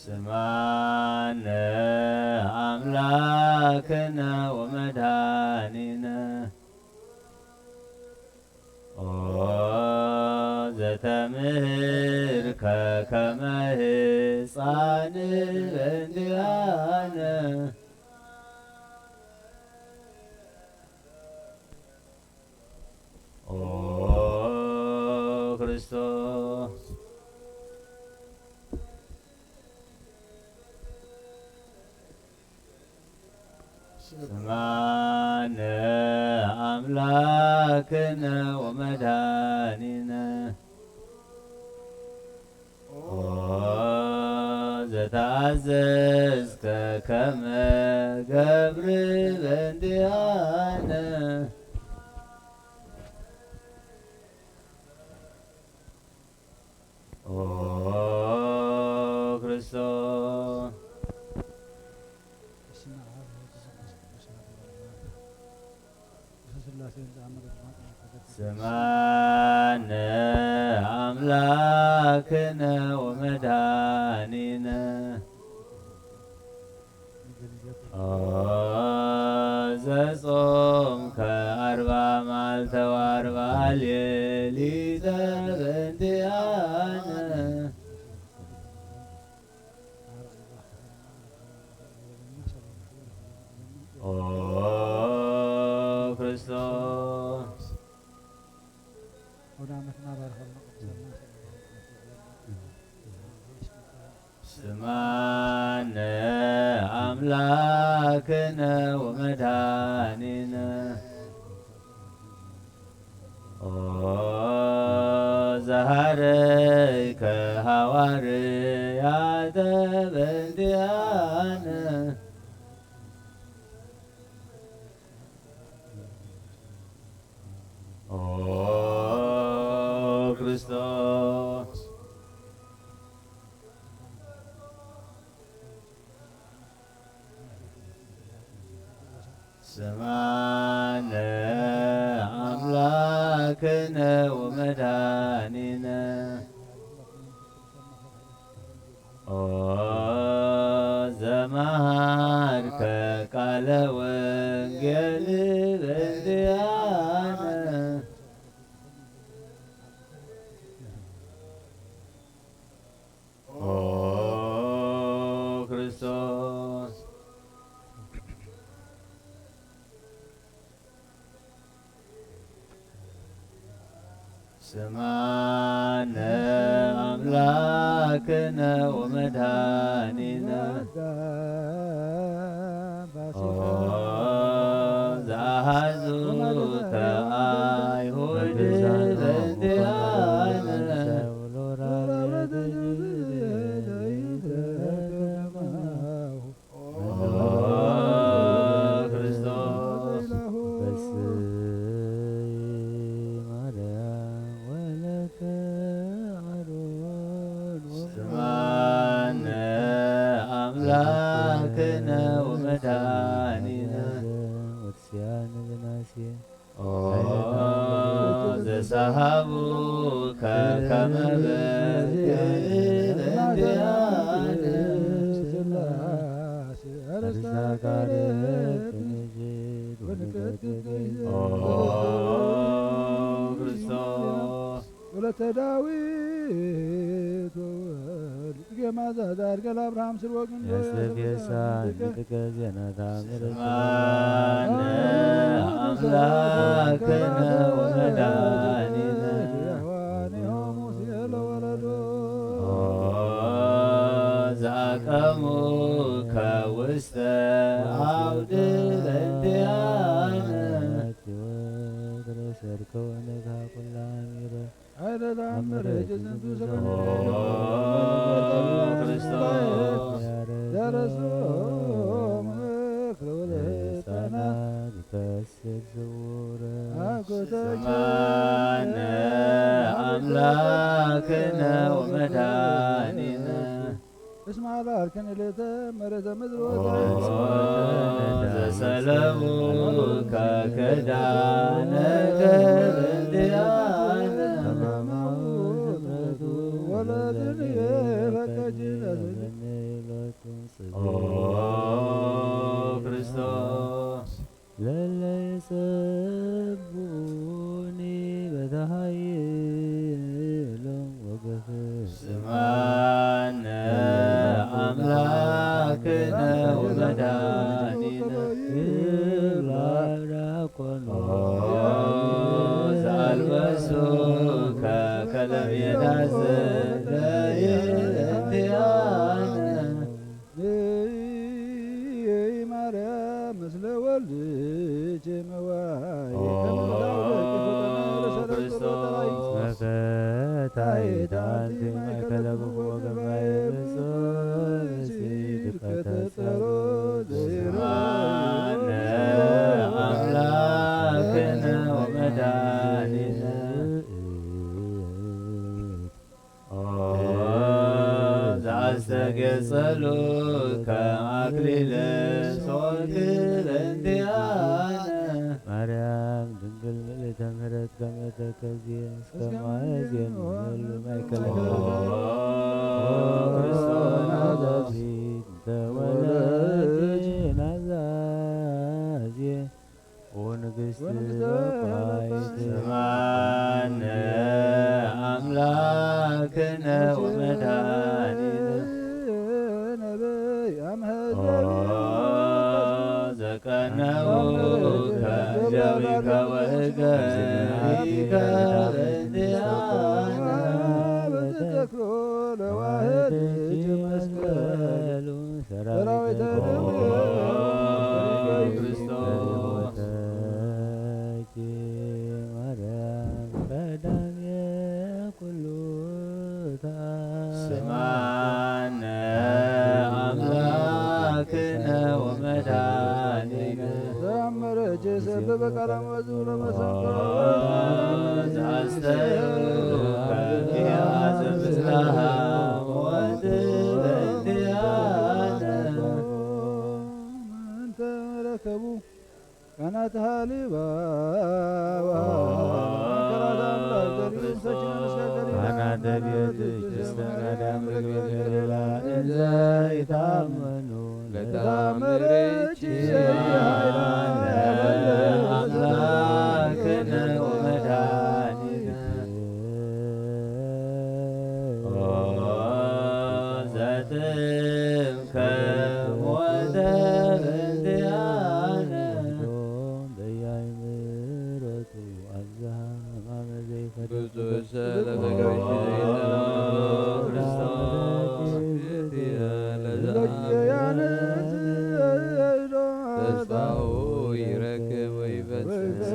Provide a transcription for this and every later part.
ስማነ አምላክነ ወመድኃኒነ ኦ ዘተምህርከ ከመ ሕፃን በእንቲአነ ኦ ክርስቶስ ስማነ አምላክነ ወመድኃኒነ ኦ ዘተአዘዝከ ከመ ገብር በእንቲአነ ኦ ክርስቶስ ስማነ አምላክነ ወመድኃኒነ ኦ ዘጾምከ 40 መዓልተ ወ40 ሌሊተ በእንቲአነ ኦ ክርስቶስ ስማነ አምላክነ ወመድኃኒነ ኦ ዘሃረይከ ሐዋርያተ በእንቲአነ ኦ ክርስቶስ ስማነ አምላክነ ወመድኃኒነ ኦ ዘመሃርከ ቃለ ወንጌል በእንቲአነ ኦ ክርስቶስ ስማነ አምላክነ ወመድኃኒነ ኦ ዘአሐዙከ አይሁድ በእንቲአነ አምላክነ ወመድኃኒነ ኦ ዘሰሃቡከ ከመ በርግዕ በእንቲአነ ኦ ክርስቶስ ወለተ ዳዊት ማዛዳር አብርሃም ስር ወግን ስማነ አምላክነ ወመድኃኒነ ኦ ዘአቀሙከ ውስተ አውድ በእንቲአነ ስማነ አምላክነ ወመድኃኒነ እስማ ባርከን ሌተ መረተ ምድር ዘሰለሙ ከከዳነ በእንቲአነ ወለድን የፈቀጅ ማርያም ምስለ ወልድች መዋይ አምላክነ ወመድኃኒነ ዘአስተጌጸሉ ከአክሊለ ሶትር እንዲአነ ማርያም ድንግል ምልዕተ ምሕረት ከመ ተከዝየ እስከ ማእዜን ሁሉ ማእከለ ክርስቶስ ናዛዚት ተወለድ ናዛዝየ ወንግሥት ወቋይት ስማነ አምላክነ ወመድኃኒነ ዘቀነው ከእደዊከ ወእገሪከ እንዲአነ በተተክሎ ለዋህድ መስቀሉ ሰራዊተ ክርስቶስ ማርያም ቀዳሜ ኩሉ ስማነ አምላክነ ወመድኃኒነ ዘአመረች ሰብ በቃላም ወዙ ለመሰንቆ ዘአስተብከ ምስላሃ ወወድር እንዲአነ እንተ ረከቡ ካናት ሃሊባባ እንዘ ይታመኑ ለታምርች አምላክነ ወመድኃኒነ ዘጥምከ ወወድር እንዲአነ በያይምረቱ አብዝሃ ማመ ዘይፈቱ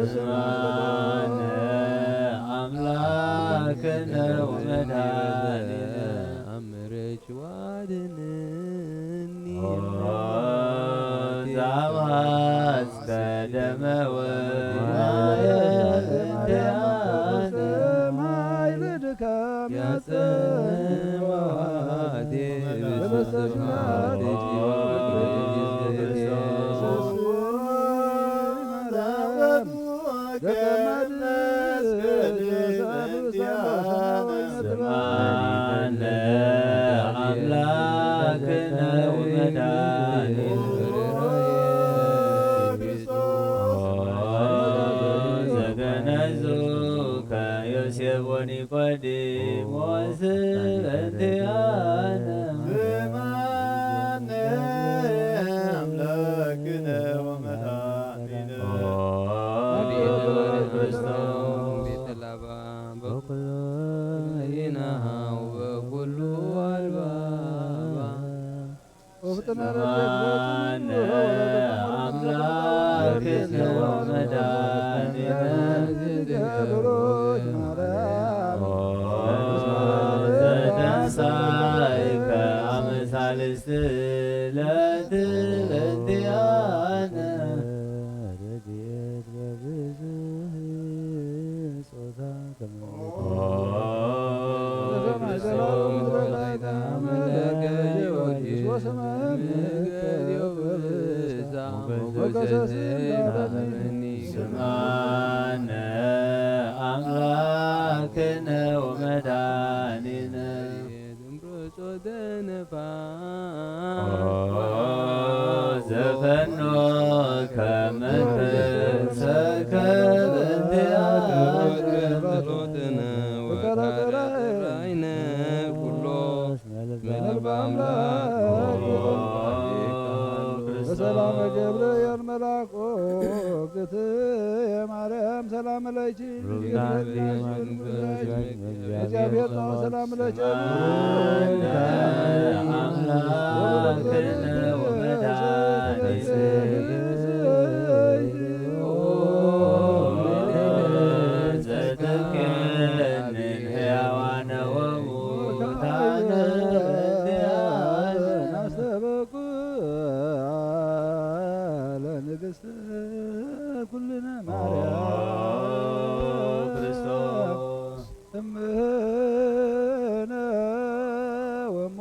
ስማነ አምላክነ ወመድኃኒነ አምረች ዋድንኒ ዛማስከ ደመ ወማየ እንዲአነ ማይልድካም ያጸዋቴ ስማነ አምላክነ ወመድኃኒነ ዘገነዙ ከዮሴፍ ወኒቆዲሞስ እንዲአነ ስማነ አምላክነ ወመድኃኒነ ስማነ አምላክነ ወመድኃኒነ ዘተንሣእከ አመ ሣልስት ዕለት እንዲአነ ረድኤት በብዙ ጾታ ስማነ አምላክነ ወመድኃኒነ ዘፈኖ ከመንፈሰከ እንዲአነ በሰላም ገብርኤል መልአክ ግት የማርያም ሰላም ለኪ ሩጋን እግዚአብሔር ነው ሰላም ለኪ አምላክነ ወመድኃኒነ ዘተኬንን ሕያዋነ ወሙታነ ናስተበቁ ለንግሥት ኩልነ ማርያም ክርስቶስ እምህነ ወሞ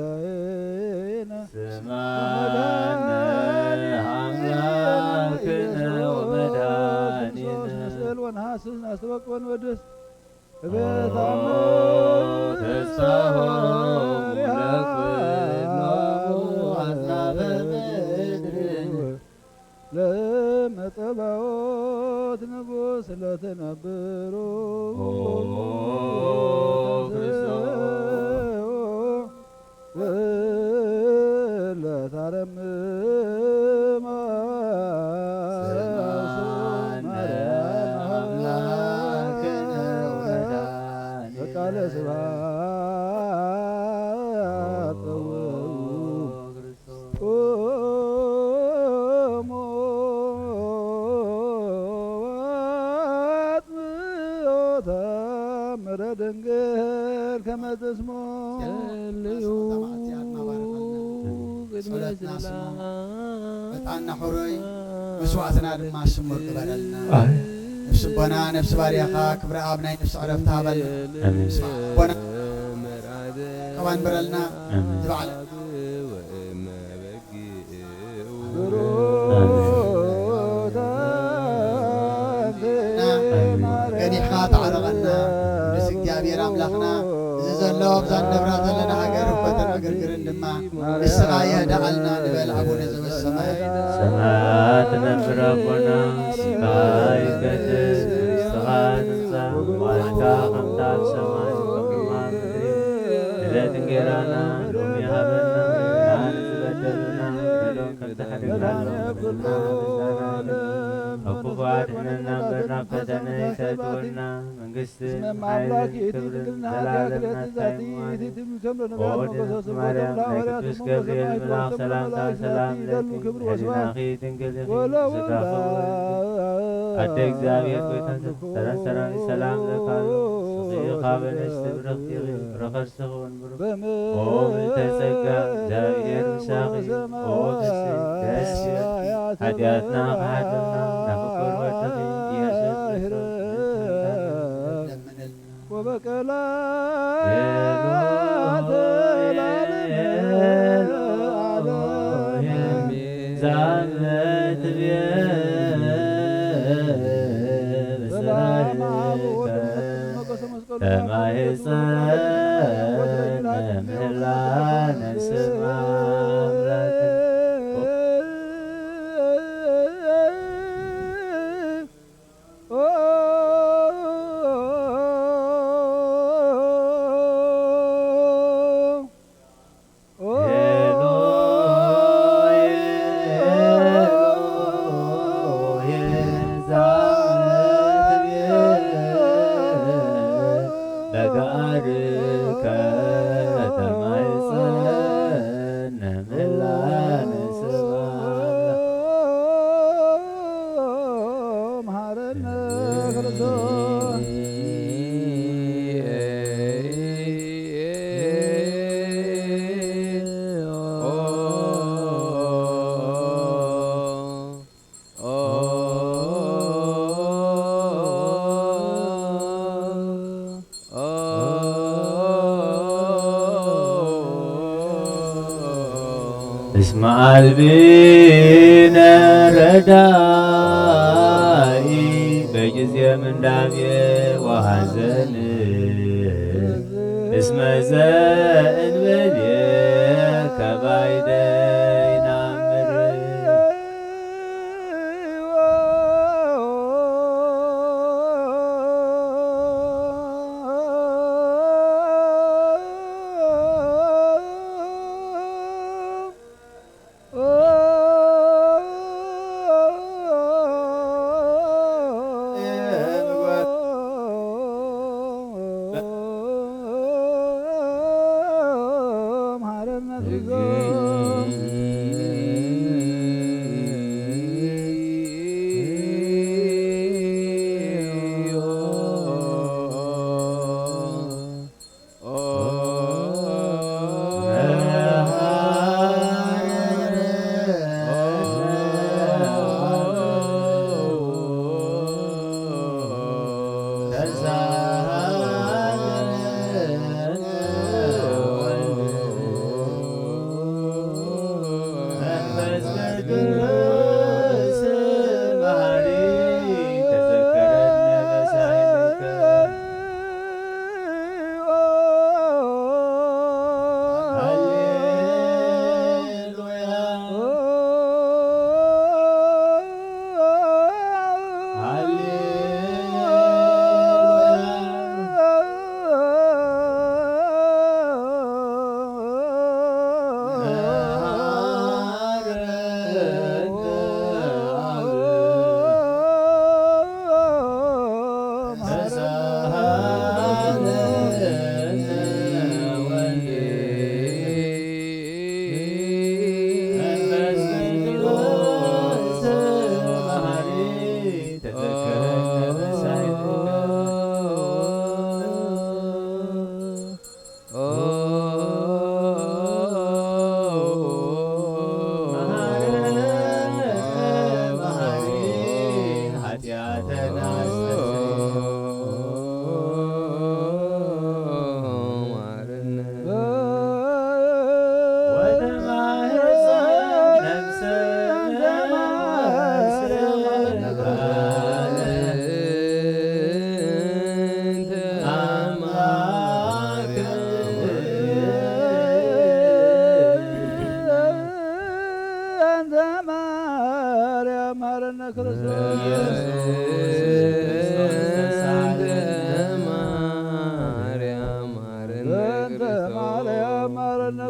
ለእግዚእነ ስማነ አምላክነ ወመድኃኒነ መስቀል ወነሐስስ ናስተበቁ ወንወድስ ተስፋሆሙ ለኩሎሙ አጽናፈ ምድር ለመጠባዖት ንጉሥ ለተነብሩ ለታረምማ በቃለ ስብሐት ቆሞ ተአምረ ድንግል ከመ ትስሞ በጣና ሆሮይ መስዋዕትና ድማ ስሙር ትበለልና ነፍስ ቦና ነፍስ ባርያኻ ክብረ ኣብ ናይ ነፍሲ ዕረፍቲ ሃበልና ቦና ከባን በረልና ዝበዓለ ገኒሕኻ ተዓረቐና ንስ እግዚአብሔር ኣምላኽና እዚ ዘሎ ኣብዛን ነብራ ዘለና ሃገር እበተን መግርግርን ድማ ንስኻ የዳዓልና ንበል ኣቡነ ዘበሰማይ ሰማያት ነብር አቡነ ስምካ ይቀድስ ስምካ ትምጻእ ዋልካ ከምታ ኣብ ሰማይ ከምኡማ ምድሪ ዕለት እንጀራና ሎሚ ሃበና ናን ዝበደሉና በደሎም ከም ተሓደግናሎ ኣብ ክፉ ኣድሕነና እምበርና ፈተነ ይሰትወና መንግስትን ሓይልን ክብርን ዘላለም ናትካ ወወድነት ማርያም ናይ ቅዱስ ገብርኤል መልኣክ ሰላምታ ሰላም ለኪ ሕሊናኺ ድንግል ኢኺ ስጋኺ ኣደ እግዚአብሔር ኮይተን ተረሰረን ሰላም ለካሉ ስኺ ካብ ንስቲ ብርኽቲ ኢኺ ረኸርስኽውን ብሩኽ ኦ ምልዕተ ጸጋ እግዚአብሔር ምሳኺ ኦ ፍስሕ ደስ ይብል ሓጢኣትና ክሓድርና ናፍቅር ወድኺ ኢየሱስ ወበቀላ ዛመት ተማህፀነ ምህላነ ስማ እስመ አልብነ ረዳኢ በጊዜ ምንዳቤ ወሐዘን እስመ ዘእንበሌከ ባይደ ይናምር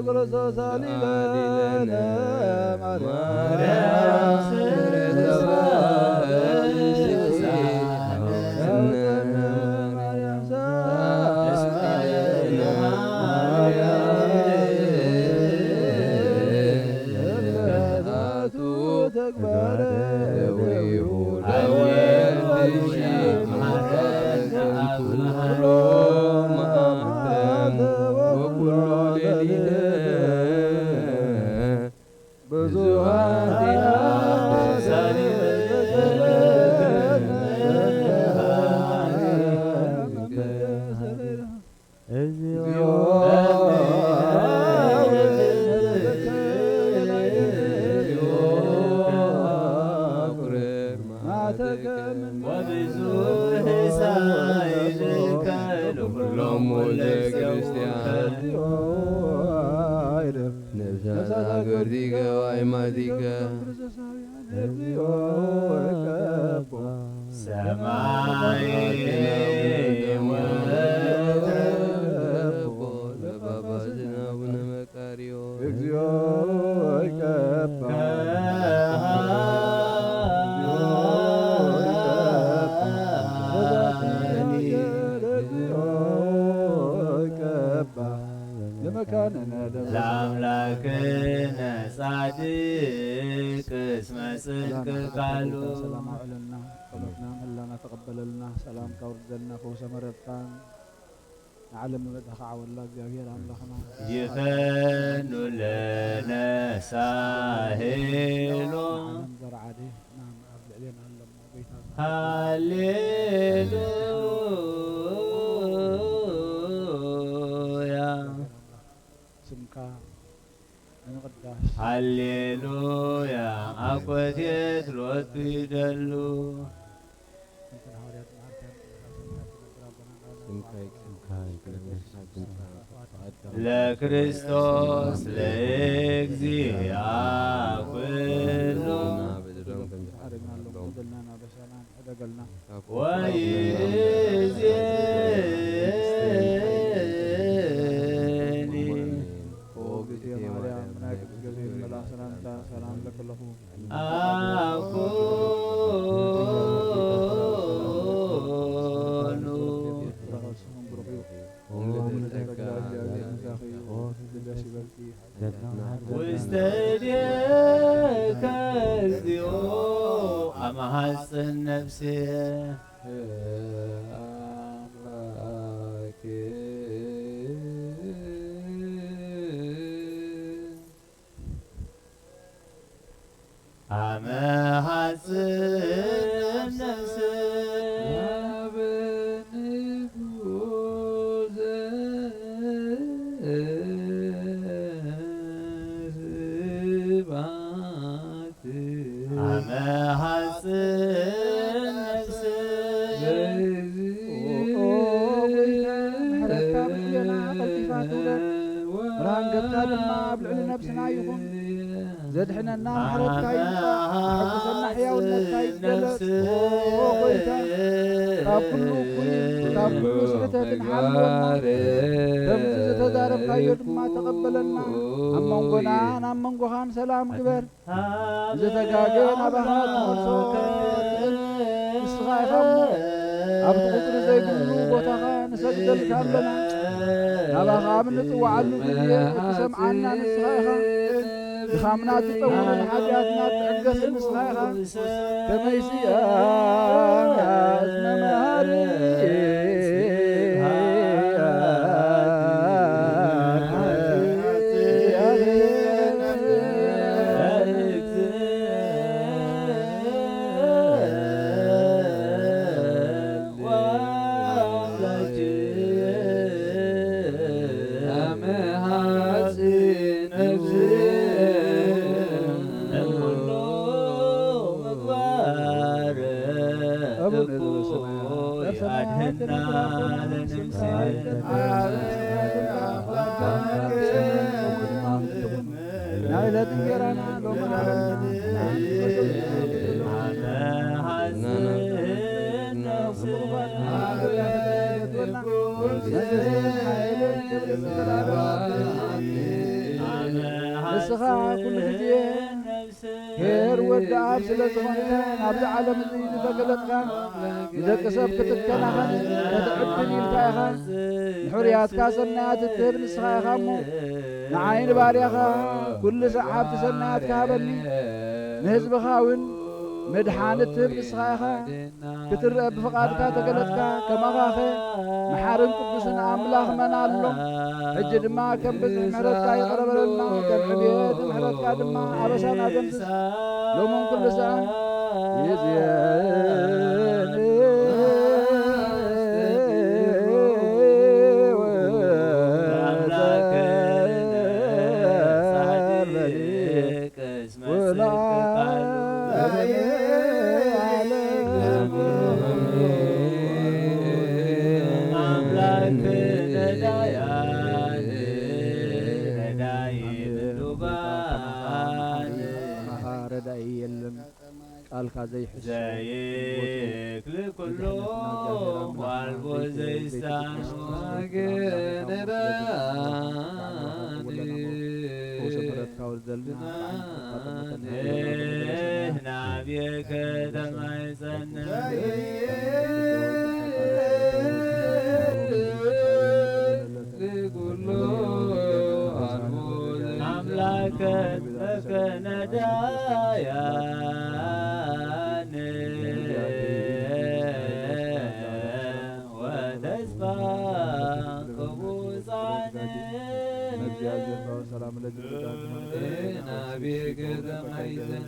ክርስቶስ አሊለነ ማርያም سلام كوردنا فوس مرتان نعلم مدخع والله እግዚአብሔር አምላክና يفن لنا ساهل زرعدي نعم قبل علينا لما بيتنا هللويا سمكا نقداش هللويا أقوتيت لوت يدلو ለክርስቶስ ለእግዚአብሔር واستديك الذيو أما حسن نفسي أما حسن نفسي زدحنا النار حرتك حبسنا حياة والنساء جلت وقيتا تابلو كل تابلو سرته تنحلنا تمزز تدارب كايود ما تقبلنا أمم قنان أمم قهان سلام كبر زتقاقين أبهات مرسوك إسغاي خمو عبد قدر زي قلو بوتاقا نسجدل كالبنا أبها من نتوعلو بيه سمعنا نسغاي خم خامنات تطور حاجاتنا تعقس مسخاخة كميسيا اسم مهاري ኩሉ ግዜ ሄር ወዲ ኣብ ስለ ዝኾንከ ናብዚ ዓለም እዚ ዝተገለጥካ ንደቂ ሰብ ክትከናኸን ከተዕድል ኢልካ ኢኻ ንሕርያትካ ሰናያት እትህብ ንስኻ ኢኻ እሞ ንዓይኒ ባርያኻ ኩሉ ሰዓብቲ ሰናያት ካሃበኒ ንህዝብኻ እውን መድሓኒት ትህብ ንስኻ ኢኻ ክትርአ ብፍቓድካ ተገለጥካ ከማኻኸ መሓርን ቅዱስን ኣምላኽ መና ኣሎ ሕጂ ድማ ከም ብዝሕ ምሕረትካ ይቐረበለና ከም ዕብየት ምሕረትካ ድማ ኣበሳና ደምስስ ሎሞን ኩሉ ሰዓት ይዝየን ቃልካ ዘይክል ኩሉ ዋልቦ ዘይሳኖ ናብየ ከተማ ይጸንዕ አምላከ ነዳያን ወተስፋ ቅቡፃን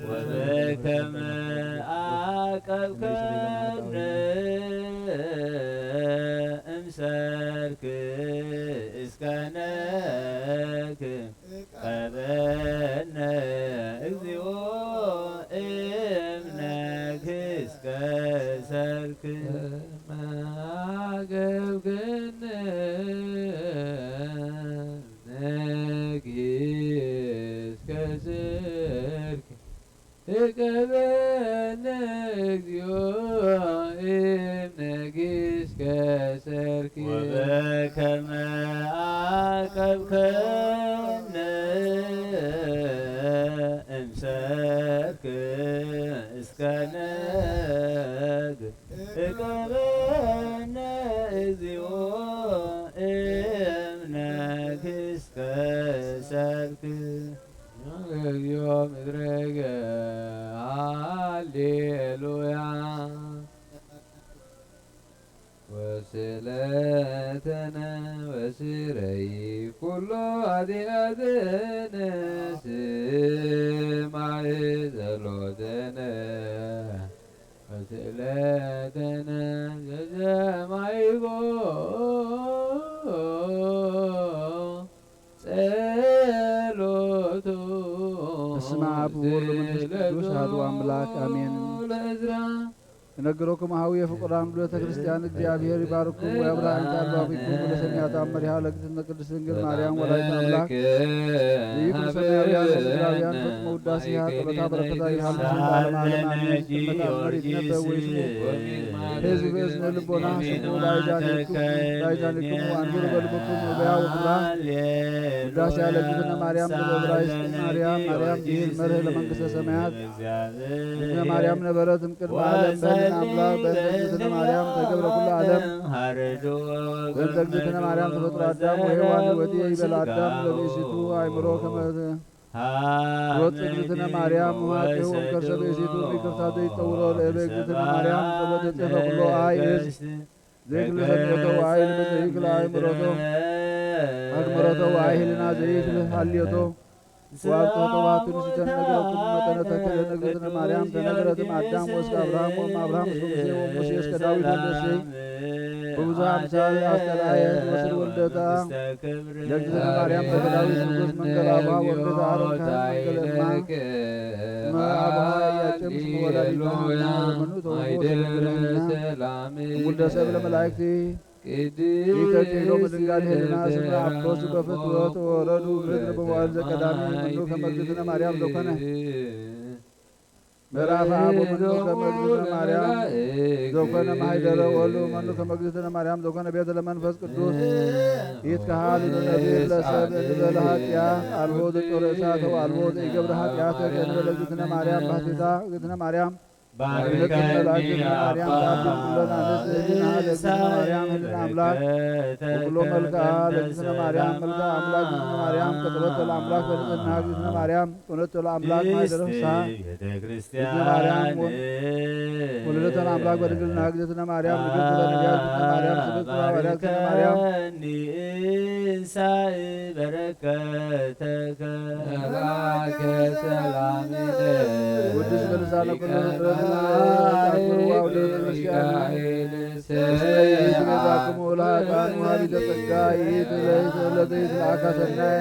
ወበከመ አቀብከነ እምሰርክ እስከ ነክ ቀበነ እግዚኦ እምነክ እስከ ሰርክ ማገብገነ ነክ እስከ ሰርክ ቀበነ እግዚኦ እምነክ እስከ ሰርክ ወበከመ አቀብከነ እምሰርክ እስከ ነግ ቀበነ እግዚኦ እምነክ እስከ ሰርክ እግዚኦ ምድረገ ሃሌሉያ ወስለተነ ወስረይ ኩሎ ኃጢአትነ ስማዕ ጸሎተነ ወስለተነ ዘሰማይኮ ጸሎቱ በስመ አብ ወወልድ ወመንፈስ ቅዱስ አሐዱ አምላክ አሜን። እነግሮክሙ ሀዊየ ፍቁራን ቤተ ክርስቲያን እግዚአብሔር ይባርኩም ወያብርሃን ታባቢኩም ለሰሚያት አመሪሃ ለግዝነ ቅድስት ድንግል ማርያም ወላዲተ አምላክ ይኩን ሰማያውያን ምድራውያን ፍጥሞ ውዳሴሃ ጥበታ በረከታ ይሃሉ ዓለም ዓለም አሜን። ተመታመሪ ነበው ወይስ ህዝብ እዝነ ልቦና ስሙ ላይዛንክሙ አንዱር በልብኩም ወበያው ብራ ውዳሴ ለግዝነ ማርያም በዕብራይስጥ ማርያም ዲል መርህ ለመንግሥተ ሰማያት እዝነ ማርያም ነበረትም ቅድመ ዓለም አምላክ በእንተ ማርያም ተገብረ ኩሉ ዓለም በእንተ እግዝእትነ ማርያም ተፈጥሮ አዳም ወሔዋን ወዲ ይበል አዳም ለብእሲቱ አእምሮ ከመት ሮጥ እግዝእትነ ማርያም ማጤሁ ከርሰ ብእሲቱ ይቅርታተ ይጠውሮ ለእበ እግዝእትነ ማርያም ተበደጸፈ ኩሎ አይስ ዘይክል ሰንበቶ አይል በዘይክል አእምሮቶ አግመሮቶ አይልና ዘይክል ሀልዮቶ ዋልቶ ተዋቱን ሲተነገረኩም መጠነ ተክለ እግዝእትነ ማርያም ተነገረትም አዳም ወስከ አብርሃም ወም አብርሃም እስከ ሙሴ ወሙሴ እስከ ዳዊት ወልደ እሴይ በብዙ አምሳል አስተርአየ ወስል ወልደታ ለእግዝእትነ ማርያም ተገዳዊት ንጉሥ መንገለ አብሃ ወልደታ አሮን ካህን መንገለ እማ አብሃ ያጨም ስመ ወላዲተ መኑ ተወልዶ ስለምለና ውልደ ሰብ ለመላእክቲ ይተጤሎ በድንጋሌ ህልና ስመ አፍሮስ በፍትወት ወረዱ ምድር በመዋዕል ዘቀዳሚ ምኑ ከመ እግዝእትነ ማርያም ዘኮነ ምዕራፍ አብ ወመኑ ከመግዝእትነ ማርያም ዘኮነ ማኅደረ ወሉ መኑ ከመግዝእትነ ማርያም ዘኮነ ቤተ ለመንፈስ ቅዱስ ይትከሃል ነቢር ለሰብ እንበለ ኃጢአት አልቦ ዘጦረ እሳተ ወአልቦ ዘይገብረ ኃጢአተ ከእንበለ እግዝእትነ ማርያም ባሕቲታ እግዝእትነ ማርያም ባርከኒ ማርያም ታብብ ኩለነ አንስት ህሊና ለእግዝእትነ ማርያም ህሊና አምላክ ወኩሎ መልክዓ ለእግዝእትነ ማርያም መልክዓ አምላክ እግዝእትነ ማርያም ከጥበተ ለአምላክ በንጽሕና እግዝእትነ ማርያም ቁነተ ለአምላክ ማኅደረ ፍስሐ እግዝእትነ ማርያም ወለደተ ለአምላክ በድንግልና እግዝእትነ ማርያም ንግሥት ለነቢያት እግዝእትነ ማርያም ስብዕት ለሐዋርያት እግዝእትነ ማርያም እንሳእ በረከተከ ቅዱስ በልሳነ ኩሉ ፍጥረት ቤዛክሙ ለኃጥአን ወሀቢተ ጸጋ ይእቲ ለዘይትለአካ ሰናየ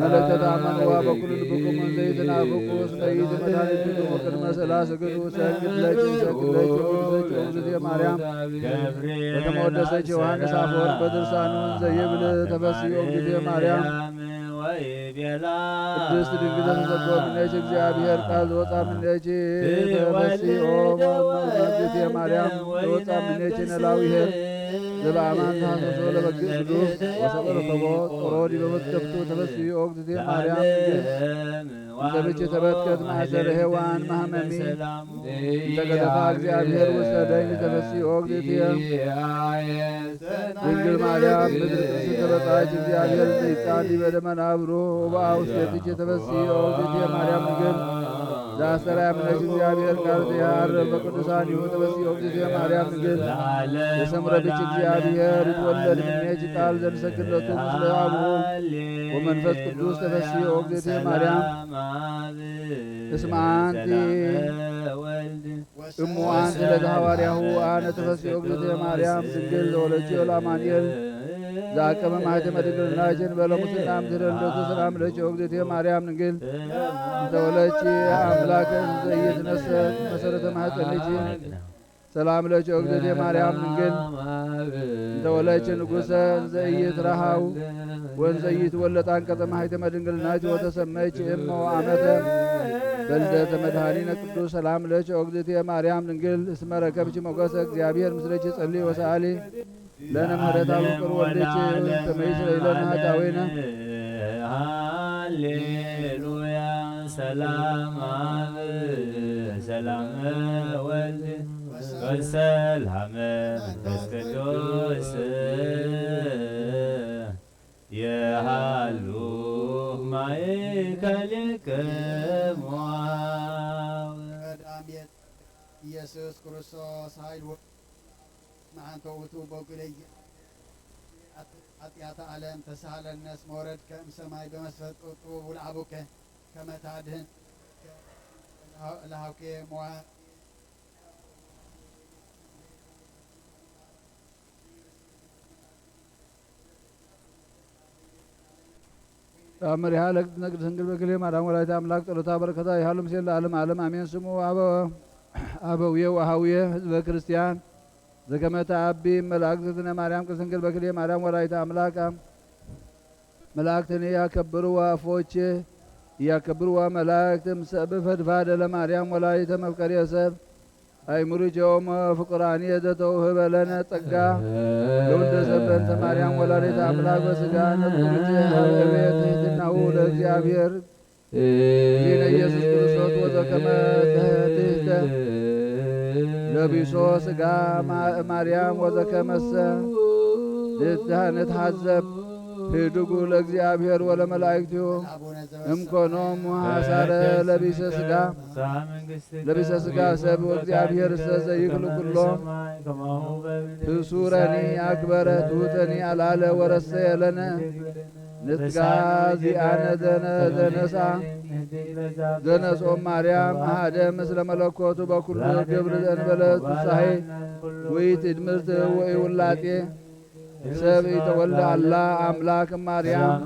መልእክተ ተአመንዋ በኩሉ ልብክሙ እንዘ ይትናፍቁ እስመ ይእቲ መድኃኒትክሙ ቅድመ ሠላስ ግዱ ሰግድ ለኪ ወግዘች እግዝእትየ ማርያም በተመወደሰች ዮሐንስ አፈወርቅ በድርሳኑ እንዘ ይብል ተፈሥሒ እግዝእትየ ማርያም ቅድስት ድንግል ተሰጥኦ እምኔኪ እግዚአብሔር ቃል ዘወፃ እምኔኪ ተፈሥሒ እግዝእትየ ማርያም ዘወፃ እምኔኪ ኖላዊ ኄር ዘበአማን ተሐሰሶ ለበግዕ ቅዱስ ወሰቀለተቦ ጦሮ ዲበ መትከፍቱ ተፈሥሒ እግዝእትየ ማርያም እንተ ብእሲ ተበትከት ማእሰረ ሔዋን ማህመሚ እንተ ገደፋ እግዚአብሔር ውስተ ደይን ተፈሥሒ እግዝእትየ ድንግል ማርያም ምድር ቅድስት ተበጻሕች እግዚአብሔር ዘይጻን ዲበ ደመናብሩ በአውስቴትኪ ተፈሥሒ እግዝእትየ ማርያም ንግል ዘአስተርአያ እምኔኪ እግዚአብሔር ቃል ዘያዕርብ በቅዱሳኒሁ ተፈሥሒ እግዝእትየ ማርያም ንግል የሰምረ ብኪ እግዚአብሔር ይትወለድ እምኔኪ ቃል ዘንሰግድለቱ ምስለ አቡሁ ወመንፈስ ቅዱስ ተፈሥሒ እግዝእትየ ማርያም እስመ አንቲ እሙ አንቲ ለዘሐዋርያሁ አነ ተፈሥሒ እግዝእትየ ማርያም ድንግል ዘወለድኪዮ ለአማኑኤል ዘአቀመ ማኅተመ ድንግልናኪን በለሙስና እምድኅረ ልደቱ ሰላም ለኪ እግዝእትየ ማርያም ድንግል እንተ ወለድኪ አምላከ እንዘ ኢይትነሣእ መሠረተ ማኅፀንኪ ሰላም ለኪ እግዝእትየ ማርያም ድንግል እንተ ወለድኪ ንጉሠ እንዘ ኢይትረኃው ወእንዘ ኢይትወለድ አንቀጸ ማኅተመ ድንግልናኪ ወተሰመይኪ እመ ወአመተ በልደተ መድኃኒነ ቅዱስ ሰላም ለኪ እግዝእትየ ማርያም ድንግል እስመ ረከብኪ ሞገሰ እግዚአብሔር ምስለኪ ጸልዪ ወሰአሊ ለነ ምህረታ ፍቅር ወልደኪ እንተ መይስረ ኢለነ ኃጣውኢነ ሃሌሉያ ሰላም አብ ሰላም ወልድ ወሰላም መንፈስ ቅዱስ የሃሉ ማእከልክሙ ቀዳሜት ኢየሱስ ክርስቶስ ኃይል መዓንተ ውእቱ በኩለየ ኃጢአተ ዓለም ተሳሃለነ እስመ ወረድከ እምሰማይ በመስፈጥ ጥበብ ወለዓቡከ ከመ ታድኅን ለሃውኬ ሞዓብ ተአምሪሃ ለእግዝእትነ ቅድስት ድንግል በክልኤ ማርያም ወላዲተ አምላክ ጸሎታ በረከታ ይሃሉ ምስሌ ለዓለመ ዓለም አሜን። ስሙ አበውየ ወአኀውየ ሕዝበ ክርስቲያን ዘከመ ተአቢ መላእክት እግዝእትነ ማርያም ቅድስት ድንግል በክልኤ ማርያም ወላዲተ አምላክ መላእክትን ያከብርዋ አፎቼ ያከብርዋ መላእክትም ሰብ ፈድፋደ ለማርያም ወላዲተ መፍቀሬ ሰብ አይሙሪጆም ፍቁራኒ ዘተውህበ ለነ ጸጋ ለወልደ ሰብ በእንተ ማርያም ወላዲተ አምላክ በሥጋ ነጽሩት ሀበቤት ትሕትናሁ ለእግዚአብሔር ዲነ ኢየሱስ ክርስቶስ ወዘከመ ትሕተ ለቢሶ ሥጋ ማርያም ወዘከመሰ ንትሐዘብ ህድጉ ለእግዚአብሔር ወለመላእክቲሁ እምኮኖሙ ሐሳረ ለቢሰ ሥጋ ሰብ ወእግዚአብሔር ዘይክሉ ኩሎ ትሱረኒ አክበረ ትሑተኒ አልዓለ ወረሰየ ለነ ንትጋ ዚአነ ዘነጾም ማርያም አሐደ ምስለ መለኮቱ በኩሉ ግብር ዘእንበለ ትንሣኤ ወኢትድምርት ወኢውላጤ ሰብ ተወልደ አላ አምላክ ማርያም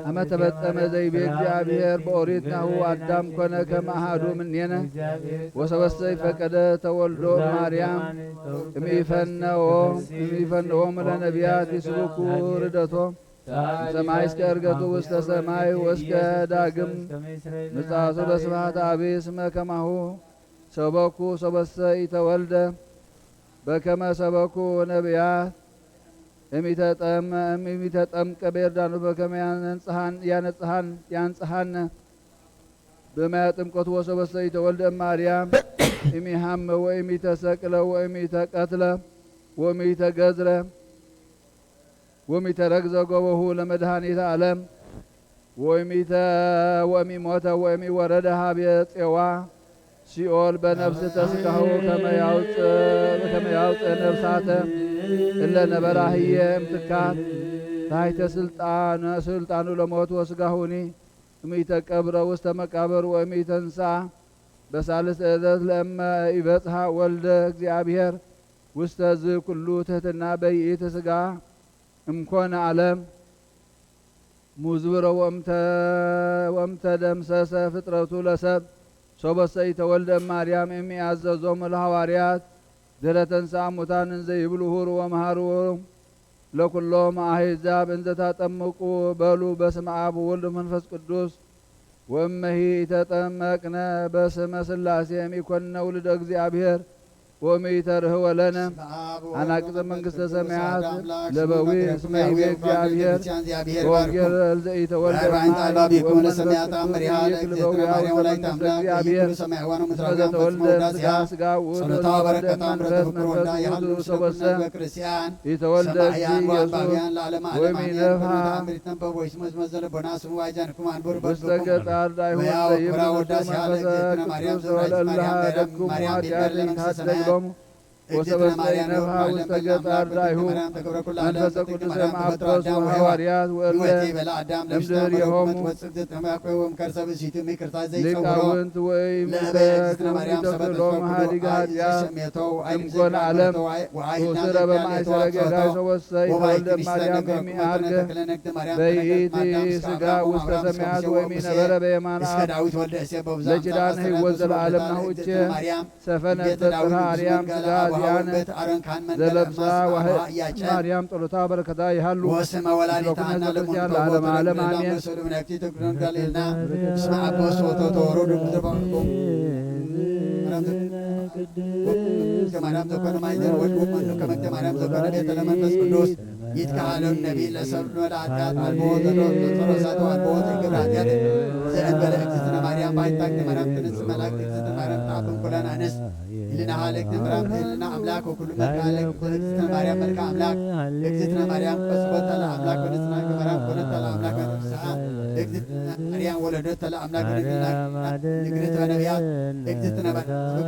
አመ ተፈጸመ ዘይቤ እግዚአብሔር በኦሪት ናሁ አዳም ኮነ ከመ አሐዱ እምኔነ ወሰበሰ ይፈቀደ ተወልዶ ማርያም እምይፈነዎም ለነቢያት ይስብኩ ርደቶ ሰማይ እስከ ዕርገቱ ውስተ ሰማይ ወስከ ዳግም ምጽአቱ በስብሐት አብይ እስመ ከማሁ ሰበኩ ሰበሰ ኢተወልደ በከመ ሰበኩ ነቢያት እሚተጠምቀ በዮርዳኖስ በከመ ያንጽሐነ በማየ ጥምቀቱ ወሰበሰ ኢተወልደ እማርያም እሚሃመ ወእሚተሰቅለ ወእሚተቀትለ ወእሚተገዝረ ወእሚተረግዘ ጎበሁ ለመድኃኒተ ዓለም ወእሚሞተ ወእሚወረደ ሀበ ጽዋ ሲኦል በነፍስ ተስካሁ ከመ ያውፅእ ነፍሳተ እለ ነበራህየ እምትካት ታሕተ ስልጣኑ ለሞት ወስጋሁኒ እሚተቀብረ ውስተ መቃብር ወእሚተንሥአ በሳልስት ዕለት ለእመ ይበጽሐ ወልደ እግዚአብሔር ውስተ ዝኩሉ ትሕትና በይእተ ሥጋ እምኮነ ዓለም ሙዝብረ ወእምተደምሰሰ ፍጥረቱ ለሰብ ሶበሰ ኢተወልደ እማርያም እሚያዘዞሙ ለሐዋርያት ድኅረ ተንሥአ እሙታን እንዘ ይብሉ ሁሩ ወመሃሩ ለኵሎም አሕዛብ እንዘ ታጠምቁ በሉ በስመ አብ ወወልድ ወመንፈስ ቅዱስ ወእመሂ ተጠመቅነ በስመ ሥላሴ እሚኮንነ ውሉደ እግዚአብሔር ወእሚተርህወ ለነ አናቅጸ መንግሥተ ሰማያት ለበዊ እስመ ይቤ እግዚአብሔር ወወንጌል ዘኢተወልደ እግዚአብሔር ዘተወልደ ሥጋ ሥጋ ውእቱ ዘተወልደ መንፈስ መንፈስ ውእቱ ሰበሰ ኢተወልደ ኢየሱስ ወእሚነፍሐ ውስተ ገጣር ዳይሁን ዘይብሉ መንፈሰ ቅዱስ ወለእልሃ ደክሙ ኃጢአት ይታደግ ሎሙ ወሰበሰ ይነፍሐ ውስተ ገጣር ዳይሁን መንፈሰ ቅዱስ ማኅበረሱ ሐዋርያት ወእለ እምድኅሬሆሙ ሊቃውንት ወይምተክሎሙ ኀዲገ ኃጢአት እምኮነ ዓለም ወስረ በማእሰረ ገዳይ ሰወሰ ኢተወልደ እማርያም እሚዐርገ በይእቲ ሥጋ ውስተ ሰማያት ወእሚነበረ በየማነ አብ ለኪዳነ ሕይወት ዘለዓለም ናሁቼ ሰፈነ ተጽርሐ አርያም ሥጋ ዚአነ ዘለብሳ ማርያም ጸሎታ በረከታ ይሃሉ ወስመ ወላዲተ አምላክ ለኩነዘ ለዓለመ ዓለም አሜን። ከማርያም ዘኮነ ማይዘር ወልድ ወመንፈስ ከመግደ ማርያም ዘኮነ ቤተ ለመንፈስ ቅዱስ ይትካሃለውን ነቢይ ለሰብእ ወለኃጢአት አልቦ ዘተረሳተ አልቦ ዘይገብር ኃጢአት ዘእንበለ እግዝእትነ ማርያም ባይታክተ ማርያም ትንስ መላእክት እግዝእትነ ማርያም ተአፍን ኩለን አንስት ይልና ሀለክት ምራም ይልና አምላክ ወኩሉ መልክዓ እግዝእትነ ማርያም መልክዓ አምላክ እግዝእትነ ማርያም ቆስቆተ ለአምላክ ወንጽና ከማርያም ኮነተ ለአምላክ ወንጽአ እግዝእትነ ማርያም ወለደተ ለአምላክ ወንጽና ንግርት በነቢያት እግዝእትነ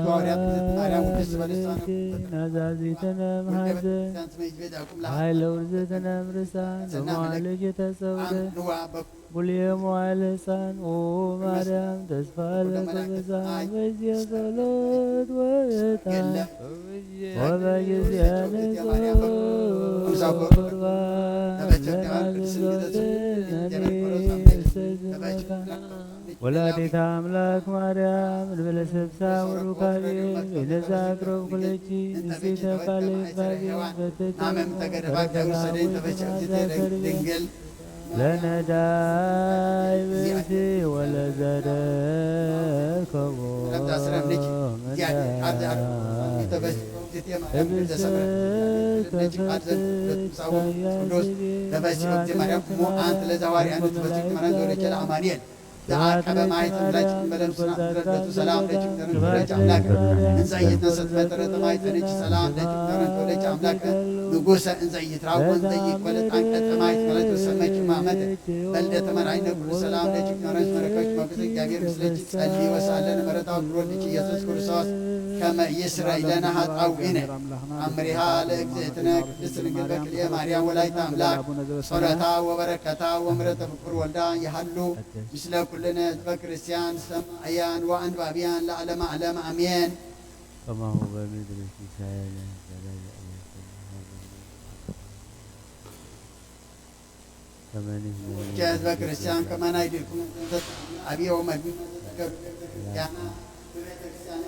ሐዋርያት እግዝእትነ ማርያም ውድስ በልሳነ ናዛዚተነ ማሐዘን ኃይለ ውርዘተነ ምርሳን በመዋዕልኪ ተጸውረ ቡልየ መዋዕለ ሕፃን ኦ ማርያም ተስፋ ለተበዛን በዚየ ጸሎት ወዕጣን ወበጊዜያነ ቁርባን ወላዲተ አምላክ ማርያም እንበለ ሰብሳ ወሩካቤ በለዛ አቅረብ ኩለቺ ንጽሕተ ቃለ ይባቤ ድንግል ለነዳይ ብእሲ ወለዘደከቦ ዘአቀበ ማየት ብለች በለምስና ተረቱ ሰላም ለች ተረቱ አምላክ እንዘይተሰት በተረተ ማየት ለች ሰላም ለች ተረቱ አምላክ ንጉሰ እንዘይትራው እንዘይቆለጥ አንቀጠ ማየት ማለት ሰመች ማመድ በልደተ መራይ ነብሩ ሰላም ለች ተረቱ መረከች መግዘ እግዚአብሔር ምስለች ጸልይ ወሳለን መረታው ወልጅ ኢየሱስ ክርስቶስ ከመ ይስረይ ለነ ኃጣውኢነ አምሪሃ ለእግዝእትነ ቅድስት ድንግል በክልኤ ማርያም ወላዲተ አምላክ ጸሎታ ወበረከታ ወምሕረተ ፍቁር ወልዳ ይሃሉ ምስለ ኩልነ ህዝበ ክርስቲያን ሰማዕያን ወአንባቢያን ለዓለመ ዓለም አሜን። ከማሁ በምድር ሲሳየነ ህዝበ ክርስቲያን ከመናይድኩ አብዮ መግቢ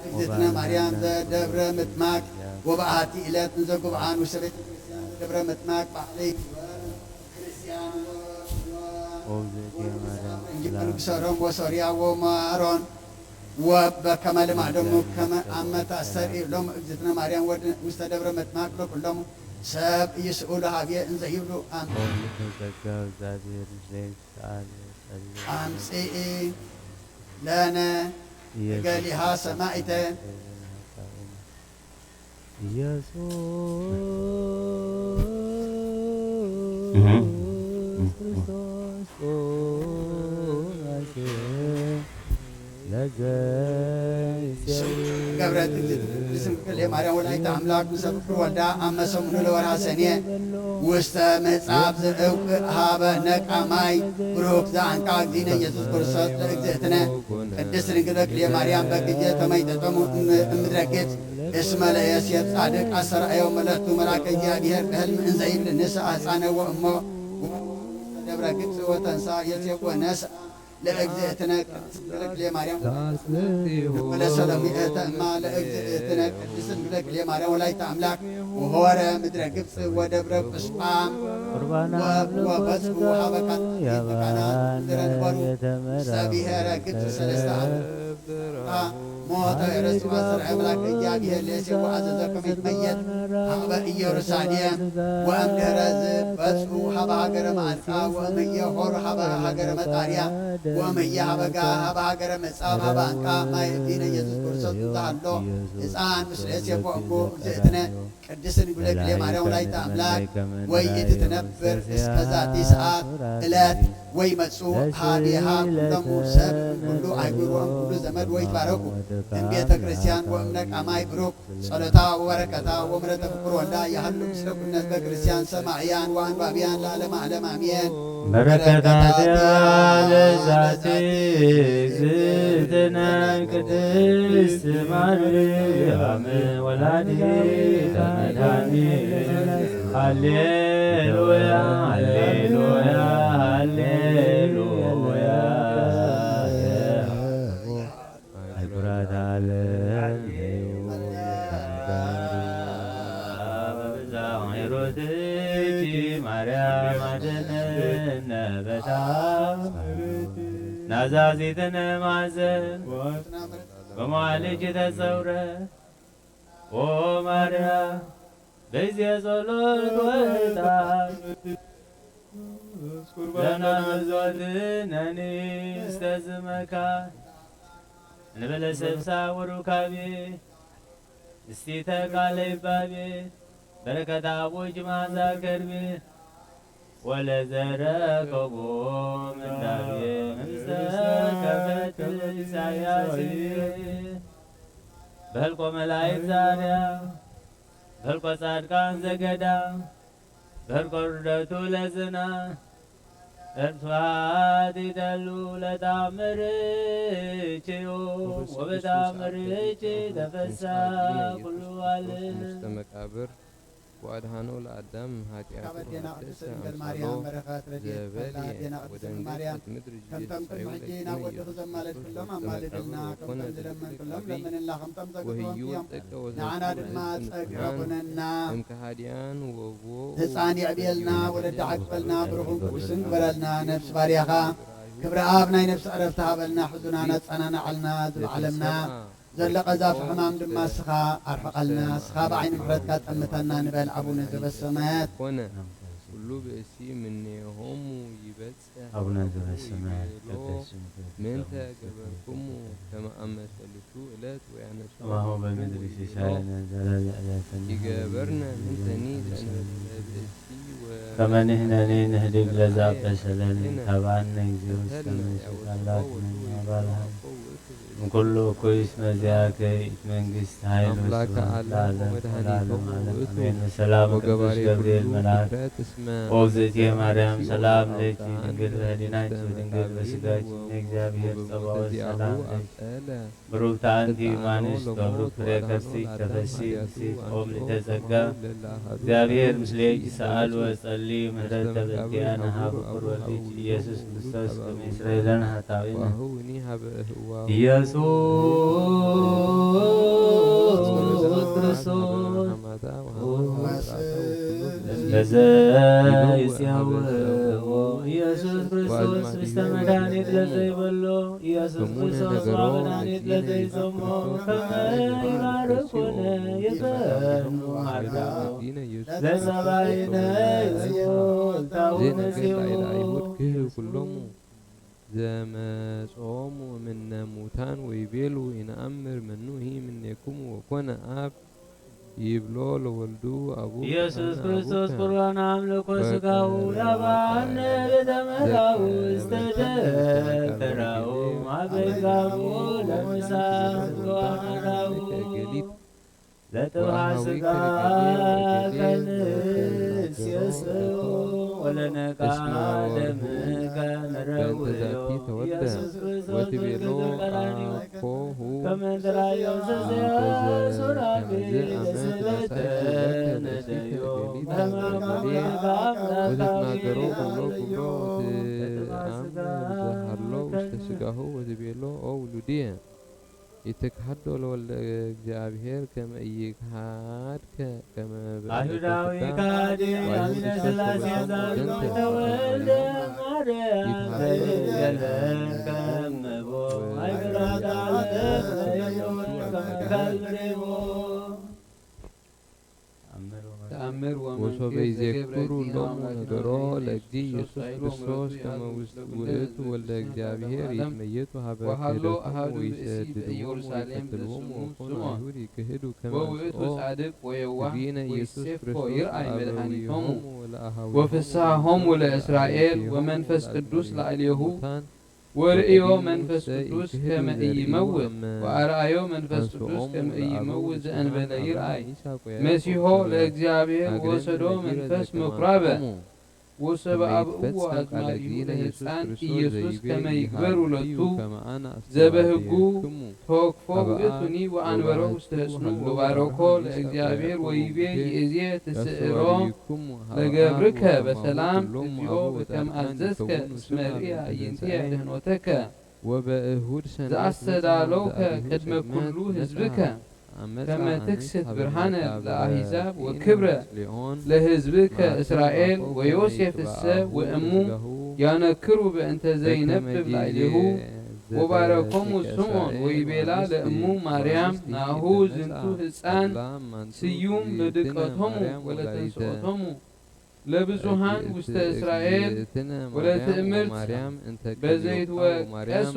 እግዝእትነ ማርያም ዘደብረ ምጥማቅ ወበአቲ ዕለት እንዘ ጉብዓን ውስተ ቤተ ክርስቲያን ደብረ ምጥማቅ ባዕለይ ክርስቲያን እንጅብን ብሰሮም ወሶርያ ወማሮን وبكمال معدوم كما أما تأثر لهم إجتنا مريم وستدبر متماك له كلهم سب يسألها بيه إن زيبلو أم سي لنا قالها سمائته قبرت اسم كل مريم ولايت أملاك نسبك ولدا أما سمون لورا سنية وست مصعب زوق هابا نك أماي بروك زان كاك دين يسوع كرسات لإجتنا قدس رجلك لي مريم بقية تميت تمو مدركت اسم لا يسير صادق أسر يوم ملكت ملاك جابير بهل من زين النساء أسانا وأمه دبركت وتنسى يسير وناس لأجزئتنا لك لي مريم ولا سلام ما لأجزئتنا لك لي مريم ولا يتعملك وهو مدرك ودبرك بسقام وبس وحبكت كنا درنبرو سبيها ركبت سلسة موت رسول أسر عملك إيابيه ليس وعززكم يتميت حبا إيرسانيا وأمن رزب بس وحبا هجر معرفة وأمن يحور حبا هجر مطاريا ومن يهبقى هبا هجر مصاب هبا أنكا ما يدين يسوس كرسل تهلو إسان مسلس يفوقو زيتنا قدس نقولك لي مريم ولا يتأملاك ويتتنبر اسكزاتي ساعات إلات ويمسو هاديها كلهم سب كله عيبروهم كله زمد ويتباركو إن بيت كريستيان وأمنك أماي بروك صلتا وبركتا ومرت بكر ولا يحلو مسلك الناس بكريستيان سماعيان وأنبابيان لا لما علم أمين بركات لذاتي زدنا قدس مريم ولادي تمداني هللويا هللويا هللويا البراد على مريم عدن بتا نازازيتنا معزن ومعالج تصورة ومريم بيزي صلوت وطاق لنا مزودنني استزمكا نبل سبسا وركابي استيتك علي بابي بركة أبوج ما ذاكربي ولا زرقه من دابي مسكفت سياسي بهلكو ملايك زاريا بهلكو صادقان زقدا بهلكو ردتو لزنا ارتفاتي دلو لتامريشيو وبتامريشي تفسا كل والد مستمكابر وأدهانو لأدم هاتيات كبدينا قدس إنجل مريم بركات رجيت كبدينا قدس مريم كم تم حجينا ودخل زمالت كلهم أمالدنا كم تنزل من كلهم لمن الله كم تم زقتهم نعنا دمات أقربنا أم كهاديان ووو تساني عبيلنا ولد عقبلنا بروحهم كوسن برلنا نفس باريخا كبر آبنا نفس عرفتها بلنا حزنا نتسانا علنا ذو علمنا زلق زاف حمام دما سخا أرحقلنا سخا بعين محرتكات أمتنا نبال عبونا زب السماء كنا كله بأسي منهم يبتس أبونا زب السماء من تجبركم كما أمثلتو إلات ويعني ما هو بمدرس شاينا زلال ألاتنا يجابرنا من تنيد أنا بأسي كما نهنا نهدق لزاب بسلال تبعنا يزيوس كما شكالات من أبالها من كل كويس مزياك منقست هاي أملاك العالم والعالم أمين سلام قدس جبريل ملاك ووزتي مريم سلام لك نقل هديناك ونقل بسقاك نقزابير صبا والسلام لك بروك تعنتي مانش وبروك فريكستيك تفسيك سيك قوم لتزقى زابير مسليك سأل وصلي مهرد تبتي أنا هابقر وليك يسوس كريستوس كم إسرائيلنا هتاوينا يسوس كريستوس لذا يسيهو ኢየሱስ ክርስቶስ ምስተ መድኃኒት ለዘይበሎ ኢየሱስ ክርስቶስ መድኃኒት ለዘይጾሞ ከመ ይባርኩነ ይፈኑ ሀዳው ለሰባይነ ይወልታሁነ ኩሎሙ ዘመጾሙ እምነ ሙታን ወይቤሉ ይንአምር መኑሂ እምኔክሙ ወኮነ አብ ይብሎ ለወልዱ አቡ ኢየሱስ ክርስቶስ ቁርባነ አምልኮ ሥጋው ያባነ ቤተ መራው ውስተ ደብተራው ማበጋሙ ለሙሳ ዘዋሃራው ለጥብሐ ሥጋ ከንስየስው ወለነቃ ደምከ ነረውዮ ኢየሱስ ክርስቶስ በቀራንዮ ከመ ተራዮ ዘዘያ ሱራፌ ለስለተ ነደዮ ከማማከ አምላካዊ ወትናገሮ ዘሃሎ ውስተ ሥጋሁ ወትቤሎ ኦ ውሉድየ ይትክሐዶ ለወልደ እግዚአብሔር ከመ ኢይክሐድከ ከመ አይሁዳዊ ካዲ አሚነ ሥላሴ ዛብሎ ተወልደ ማርያም ዘይገለን ከመቦ አይግራዳለ የሆኑ ከመካልሬሞ ተአምር ወሶበ ይዜክሩ ሎሙ ነገሮ ለእግዚ ኢየሱስ ክርስቶስ ከመ ውእቱ ወልደ እግዚአብሔር ይትመየጡ ሀበ ክህደቶሙ ወይሰድድዎሙ ወይቀትልዎሙ ወኮኑ አይሁድ ይክህዱ ከመ እግዚእነ ኢየሱስ ክርስቶስ አበዊሆሙ ወለአኀዊሆሙ ወፍስሐሆሙ ለእስራኤል ወመንፈስ ቅዱስ ላዕሌሁ ወርእዮ መንፈስ ቅዱስ ከመ ኢይመውት ወአርአዮ መንፈስ ቅዱስ ከመ ኢይመውት ዘእንበለ ይርአይ መሲሖ ለእግዚአብሔር ወሰዶ መንፈስ ምኵራበ ወሰብአብኡ አዝማዲሁ ለሕፃን ኢየሱስ ከመ ይግበሩ ሎቱ ዘበህጉ ተወክፎ ውእቱኒ ወአንበሮ ውስተ ሕፅኑ ወባረኮ ለእግዚአብሔር ወይቤ ይእዜ ትስዕሮ ለገብርከ በሰላም እግዚኦ በከመ አዘዝከ እስመ ርእየ አዕይንቲየ ድኅኖተከ ወበእሁድ ዘአስተዳለውከ ቅድመ ኩሉ ሕዝብከ ከመ ትክስት ብርሃነ ለአሕዛብ ወክብረ ለሕዝብከ እስራኤል ወዮሴፍሰ ወእሙ ያነክሩ በእንተ ዘይነብብ ላዕሌሁ ወባረኮሙ ስምዖን ወይቤላ ለእሙ ማርያም ናሁ ዝንቱ ሕፃን ስዩም ለድቀቶሙ ወለተንሥኦቶሙ ለብዙሃን ውስተ እስራኤል ወለትእምርት በዘይትወቀሱ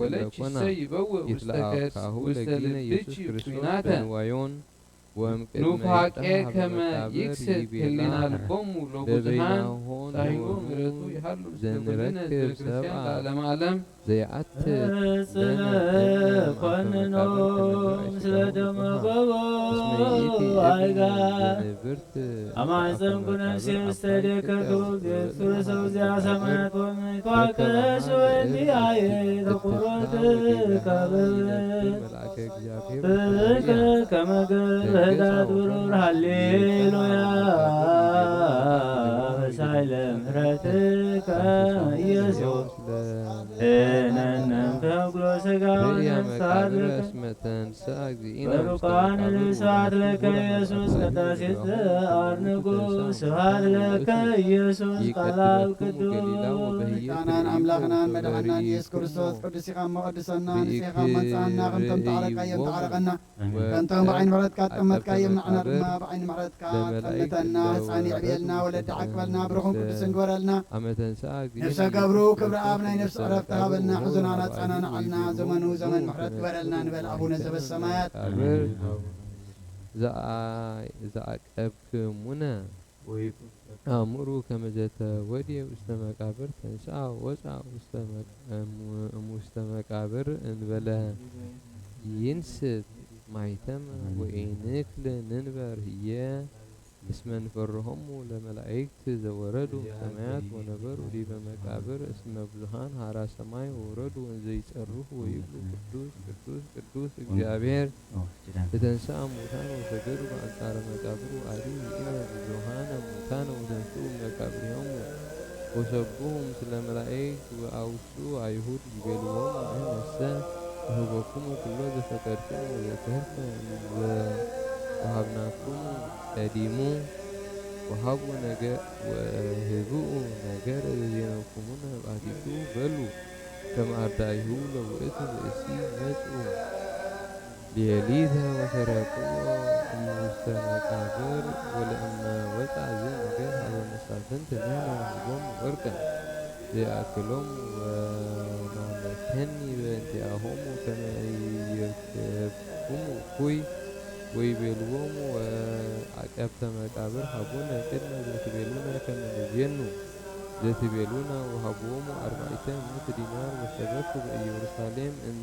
ወለችሰ ይበውእ ውስተ ልብች ኩናተ ኑፋቄ ከመ ይክስት ህሊና ልቦሙ ለብዙሃን ሳይሁ ምሕረቱ ይሃሉ ውስተ ኩልነ ህዝበ ክርስቲያን ለዓለመ ዓለም ዘየአትር ኮንኖ ምስለ ደመ ገቦ አይጋር አማፀንኩ ነፍሴ ውስተ ደከ ክርስቶስ ዚአ ሰማያት ወምትዋቀስ ወእንዲአየ ተቁሮት ፍርከ ከመ ገብርህዳት ብሩር ሃሌሉያ በሳይለ ምሕረትከ ኢየሱስ እነነም ተኩሎ ሥጋውን ነፍሳት በሩቃን ስብሐት ለከ ኢየሱስ ቀዳሴት ዘአርንጉ ስብሐት ለከ ኢየሱስ ቃል አብ ቅዱስ ቃናን አምላኽናን መድኃኒናን ኢየሱስ ክርስቶስ ቅዱስ ኢኻ መቐድሰና ንስኻ መጽአና ከምቶም ተዓረቃ እዮም ተዓረቐና ከምቶም ብዓይኒ ምሕረትካ ተቐመጥካ እዮም ንዕና ድማ ብዓይኒ ምሕረትካ ጠምተና ህፃን ይዕብየልና ወለዲ ዓቅበልና ብርኹም ቅዱስን ግበረልና ነፍሰ ገብሩ ክብሪ ኣብ ናይ ነፍሲ ዕረፍቲ ሃበልና ሕዙናና ጸናንዓልና ዘመኑ ዘመን ምሕረት ግበረልና ንበል አቡነ ዘበሰማያት ዘአቀብክሙነ አእምሩ ከመ ዘተወድየ ውስተ መቃብር ተንሥአ ወፅአ ውስተ መቃብር እንበለ ይንስት ማይተም ወኢንክል ንንበር ህየ እስመ ንፈርሆሙ ለመላእክት ዘወረዱ ሰማያት ወነበሩ ዲበ መቃብር እስመ ብዙኃን ሀራ ሰማይ ወረዱ እንዘ ይጸርሁ ወይብሉ ቅዱስ ቅዱስ ቅዱስ እግዚአብሔር ዘተንሥአ እሙታን ወሰገዱ በአንጻረ መቃብር ወአዲ ይእነ ብዙኃነ ሙታነ ወተንሥኡ መቃብሪሆሙ ወሰብሖሙ ምስለ መላእክት ወአውሱ አይሁድ ይቤልዎሙ ንሕነሰ ወህበክሙ ኩሎ ዘፈቀድክሙ ወዘተርፈ ወሀብናክሙ ቀዲሙ وهبوا نجار زينكمون بعتيتو بلو كما أردائه لو إثم إسي نسؤ ليليها وثراقوا المستمكابر ولأما وسع زي نجار على مسافن تنهنا وحبهم وركا لأكلهم ونعمتهني بانتعاهم كما يكتبهم كوي ويبلوهم وعقبت مكابر حبونا كدنا ذاتبلونا كما نجينو ذاتبلونا وحبوهم 400 دينار وسبكوا بيروساليم إن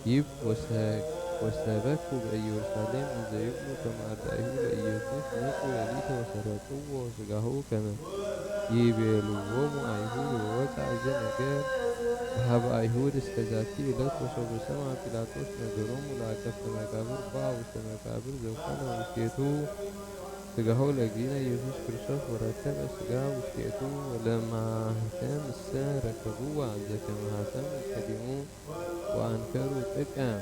يب وسبكوا بيروساليم إن يبنوا كما أدعيه لإيوسف نقوا يليت وسرطوا وسقهوا كما يبلوهم أيهود ووسع زنجار وهب أيهود استجاتي لك وشوف سمع بيلاطس نجرهم ولعكفت مكابر باع وسمكابر زوقنا وسكيتو سقهوا لقينا يسوس كريستوس ورتب سقاه وسكيتو ولما هتم الساعة ركبوا عزا كما هتم الكلمون وأنكروا تكام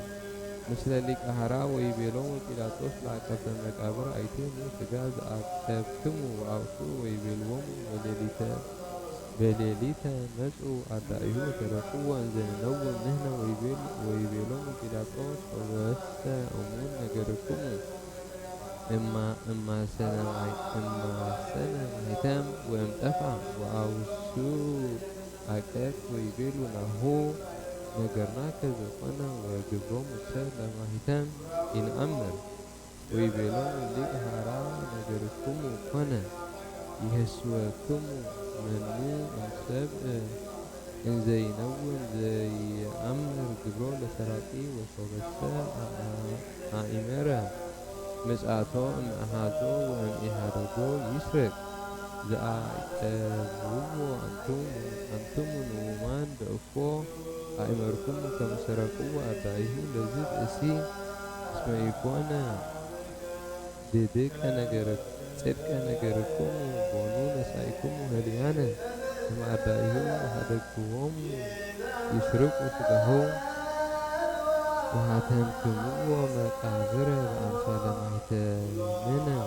مثل لك أحرا ويبيلون بيلاطس لعكفت مكابر أيتين سقاز أكتبتموا وعوتوا ويبيلون بليليتا نزعوا أدائه ترقوا أنزل نوم نهنا ويبيلون بيلاطس وغسا أمون نجركم إما سنة هتام وامتفع وأوسو أكاك ويبيلو نهو نجرناك زقنا وجبرهم السهل لما هتام إن أمر ويبيلون لك هرا نجركم وقنا يهسوكم منو انساب إن زي نون زي أمر جبرو لسراقي وصوبسا آئمرا مسعتو ام احاتو وام احارتو يسرق زعاقبو انتم نومان بأفو ائمركم كم سرقوا وأدائه لزد اسي اسم يكونا ديدك نجرك صدق نجركم بونو نسائكم هليانا كما أدائه وحدكوهم يسرقوا سقهو وهاتمكموا مقابر وأمثال مهتمنا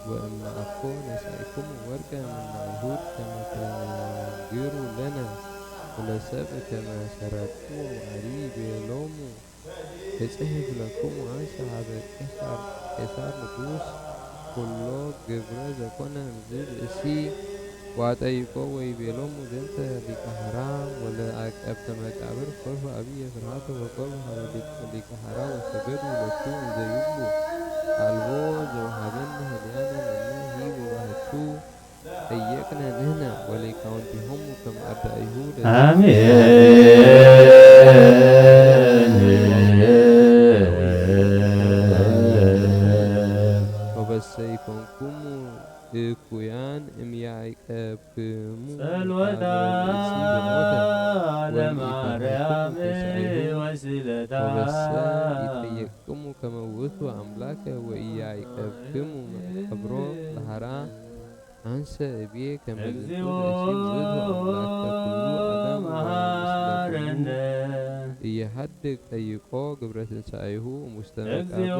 وإما أكون نسائكم ورقا من معهود كما تنجروا لنا ولسب كما سرقوا وعريب يلوموا يسهب لكم عن شعب كسار نقوس كله قبرة زكونا مزيد اسي وعطيكو ويبيلوم ذنت لكهرا ولا أبت مكابر فرف أبي فرحات وقرها لكهرا وسجدوا لكم زيبلو الوز وهبن هديانا منه وهتو أيقنا نهنا ولكونتهم كم أدائه وبسيكونكم كويان يعقبكم سلوتا لمريم وسيلتا يتيكم كما وثوا أملاك ويعقبكم قبرو لهرا أنسى بيه كما يحدك أيقو قبرة سعيه مستمكابر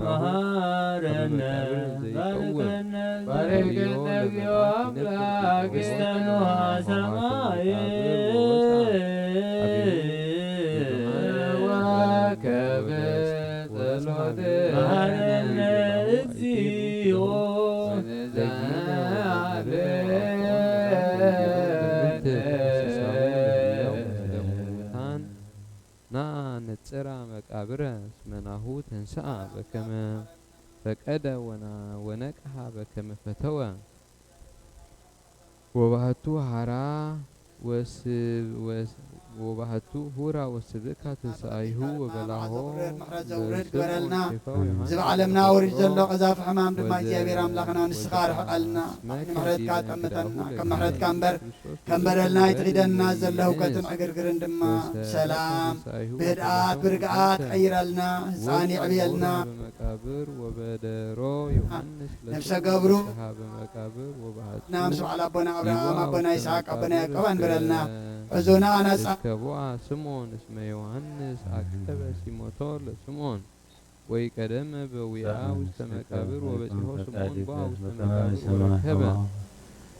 وقلنا لكهرا بارك النبي وأملاك استنوها سماي وكبت الوعد مهرنا الزيو نتسرع مقابره اسمناهو تنسعى بكما فقد ونكح بكما فتوى وبهتو هرا وبهتو هورا وسبكها تسعيه وبلاهو ورد قرلنا زب عالمنا ورد جلو قذاف حمام دما جابير أملاخنا نسخار حقلنا محرد كات أمتنا كم محرد كمبر لنا يتغيدنا زلو كتن عقرقرن دما سلام بدعات برقعات عيرلنا زاني عبيلنا مكابر وبدرو يوحنس نفس قبرو نعم سبحان أبونا أبراهام أبونا إسحاق أبونا يعقوب أنبرلنا عزونا أنا كبوع سمون اسمه يوحنس أكتب سيموتور لسمون ويقدم بويا وسط مقابر وبصحو سمعون بوا وسط مقابر وركبه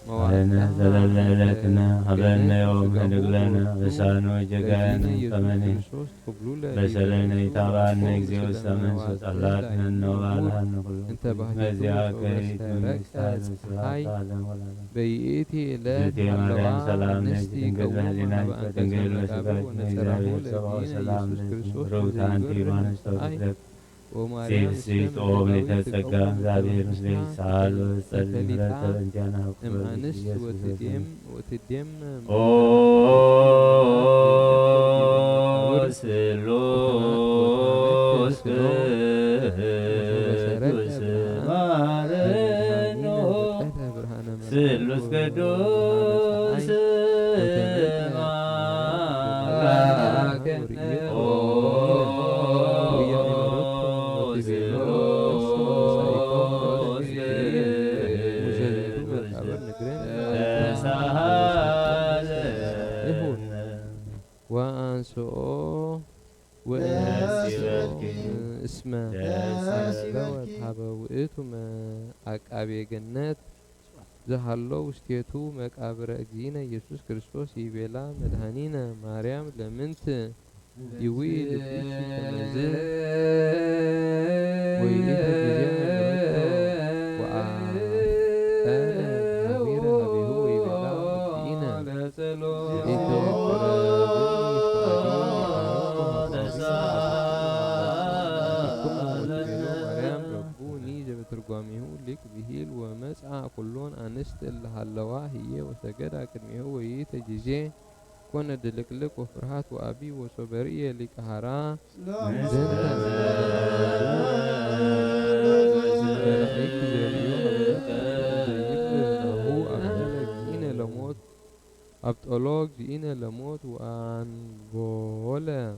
علينا زللنا لكنا هبلنا يوم هدقلنا بسانو جقانا فمني بسلنا يتابعنا يكزي وستمن سوط أهلاتنا النوبالها نقول مزياك يتم يستعد وسلاة عالم ولا بيئتي إله جوتي مريم سلام لك نستي تنقل كون بهدنا وأنت تنقل مقابر وسبات ونسرحه ميزابي سبا لدين سلام يسوس لك كريستوس روتان تيبان استوفت لك وماريام سيت أوبني تتسقى زابير مسلي سال وسلم رتل انتيانا ام انس وتديم أو سلوس كدوس مارنو سلوس كدوس وأنسو اسمه دوت حبوئتم أكابي جنات زهلو وستيتو مقابر أجزينا يسوس كريستوس يبلا مدهنينا مريم لمنت يوي لفيشي تمزل ويليها جزيها وآنا هاويرا هبيهو يبلا مدهنينا إيتو ترجمه لك بهيل ومسعى كلون أنست اللي هاللواه هي وسجد كدمه هو يتجزي كون دلك لك وفرحات وأبي وصبرية لك هرا زنتا ملائك هو أبدالك زينا لموت أبطالك زينا لموت وأن بولا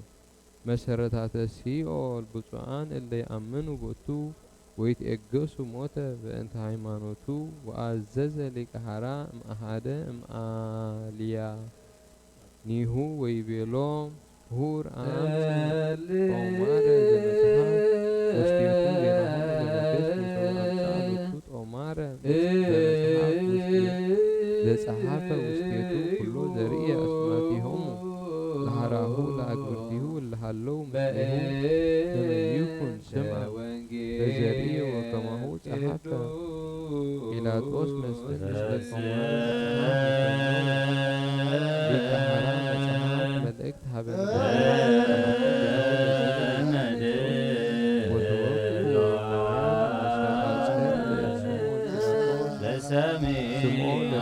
مسرتات السيئة البطعان اللي يأمنوا بطو ويتأجسوا موتا بأنت هيمانوتو وأعزز لك حرام أحدا آليا نيهو ويبيلوم هور آمس أمارة زمسها وستيوتو ينهون لمكس وصول أمارة لصحافة وستيوتو كلو ذرية أسماتهم لحراهو لأكبرتيهو لحلو مسلمو لمن يكن سمع بزرية وكما هو صحافة إلى توس مسلم لك حرام صحافة ملكت حبن سمعون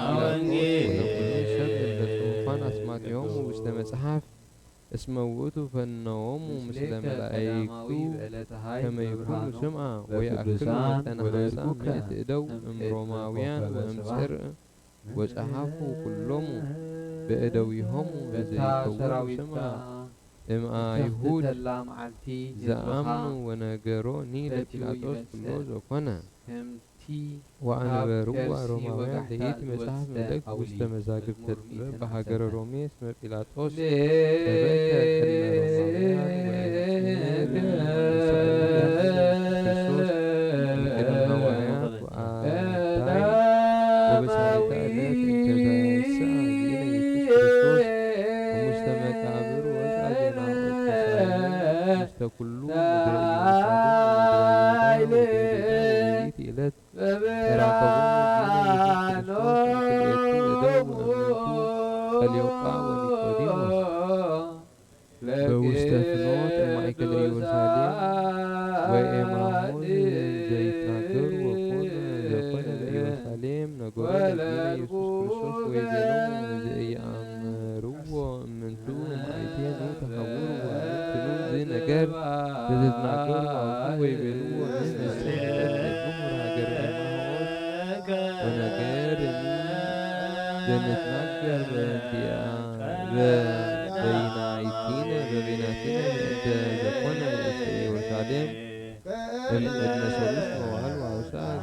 أسمات يوم ومسلم صحاف اسموتو فالنوم مثل ملائكتو كما يكون سمعة ويأكلوا متنحسا من تأدو ام روماويان وام سرق وصحافو كلهم بأدويهم بزيكو سمعة ام يهود زعموا ونقروا نيل بلاطوس كله زوكونا وأنا بروا روماويان لقيت مساحة ملك وسط مزاجب تدريب بحجر رومي اسمه بيلاطوس فبكت الروماويان وآداي وبسالة آلات انتباسا عزينا يسوس كريستوس ومجتمع كابر وزعجنا واتسايا مستقلون مدرعي إلات اليوقع ونيقوديموس بوستفنوت المعيكل يورساليم وإمامون زيتناكر وكون زفن بيورساليم نقول لدينا يسوس كريستوس ويبينهم زي أمروا منتو معيتين وتحور ومنتنو زي نقر زيتناكر وكون ويبينوا من ونقر نتنقر بيناتنا عند زكونا يورشليم النسولوس وهل وعوساء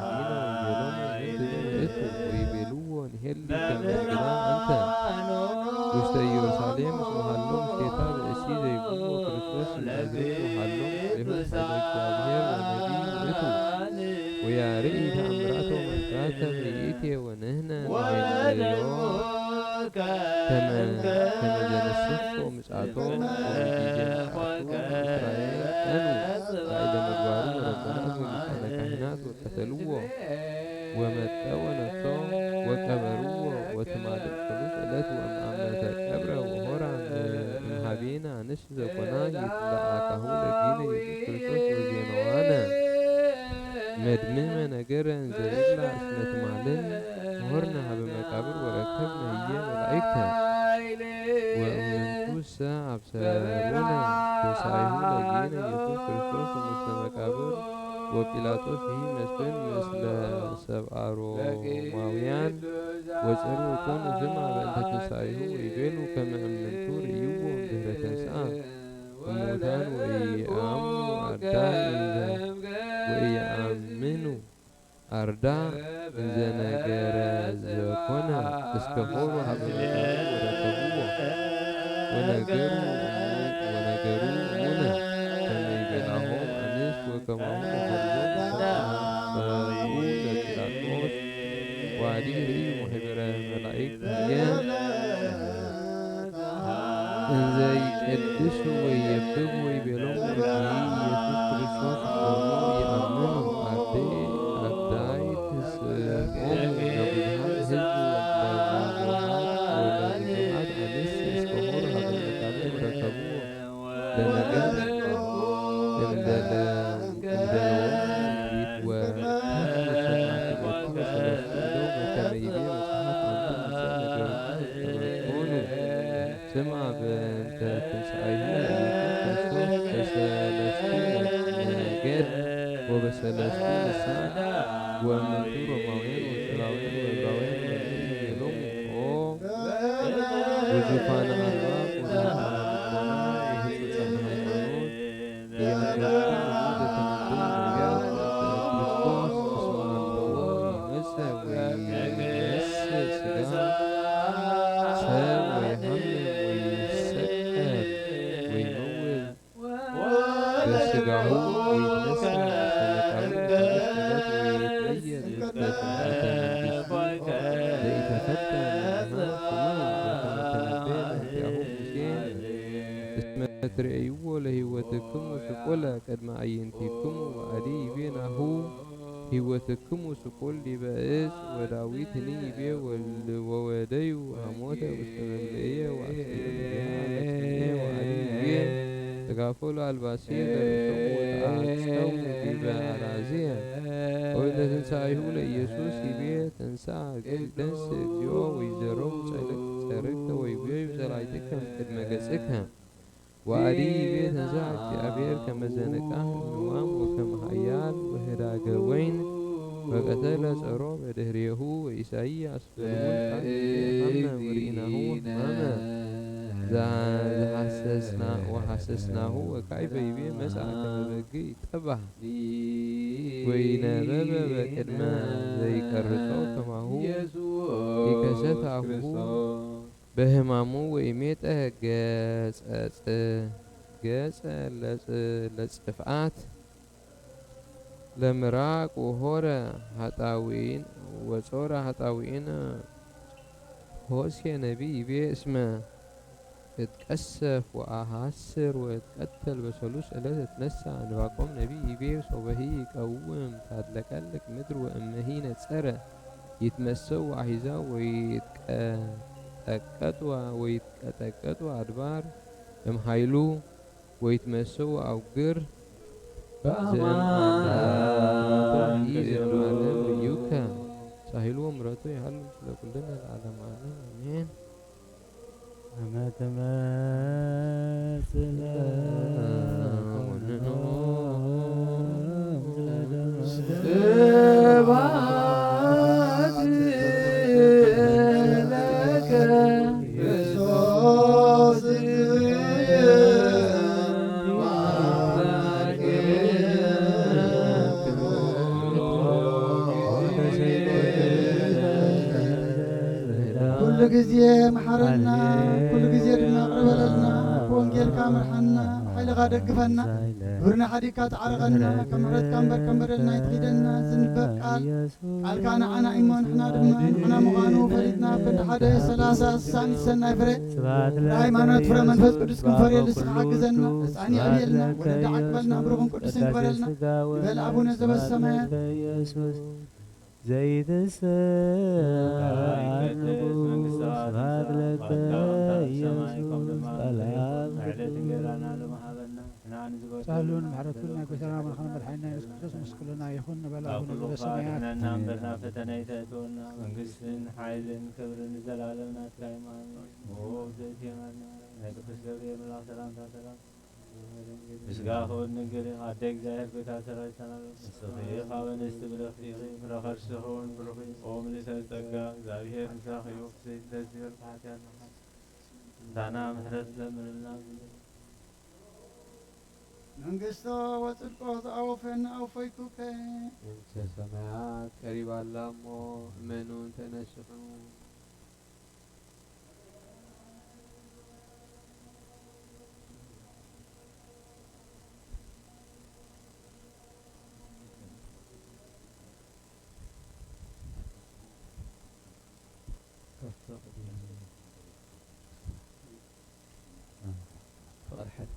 دينا ويبيلوم نهل كما جدا أنت وست يورشليم محلوم كتاب الأسيد يبوه كريستوس الأزرق محلوم له فلك مات بيتي ونهنا نهيلو كما جنسفو مسعطو ومجيجي مسعطو إسرائيل كانوا قائد مدوارو ربنا أزمي كهنات وقتلوه ومتوا نفسه وكبروه وتمالك فلوس ألات وأمامة كبرة وهورا مهابينا نشز قنا يتلعاكه لجين يسوس كريستوس وزينوانا مدمما نجرا زيلا اسمت معلن وهرنا بمكابر وركبنا هي ملائكة ومن توسع أبصارنا تسعيه لجين يسوس كريستوس ومسلم مكابر وبيلاطوس هي مسبن مثل سبع روماويان وزروا كون جمع بأنت تسعيه ويبيلوا كما أمنتور يوم دهرة تنساء وموتان ويأمنوا أرداء ويأمنوا أرداء زنجر زكونا اسكفوروا حبيبنا وركبوه ونجروا منا كما يبلعهم أنس وكما هم بيلاطوس وعليه ريم وحبر الملائكة زي يقدسوا ويبدوا ويبلغوا ويجي يسوس كريستوس ونور يأمنوا أرداي تسقوم وبالهاد هزوا والنبوات أنس يسكهورها بالمكابر وركبوه لنجر سمع بنت تنسعيه جد وبسلسكون الساعة ومنتور وموين وسلاوين وإبراوين وإبراوين يلوم وجفان الله ونحن وحسد سمحيمانون لأن يكون وجودة من ضمن كريستوس اسم الله ويمس سجاه سجاهو ويتنسى سمكاوي ويتغير يثبت ليتفتى اسم ترأيوه لهوتكم سقولا قد ما عينتكم وعلي بينه هوتكم سقول لبائس وداويت نيبي وودي وهموت واستغلية وعلي بيه تقافل الباسية لرسوم وتعاستو بأرازية وإذا تنسعيه لإيسوس يبيه تنسع دنس ديو ويزرو سرقت ويبيه بزرايتك قد مقاسكها وعلي يبيه تنسع أبير كمزانكاه النوام وكمحيال وهراقوين وقتل سأرو بدهريه وإسائي أسفلون خلنا ورئناه ماما وحسسناه وكيف يبي مسعى كما بقي تبع وينابب بكلمة زي كرسو كما هو يكشفه بهمامو وإميته جاس لصفعات لمراق وهورا هتاوين وصورا هتاوين هوسيا نبي يبي اسمه اتكسف وأحسر واتقتل بسلوس ألا تتنسى عن باقوم نبي يبير صوبهي يقوم تعدلكالك مدر وأمهين تسرى يتمسوا عحيزا ويتكتوا أدبار يمحيلو ويتمسوا أوقر زمان يوكا ساهلوا مراتو يحلوا لكلنا العالم آمين أما كل جزية محرنا كل جزية دنا قرب لنا وانجيل كامل حنا بحيل غادق فنا ورنا حديكا تعرقنا كمرت كمبرلنا يتخيدنا زنبق قال كان أنا إيمان حنا دمنا حنا مغانو فريدنا كل حدا سلاسة سان سنة فري راي ما نتفر منفس قدس كم فريل سحاق زنا ساني أبيلنا ولد عقبلنا بروهم قدس نبرلنا بل أبونا زب السماء زيد الساعة نقول سبحان لك يسوع سهلون محرتنا كسرنا من خلنا الحين نسكت مسكلنا يخون بلا أبونا زب السماء نعمرنا فتنيتنا من قسم حيل كبر زلالنا كايمان وزيت يمنا نقص جبريل الله سلام سلام مسقاه ونقل عدك زاهر بتاثر سنال صغير خاون استبلغ فيه مرخر سهون برخي قوم لسلتقى زاهر مساخ يوفسي تزير فاتيان دانا محرز لمن الناس መንግሥቶ ወጽድቆ ዘአውፈን አውፈይኩከ ሰማያት ቀሪባ ላሞ እመኑን ተነስሑ فرحت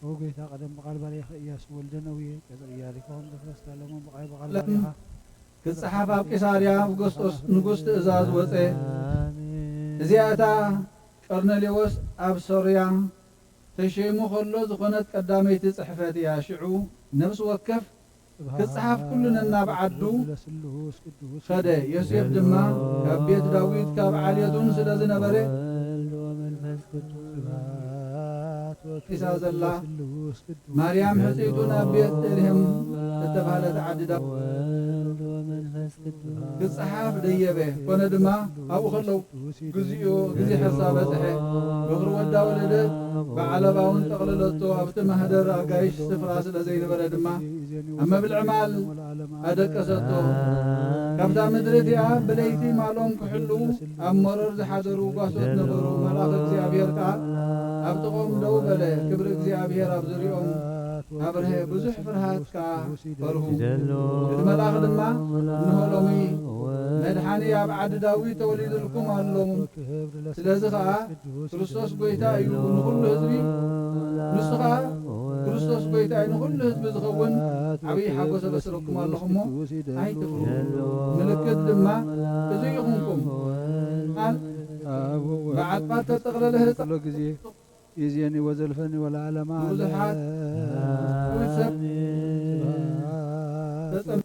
وقيتا قدم بقال بريخ إياس ولدنوية كذا إيالكهم دفرس تعلمون بقال بريخ كالصحابة بقصاريا وقسطس نقسط إزاز وطي زيادة قرنليوس أب سوريا تشيمو خلو زخونت قداميتي صحفتي يا شعو نفس وكف كالصحاف كلنا بعدو خده يوسف دما كبيت داويد كاب عاليتون سلازنا بري كساز الله مريم حسيتنا بيت إلهم تتفعل تعددا كالصحاف ديبه كون دما أبو خلو قزي حسابة صحي بغر ودا ولده بعلباون تقللتو أبت مهدر أقايش سفراس لزين بردما أما بالعمال أدك أسطو كبدا مدرتيا بليتي معلوم كحلو أمرر زحادرو قاسوت نبرو ملاخ اكزيابير كعب أبتقوم دو بلي كبر اكزيابير أبزريهم أبره بزح فرهات كا فرهو الملاخ دما نهولومي مدحاني أبعد داوي توليد لكم هاللوم سلازخا كريستوس قويتا أيو نقول هزبي نسخا كريستوس قويتا أيو نقول هزبي زخون عبي حقوس بسركم اللهمو هاي تفرو ملكت دما إزيكمكم بعد ما تتغلل هزب يزيني وزلفني ولا علما وزحات ويسب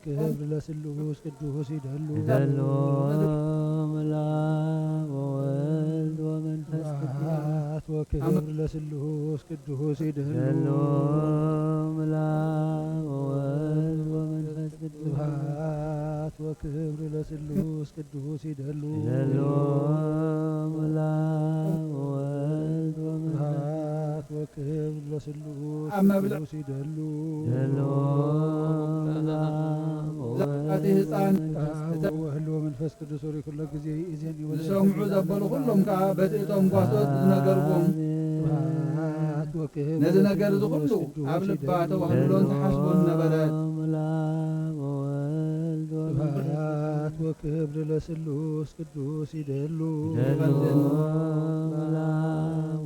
كبر لسلوس قدوس يدهلو ملا وولد ومنفس وكبر لسلوس قدوس يدهلو ملا وولد ومنفس سبحات وكبر لسلوس قدوس يدهلو ملا وولد ومنفس وكبر لسلوس قدوس يدهلو هذه هፃን وهلو منفس قدوس وري كل ጊዜ إذن سمعوا زبلوا كلهم كبتئتهم قاسوت نقربهم نزل نقر كله قبل بعته وهلون تحسبوا النبلات سبحات وكبر لسلوس قدوس يدلو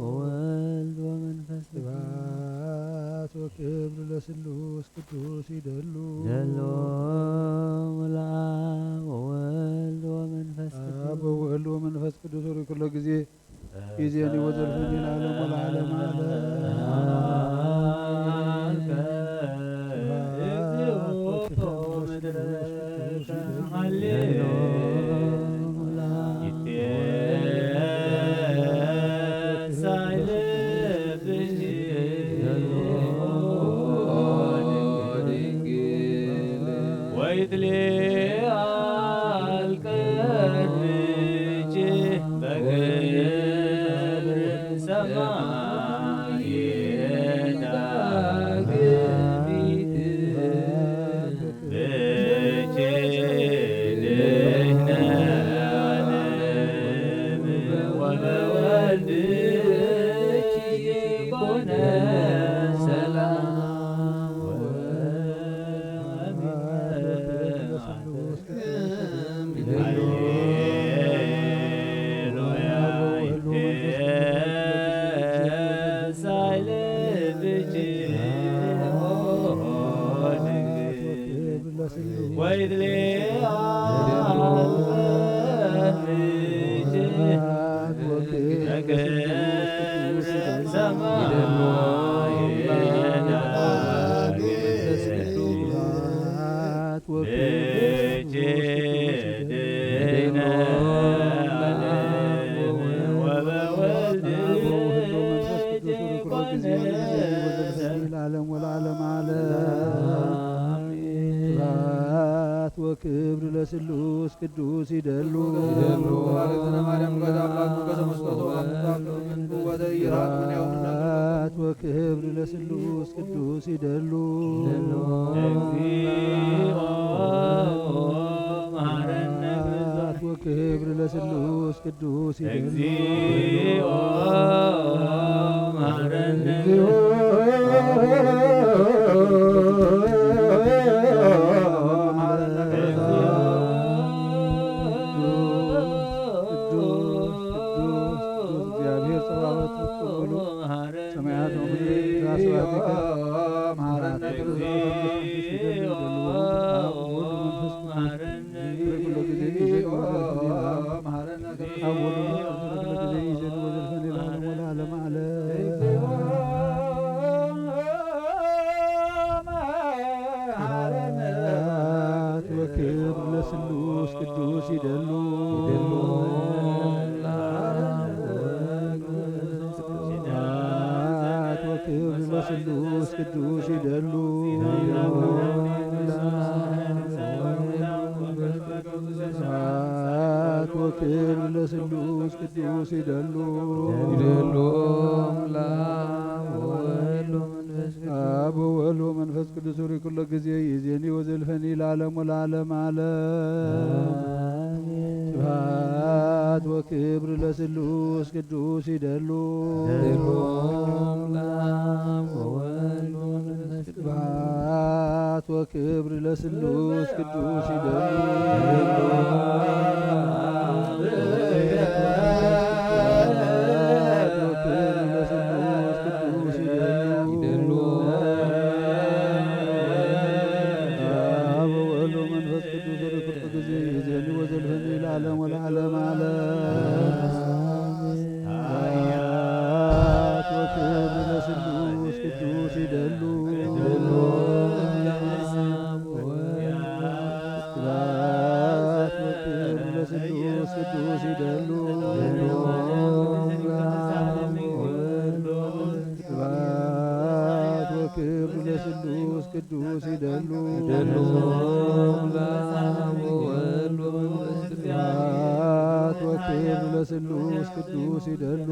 وولد ومنفس سبحات وكبر لسلوس قدوس يدلو وولد ومنفس أب وولد ومنفس قدوس وري كل ጊዜ إذن وزلفني العالم والعالم Yeah. ወክብር ለስሉስ ቅዱስ ይደሉ ወክብር ለስሉስ ቅዱስ ይደሉ ወክብር ለስሉስ ቅዱስ ይደሉ ወክብር ለስሉስ ቅዱስ ይደሉ ወክብር ለስሉስ ቅዱስ ይደሉ ወክብር ለስሉስ ቅዱስ ይደሉ አብ ወወልድ ወመንፈስ ቅዱስ ሆይ ኩሎ ጊዜ ይእዜኒ ወዘልፈኒ ለዓለሙ ለዓለም ዓለም ስብሐት ወክብር ለስሉስ ቅዱስ ይደሉ ስብሐት ወክብር ለስሉስ ቅዱስ ይደሉ ዓለም ወለዓለም ዓለም ወክብር ለስሉስ ቅዱስ ይደሉ ወክብር ለስሉስ ቅዱስ ይደሉ ወክብር ለስሉስ ቅዱስ ይደሉ ወክብር ለስሉስ ቅዱስ ይደሉ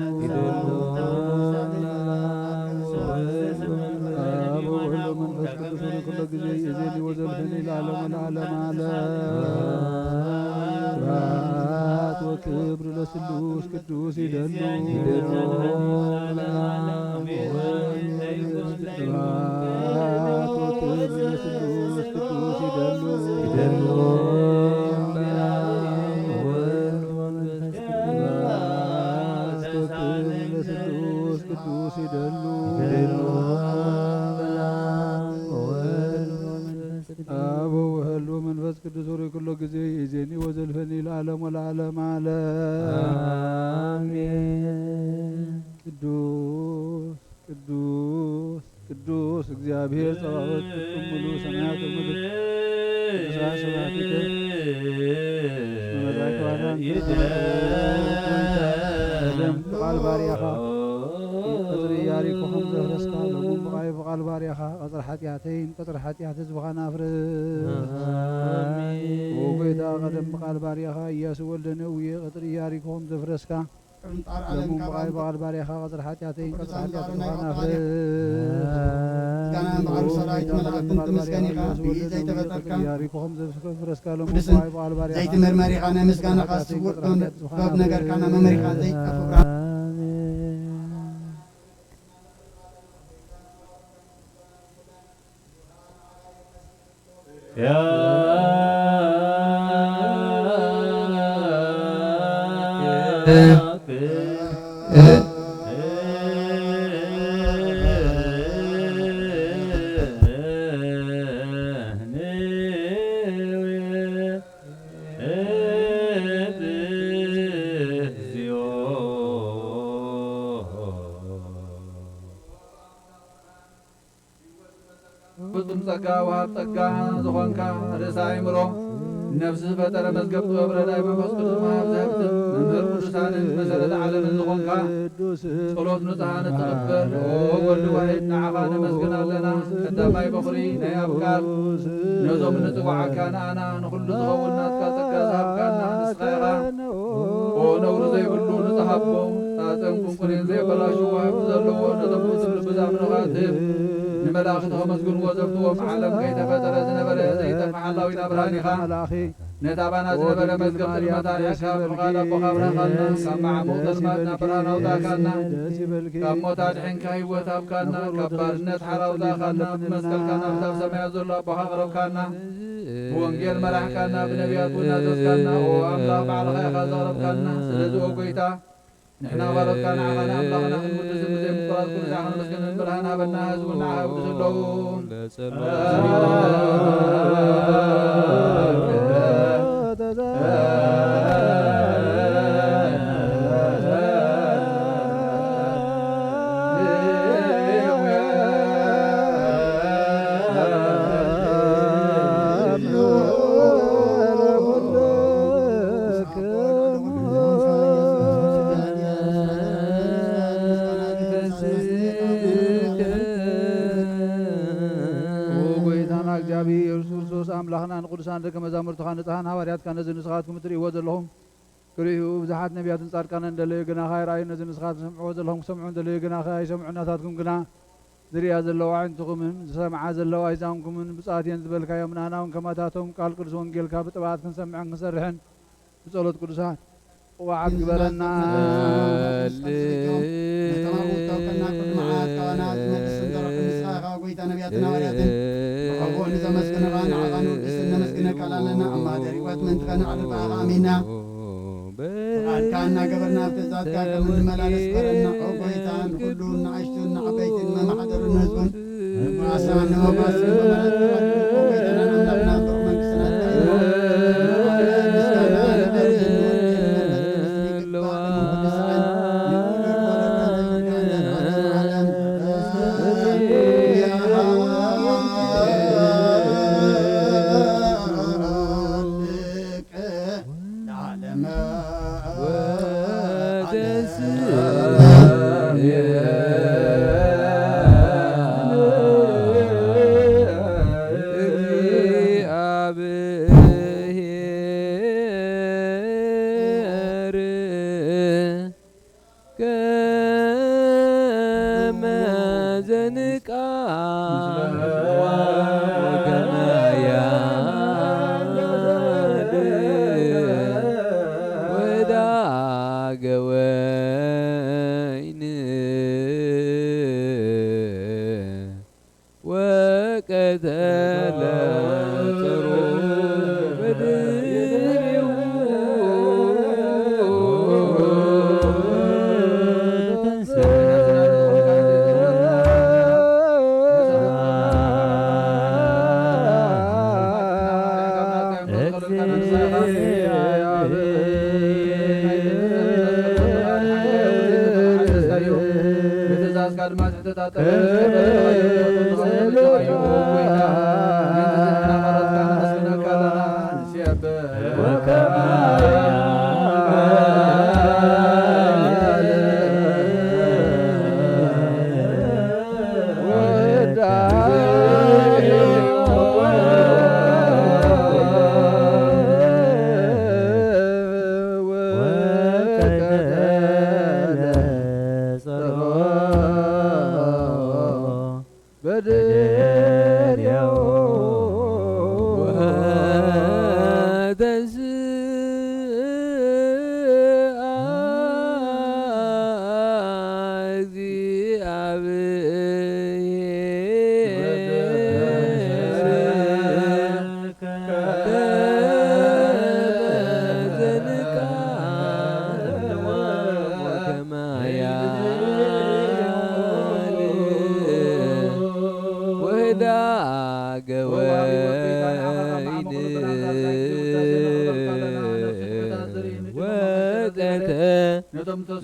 አብ ወወልድ ወመንፈስ ቅዱስ ሆይ ኩሎ ጊዜ ይእዜኒ ወዘልፈኒ ለዓለሙ ለዓለም ዓለም ስብሐት ወክብር ለስሉስ ቅዱስ ይደሉ ስብሐት ወክብር ለስሉስ ቅዱስ ይደሉ ቅዱስ ይደሉ አብ ወወልድ ወመንፈስ ቅዱስ ሆይ ኩሎ ጊዜ ይእዜኒ ወዘልፈኒ ለዓለሙ ለዓለም ዓለም ቅዱስ ቅዱስ ቅዱስ እግዚአብሔር ጸባኦት ፍጹም ሙሉ ሰማያት ወምድር ስብሐቲከ በቃል ባሪያኻ قطر ياريكم زهرسك لهم بغاية بقال باريخا قطر حتياتين قطر حتيات زبغان أفرس وبيتا قدم بقال باريخا إياس ولدنوية قطر ياريكم زهرسك لهم بغاية بقال باريخا قطر حتياتين قطر حتيات زبغان أفرس كان معروف صلاة ملعب مسكني قابي زي تغطرك ياريكم زهرسك لهم بغاية بقال باريخا زي تمرمري خانا مسكنا قاس ورقون باب نجار كان ممري خان زي كفبرا ፍጹም ጸጋ ወሃብ ጸጋ ዝኾንካ ርእሰ አእምሮ ነፍስ ፈጠረ መዝገብ ጥበብ ረዳይ መንፈስ ቅዱስ ማህብት መምህር ቅዱሳንን መሰረተ ዓለምን ዝኾንካ ጸሎት ንጽሐነ ትቕበል ወልድ ዋሕድ ንዓኻ ነመስግን ኣለና ቀዳማይ በኽሪ ናይ ኣብ ቃል ነዞም ንጽዋዓካ ንኣና ንኹሉ ዝኸውን ናትካ ጸጋ ዝሃብካና ንስኻ ኢኻ ነውሪ ዘይብሉ ንጽሓቦ ጣፀን ቁንቁንን ዘይበላሹ ዋህብ ዘለዎ ነዘሙ ዝብል ብዛምነኻት ንመላእኽቲ ከመስግንዎ ዘብትዎም ዓለም ከይተፈጠረ ዝነበረ ዘይጠፍሓላዊና ብርሃን ኢኻ ነታ ባና ዝነበረ መዝገብ ጥልመታ ያካ ብፍቓድ ኣቦኻ ብረኻልና ካብ ማዕሙቕ ጸልማት ናብ ብርሃን ኣውጣእካና ካብ ሞት ኣድሕንካ ህይወት ሃብካና ካብ ባርነት ሓር ኣውጣእካና ብመስቀልካ ናብታብ ሰማያት ዘሎ ኣቦኻ ቐረብካና ብወንጌል መራሕካና ብነቢያት እውን ኣዘዝካና ኦ ኣምላኽ ባዕልኻ ኢኻ ዘቕረብካና ስለዚ ጎይታ ንሕና ባሮትካ ንዓኻና ኣምላኽና ክንውድስ ብዘይ ምቁራት ኩሉ ዛዕኻ ንመስገንን ብርሃን ሃበና ህዝቡን ንዓኻ ይውድስ ኣለዉ ኣምላኽና ንቅዱሳን ደቀ መዛሙርትኻ ንጽሓን ሃዋርያትካ ነዚ ንስኻትኩም እትርእይዎ ዘለኹም ክርእዩ ብዙሓት ነቢያትን ጻድቃንን እንደለዩ ግና ኻይረኣዩ ነዚ ንስኻትኩም ሰምዕዎ ዘለኹም ክሰምዑ እንደለዩ ግና ኸይሰምዑ ናታትኩም ግና ዝርያ ዘለዋ ዓይንትኹምን ዝሰምዓ ዘለዋ ይዛንኩምን ብፅኣት እየን ዝበልካዮም ንኣና እውን ከማታቶም ቃል ቅዱስ ወንጌልካ ብጥብዓት ክንሰምዕን ክንሰርሕን ብጸሎት ቅዱሳን ዋዓት ግበረና ጎይታ ነቢያትን ሃዋርያትን ብቐቦ ንዘመስግንኻ ንዓኻ ንውድስ ነመስግነካ ኣለና ኣማደር ሕይወት ምንትኸ ንዕልፋኻ ኣሚና ፍቓድካ እናገበርና ብትእዛዝካ ከም እንመላለስ በረና ኦ ጎይታ ንኩሉ ንኣሽቱን ንዓበይትን መማሓደርን ህዝቡን ንጉዓሳን ንመጓስን በመለጥፋት ጎይታና ኣምላኽና ብሩቕ መንግሥትና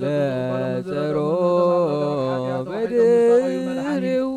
ለጸሮ በድሬው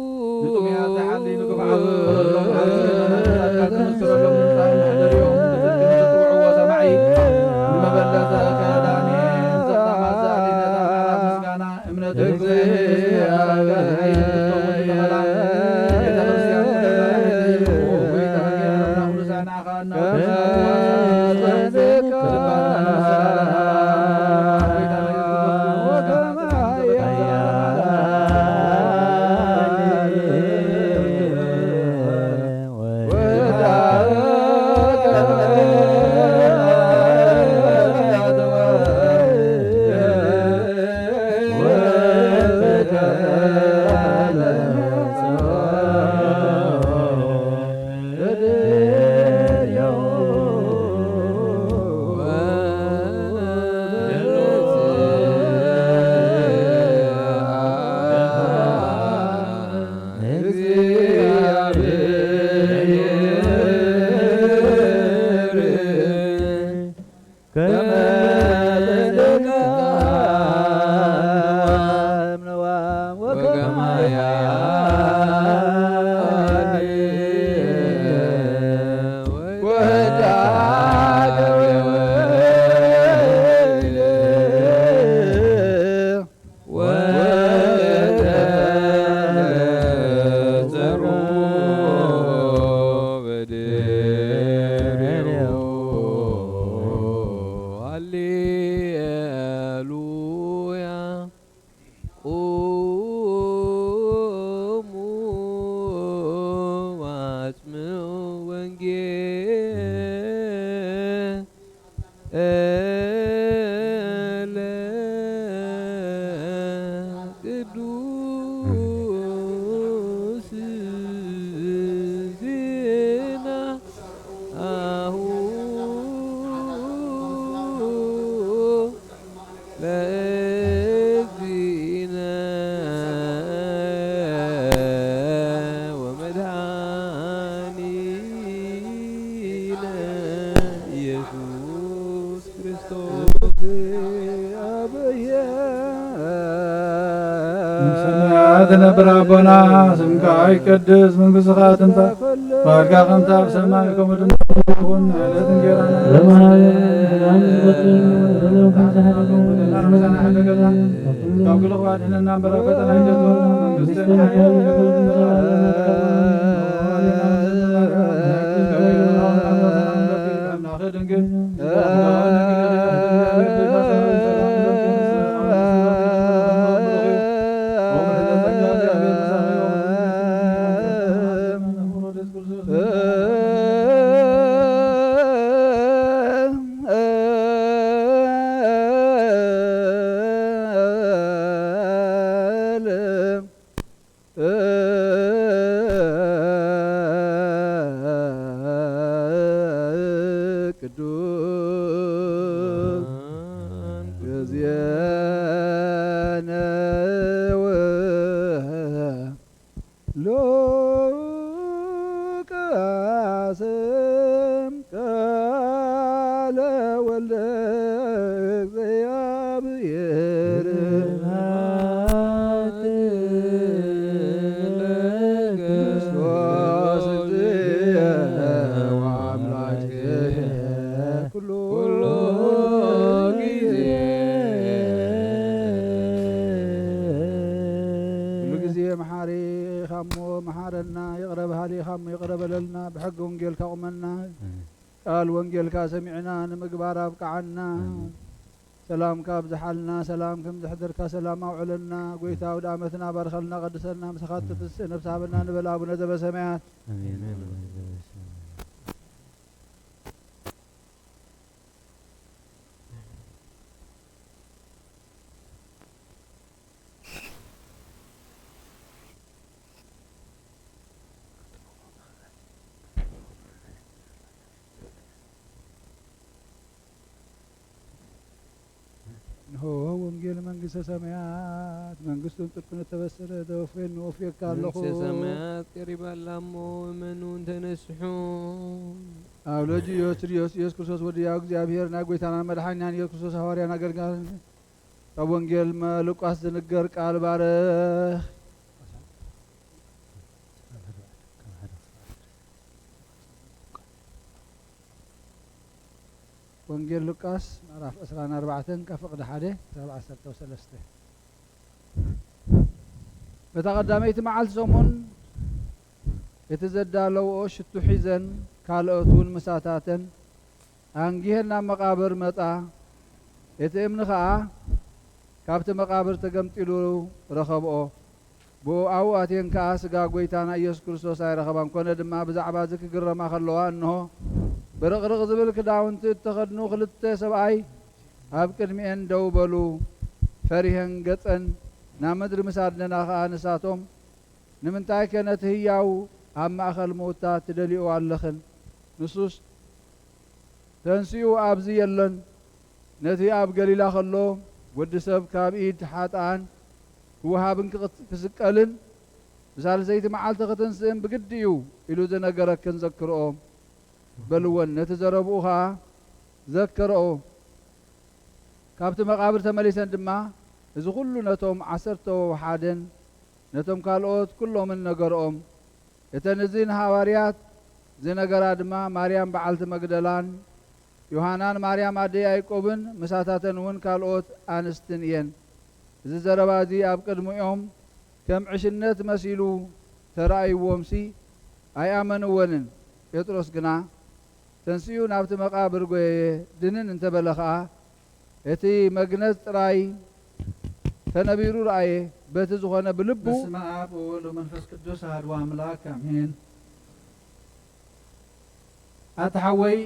تنبر ربنا سمك يقدس منقصك تنفع فارقا خمتا بسمائكم ودنكم على بحق ونجيل كأمنا قال ونجيل كاسمعنا نمقبار أبقعنا سلام كابز حالنا سلام كم زحدر كسلام أوعلنا قويتا ودامتنا بارخلنا قدسنا مسخات تفسنا بسابنا نبلا أبو ندب سمعات هو ونجيل منقص سمعات منقص تنطلقنا تبسر دوفين وفيك كالخو منقص سمعات قريبا لامو منون تنسحون أولوجي يوسريوس يسكرسوس وديا እግዚአብሔር ናጎይታና መድኃኒያን ኢየሱስ ክርስቶስ ሐዋርያን አገልጋል ከወንጌል ሉቃስ ዝንገር ቃል ባረኽ ወንጌል ሉቃስ ምዕራፍ 14 ከፍቅድ 1 7 13 بتقدميت معلت سمون يتزدالو شتو حيزن كالأتون مساتاتن أنجيهنا مقابر متى يتأمن خاء كابت مقابر تقمتلو رخبو بو أواتين كاس قاقويتانا يسوع كريستوس أي رخبان كون دما بزعبا ذك قرما خلوها أنه برغرغ زبل كداون تتخدنو خلت سبعي أب كدمين دوبلو فريهن قطن نامدر مسادنا خاء نساتهم نمنتاي كانت هياو أما أخل موتا تدليو علخن نصوص تنسيو أبزي يلن نتي أب قليلا خلو ود سب كابيد حاتان هو هابن كسكالن مثال زيت معالت ختنسن بقديو إلو زنقرك نذكرهم بلون نتزربوها ذكروا كابت مقابر تمليسن دما إذا كلو نتوم عسرتو حادن نتوم كالوت كلهم من نقرهم يتنزين هواريات زنقرا دما مريم بعلت مقدلان يوحنان مريم عدي أيقوبن مساتاتن ون كالوت آنستنين إذا زربازي أبقد مؤيهم كم عشنات مسيلو ترأي ومسي أي آمن ونن يترس قنا تنسيو نابت مقابر قوي دنن انت بلخا يتي مقنز رأي تنبيرو رأي بتزغنا بلبو بسم آب وولد ومنفس قدوس هاد واملاك أمين أتحوي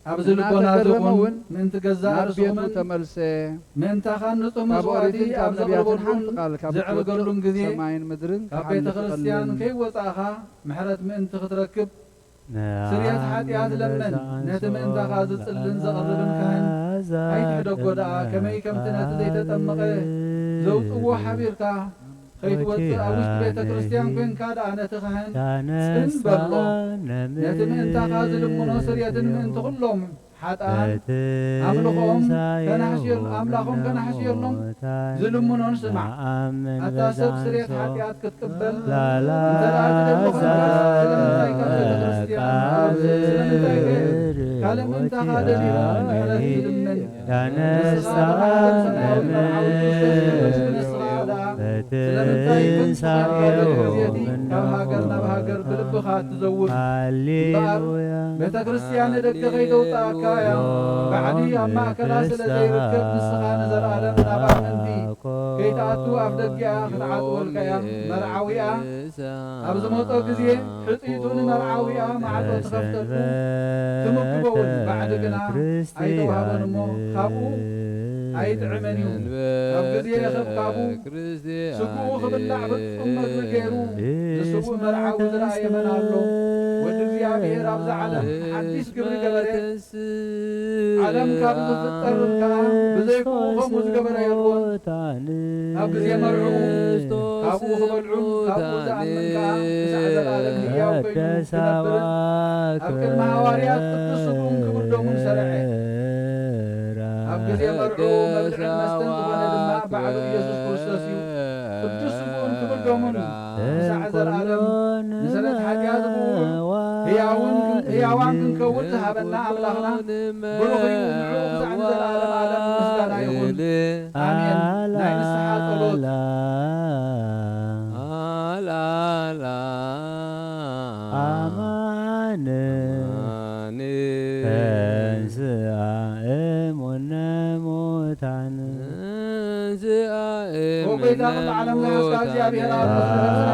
أبزل بنازون من تجزأ بيتو تملسه من تخنص مزوادي أبزل بنحن زعل قلون جذي سماين مدرن كبيت خريستيان كي وطاخا محرت من تختركب سريات حاتيات لمن نتم انت خازص اللن زغربن كهن هاي تحدقودا كمي كمتنات زيت تمقه زوطو حبيركا خيت وطء أوشت بيت كريستيان كوين كاد أنا تخهن سن بلو نتم انت خازل منو سرياتن من تغلهم حتى أملخهم كان حشير أملاخهم كان حشير لهم ظلمون سمع حتى سب سريت حاتيات كتقبل انت لا كلام انت هذا اللي محرت من هاجر بلبخات تزور بيت كريستيان دق غيدو طاكايا بعدي أما كلاس لزي ركب نسخان زر عالم نابع انتي كيتاتو أفدقيا خدعات والكيا مرعويا أبز موتو قزيه حطيتون مرعويا معدو تخفتكو تمكبون بعد قنا أيتو هابنمو خابو أيت عمنيو أب قزيه خب خابو سكو خبلع بطمك مكيرو سكو مرعو زرع يمنالو ودزيا بير أبز عالم حديث قبل قبرين عالم كابز تتركا بزيكو خموز قبر يلون أب قزيه مرعو خابو خبلعو خابو زعمنكا مسعد العالم هي وكينو تنبرن أب كلمة هواريات تتصدون كبردومون سرعي أب قزيه مرعو مبلع المستن تغنى دماء بعد يسوس كريستوسيو تتصدون كبردومون مسعد العالم نسلت حاجات بول هياوان كنكون تهبنا أملاخنا بلغي ومعوق سعد العالم عالم مسكانا يقول آمين ناين السحات قلوت وبيت أخذ العالم لا يستهزئ بها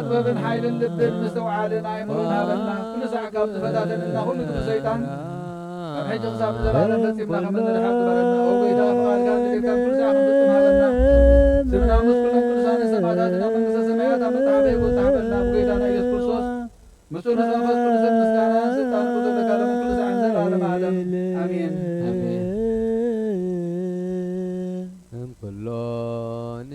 ጥበብን ኃይልን ልብን ምስተውዓልን አይምሮን ሃበና ኩሉ ሰዓት ካብ ዝፈታተንና ኩሉ ግብሪ ሰይጣን ኣብ ሕጂ ክሳብ ንዘላለም ፈፂምና ከመንድሓ ግበረና ወጎይታ ፍቓድካ ንጌታ ኩሉ ሰዓት ክንፍፅም ሃበና ስምና ምስ ኩሎም ቅዱሳን ሰማዕታትን ኣብ መንግስተ ሰማያት ኣብ መፅሓፈ ይጎታ ሃበና ብጎይታና ኢየሱስ ክርስቶስ ምስኡ ንስ መንፈስ ቅዱስን ምስጋናን ስልጣን ቁዘለካ ሎም ኩሉ ሰዓት ዘለዓለም ዓለም ኣሜን እምኩሎን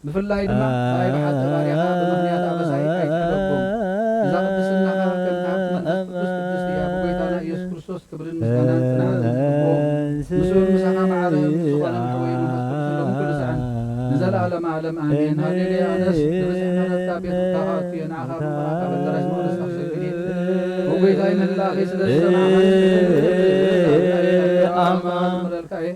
ብፍላይ ድማ ናይ ባሓት ባርያኻ ብምኽንያት ኣበሳይ ኣይክለኩም እዛ ቅድስናኻ ከም ሃብቲ መንፈስ ቅዱስ ቅድስቲ እያ ብጎይታና ኢየሱስ ክርስቶስ ክብርን ምስጋናን ጽናዕን ዝግብኦ ምስኡን ምሳኻ ማዕረ ዝኾነ ወይ መንፈስ ቅዱስ ለዓለም ዓለም አሜን። ሃሌሉያ ነስ ለበሰና ለታቤት ታሃት የናሃሩ ባካ በተራሽ ሞለስ ተሰግዲ ወጌታይ መላኺ ስለሰማ አማን መልካዬ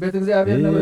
ቤት እግዚአብሔር ነው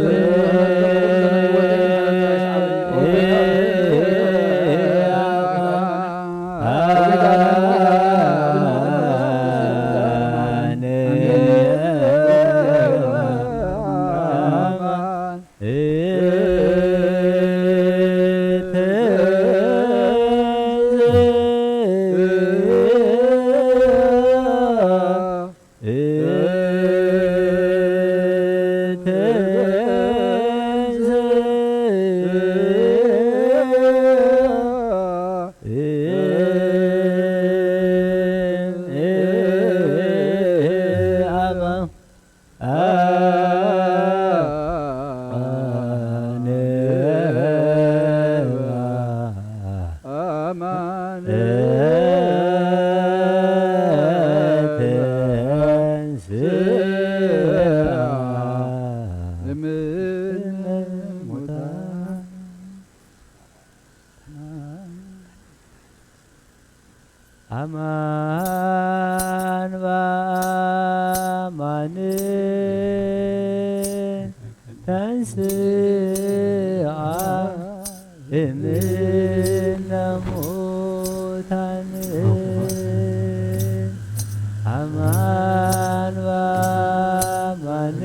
አማን በአማን ተንሥአ እምነ ሙታን አማን በአማን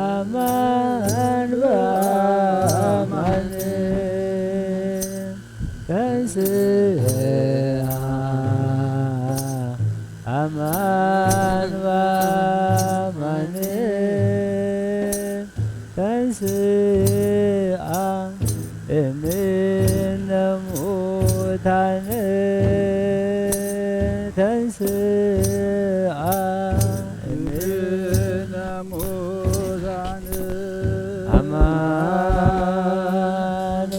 አማን በአማን ተንሥአ አማን በአማን ተንሥአ እምነ ሙታን ተንሥአ እምነ ሙታን አማን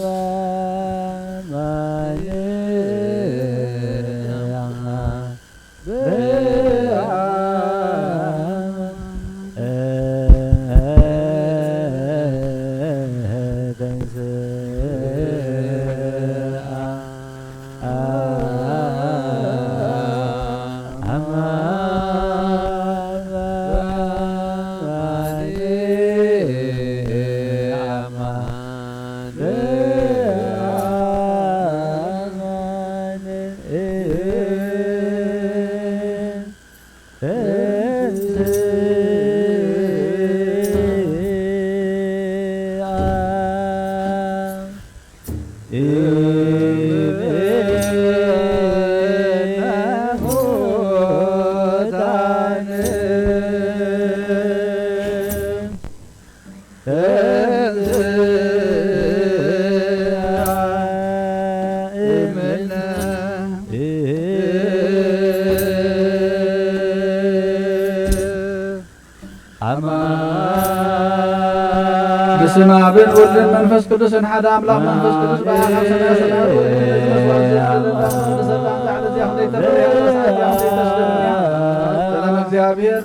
በአማን በስመ አብ ወወልድ ወመንፈስ ቅዱስ አሐዱ አምላክ መንፈስ ቅዱስ በአብ ሰላም እግዚአብሔር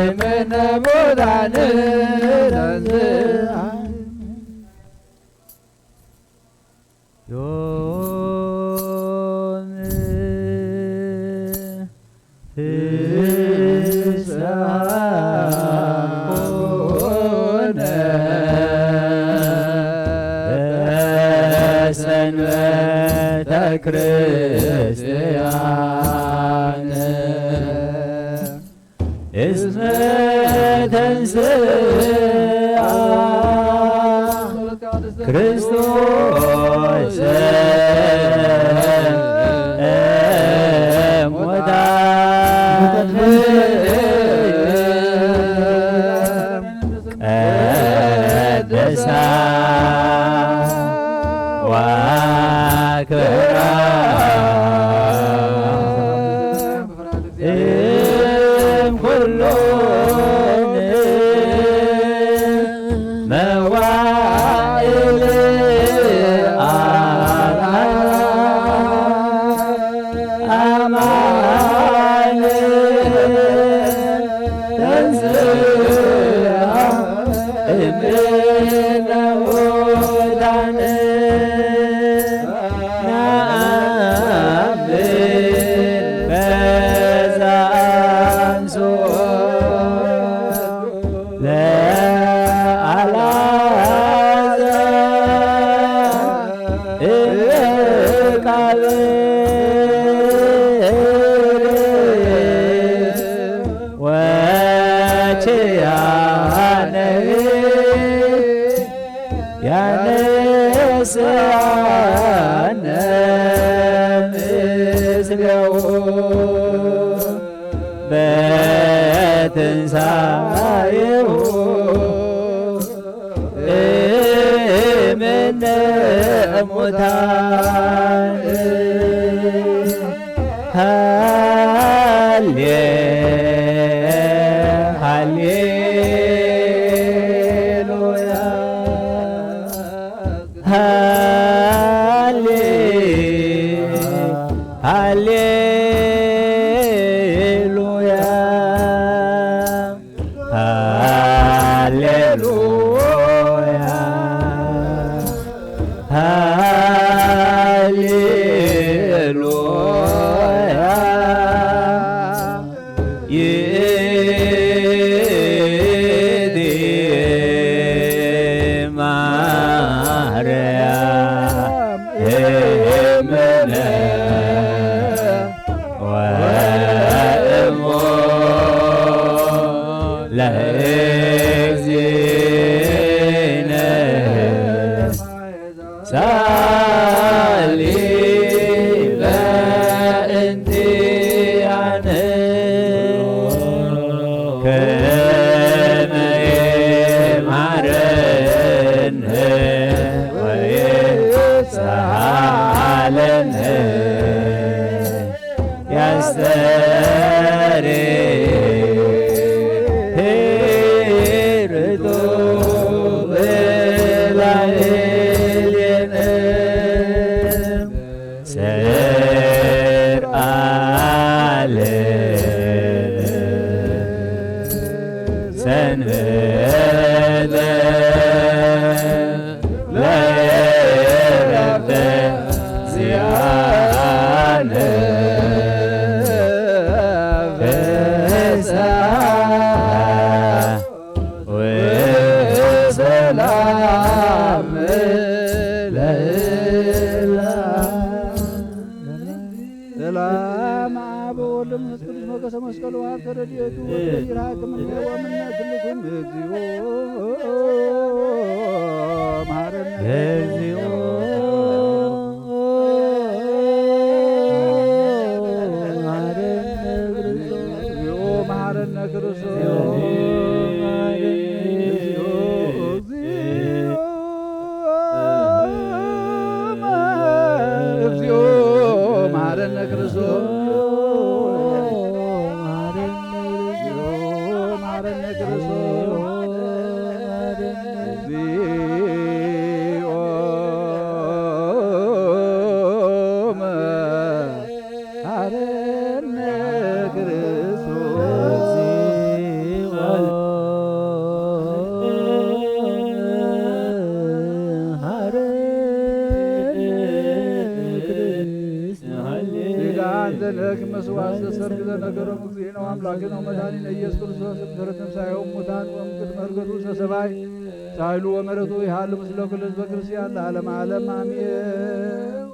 እምነ ሙታን ተንሥአ ዮም ፍስሐነ በሰንበተ ክርስቲያን እስመ ተንሥአ ክርስቶስ እሙታን ቀደሳ ወአክብራ እምኩሉ መዋዕል አማን ተንሥአ እምነ ሙታን ነአምን በዛንሶ ለአልዓዛር እምቃብር ወችያነ ያነስአነ ምስሌሁ በትንሣኤሁ እምነ ሙታን ሃሌሉያ ሃሌሉያ ሃሌሉያ ሃሌሉያ ይእቲ ማርያም እምነ ወእሞ ለእግዚእነ ሳሊ በእንቲአነ ከመ ይምሃረነ ወይስሐለነ ያስተርኅ በላዕሌነ ሰርአ ለነ ሰንበተ ለዕረፍተ ዚአነ ፍስሐ ወሰላም ሰላም አብ ወወልድ ወመንፈስ ቅዱስ ሞገሰ መስቀሉ ሀብተ ረድኤቱ ወይርሐቅ እምኔ ወእምነ ኩልክም እግዚኦ መሐረነ እግዚኦ መሐረነ ክርስቶስ እግዚኦ መሐረነ ክርስቶስ መሐረነ ክርስቶስ እግዚኦ ነገሮም እግዚእነ ወአምላክነ ወመድኃኒነ ኢየሱስ ክርስቶስ እምድኅረ ትንሣኤሁ እሙታን ወእምቅድመ ዕርገቱ ውስተ ሰማይ ኃይሉ ወምሕረቱ ይሃሉ ምስለ ኩሉ ሕዝበ ክርስቲያን ለዓለመ ዓለም አሜን።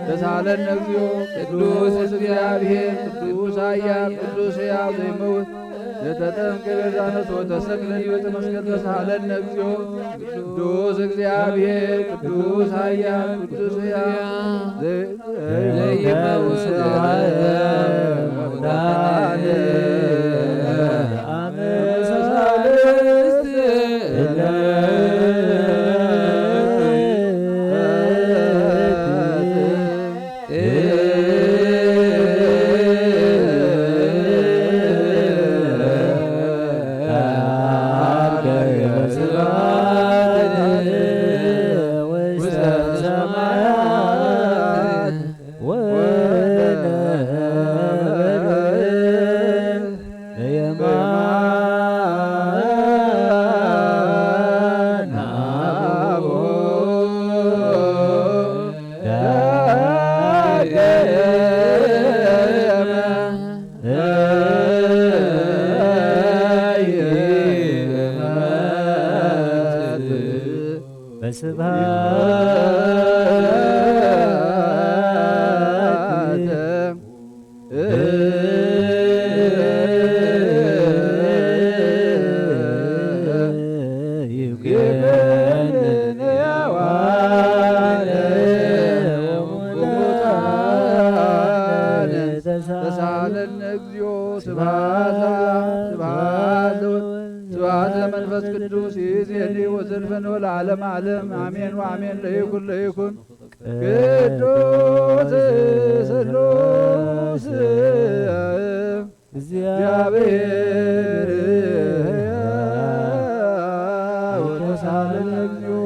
ተሳለነ እግዚኦ ቅዱስ እግዚአብሔር ቅዱስ ኃያል ቅዱስ ሕያው ዘይመውት ዘተጠምቀ ቤዛነት ወተሰቅለ ዲበ መስቀል ተሳለነ እግዚኦ ቅዱስ እግዚአብሔር ቅዱስ ኃያል ቅዱስ ሕያው ዘይመውት ተሳለነ እግዚኦ ስብሐት ለመንፈስ ቅዱስ ይእዜኒ ወዘልፈነ ለዓለመ ዓለም አሜን ወአሜን። ለይኩን ለይኩን ቅዱስ ስሉስ እግዚአብሔር ተሳለነ እግዚኦ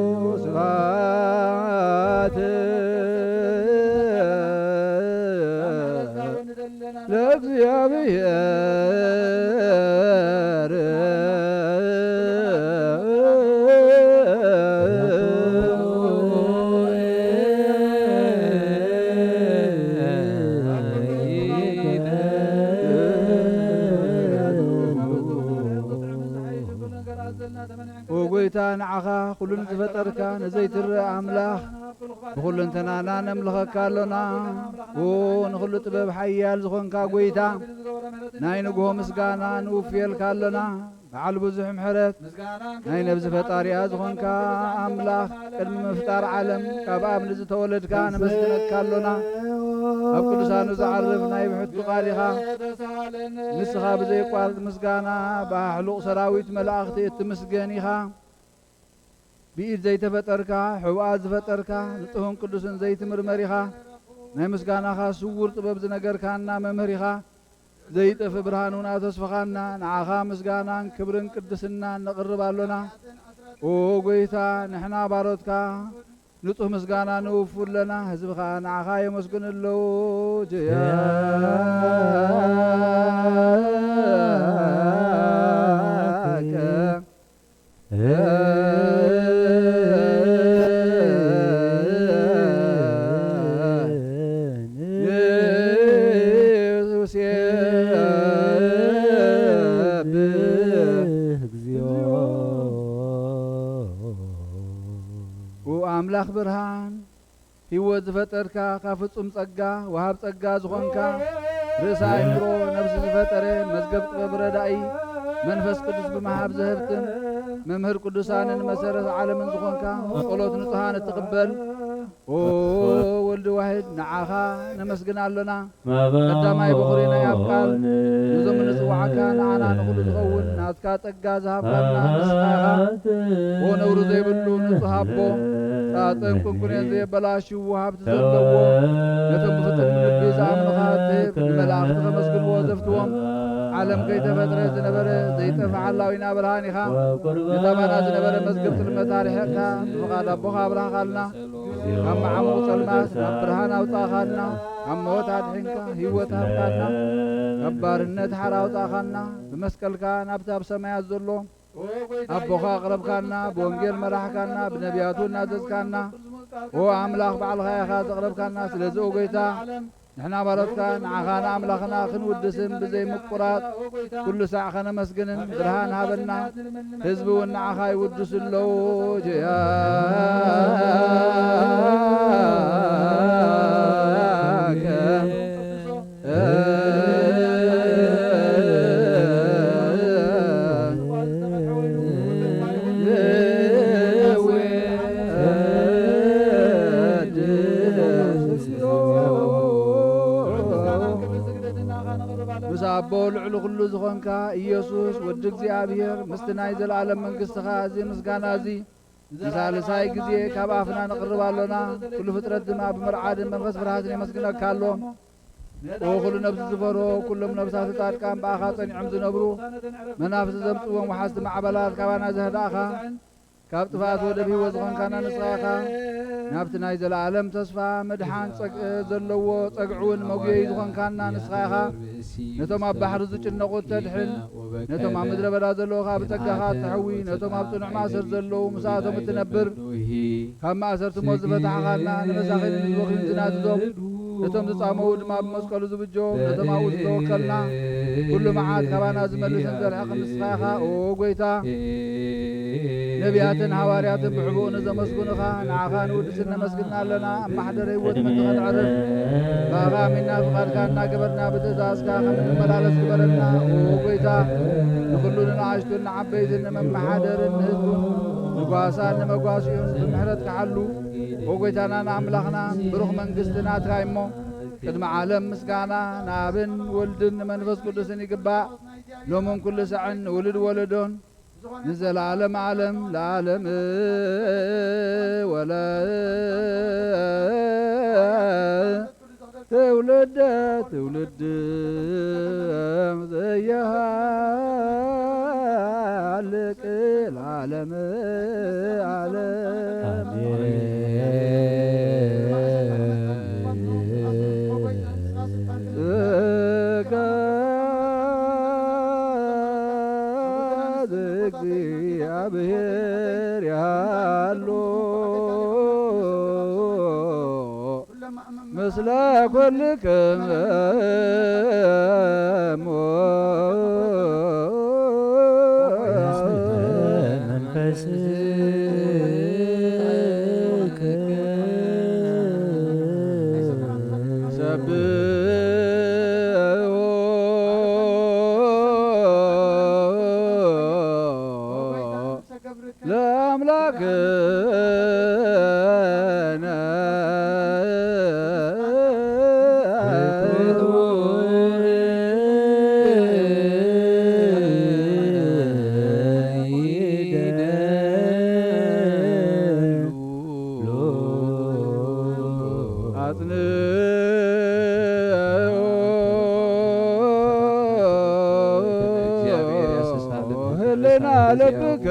ስብሐት ለእግዚአብሔር ወጎይታ ንዓኻ ኩሉን ዝፈጠርካ ነዘይትርአ ኣምላኽ ብኹልንተናና ነምልኸካ ኣሎና ንኹሉ ጥበብ ሓያል ዝኾንካ ጐይታ ናይ ንግሆ ምስጋና ንውፍየልካ ኣሎና በዓል ብዙሕ ምሕረት ናይ ነብዚ ፈጣሪያ ዝኾንካ ኣምላኽ ቅድሚ ምፍጣር ዓለም ካብ ኣብ ንዝተወለድካ ነመስግነካ ኣሎና ኣብ ቅዱሳኑ ዝዓርፍ ናይ ብሕቱ ቃሊኻ ንስኻ ብዘይቋርጥ ምስጋና ብሕሉቕ ሰራዊት መላእኽቲ እትምስገን ኢኻ ብኢድ ዘይተፈጠርካ ሕቡኣት ዝፈጠርካ ንጥሁን ቅዱስን ዘይትምርመር ኢኻ ናይ ምስጋናኻ ስውር ጥበብ ዝነገርካና መምህር ኢኻ ዘይጠፍ ብርሃን እውን ኣብ ተስፋኻና ንዓኻ ምስጋናን ክብርን ቅድስናን ነቕርብ ኣሎና ጎይታ ንሕና ባሮትካ ንጹህ ምስጋና ንውፉለና ህዝብኻ ንዓኻ የመስግን ኣለዉ አምላኽ ብርሃን ሕይወት ዝፈጠርካ ካብ ፍጹም ጸጋ ወሃብ ጸጋ ዝኾንካ ርእሰ ኣእምሮ ነብሲ ዝፈጠረ መዝገብ ጥበብ ረዳኢ መንፈስ ቅዱስ በመሃብ ዘህብትን መምህር ቅዱሳንን መሰረት ዓለምን ዝኾንካ ጸሎት ንጹሃን እትቕበል ኦ ወልድ ዋሕድ ንዓኻ ነመስግን ኣሎና ቀዳማይ በኹሪና ያብቃል ንዞም ንጽዋዓካ ንዓና ንኹሉ ዝኸውን ናትካ ጸጋ ዝሃብካና ንስኻኻ ኦ ነውሪ ዘይብሉ ንጹህ ኣቦ ጣጥን ቁንቁንን ዘየበላሽው ሃብቲ ዘለዎ ነቶም ብፍጥን ልቢ ዝኣምኑኻ ትህብ ንመላእኽቲ ከመስግንዎ ዘፍትዎም ዓለም ከይተፈጥረ ዝነበረ ዘይጠፍዕ ዓላዊና ብርሃን ኢኻ ንጠማና ዝነበረ መዝገብ ጽልመት ታሪሕካ ብፍቓድ ኣቦኻ ኣብርሃኻልና ካብ መዓሙቕ ጸልማት ናብ ብርሃን ኣውጻኻልና ካብ ሞት ኣድሒንካ ህይወት ሃብካና ካብ ባርነት ሓር ኣውጻኻና ብመስቀልካ ናብቲ ኣብ ሰማያት ዘሎ ኣቦኻ ኣቕረብካና ብወንጌል መራሕካና ብነቢያቱ እናዘዝካና ኦ ኣምላኽ ባዕልኻ ኢኻ ዘቕረብካና ስለዚ ኦ ጐይታ ንሕና ባሮትካ ንዓኻ ንኣምላኽና ክንውድስን ብዘይ ምቁራጽ ኩሉ ሳዕ ኸነመስግንን ብርሃን ሃበና ህዝቢ እውን ንዓኻ ይውድሱ ኣለዉ አቦ ልዕሉ ኩሉ ዝኾንካ ኢየሱስ ወዲ እግዚአብሔር ምስቲ ናይ ዘለዓለም መንግሥትኻ እዚ ምስጋና እዚ ሳልሳይ ጊዜ ካብ ኣፍና ነቕርብ ኣሎና ኩሉ ፍጥረት ድማ ብምርዓድን መንፈስ ፍርሃትን የመስግነካ ኣሎ ኩሉ ነብሲ ዝፈሮ ኩሎም ነብሳት ጻድቃን በኣኻ ጸኒዖም ዝነብሩ መናፍሲ ዘምጽዎም ወሓዝቲ ማዕበላት ካባና ዘህዳእኻ ካብ ጥፋት ወደ ህይወት ዝኾንካና ንስኻ ኢኻ ናብቲ ናይ ዘለዓለም ተስፋ መድሓን ዘለዎ ጸግዑን መጉየይ ዝኾንካና ንስኻ ኢኻ ነቶም ኣብ ባሕሪ ዝጭነቑ ተድሕን ነቶም ኣብ ምድረ በዳ ዘለዉኻ ብጸጋኻ እትሐዊ ነቶም ኣብ ጽኑዕ ማእሰር ዘለዉ ምስኣቶም እትነብር ካብ ማእሰርቲ ሞት ዝፈታሕኻና ንመሳኺን ዝወኺን ዝናድዶም ነቶም ዝጻመዉ ድማ ብመስቀሉ ዝብጆም ነቶም ኣብኡ ዝተወከልና ኩሉ መዓት ካባና ዝመልስን ዘርሕቕ ንስኻ ኢኻ ኦ ጐይታ ነቢያትን ሃዋርያትን ብሕቡእ ንዘመስግኑኻ ንዓኻ ንውድስን ነመስግና ኣለና ኣብ ማሕደረ ህይወት ምትኸንዕርፍ ባኻ ሚና ፍቓድካ እናገበርና ብትእዛዝካ ከምንመላለስ ግበረና ኦ ጐይታ ንኹሉ ንኣሽቱን ንዓበይትን ንመማሓደርን ንህዝቡን ንጓሳን ንመጓሲኡን ብምሕረት ክሓሉ ኦ ጐይታና ንኣምላኽና ብሩኽ መንግሥቲ ናትካ እሞ ቅድሚ ዓለም ምስጋና ንኣብን ወልድን ንመንፈስ ቅዱስን ይግባእ ሎምን ኩሉ ሰዕን ንውልድ ወለዶን ንዘለዓለም ዓለም ለዓለም ወለ ትውልደ ትውልድ ዘየሃልቅ ለዓለም ዓለም እግዚአብሔር ያሉ ምስለ ኩልክሙ መንፈስከ ለአምላክነ ህልና ልብከ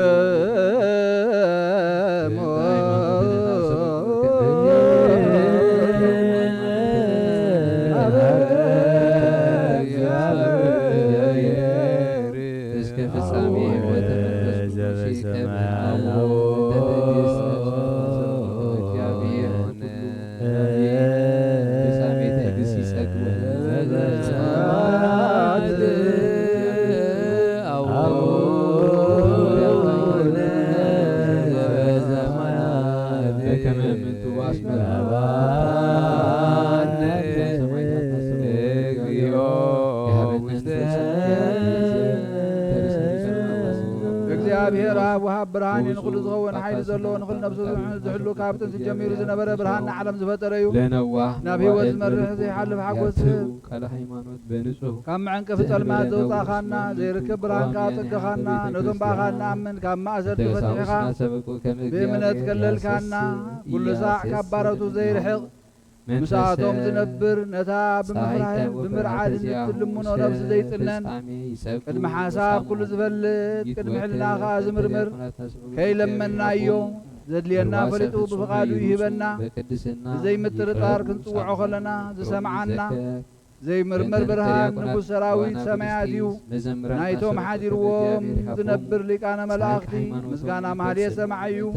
برهان نقول زغون حيل زلو نقول نفسه زحلو كابتن سجمير زنبر برهان عالم زفتريو لنوح نبي وزمرح زي حلف حقوس قال حيمانوت بنصه كم عنك في الماء زوطا خانا زي ركب برهان كاتك خانا ندم باخانا من كم ما أسر تفتحها بمنت كلل كانا كل ساعة كبارته زي رحق مساعتهم زنبر نتا بمفرح بمرعاد نتلمون ونفس زي تنن قدم حساب كل زفلت قدم حلنا غاز مرمر كي لمنا يوم زد لينا فلتو بفقادو يهبنا زي مترطار كنطوعو خلنا زي سمعنا زي مرمر برهان نقول سراويت سماياتيو نايتوم حاديروم زنبر لك أنا ملاختي مسقانا مهدي سمعيو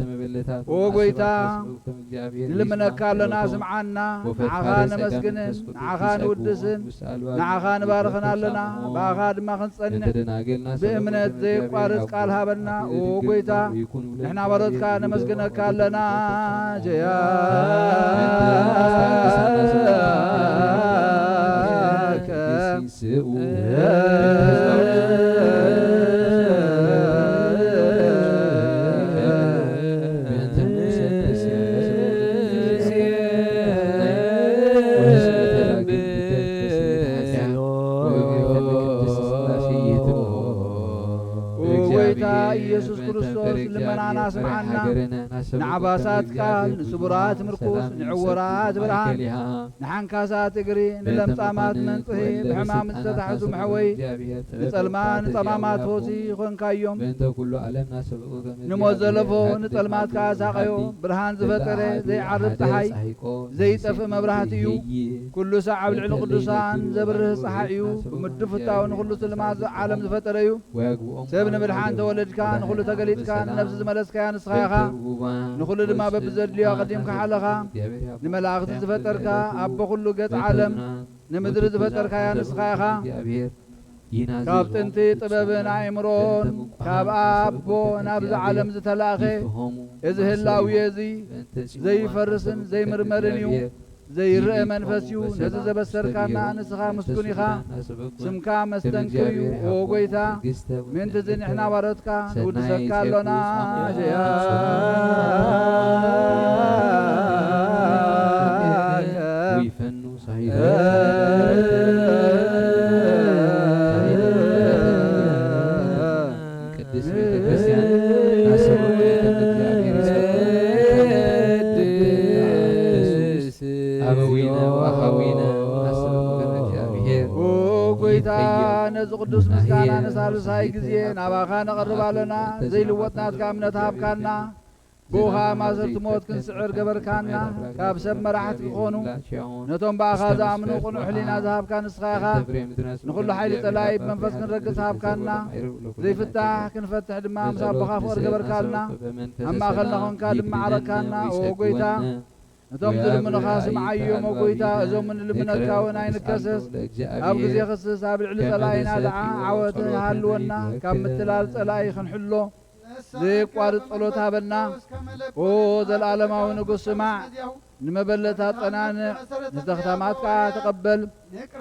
وقويتا لمنا كالنا سمعنا نعخان مسكنن نعخان ودسن نعخان بارخنا لنا باخاد ما خنصن بإمنت زي قارس قال هابنا وقويتا نحنا بردك أنا مسكنا كالنا جيا ኢየሱስ ክርስቶስ ልመናና ስምዓና ንዓባሳት ቃል ንስቡራት ምርኩስ ንዕወራት ብርሃን ንሓንካሳት እግሪ ንለምጻማት መንጽሒ ብሕማም ዝተታሕዙ መሕወይ ንጸልማን ንጸማማት ሆሲ ኾንካዮም ንሞት ዘለፎ ንጸልማት ካሳቐዮ ብርሃን ዝፈጠረ ዘይዓርብ ፀሓይ ዘይጠፍእ መብራህቲ እዩ ኩሉ ሰዓብ ልዕሊ ቅዱሳን ዘብርህ ፀሓይ እዩ ብምድብ ፍታው ንኹሉ ስልማት ዓለም ዝፈጠረ እዩ ሰብ ንብድሓን ተወለድካ نخلو تقليد كان نفس زملس كان سخايخا نخلو دما ببزد ليا قديم كحلخا نملاخت زفتركا أبو خلو قد عالم نمدر زفتركا يا نسخايخا كابتنتي طببنا عمرون كاب أبو نابز عالم زتلاخي إذا هلاوي يزي زي فرسن زي مرمرنيو زي الرئ منفسيو نزز بسركانا نسخا مسكونيخا سمكا مستنكريو وقويتا من تزين احنا باردكا ودسكا لنا جياك ويفنو صحيح قدس بيت كريستيان ناسبو وقويتا نزو قدس مسكانا نسالو ساي قزيه ناباخا نقرب لنا زي لوطنات كامنة هابكانا بوها ما زرت موت كنسعر قبر كانا كاب سب مراحت كخونو نتوم باخا زامنو قنو حلينا ذهب كان سخاخا نقول حيلي طلايب منفس كنرقص هاب كانا زي فتاح كنفتح دما مساب بخاف ور قبر كانا اما خلنا كادم معرك كانا وقويتا نتوم ظلمنا خاسم عيوم وقويتا ازوم من لمنا كاون عين الكسس ابو زي خصص ابو العلي طلاينا دعا عوته هالونا كم مثلال طلاي خنحلو زي قارط صلوت هبنا او ذا العالماو نقص سمع نمبلتا طنان نزختمات كا تقبل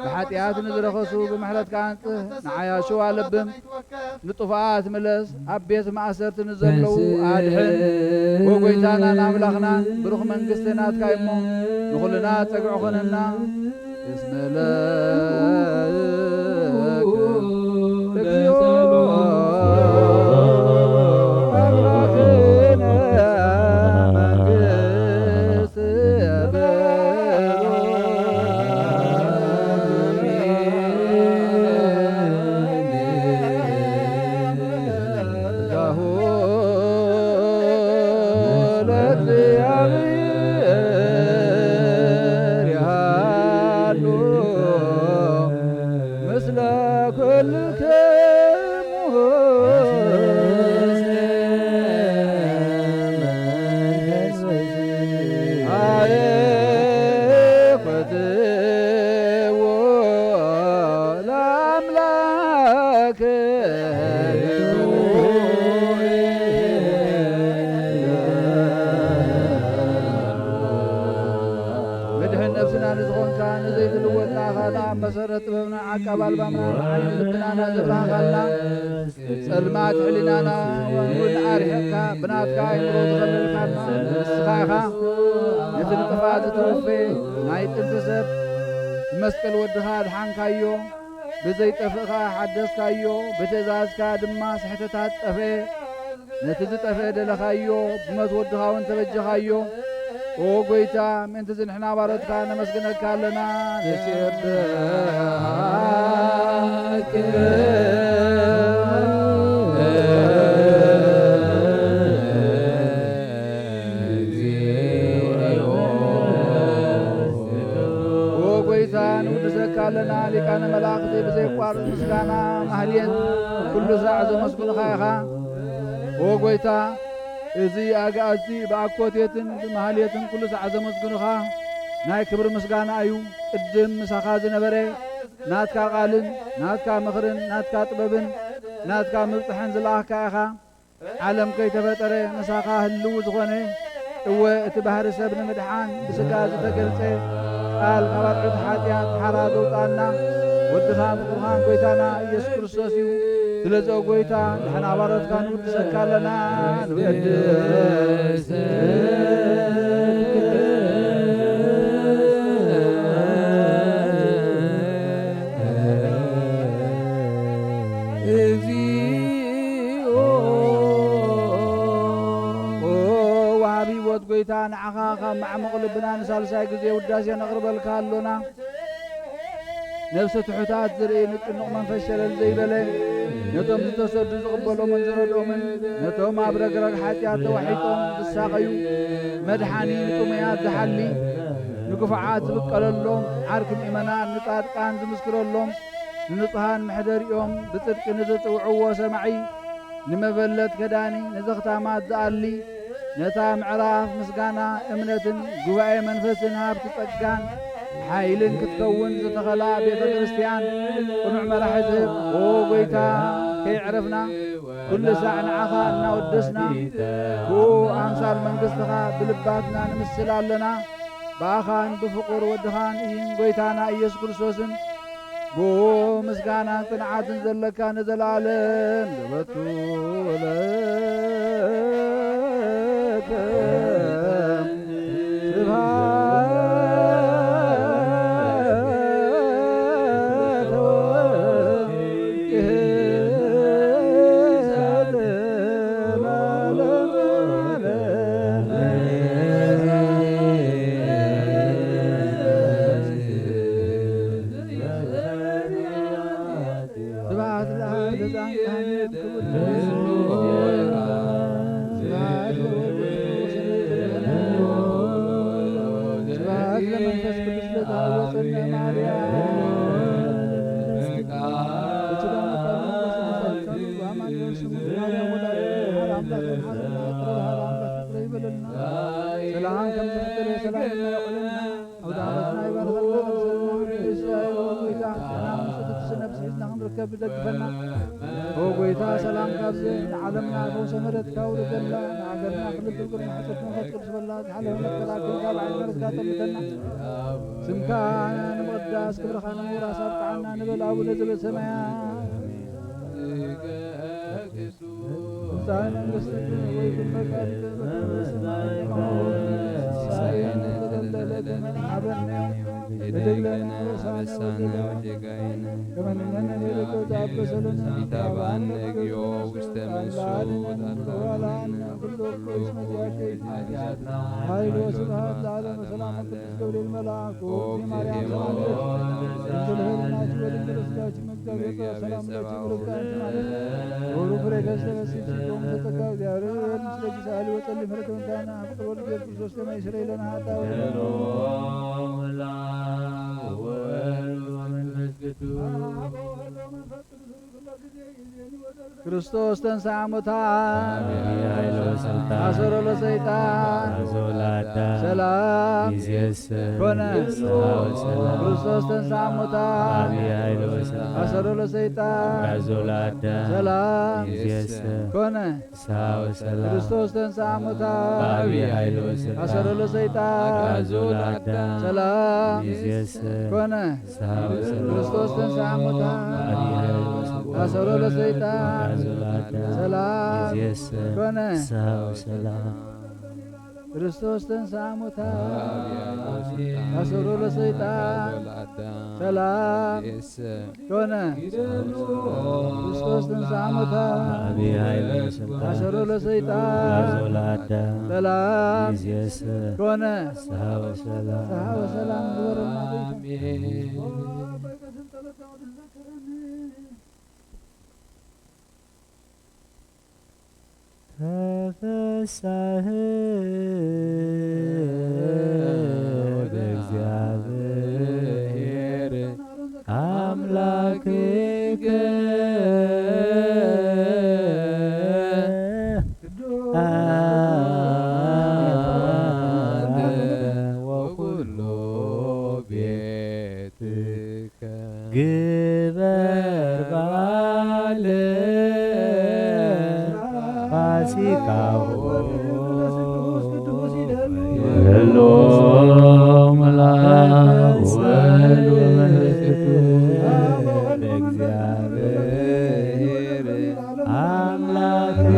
بحاتيات نزرخصو بمحلت كانت نعيا شو علبم نطفات ملس ابيت معسرت نزلو ادحن وقويتانا ناملخنا بروخ منقستنات كايمو نخلنا تقعخننا بسم مسرت بمنا عقبال بمنا عين بنا نزبرا خلنا ጸልማት ሕሊናና ወንዓርሕካ ብናትካ ይምሮ ዝኸልልካልና ንስኻኻ ነቲ ንጥፋት ዝተወፌ ናይ ጥንቲ ሰብ ብመስቀል ወድኻ ድሓንካዮ ብዘይጠፍእኻ ሓደስካዮ ብትእዛዝካ ድማ ስሕተታት ጠፍአ ነቲ ዝጠፍአ ደለኻዮ ብመት ወድኻ እውን ተበጀኻዮ ኦ ጐይታ ምእንቲ ዝንሕና ባሮትካ ነመስግነካ ኣለና ንስየብሃክ ኣለና ሊቃነ መላእኽቲ ብዘይቋርጥ ምስጋና ማህልየን ኩሉ ሳዕ ዘመስግኑኻ ኢኻ ኦ ጐይታ እዚ ኣጋእዝቲ ብኣኮቴትን ብማህልየትን ኩሉ ሳዕ ዘመስግኑኻ ናይ ክብሪ ምስጋና እዩ ቅድም ምሳኻ ዝነበረ ናትካ ቓልን ናትካ ምኽርን ናትካ ጥበብን ናትካ ምብፅሕን ዝለኣኽካ ኢኻ ዓለም ከይተፈጠረ ምሳኻ ህልው ዝኾነ እወ እቲ ባህሪ ሰብ ንምድሓን ብስጋ ዝተገልጸ ቃል ካብ ኣጥዑት ሓጢኣት ሓራ ዘውጣና ወድኻ ምቑርኻን ጐይታና ኢየሱስ ክርስቶስ እዩ ስለዚ ጐይታ ንሕና ባሮትካ ንውድሰካ ኣለና ንውድስ ጐይታ ንዓኻ ካብ ማዕመቕ ልብና ንሳልሳይ ግዜ ውዳሴ ነቕርበልካ ኣሎና ነብሲ ትሑታት ዝርኢ ንጭኑቕ መንፈስ ሸለል ዘይበለ ነቶም ዝተሰዱ ዝቕበሎምን ዝረድኦምን ነቶም ኣብ ረግረግ ሓጢኣት ተዋሒጦም ዝሳቐዩ መድሓኒ ንጡመያት ዝሓሊ ንክፉዓት ዝብቀለሎም ዓርኪ ምእመናን ንጻድቃን ዝምስክረሎም ንንጹሃን ምሕደሪኦም ብጽድቂ ንዝጽውዕዎ ሰማዒ ንመበለት ከዳኒ ንዘኽታማት ዝኣሊ ነታ ምዕራፍ ምስጋና እምነትን ጉባኤ መንፈስን ሃብቲ ጸጋን ሓይልን ክትከውን ዝተኸላ ቤተ ክርስቲያን ቁኑዕ መራሒ ዝህብ ኦ ጐይታ ከይዕረፍና ኩሉ ሳዕ ንዓኻ እናወደስና ብኡ ኣምሳል መንግሥትኻ ብልባትና ንምስል ኣለና ብኣኻን ብፍቑር ወድኻን እይን ጐይታና ኢየሱስ ክርስቶስን ብኡ ምስጋናን ጽንዓትን ዘለካ ንዘለዓለም ዘበቱለ بدقفنا هو قويتا سلام كابز عالمنا فوس مردك ورجلا نعجرنا خلد القرن حسد نفكر سبلا حلو نكلا كل كاب عين مرزقات متنا سمكان مقدس كبر خان مورا سابق عنا نبل أبو نزل السماء ساينا نستقل ويد المكان ساينا تدلل عبرنا بدلنا وسعنا وجينا كمان إننا نريكو تعبسلنا كتابان نجيو واستمسوا وعلى كل اسم جاكي هاي لو سبحان العالم وسلام قبل الملاك ومريم انزل هنا جبل الرسكات مقدار سلام عليكم ورفرق السلام تتكاو ديارين مسلك سالي وطلي فرقم كان عبد الولد يرسوس كما يسري لنا حتى ክርስቶስ ተንሥአ እሙታን አሰሮ ለሰይጣን ሰላም ኮነ። ክርስቶስ ተንሥአ እሙታን አሰሮ ለሰይጣን ሰላም ኮነ። ክርስቶስ ተንሥአ እሙታን አሰሮ ለሰይጣን ሰላም ኮነ። ክርስቶስ ተንሥአ እሙታን አሰሮ ለሰይጣን ሰላም ኮነ ክርስቶስ ተንሥአ እሙታን አሰሮ ለሰይጣን ሰላም ኮነ ክርስቶስ ተንሥአ እሙታን አሰሮ ለሰይጣን ሰላም ኮነ ወሰላም ተፈሳህ በእግዚአብሔር አምላክከ ወኩሎ ቤትከ ግበር በዓለ ፋሲካሁ ሄሎ መልአክ ወወልድ ወመንፈስ ቅዱስ በእግዚአብሔር አምላክከ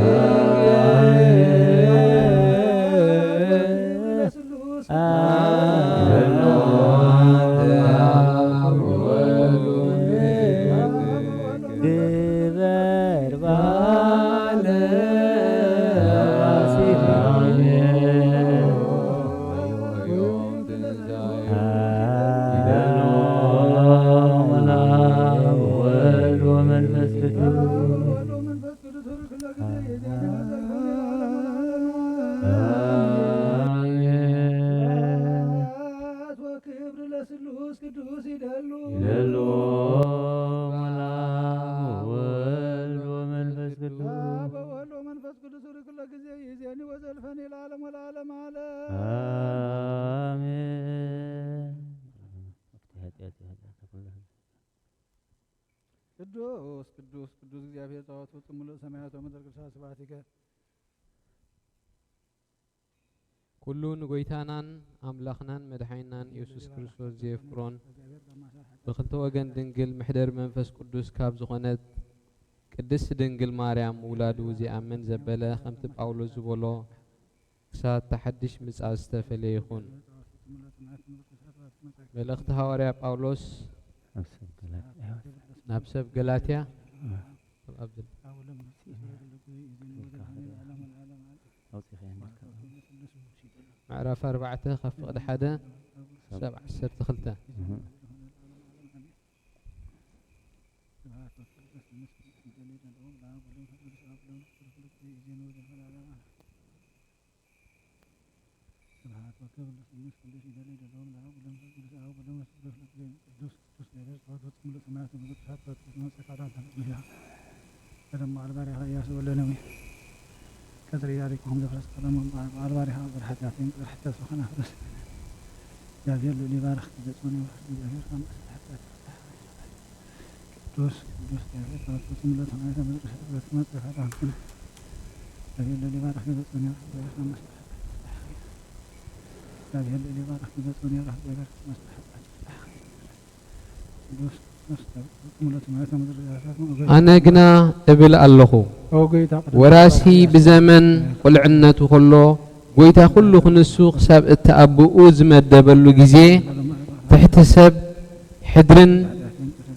ግበር በዓለ ቅዱስ ቅዱስ ቅዱስ እግዚአብሔር ጸባኦት ፍጹም ምሉእ ሰማያት ወምድር ቅዱሳን ስብሐቲከ ኩሉ ንጎይታናን አምላኽናን መድኃኒናን ኢየሱስ ክርስቶስ ዘየፍሮን ብክልተ ወገን ድንግል ምሕደር መንፈስ ቅዱስ ካብ ዝኾነት ቅድስት ድንግል ማርያም ውላዱ ዝኣምን ዘበለ ከምቲ ጳውሎስ ዝበሎ ክሳብ ተሓድሽ ምጽኣት ዝተፈለየ ይኹን። መልእኽቲ ሐዋርያ ጳውሎስ ናብ ሰብ ገላትያ معرف 4 خفقد حدا 7 12 كثر ياريكم ذكر قدمهم على بارها برحتاتين برحتات وخنا فرس يا بير اللي بارخ تزوني يا بير خم دوس دوس يا بير ترى من لا تنايا من ما تفعل عنكم يا بير اللي بارخ تزوني يا بير خم يا بير اللي بارخ تزوني يا بير خم دوس أنا جنا قبل الله وراسي بزمن قلعنته كله قويتا كله خنسوق سب التأبؤوز مدبلو جزي تحتسب حدرن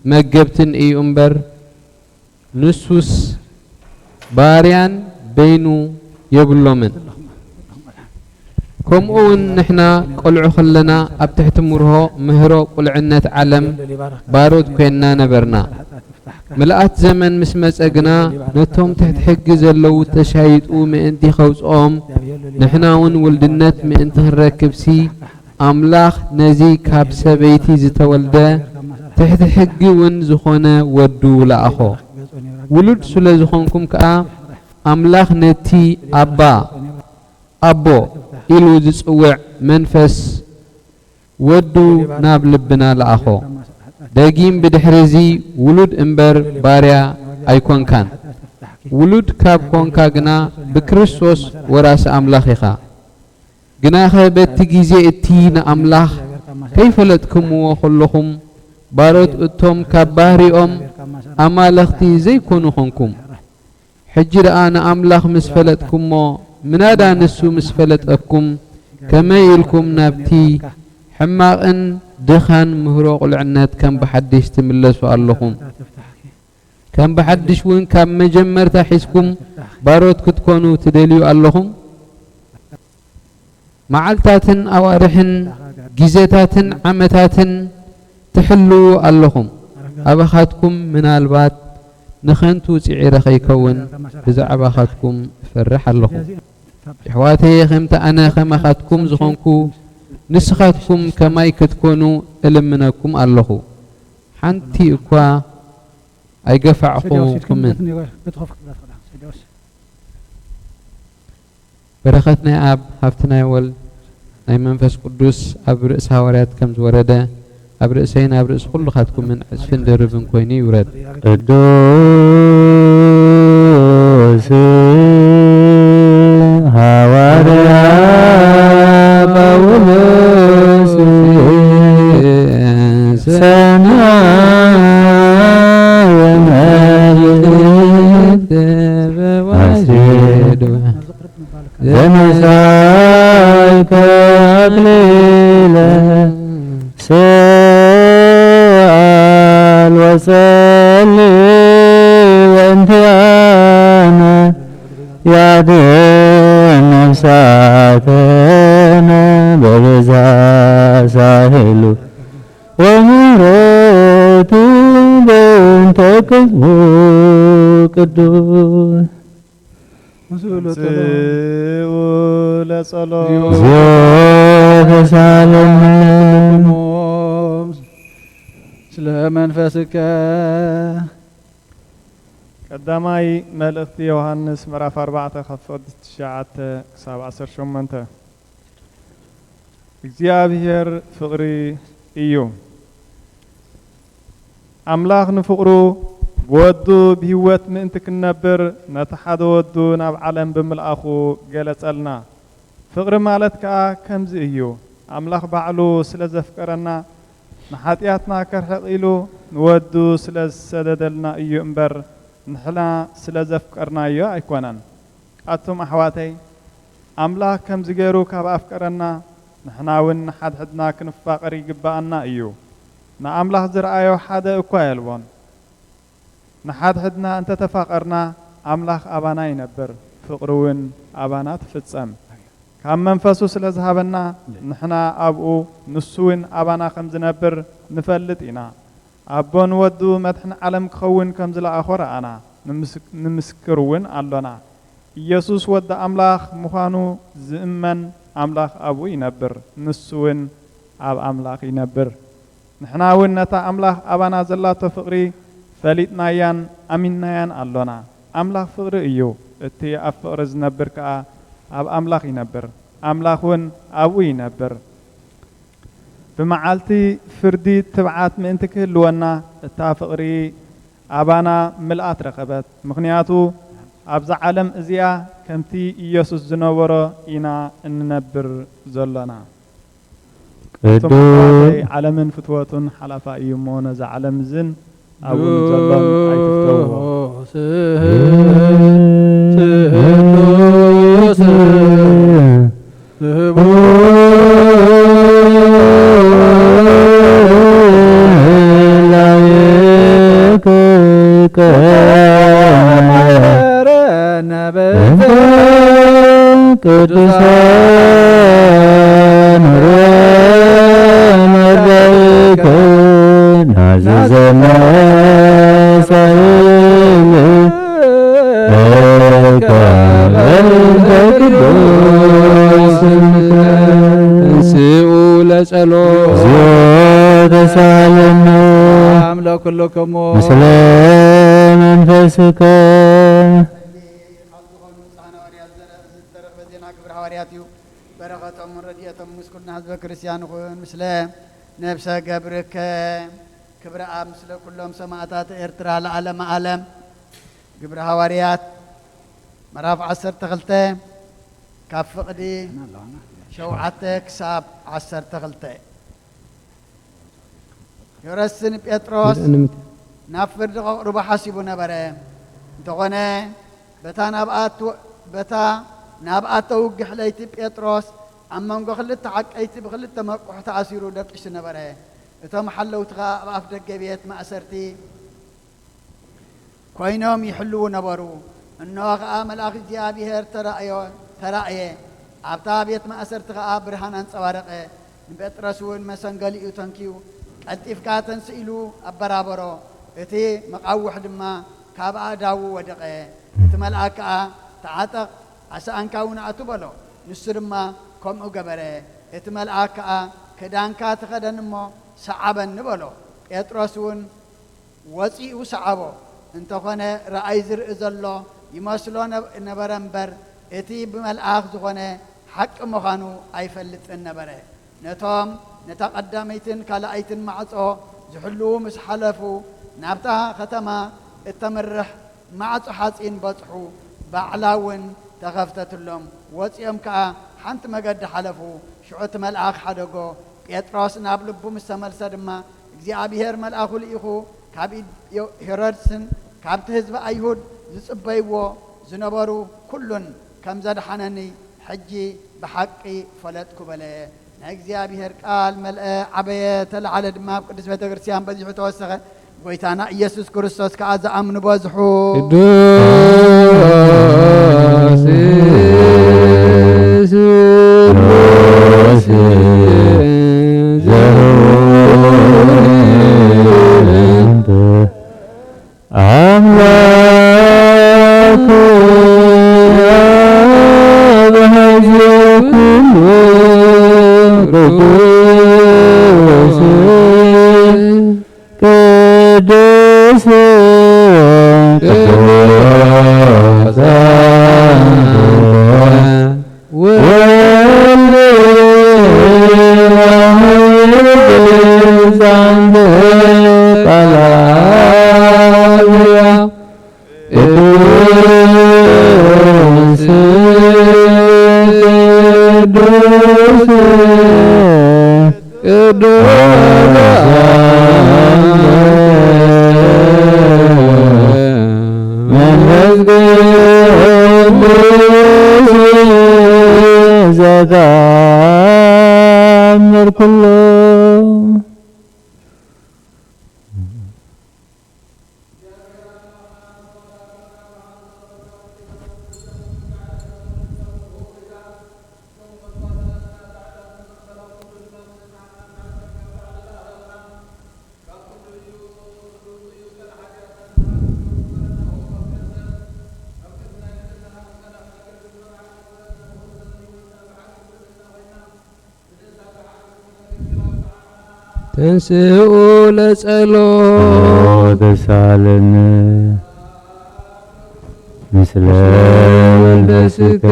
مجبتن اي أمبر نسوس باريان بينو يبلو من كم أون نحنا قلعو خلنا أبتحت مره مهرو قلعنة علم بارود كينا نبرنا ملأت زمن مسمس أجنا نتهم تحت حجز اللو تشايد مئنتي خوز نحنا ون ولدنت مئنت هالركب سي أملاخ نزي كابس بيتي زتولده تحت حج ون زخونة ودو لأخو ولد سلا زخونكم كأ أملاخ نتي أبو إلو زسوع منفس ودو ناب لبنا لأخو داقيم بدحرزي ولود امبر باريا ايكون كان ولود كاب كون كاقنا بكريستوس وراس املاخيخا قنا خيبت تجيزي اتينا املاخ كيف لتكم وخلهم بارود اتهم كباري أمالختي زي كونو خنكم حجر أنا أملاخ مسفلتكم منادا نسو مسفلتكم كما يلكم نابتي حماقن دخان مهروق العنات كم بحدش تملسوا اللهم كم بحدش وين كم مجمر تحسكم باروت كتكونوا تدليو اللهم معلتاتن أوارحن جزيتاتن عمتاتن تحلوا اللهم أبخاتكم من البات نخنتو تعير خيكون بزع أبخاتكم فرح اللهم حواتي خمت أنا خمخاتكم زخونكو نسخاتكم كما يكتكونوا إلمناكم الله حنتي إكوا أي قفعكم من برختنا أب هفتنا يول أي منفس قدوس أبرئس هواريات كم زوردة أبرئسين أبرئس كل خاتكم من عسفن دربن كويني يورد قدوس هواريات بولس سنا ومجد وسيد زمسايك أقليلا سأل وصلي وانت أنا يا دين نفساتنا بغزا ساهل ومرت بنت كذبو قدوس سلا منفسك قداماي ملأخت يوحنس مراف 4 خفض الشاعة كساب 10 شمنت እግዚአብሔር ፍቅሪ እዩ أملاخ نفقرو بودو بهوت ምእንቲ ክነብር ነቲ ሓደ ወዱ ናብ ዓለም ብምልኣኹ ገለጸልና ፍቅሪ ማለት ከዓ ከምዚ እዩ ኣምላኽ ባዕሉ ስለ ዘፍቀረና ንሓጢያትና ከርሕቕ ኢሉ ንወዱ ስለ ዝሰደደልና እዩ እምበር ንሕና ስለ ዘፍቀርናዮ ኣይኮነን ቃቶም ኣሕዋተይ ኣምላኽ ከምዚ ገይሩ ካብ ኣፍቀረና ንሕና እውን ንሓድሕድና ክንፋቀር ይግባአና እዩ ንኣምላኽ ዝረኣዮ ሓደ እኳ የልቦን نحدحدنا أنت تفاقرنا أملاخ أبانا ينبر فقرون أبانا تفتصم كم منفسو سلازهابنا نحنا أبو نسوين أبانا خمز نبر نفلت إنا أبون ودو مدحن علم كخون كمزلا آخر أنا نمسكرون ألونا يسوس ود أملاخ مخانو زمن أملاخ أبو ينبر نسوين أب أملاخ ينبر نحنا ونتا أملاخ أبانا زلاتو فقري فليتنا يان أميننا يان اللونا أملاخ فقر إيو اتي أفقر زنبر كأ أب أملاخ ينبر أملاخون أبو ينبر بمعالتي فردي تبعات من انتك اللوانا التافقري أبانا ملآت رقبت مخنياتو أبزع عالم إزيا كمتي يسوس زنورو إنا ننبر زلنا عالم فتوة حلفاء يمون زع عالم زن أبو نزلون أي كلكم مسلم انفسك بركة من ردية مسكنا حزب كريستيان خون مسلم نفسه قبرك كبر مثل كلهم سماعات ارترا العالم عالم قبر حواريات مراف 10 تغلته كاف فقدي شوعتك ساب 10 تغلته يرسن بيتروس نافرد قرب حسبنا برا انتقنا بتا نابعات توقح ليتي بيتروس أما نقخلت حق أيتي بخلت مقح تعسيرو دقشنا برا إتهم حلو تغا أفدق بيت ما أسرتي كوينهم يحلو نبرو إنه أمل أخي جابيهر ترأيه أبتا بيت ما أسرت غا برهان أنس وارقه بيت رسول مسنقلي يتنكيو أتف كاتن سئلو أبرابرو إتي مقاوح دما كابا داو ودقه إتمال أكا تعاتق عسى أنكاونا أتبالو نسرما كم أقبره إتمال أكا كدان كاتخدن مو سعبا نبالو يترسون وسيء سعبو انتخونا رأيزر إزالله يمثلون نبرنبر إتي بملآخ زخونا حق مخانو أيفلت النبره نتام نتقدميتن كالايتن معصو زحلو مسحلفو نابتها ختما التمرح معصو حاسين بطحو بعلاون تغفتت لهم وصيام كا حنت مقد حلفو شعوت ملآخ حدقو بيتراس نابلبو مستمل سدما እግዚአብሔር መልአኩ ልኢኹ ካብ ሄሮድስን ካብቲ ህዝቢ አይሁድ ዝጽበይዎ ዝነበሩ ኩሉን ከም ዘድሓነኒ ሕጂ ብሓቂ ፈለጥኩ በለ ናይ እግዚአብሔር ቃል መልአ ዓበየ ተለዓለ ድማ ኣብ ቅዱስ ቤተ ክርስቲያን በዚሑ ተወሰኸ ጎይታና ኢየሱስ ክርስቶስ ከዓ ዝኣምኑ በዝሑ ተንሥኡ ለጸሎት ተሳለን ምስለ መንፈስከ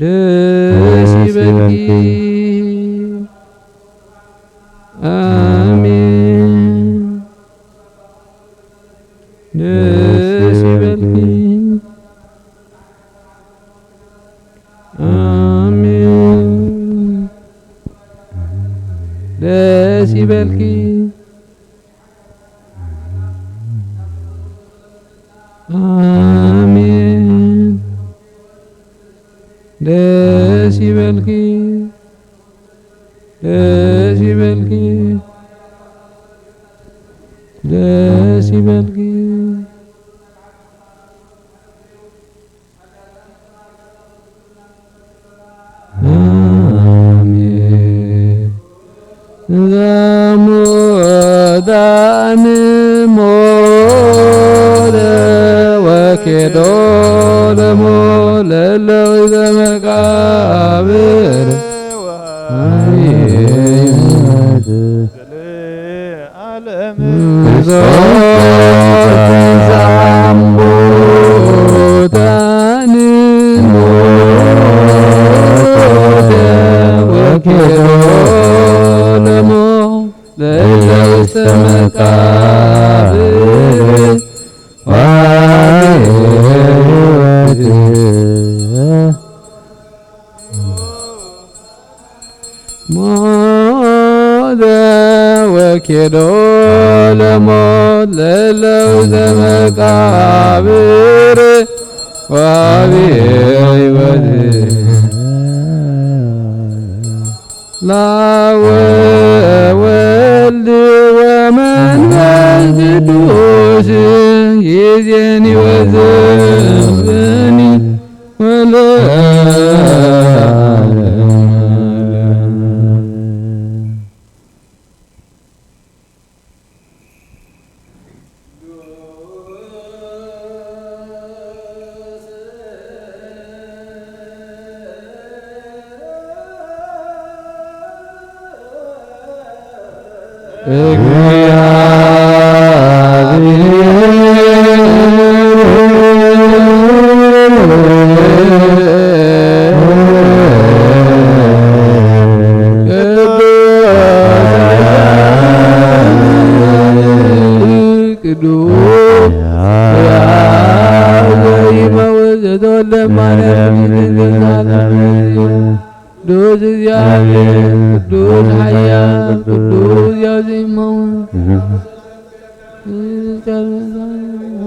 ደስ ይበልኪ አሜን ደስ ይበልኪ ደስ ይበልኪ አሜን ደስ ይበልኪ ደስ ይበልኪ ደስ ይበልኪ ዛሙዳን ሞለ ወኬዶ ለሞለ ለወዘ መቃብር ዛሙዳን ሞለ ወኬዶ ለውስተ መቃብር ለሞት ለለውዘ መቃብር ወሀቤ ሕይወት ለወልድ ወመንፈስ ቅዱስ ይእዜኒ ወዘልፈኒ ቅዱስ እግዚአብሔር ቅዱስ ኃያል ቅዱስ ያዜመው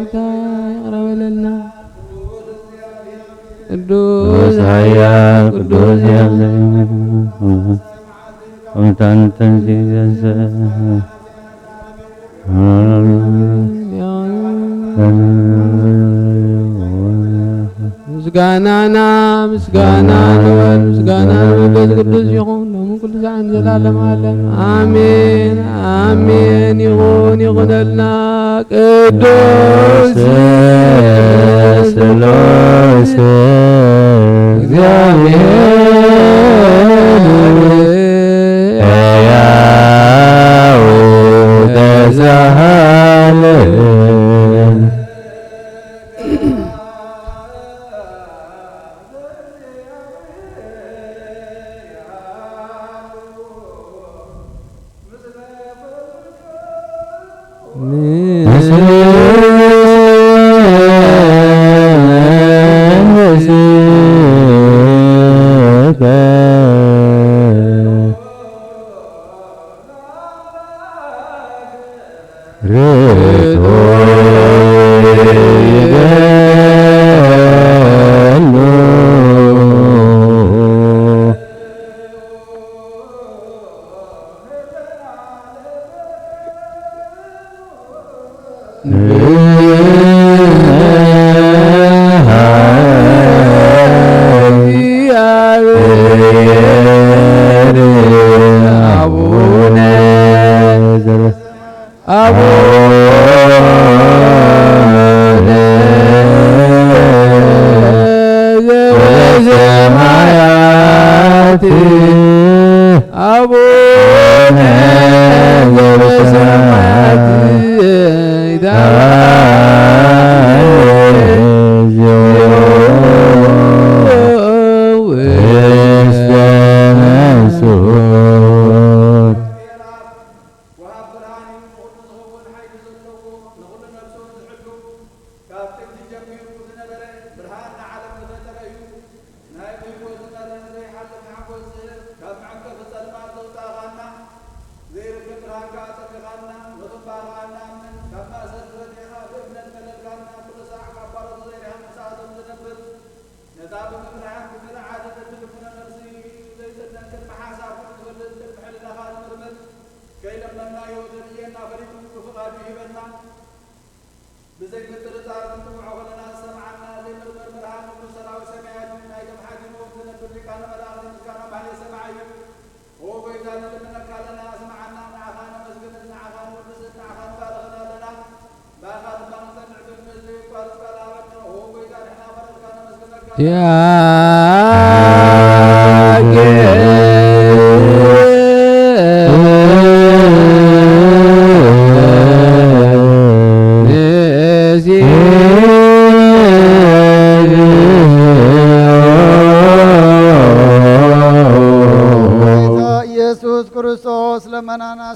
ያቀረበልና ቅዱስ ኃያል ቅዱስ ያዜመው ምስጋናና ምስጋና ለወልድ ምስጋና ለመንፈስ ቅዱስ ይሁን ለሙ ኩሉ ሰዓት ዘላለም ዓለም አሜን አሜን። ይሁን ይሁንልና ቅዱስ ሥላሴ እግዚአብሔር ሕያው ተዘሃለም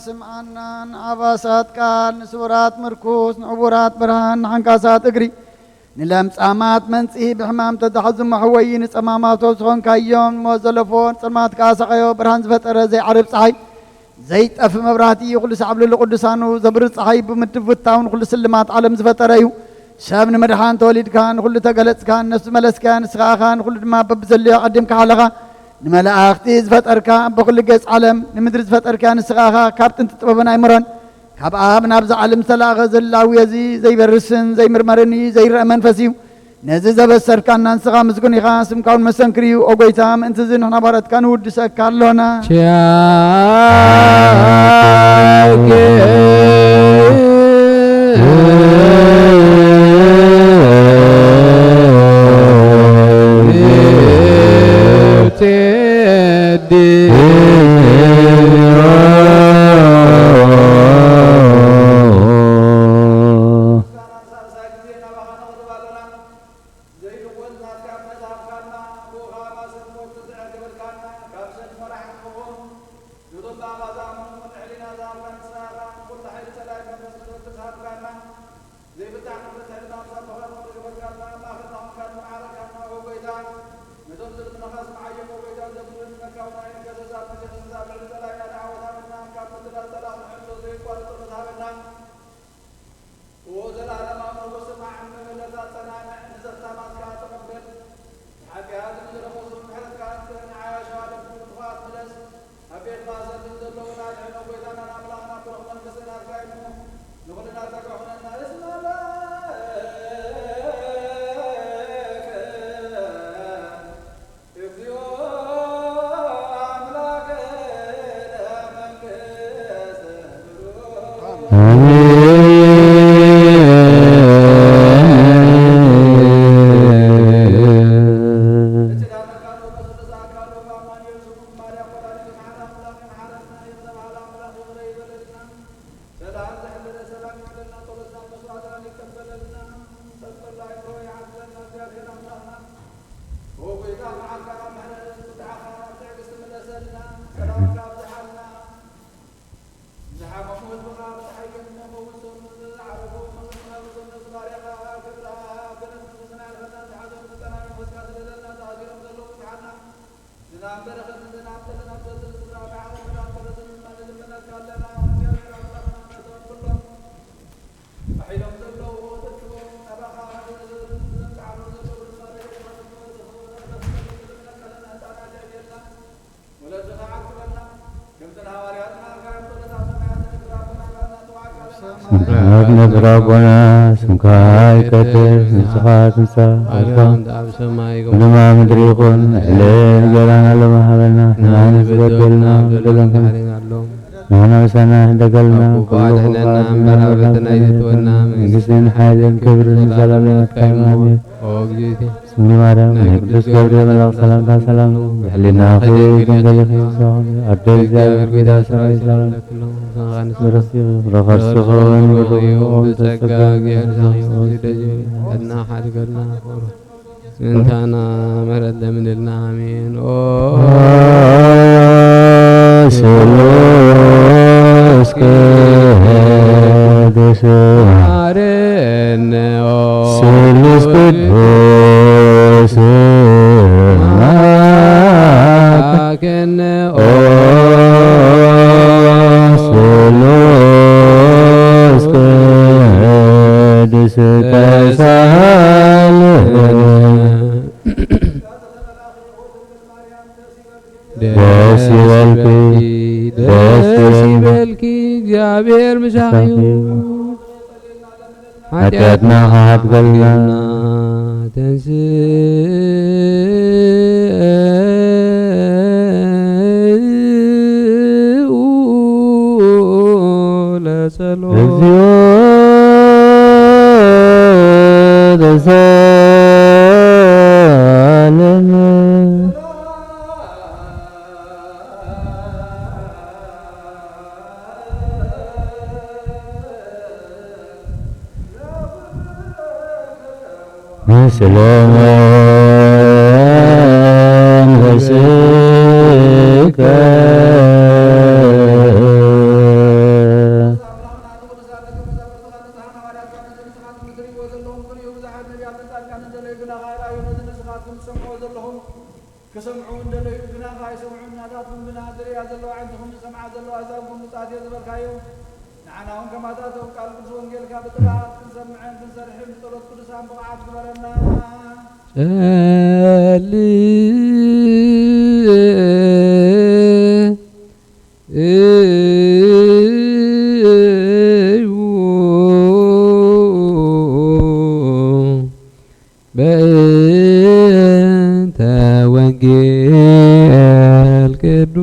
ስምዓናን አባሳት ቃል ንስውራት ምርኩስ ንዕቡራት ብርሃን ንሓንካሳት እግሪ ንለምጻማት መንጽሂ ብሕማም ተዛሕዙ መሕወይ ንጸማማቶ ዝኾንካዮም ሞት ዘለፎን ጽልማት ካሳቐዮ ብርሃን ዝፈጠረ ዘይዓርብ ፀሓይ ዘይጠፍ መብራህቲ ኩሉ ሰዓብ ለቅዱሳኑ ዘብር ፀሐይ ብምትፍታውን ኩሉ ስልማት ዓለም ዝፈጠረዩ ሰብ ንመድሓን ተወሊድካ ንኩሉ ተገለጽካ ነፍሲ መለስካ ንስኻኻ ንኩሉ ድማ በብዘለዮ ቀዲምካ ሓለኻ ንመላእኽቲ ዝፈጠርካ በኩሉ ገጽ ዓለም ንምድሪ ዝፈጠርካ ንስኻኻ ካብ ጥንቲ ጥበብን ኣይምሮን ካብ ኣብ ናብዚ ዓለም ዝተላእኸ ዘላዊ እዚ ዘይበርስን ዘይምርመርን ዘይርአ መንፈስ እዩ ነዚ ዘበሰርካና ንስኻ ምስጉን ኢኻ ስምካውን መሰንክር እዩ ኦ ጎይታ ምእንቲ እዚ ንሕና ባረትካ ንውድሰካ ኣለና نبرقنا سمكاي كتر نسخات نسا ونما مدريقون علين جلانا لما حبلنا نحن بدلنا بدلنا نحن وسنا دقلنا وقال حننا من ربتنا يتونا من قسين حاجة كبر سلام لكايمنا بسم الله الرحمن الرحيم قدس جبريل ملاك سلام تا سلام يحلنا خير كنجل خير سلام أرجل جابر قيدا سلام سلام برسي رخص سخون ويوم تسقى غير سخيو أدنى حد قرنا انتانا مرد من النامين سلوس كهدس عرن سلوس كدوس لكن سلوس كهدس داسي بالكي جابر مشاعيو حتياتنا خات قلنا تنسي لا سلام سلام وسيك كسمعوا إن دلوا يبنا خاي سمعوا ناداتهم بنا دري هذا الله عندهم سمع هذا الله عذابهم مصادي هذا بالكايو نعناهم كما تاتوا قال بسون قال كابتلات نسمعين نسرحين طلت كل سام بقعات كبرنا بأنت وجه القدوس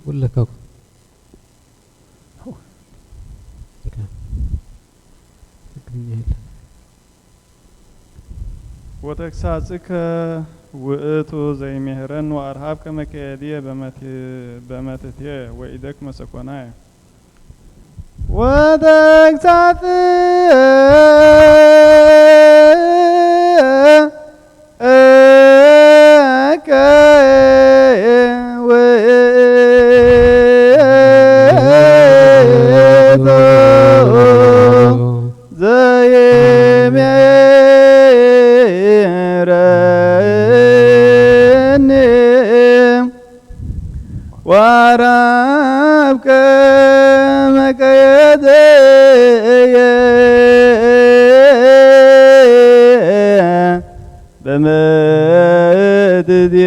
ولا كاكو وتكساسك وقتو زي مهرن وأرهاب كما كيدية بمتتيه وإيدك مسكوناي وتكساسك وارابك مكيدي بمددي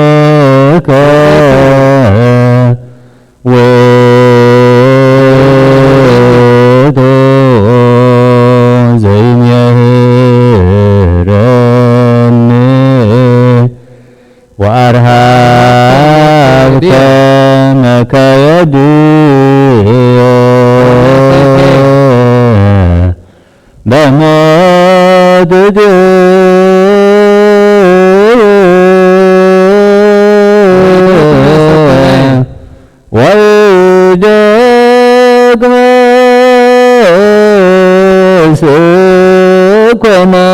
وتكساسك ودو زي مهرني وأرهاب كمك يدي بمدد ويدك مسكنا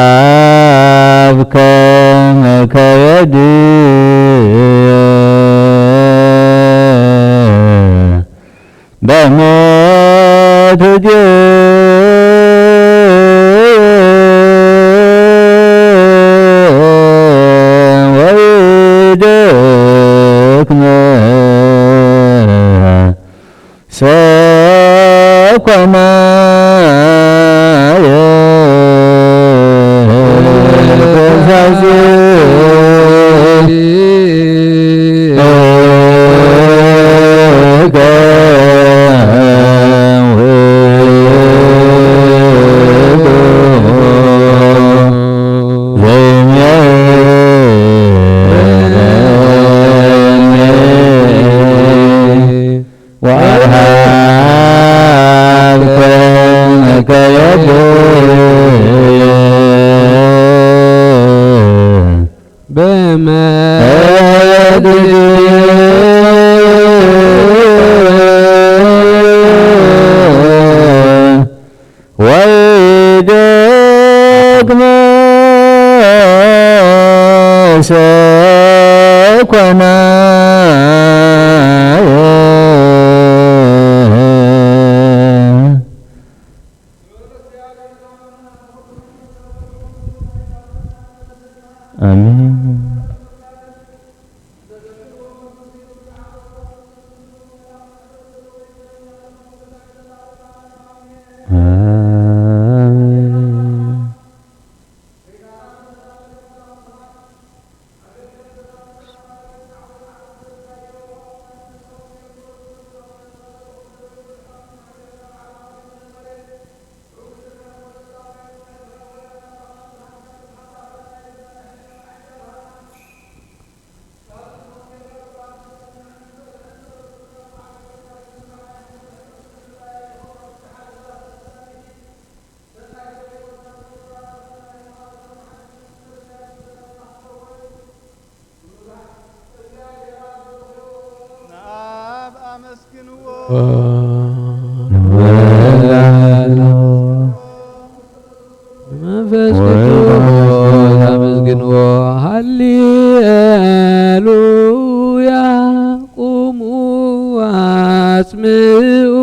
وأرهاب كمك يدي بموت ويدك سكما ኮነ አሜን። መንፈስ ቅዱስ አመስግንዎ ሃሌሉያ ቁሙ አጽምዑ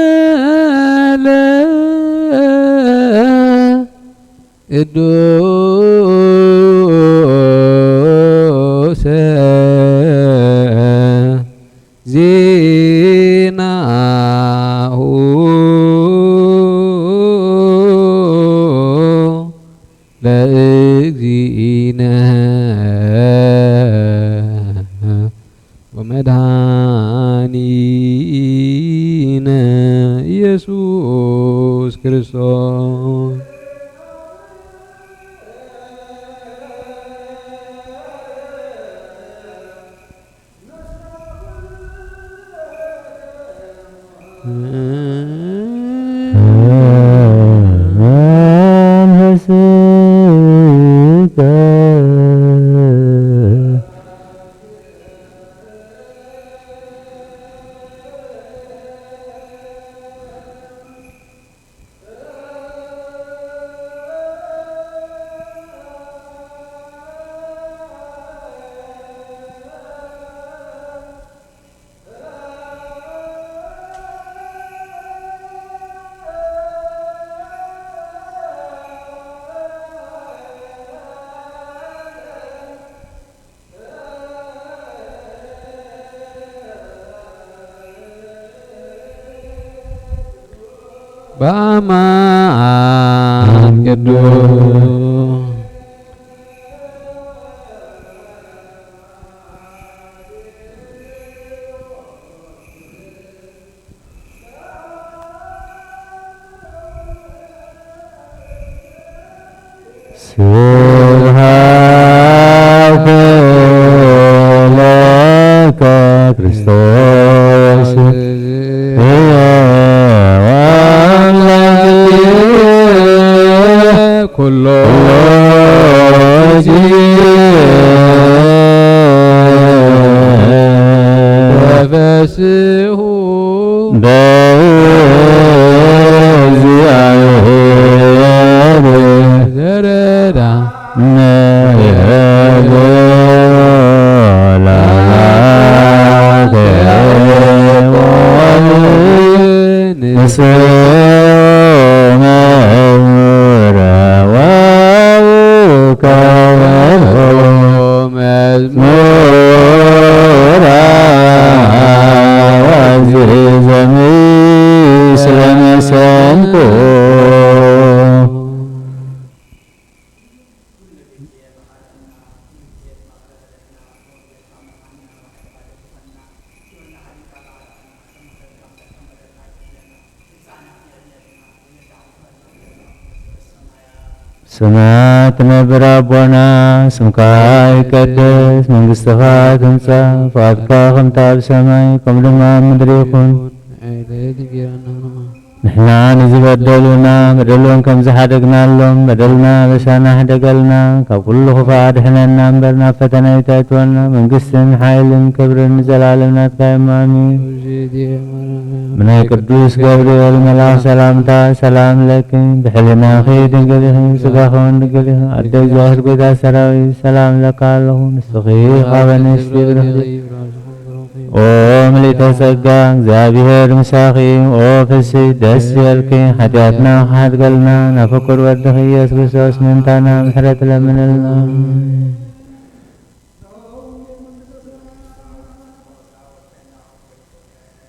ወንጌለ ቅዱስ ዜናሁ ለእግዚእነ ወመድኃኒነ ኢየሱስ ክርስቶስ በአማን ቅዱስ ስብሐት ለከ ክርስቶስ ኩሎ በበስሁ በእግዚአብሔር ዘረዳ ስምዐ ትነብር አቦና ስምከ ይትቀደስ መንግሥትከ ትምጻእ ፈቃድከ ከመ በሰማይ ከመ በምድር ይኩን نحنا نزبدلنا بدلون كم زحدقنا اللهم بدلنا بشانا حدقلنا ككل خفاء حننا انبرنا فتنا يتاتونا من قسم حائل كبر زلالنا تقيمامي من القدوس جبريل ملاك سلامتا سلام لك بحلنا خير قليه سقاخون قليه أدى جوهر بدا سراوي سلام لك الله نستخير قابل نستير ኦም ሊተሰጋ እግዚአብሔር ምሳኺ ኦ ፍስሕ ደስ ይበልኪ ኃጢአትና ሓድገልና ናፍቁር ወድኺ ኢየሱስ ክርስቶስ ምንታና ምሕረት ለምንልና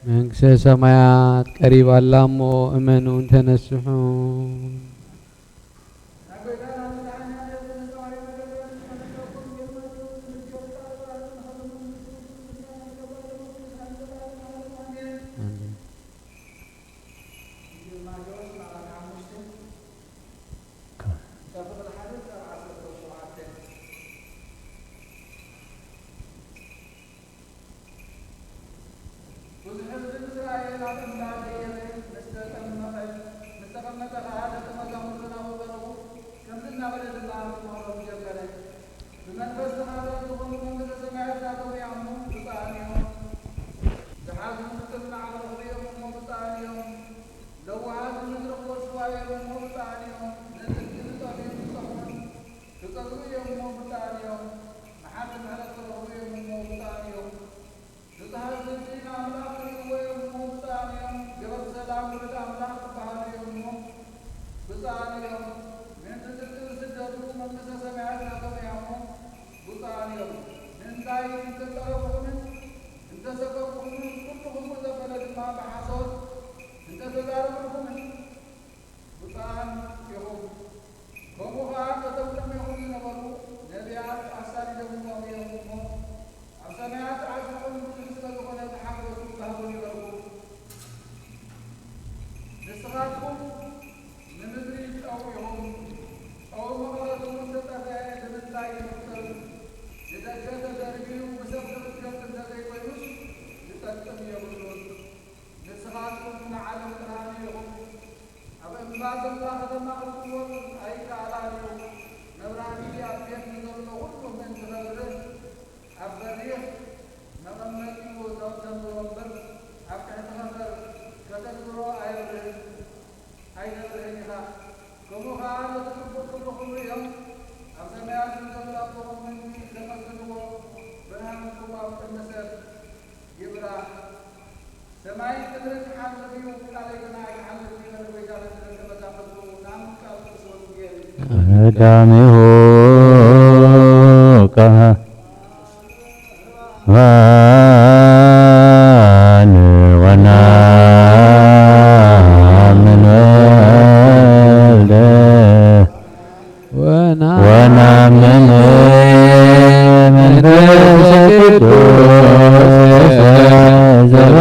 መንግሥተ ሰማያት ቀሪባላሞ እመኑ ተነስሑ ዳሜሁ ከዋን ወናምን ወልደ ወናምን መንፈስ ቅዱስ ዘባ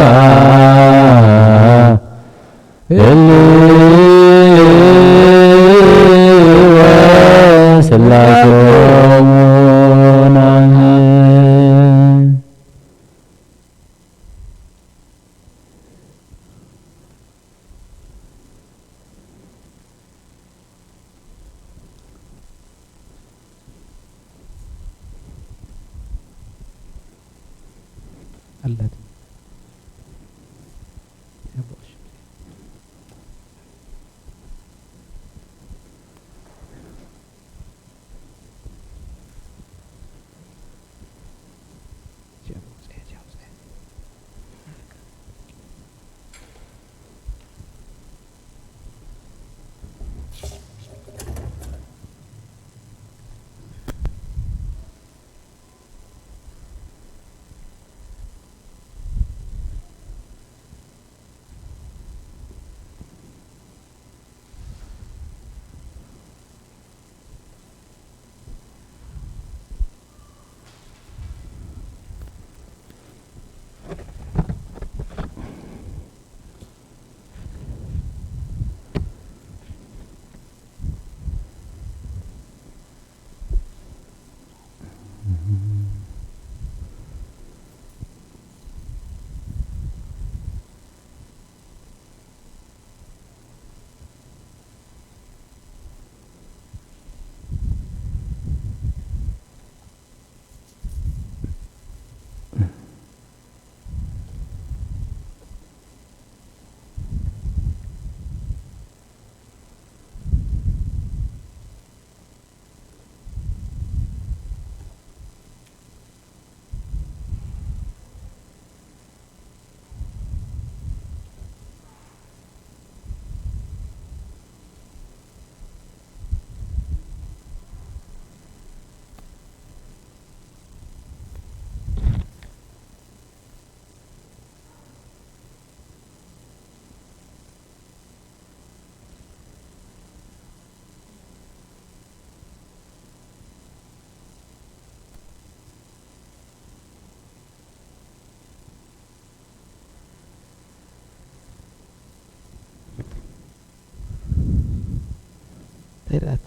خيرات.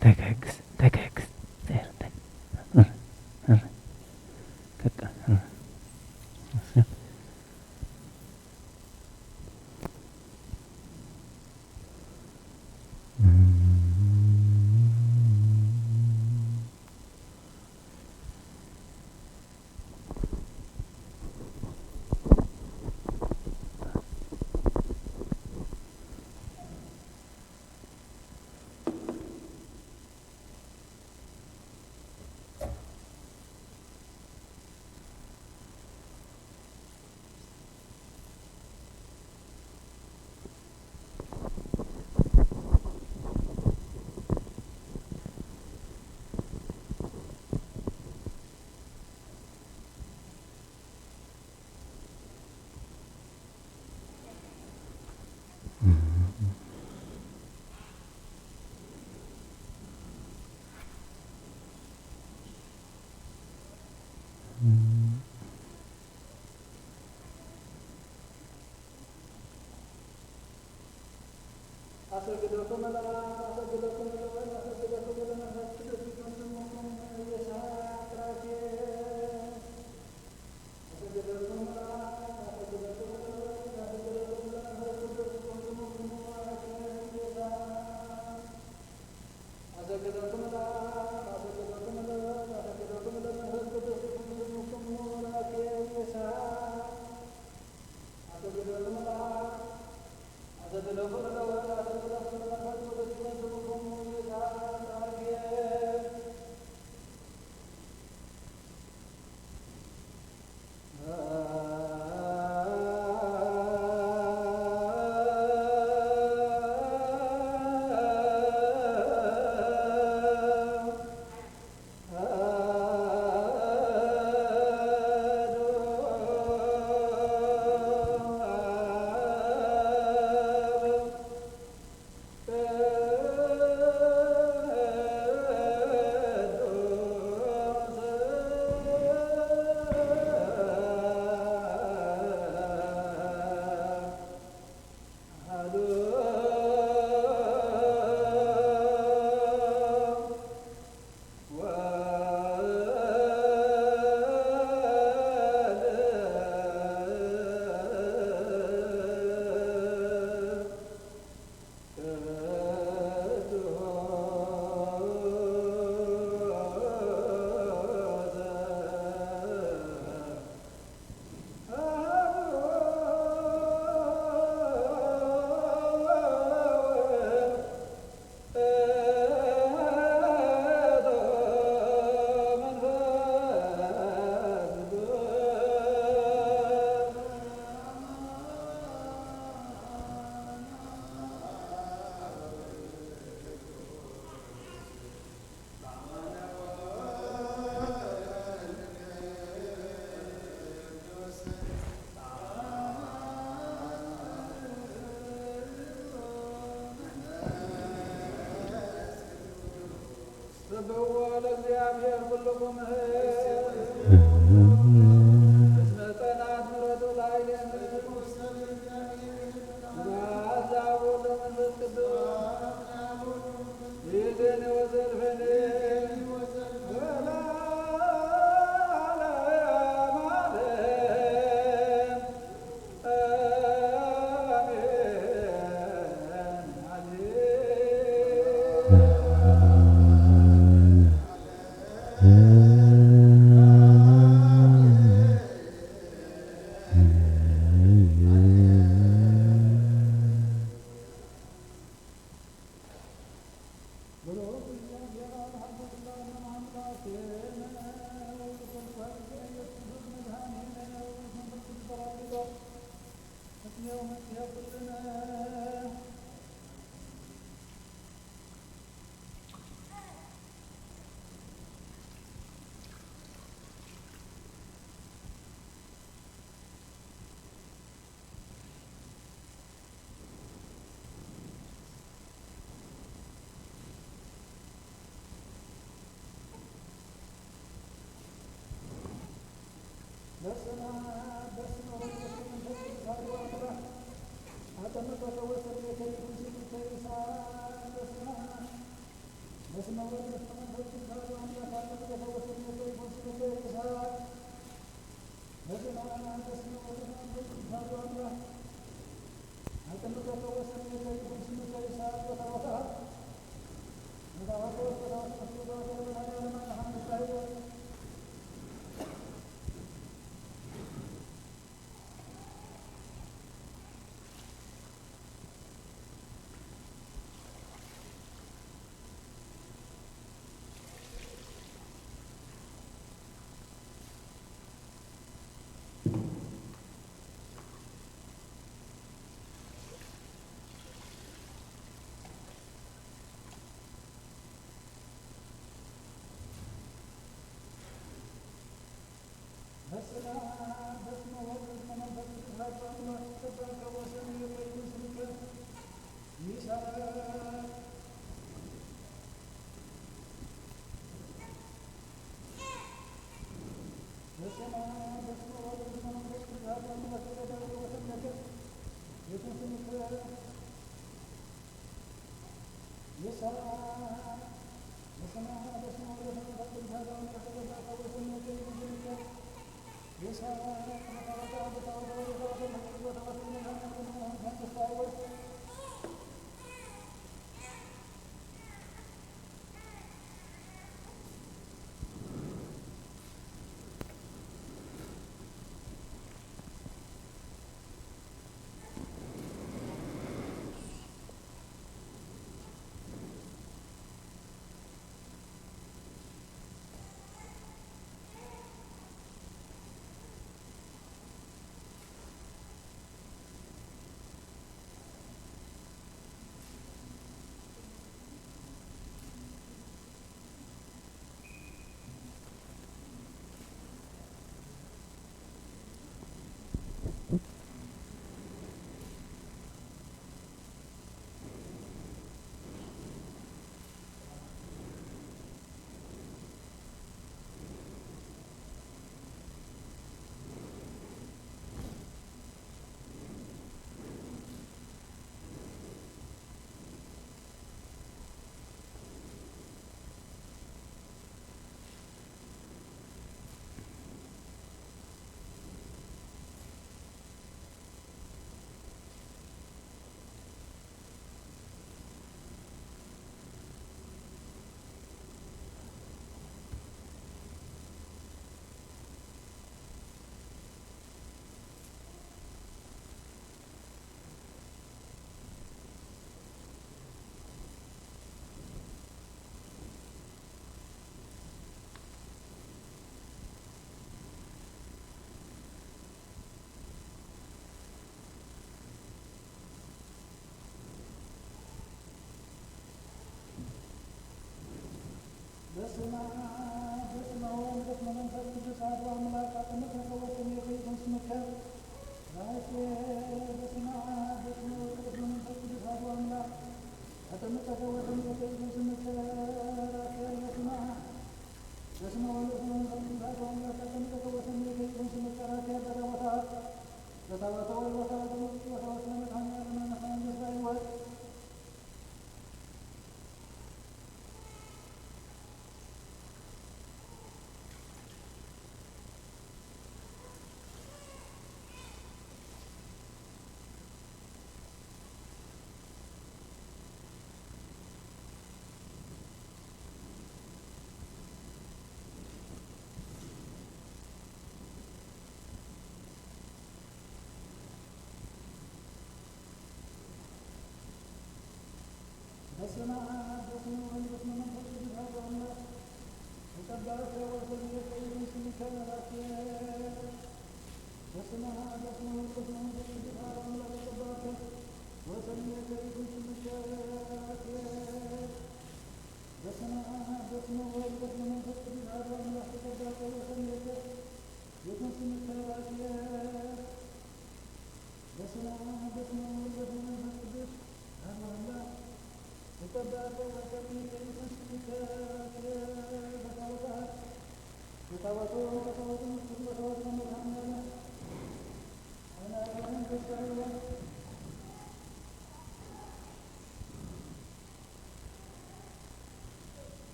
تكاكس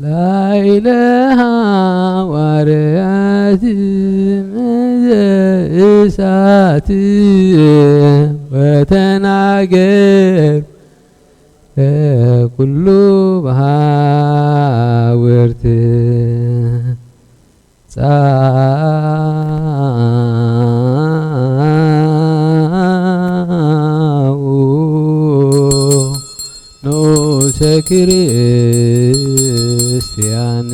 لا إله وريات إسات وتناجر كل بهاورت نو كريستيان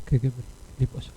كجبل يبقى شكل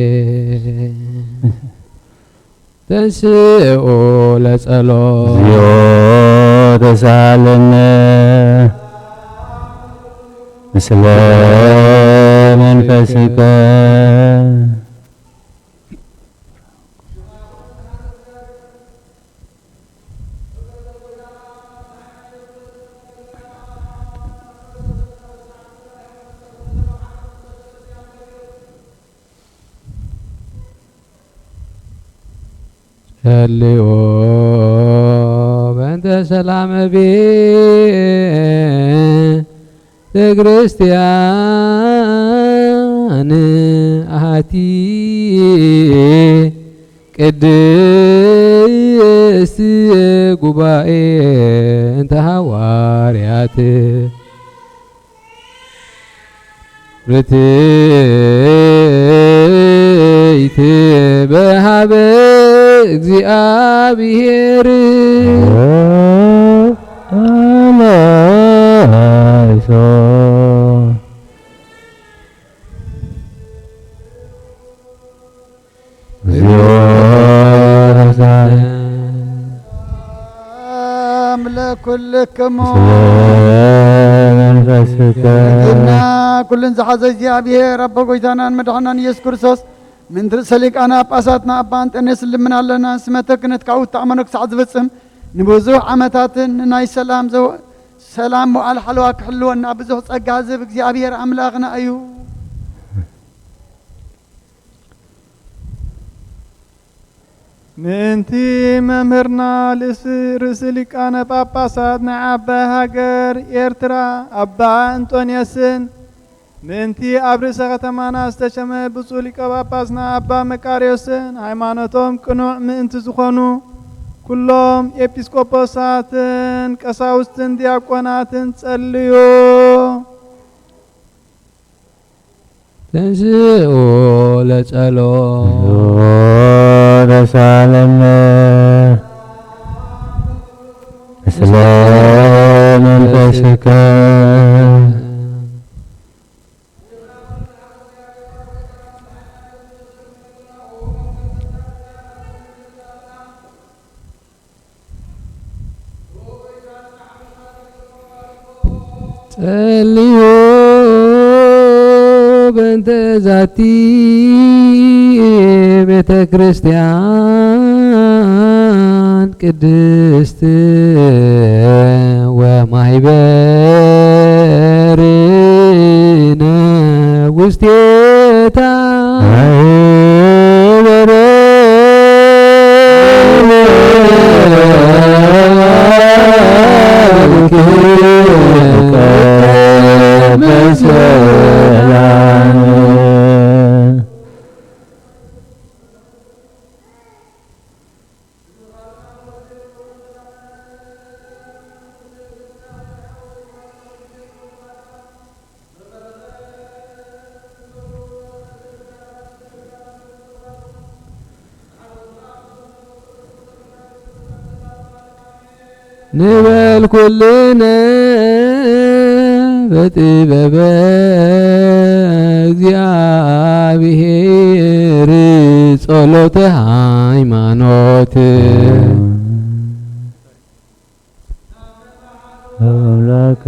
آمين تنسئ لጸሎት እግዚኦ ተሳለነ ምስለ መንፈስከ هلئو بنت سلام ቤተ ክርስቲያን አሐቲ ቅድስት ጉባኤ እንተ ሐዋርያት ርትዕት በሀበ እግዚአብሔር ለኩልክሙ እና ኩልን ዝሓዘ እግዚአብሔር አቦ ጎይታናን መድኃኒናን ኢየሱስ ክርስቶስ من سليقنا باساتنا ابان تنس لمن لنا سمته كنت كاو تامنك ساعه زفصم نبوزو عمتاتن ناي سلام زو سلام وعلى حلوك حلونا بزو صقا زب እግዚአብሔር አምላክና እዩ ምንቲ መምህርና ርዕሰ-ሊቃነ ጳጳሳት ናይ ዓባይ ሃገር ኤርትራ አባ አንጦንዮስን ምንቲ ኣብ ርእሰ ከተማና ዝተሸመ ብፁዕ ሊቀ ጳጳስና አባ መቃርዮስን ሃይማኖቶም ቅኑዕ ምእንቲ ዝኾኑ ኩሎም ኤጲስቆጶሳትን ቀሳውስትን ዲያቆናትን ጸልዩ ተንሥኡ ለጸሎት ረሳለነ ምስለ መንፈስከ ጸልዩ በእንተ ዛቲ ቤተ ክርስቲያን ቅድስት ወማኅበርነ ውስቴታ ንበል ኩልነ በጥበበ እግዚአብሔር ጸሎተ ሃይማኖት አምላክ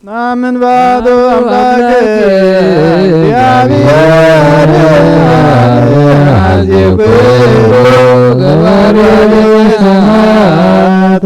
ናምን ባዶ አምላክ እግዚአብሔር አዚኩሩ ገባሬ ሰማት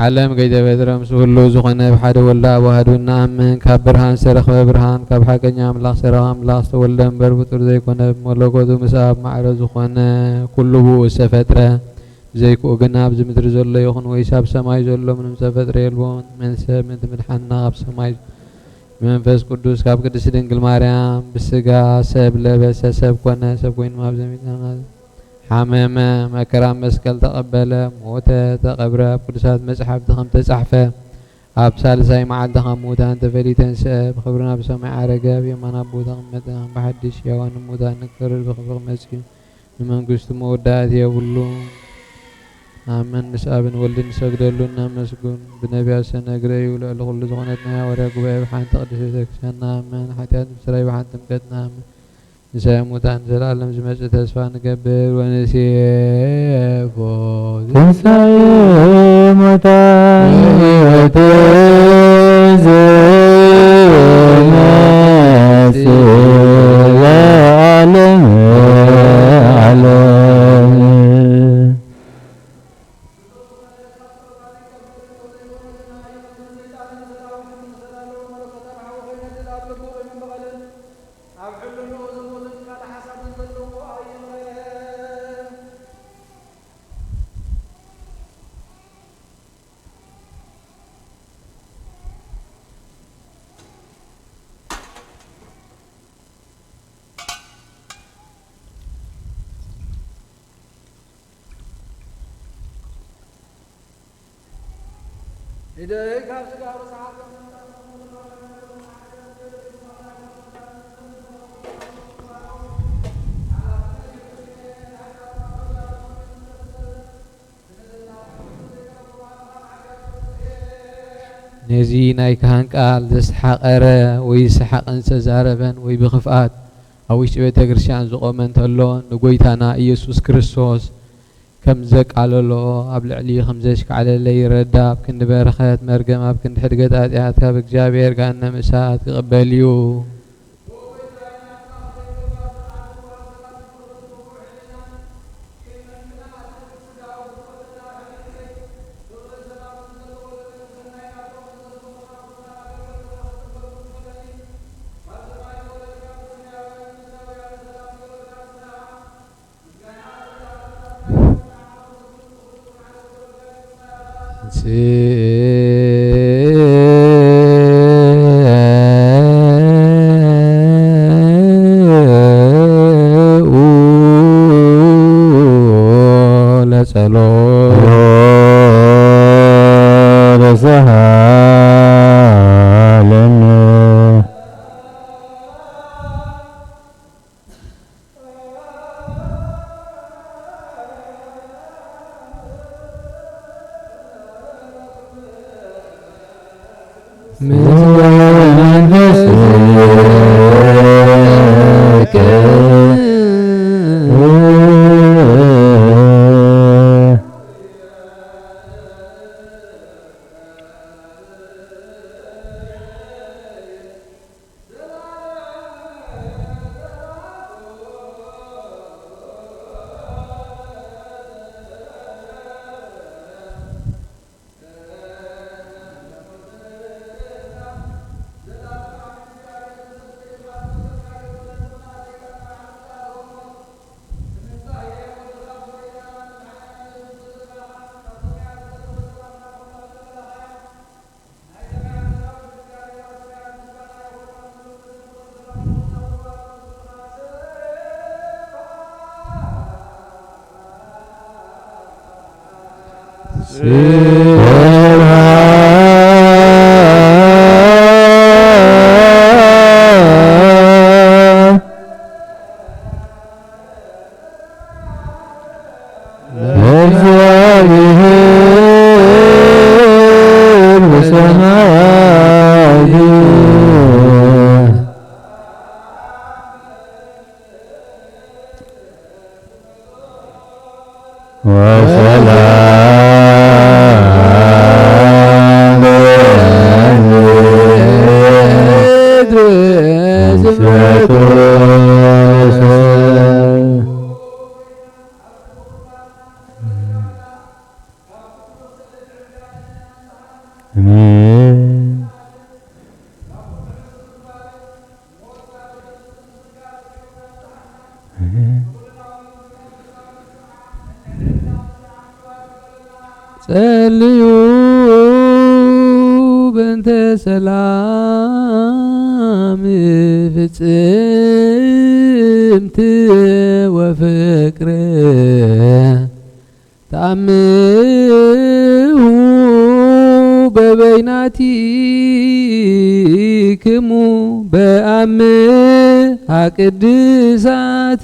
ዓለም ገይተበድረ ምስ ሁሉ ዝኾነ ብሓደ ወልዳ ኣዋህዱ እናኣምን ካብ ብርሃን ዝተረኸበ ብርሃን ካብ ሓቀኛ ኣምላኽ ዝተረኸበ ኣምላኽ ዝተወልደ እምበር ፍጡር ዘይኮነ ብመለኮቱ ምስ ኣብ ማዕረ ዝኾነ ኩሉ ብኡ ዝተፈጥረ ዘይክኡ ግና ኣብዚ ምድሪ ዘሎ ይኹን ወይስ ኣብ ሰማይ ዘሎ ምንም ዝተፈጥረ የልዎን መንሰብ ምእንቲ ምድሓንና ካብ ሰማይ መንፈስ ቅዱስ ካብ ቅድስቲ ድንግል ማርያም ብስጋ ሰብ ለበሰ ሰብ ኮነ ሰብ ኮይኑ ኣብ ዘሚትና حمام مكرام مسكال تقبل موت تقبر قدسات مصحف تخم تصحفه أبسال زي ما عندها خمودان تفليتن سب خبرنا بسمع عرقاب يمانا بودا مدام بحدش يوان مودان نكرر بخبر مسكين نمان قشت مودات يولون آمن مسابن ولدن سجدلون مسكون بنبي السنة قري ولا لغل زغنتنا ورق بيب حان تقدس تكشنا آمن حتى نسري بحان تمكتنا آمن نساء مودان زلالم زمجة تسفان قبل ونسيفو تنسى مودان نزي نايكهان قال زسحقر ويسحق انس زاربن وي بخفات اويش بيت كريستيان زقومن تلو نغويتانا يسوع كريستوس كم زق على اب لعلي خمزش على لي رداب كن برخات مرقم اب كن حدقت اتيات كاب اجابير كان مساعد قبليو صليوا بنت سلام فጽምት وفكر تعمه ወበይናቲክሙ በአምሃ ቅድሳት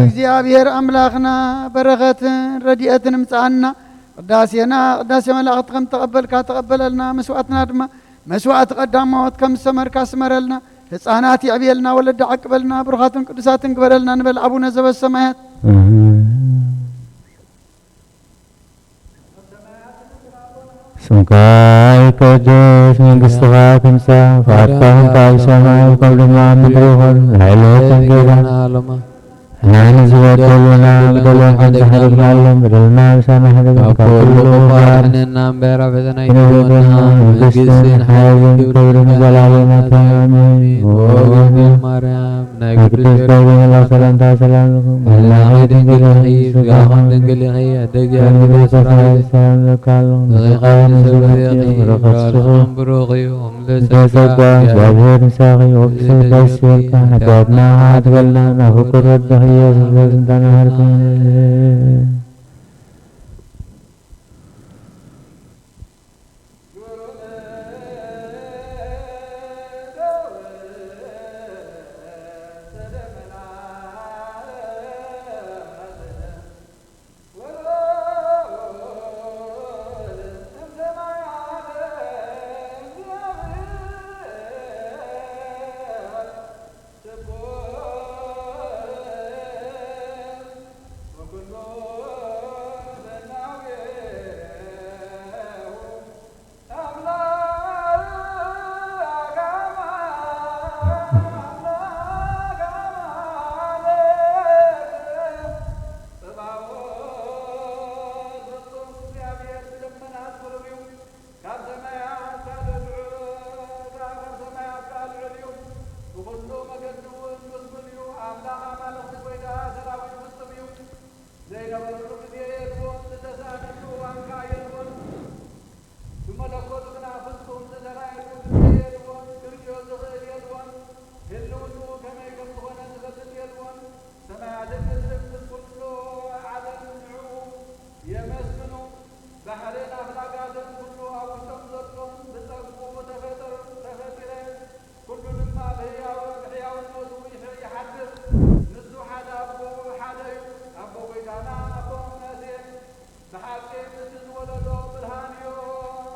እግዚአብሔር አምላኽና በረኸትን ረድኤትን ምጻአና ቅዳሴና ቅዳሴ መላእክት ከም ተቀበልካ ተቀበለልና መስዋዕትና ድማ መስዋዕት ቀዳማዎት ከም ሰመርካ ስመረልና ህፃናት ይዕብየልና ወለድ ዓቅበልና ብሩኻትን ቅዱሳትን ግበረልና ንበል አቡነ ዘበሰማያት ስምካ ይቀደስ መንግሥትኻ ትምጻእ ፈቃድካ በሰማይ በሰማይ ከምድማ ምድሪ ይኹን ኃይሎትን ጌታና አለማ نحن زوجنا بدلنا حدنا لهم بدلنا بسامحنا كل قارننا برفتنا يدونا مجلسين حاجم كبرنا زلالنا آمين وفي مريم نقدس بين الله سلام لكم الله يدين الخير قاهم دنقل خير دجال بسرعة سلام لكم غيقان سبيقي رخصهم بروغيهم لسكا جابر ساقي وبسن بسيرك حدادنا عادقلنا نفكر الدخل Yesus tentang harga Lord.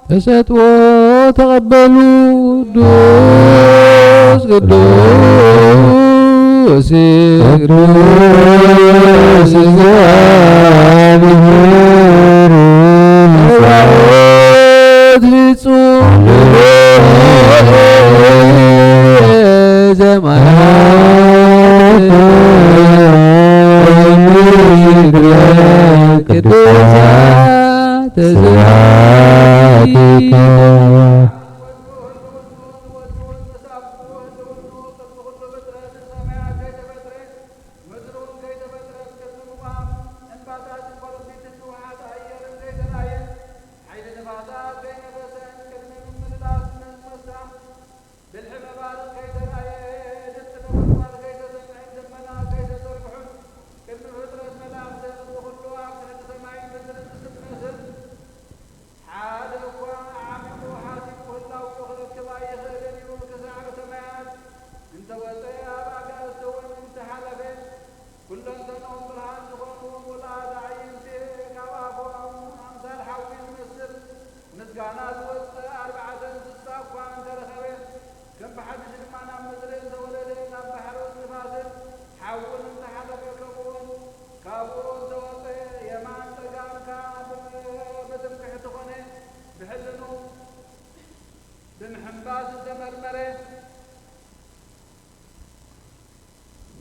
ተሰጥኦ ተቀበሉ ቅዱስ ቅዱስ ቅዱስ እግዚአብሔር ፍጹም ዘማያት ቅዱሳት ተዘኪ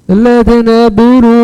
لا تنبروا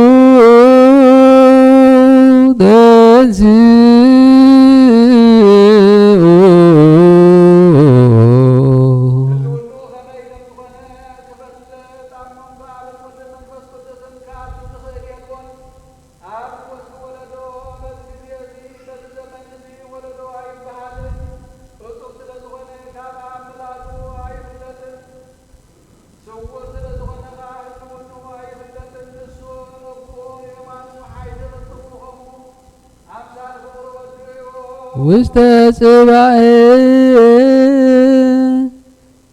ውስተ ጽባኤ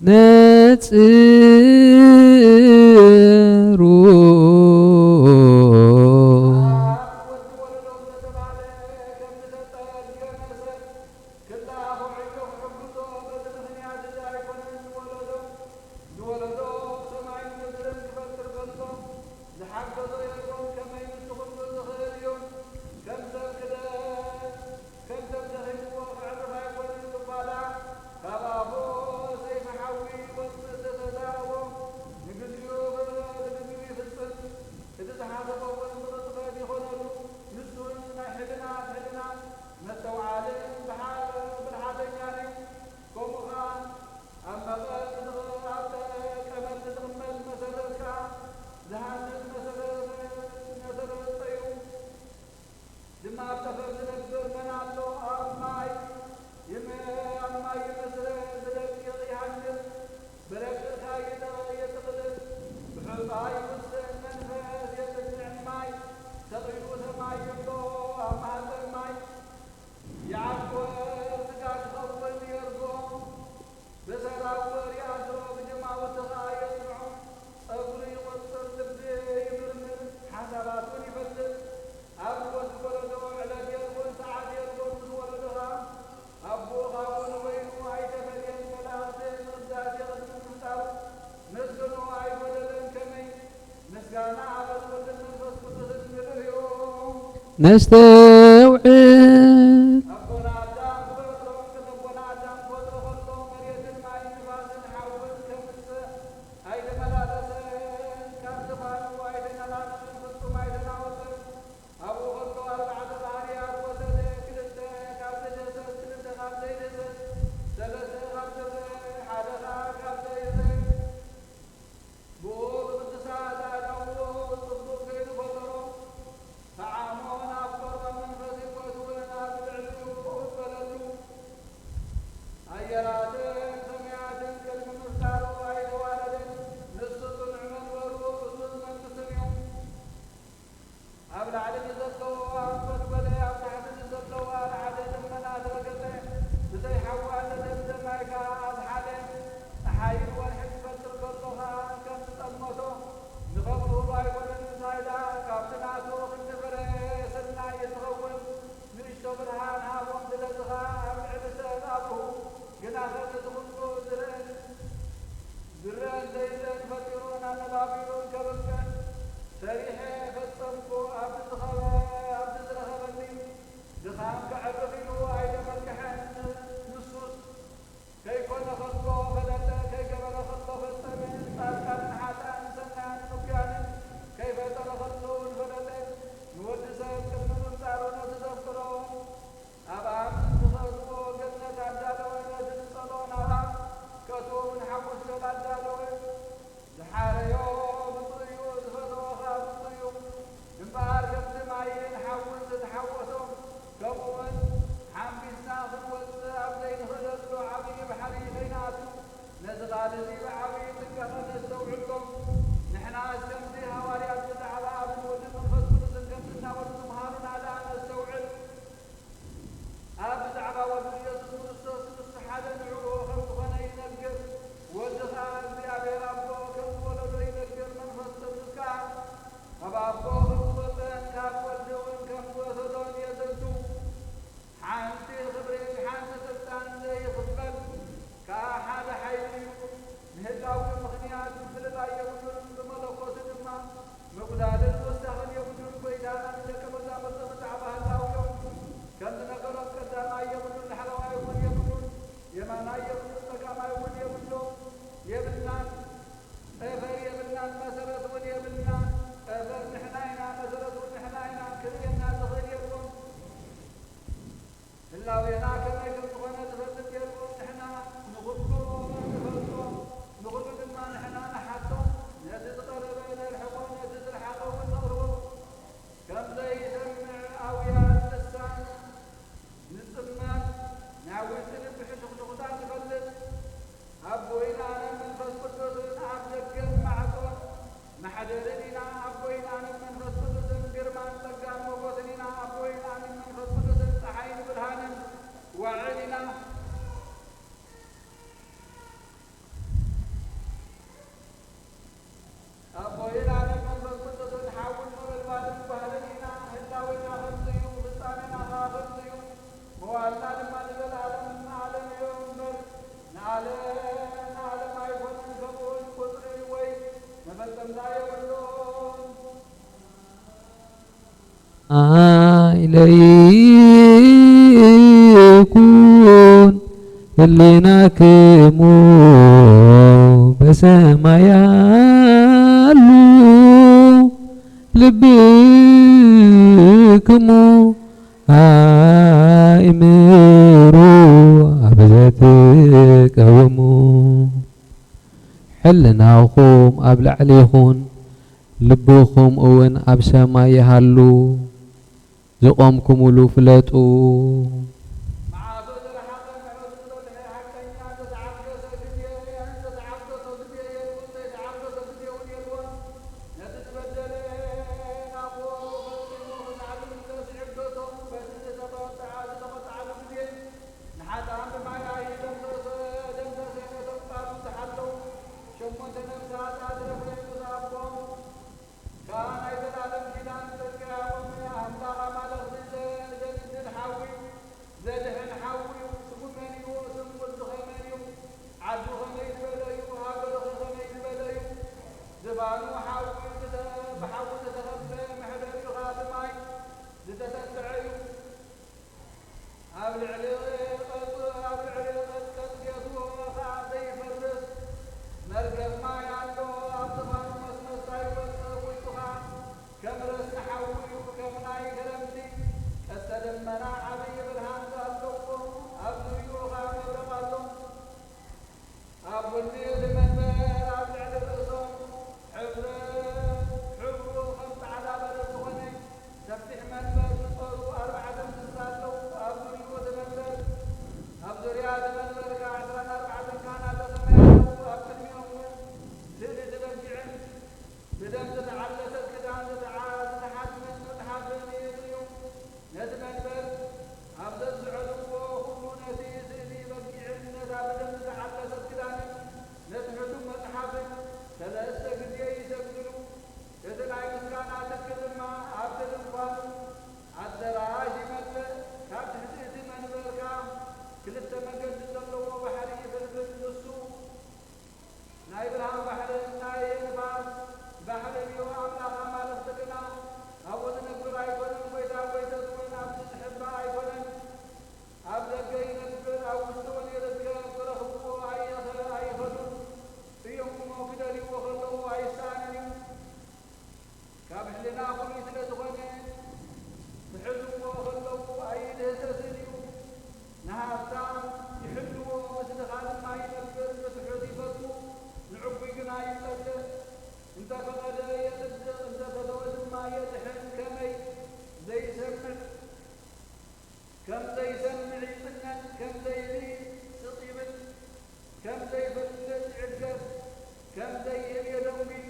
ነጽሩ نستوعب إليكون هليناكم بسمايالو لبكم آئمرو عبزتك أومو حلناكم أبلع عليكم لبكم أون أبسما يهلو زقومكم ولو فلتو كم زي يدومي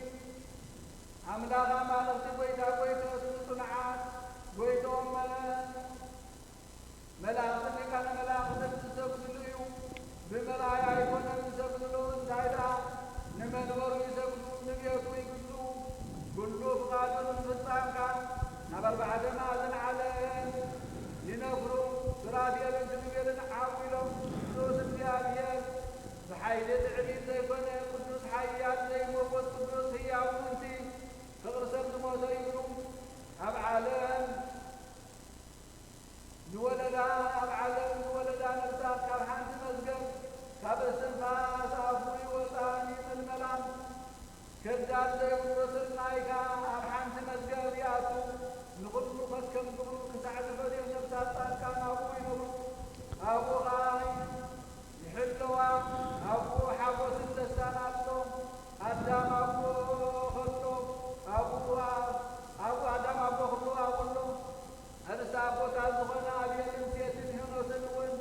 أملاها ما نغتي بيتا بيتا صنعات بيتهم ملاخذ كان ملاخذ تسبليو بمرايا يكون تسبلو زايدا نمنور يسبلو نبيكو يقولو كله فقادر الفستان كان نبر بعدنا أذن عليهم لنفروا سراديا بنت نبيل نحاولوا سوس الديابيل بحيلة عبيد زي بني قدوس حيات زي موفد قدوس هي وانتي فغرسل موتو يقولوا أبعالهم نولدا أبعالهم نولدا نبتاق كارحان تمزقم كابسن فاس أفوي وطاني من الملام كرداد زي وصل نايكا أرحان تمزقم ياتو نقول مفكم قبل كسعد فريق نبتاق كان أبوي نبو أبو غاي يحلوا أبو حفظ الدستاناتو أدام أبو خطو أبو أدام أبو خطو أبو هذا أبو تازخنا أبي الانسيات هنا سنون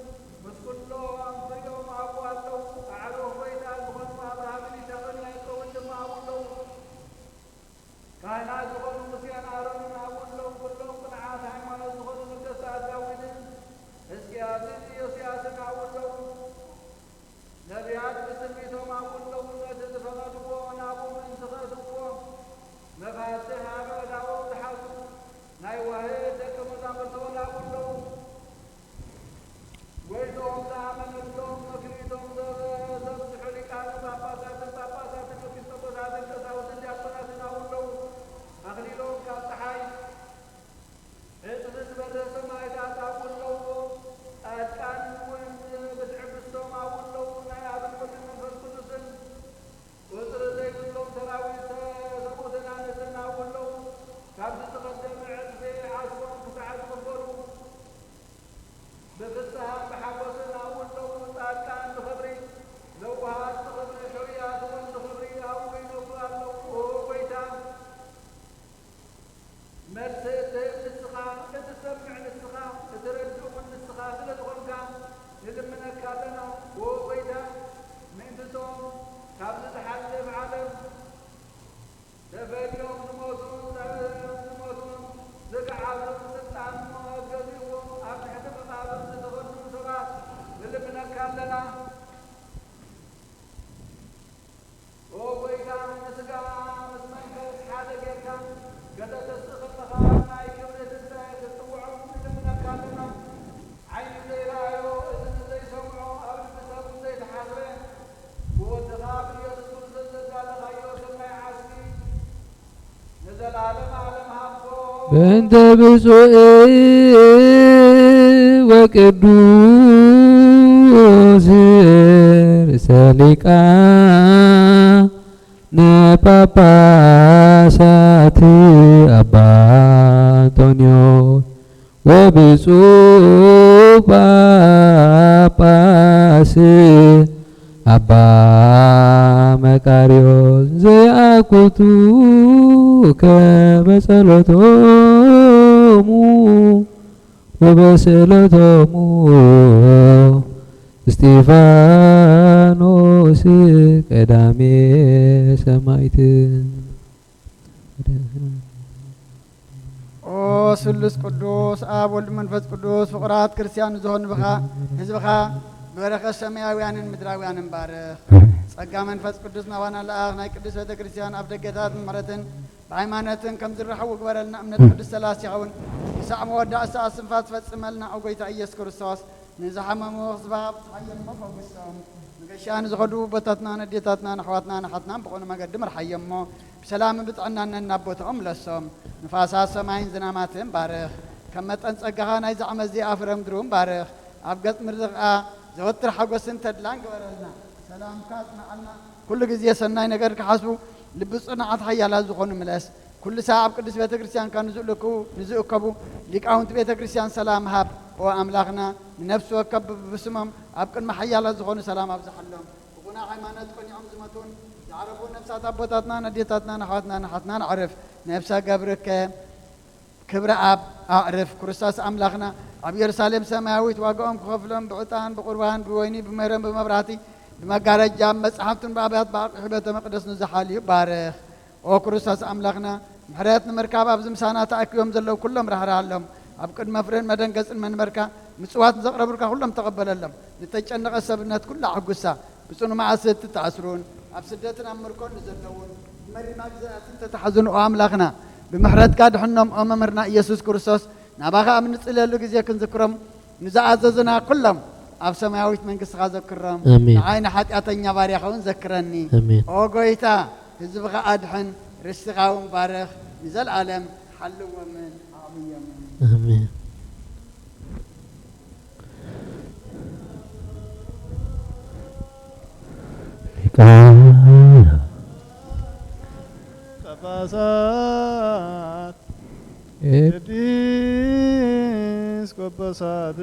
مسكن له أمطيهم أبو ألو أعلوه بيت أزخن ما أبرهم لتغنى يتوون جمع أبو كان أزخن مسيان أرون أبو له كلهم قنعات حيمان أزخن مجلس أزاوين سياسة أبو له نبيات بسميتهم أبو له نجد فغدوه ونابو من سخرتوه مفاتح أبو داود حسو ناي وهيد كم زامرتون أبو له ويدهم زامن اللهم مكريتهم زبط حلقان باباسات كبستبسات كساوس جابنات أبو له أغليلهم كالتحاي إتنس برسم أيدات أبو له أتكان وين بتعب السوم أبو له ناي أبن كل من فالقدسن وصر زي كلهم تراوي سبوتنا نسن أبو له كابت تقدم عزبي عصبهم كسعد مفرو بفسها بحبسنا أبو له أتكان تخبري لو هات تخبري حريات وان تخبري أبوين وقال له وهو بيتا مرسل للسخاء تتسمع للسخاء تترجو من السخاء تلدخلك يلمنك كابنا وهو بيتا من تسوم كابل تحلف عالم تفاليهم نموتون زكا عالم ستان مغزيهم أبن حتى مطابق تتغنوا سبات يلمنك كابلنا وهو بيتا نسكا مسمنك حاجة كيكا قد تستخل لخارنا يكبر تستاهل تتوعوا يلمنك كابلنا عين زي رايو إذن زي سمعوا أبن بسابن زي تحاضرين هو التغابر يدخل زلزال غيو سمع عسكي نزل عالم عالم هابو بنت بسوء وقدوس رسالكا نباباسات أبا أنطونيو وبسوء باباس أبا مكاريوس زيأكوتو كبسلتومو وبسلتومو استيفانوس قدامي سمايت ስሉስ ቅዱስ አብ ወልድ መንፈስ ቅዱስ ፍቁራት ክርስቲያን ዝሆን ብኻ ህዝብኻ በረኸት ሰማያውያንን ምድራውያንን ባርኽ ጸጋ መንፈስ ቅዱስ ናባና ለአኽ ናይ ቅዱስ ቤተ ክርስቲያን ኣብ ደገታት ምሕረትን ብሃይማኖትን ከም ዝረኸቡ ግበረልና እምነት ቅዱስ ሰላስ ይኸውን ክሳዕ መወዳእታ ስንፋት ፈጽመልና ኣብ ጐይታ ኢየሱስ ክርስቶስ ንዝሓመሙ ህዝባብ ተሓየሞ ፈውሶም ንገሻን ዝኸዱ ቦታትና ነዴታትና ንኣሕዋትና ንሓትናን ብኾነ መገዲ ምርሓየሞ ብሰላምን ብጥዕናን እናቦትኦም ለሶም ንፋሳት ሰማይን ዝናማትን ባርኽ ከም መጠን ጸጋኻ ናይ ዛዕመት እዚ ኣፍረ ምድሩን ባርኽ ኣብ ገጽ ምድሪ ኸኣ ዘወትር ሓጐስን ተድላን ግበረልና ሰላምካ ጽናዓልና ኩሉ ግዜ ሰናይ ነገር ክሓስቡ ልቢ ጽኑዓት ሓያላት ዝኾኑ ምለስ ኩሉ ሰዓብ ኣብ ቅዱስ ቤተ ክርስቲያንካ ንዝእከቡ ሊቃውንቲ ቤተ ክርስቲያን ሰላም ሃብ ኦ ኣምላኽና ንነፍሲ ወከብ ብስሞም ኣብ ቅድሚ ሓያላት ዝኾኑ ሰላም ኣብዝሓሎም ብቑና ሃይማኖት ቆኒዖም ዝመቱን ዝዓረፉ ነፍሳት ኣቦታትና ነዴታትና ንኣሕዋትና ንሓትና ንዕርፍ ነፍሰ ገብርከ ክብሪ ኣብ ኣዕርፍ ክርስቶስ ኣምላኽና ኣብ ኢየሩሳሌም ሰማያዊት ዋጋኦም ክኸፍሎም ብዕጣን ብቁርባን ብወይኒ ብመረም ብመብራህቲ بمجارجة مصحفتن بابات باقي بيت مقدس نزحالي بارخ وكرساس أملاخنا محرياتنا مركب أبزم سانا تأكيهم زلوا كلهم رح رالهم أبكر مفرين مدن قصن من مركب مسوات زقرب بركة كلهم تقبل لهم نتجنن قصبنات كلها عقوسا بسونو مع ست تعسرون أبسدتنا أمركون نزلون مري مجزات أنت تحزن أملاخنا بمحرات كاد حنم أمرنا يسوع كرساس نبغى أمن نسأل له جزية كنذكرهم نزعززنا كلهم أب سماويت من قصة ذكرهم عين حتى أتنيا باريخ ذكرني أو قويتا هزبغا أدحن رسغاهم بارخ نزل عالم حلوا من عميا آمين تفاسات إبديس كبسات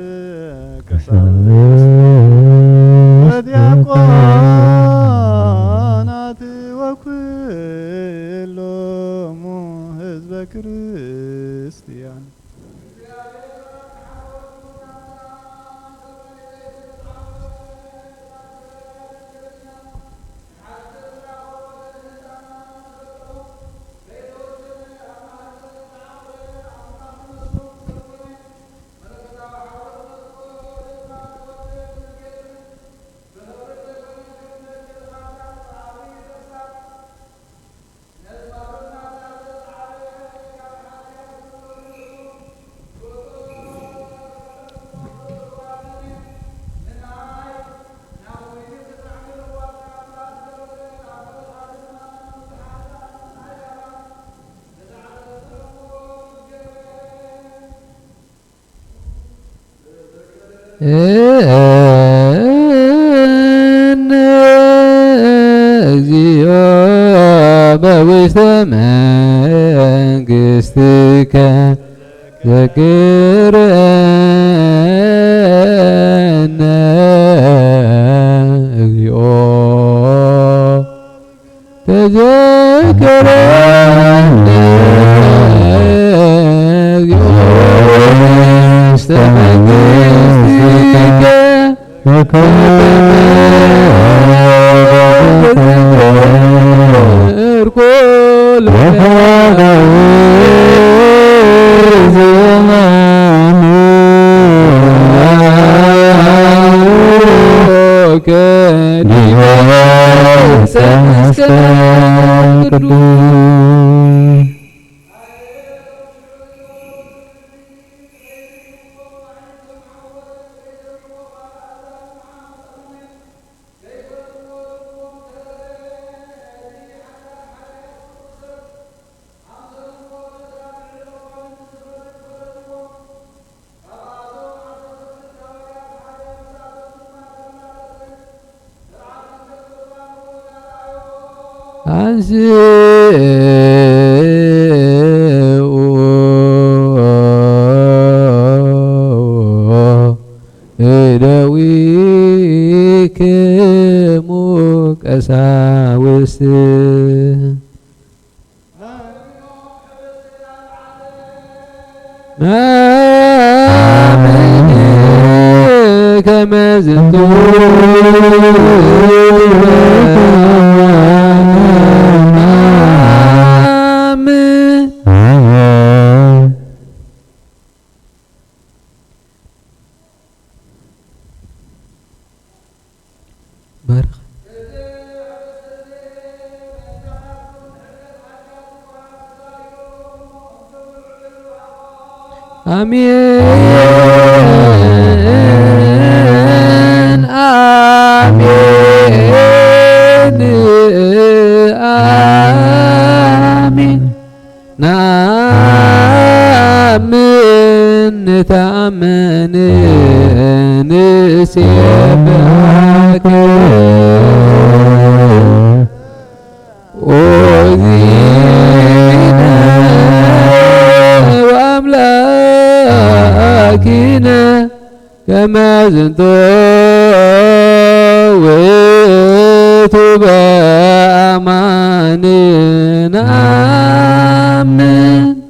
كسات ودياقونات وكلهم حزب كريستيان بوسط منجستك ذكرنا تذكرنا وسط منجستك كل كما آمين آمين آمين نآمن نتأمن نسيبك أذينا وأملاكنا كما زنتويت بأماننا آمين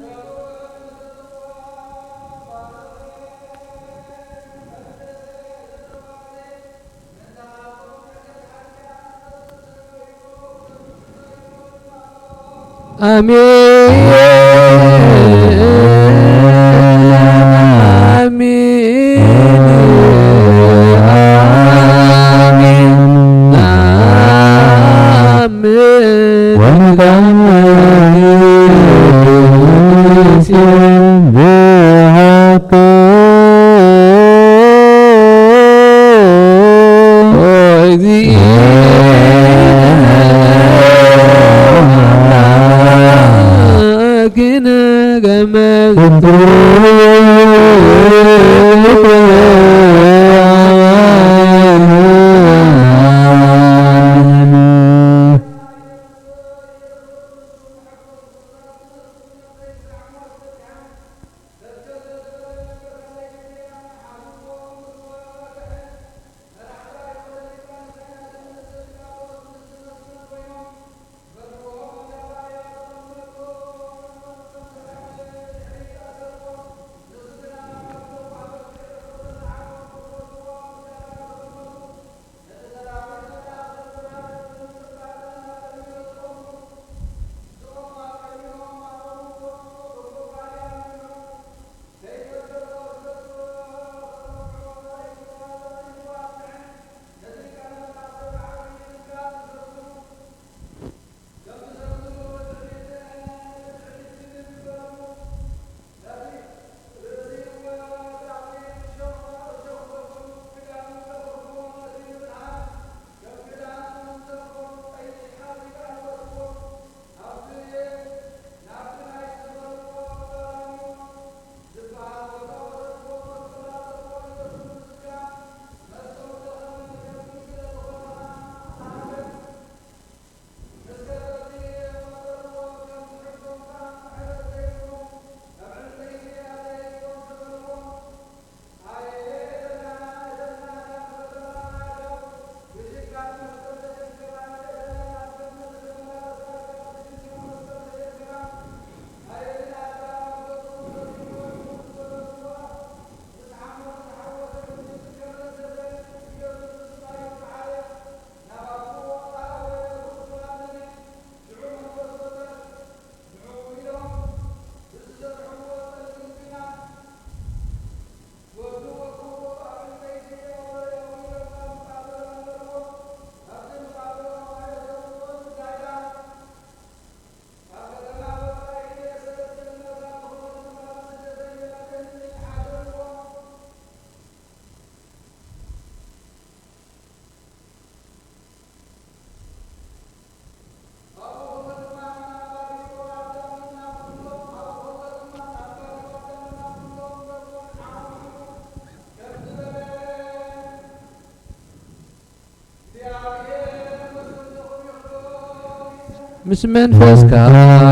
ምስ መንፈስካ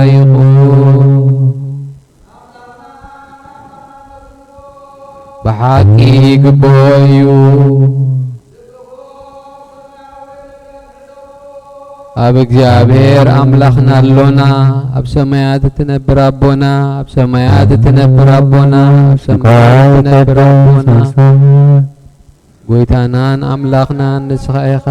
ይኹን ብሓቂ ግቦዩ ኣብ እግዚአብሔር አምላኽና አሎና ኣብ ሰማያት ትነብር አቦና ኣብ ሰማያት ትነብር አቦና ኣብ ሰማያት ትነብር አቦና ጎይታናን አምላኽናን ንስኻ ኢኻ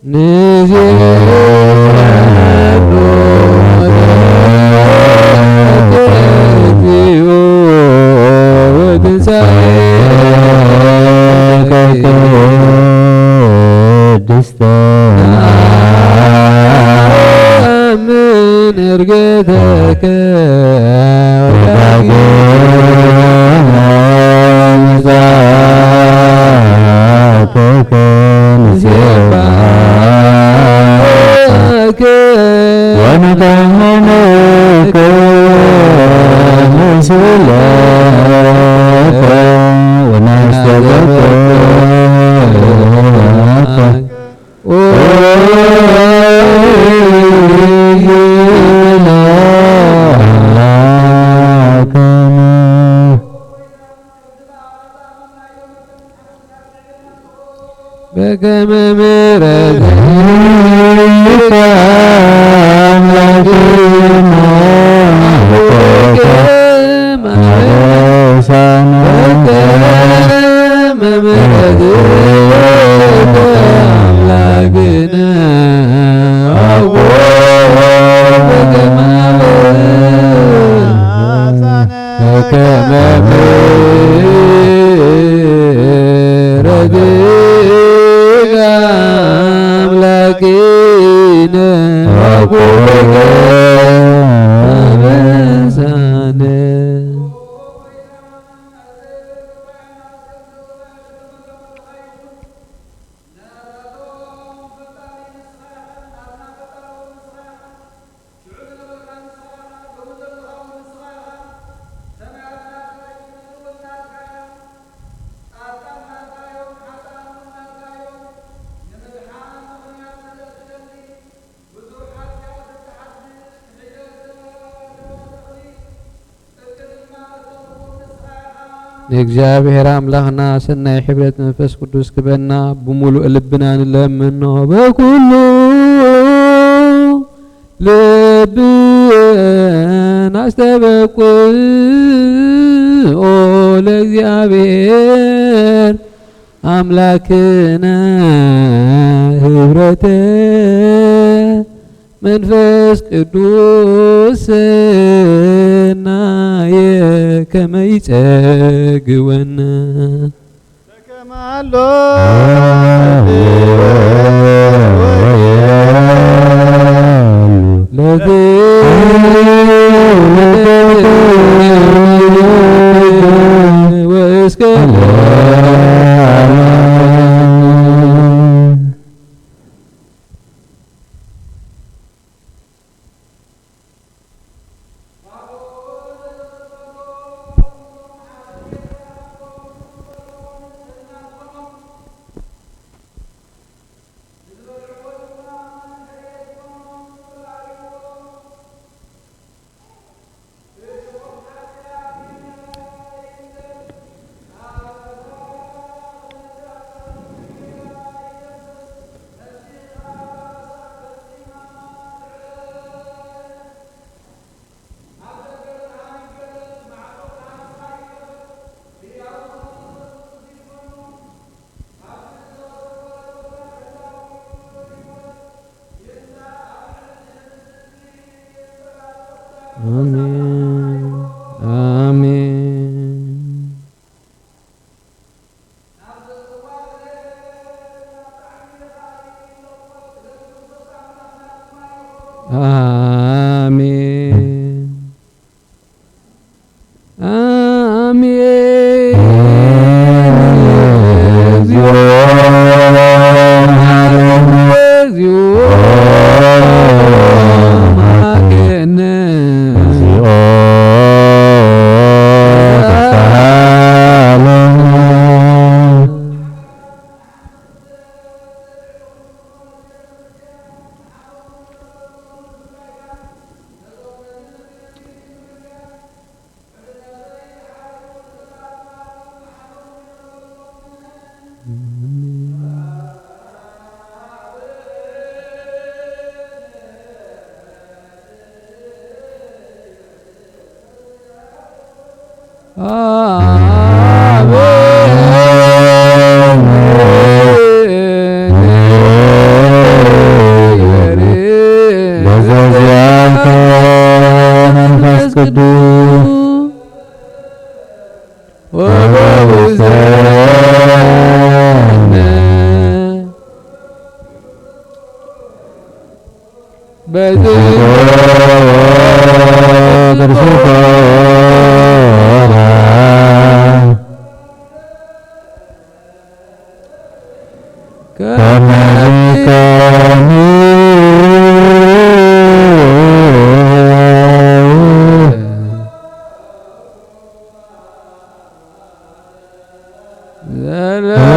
Amen. በከመ ምሕረትከ አምላክነ በከመ ምሕረትከ አምላክነ በከመ ምሕረትከ አምላክነ አበሳነ እግዚአብሔር አምላክና ሰናይ ሕብረት መንፈስ ቅዱስ ክበና በሙሉእ ልብና ንለምኖ በኩሉ ልብና አስተበቁኦ ለእግዚአብሔር አምላክነ ሕብረተ መንፈስ ቅዱስ ሰናየ ከመ ይጸግወነ ተከማሎ ወእስከ አሜን አሜን አሜን አሜን እግዚኦ ማከነ መንፈስ ቅዱስ Amen.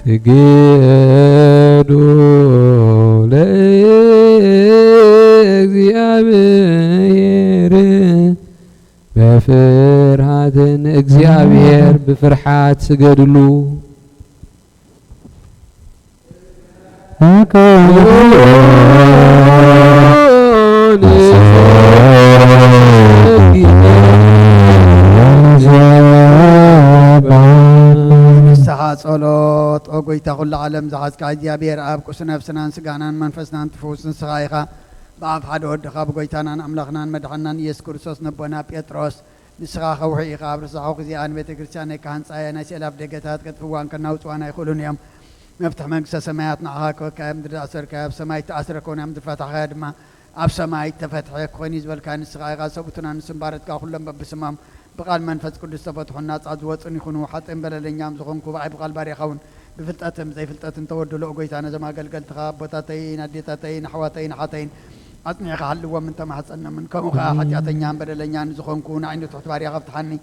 ስገዱ ለእግዚአብሔር በፍርሃትን እግዚአብሔር በፍርሃት ስገድሉ ጸሎት ኦጎይታ ሁሉ ዓለም ዝሓዝካ እግዚአብሔር ኣብ ቁስ ነፍስናን ስጋናን መንፈስናን ትፈውስን ስኻይኻ ብኣብ ሓደ ወድኻ ብጎይታናን ኣምላኽናን መድሓናን ኢየሱስ ክርስቶስ ነቦና ጴጥሮስ ንስኻ ኸውሒ ኢኻ ኣብ ርሳሖ ግዚኣን ቤተ ክርስቲያን ናይ ካህንፃየ ናይ ስእላፍ ደገታት ከጥፍዋን ከናውፅዋን ኣይኽእሉን እዮም መፍትሕ መንግስተ ሰማያት ንዓኻ ክበካዮ ምድሪ ኣሰርካዮ ኣብ ሰማይ ተኣስረ ኮነ ምድሪ ፈታሕካዮ ድማ ኣብ ሰማይ ተፈትሐ ክኾይን እዩ ዝበልካ ንስኻ ኢኻ ሰቡትና ንስምባረትካ ኩሎም በብስሞም بقال منفذ كل استفتحوا الناس عزوات يكونوا حتى بلدين يام زخونكو بعي بقال باريخون بفلتاتهم زي فلتاتهم تودوا لقويت أنا زي ما قلت خاب بطاتين أديتاتين حواتين حاتين أطنع خلوا من تما حسنا من كم خا حتى أتنيام بلدين يام زخونكو نعينو تحت باريخ فتحني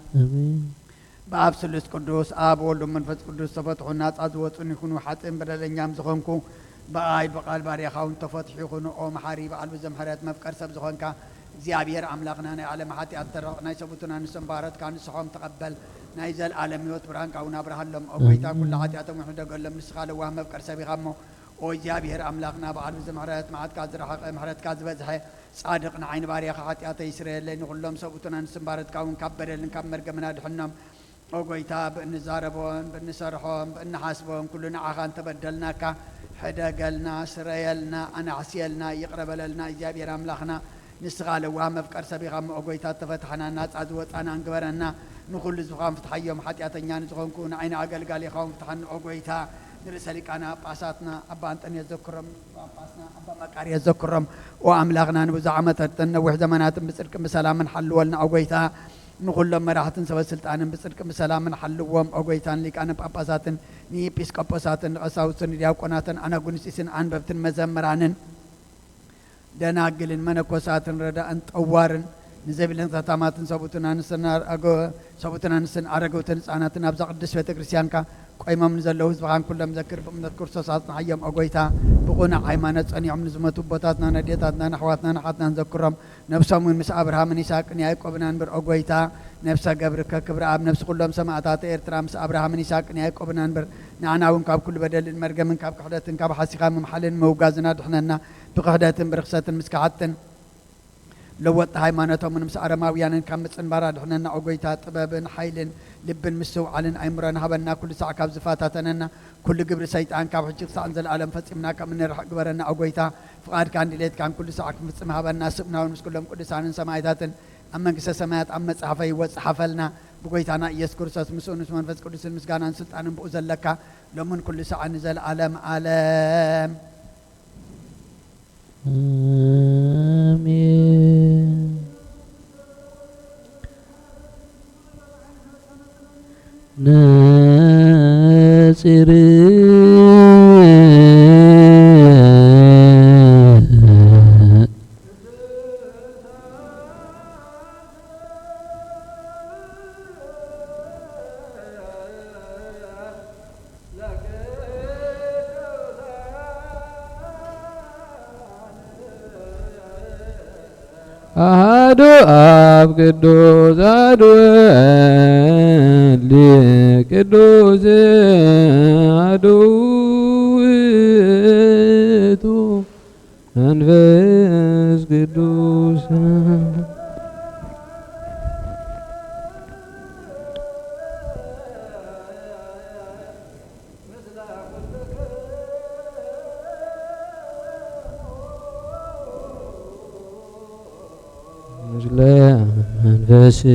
باب سلس قدوس آب ولو منفذ كل استفتحوا الناس عزوات يكونوا حتى بلدين يام زخونكو بعي بقال باريخون تفتح يكونوا أو محاريب على الزمحرات ما فكر سب زخونكا እግዚአብሔር አምላክና ናይ ዓለም ኃጢአት ተረቕናይ ሰቡትና ንስምባረት ካንስሖም ተቐበል ናይ ዘለዓለም ሕይወት ብርሃን ካውን አብርሃሎም ኦጎይታ ኩሉ ኃጢአቶም ይሕደገሎም ንስኻ ለዋህ መፍቀር ሰቢኻሞ ኦ እግዚአብሔር አምላክና በዓል ብዘምሕረት መዓትካ ዝረሓቐ ምሕረትካ ዝበዝሐ ጻድቕ ንዓይኒ ባርያኻ ኃጢአተይ ይስረየለይ ንኹሎም ሰቡትና ንስምባረት ካውን ካብ በደልን ካብ መርገምና ድሕኖም ኦጎይታ ብእንዛረቦን ብእንሰርሖም ብእንሓስቦም ኩሉ ንዓኻ እንተበደልናካ ሕደገልና ስረየልና ኣናዕስየልና ይቕረበለልና እግዚአብሔር አምላክና نسخال وهم فكر سبيغا مؤقويتا تفتحنا الناس عزوتانا انقبرنا نقول زخام فتحيهم حتى يتنيان زخون كون عين عقل قال يخوم فتحن أقويتا نرسلك أنا باساتنا أبا أنتن يذكرم وأباسنا أبا مكار يذكرم وأملاغنا نبزعمة تنوح زمانات بسرك بسلام حلولنا أقويتا نقول لما راح تنسوى السلطان بسرك بسلام حلوهم أقويتان لك أنا بأباسات ني بيسكوباسات أساوسن رياو قناتن أنا قنسيسن عن ببتن مزمرانن ደናግልን መነኮሳትን ረዳእን ጠዋርን ንዘብልን ተታማትን ሰቡትን አንስን አረገውትን ህፃናትን አብዛ ቅዱስ ቤተ ክርስቲያንካ ቆይሞም ንዘለዉ ህዝብኻን ኩሎም ዘክር ብእምነት ክርስቶስ አጽናሕዮም አጎይታ ብቑናዕ ሃይማኖት ጸኒዖም ንዝመቱ ቦታትና ነዴታትና ኣሕዋትና ናሓትና ንዘክሮም ነብሶም ምስ አብርሃምን ይስሐቅን ያዕቆብን አንብር አጎይታ ነፍሰ ገብርከ ክብረ አብ ነፍሲ ኩሎም ሰማዕታት ኤርትራ ምስ አብርሃምን ይስሐቅን ያዕቆብን አንብር ንዓና እውን ካብ ኩሉ በደልን መርገምን ካብ ክሕደትን ካብ ሓሲኻ ምምሓልን መውጋዝና ድሕነና ብክሕደትን ብርክሰትን ምስ ካሓትን ለወጥ ሃይማኖቶም ምስ አረማውያንን ካብ ምጽንባራ ድሕነና አጎይታ ጥበብን ሓይልን ልብን ምስውዓልን አይምሮን ሃበና ኩሉ ሰዓት ካብ ዝፋታተነና ኩሉ ግብሪ ሰይጣን ካብ ሕጂ ክሳዕ ዘለዓለም ፈጺምና ከም እንርሕ ግበረና አጎይታ ፍቃድካ እንድሌትካን ኩሉ ሰዓት ክፍጽም ሃበና ስብናውን ምስ ኩሎም ቅዱሳንን ሰማዕታትን ኣብ መንግስተ ሰማያት ኣብ መጽሓፈ ይወጽእ ሓፈልና ብጎይታና ኢየሱስ ክርስቶስ ምስኡ ምስ መንፈስ ቅዱስን ምስጋናን ስልጣንን ብኡ ዘለካ ሎምን ኩሉ ሰዓት ንዘለዓለም ዓለም አሜን። ነጽር አሐዱ አብ ቅዱስ አሐዱ ወልድ ቅዱስ አሐዱ ውእቱ መንፈስ ቅዱስ ምስለ መንፈስከ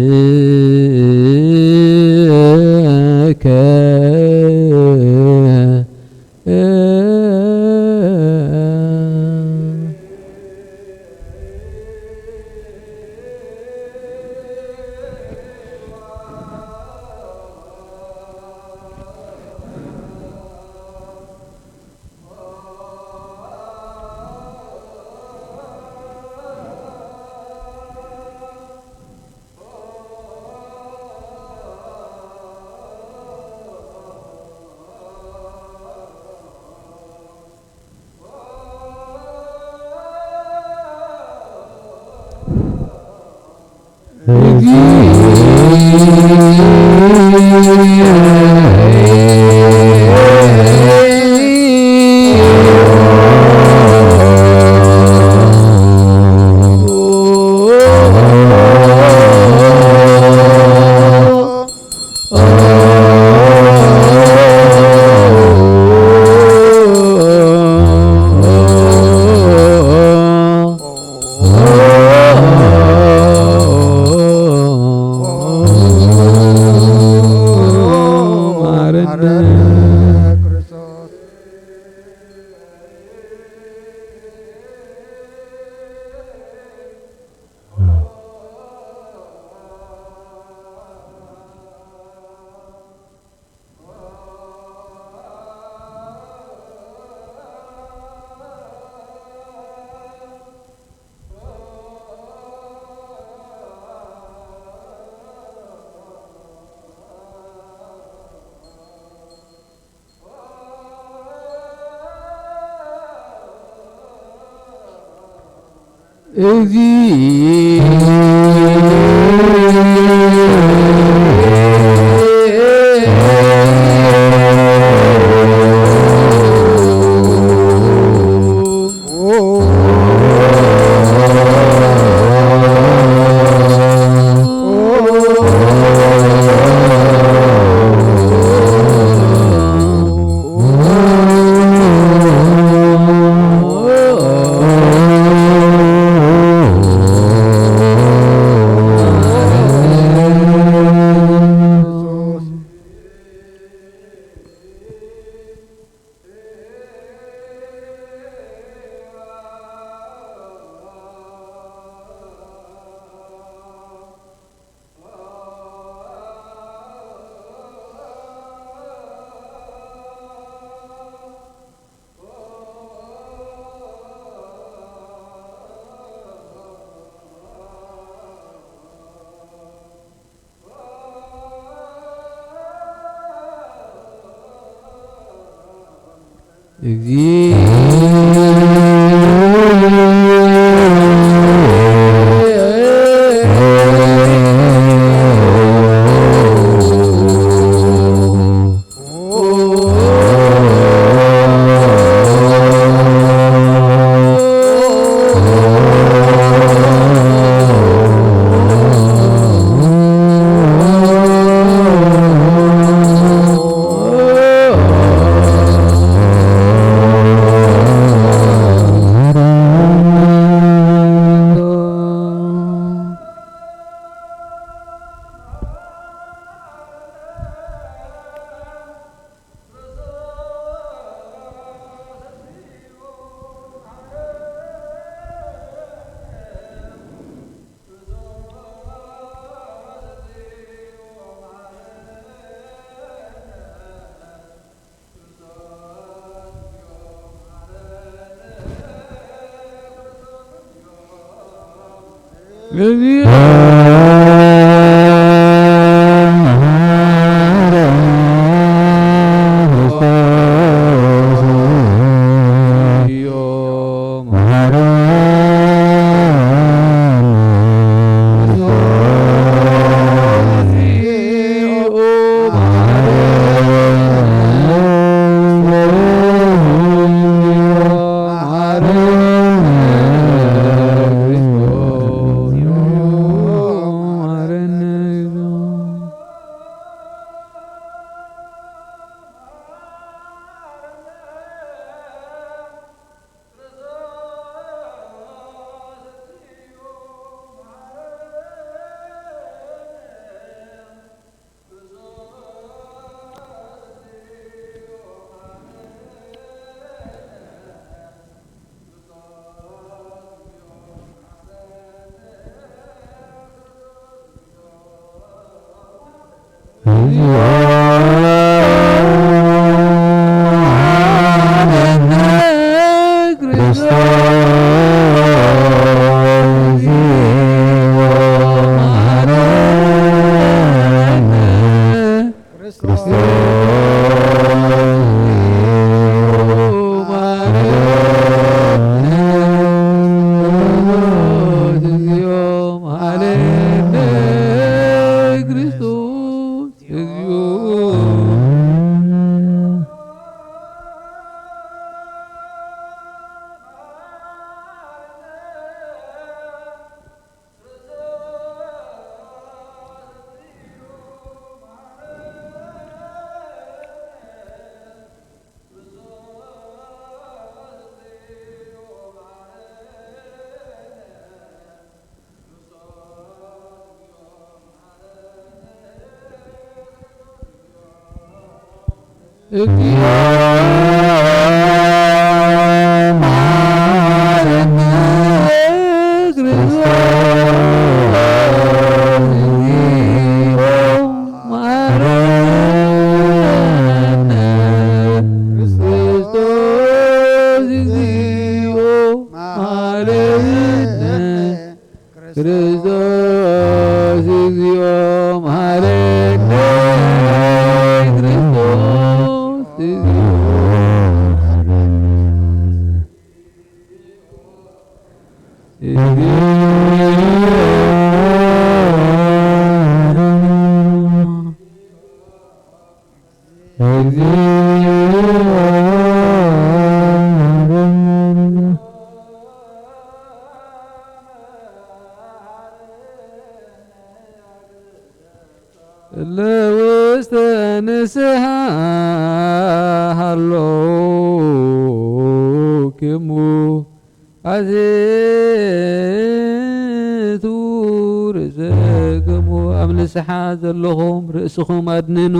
ዘለኹም ርእስኹም አድንኑ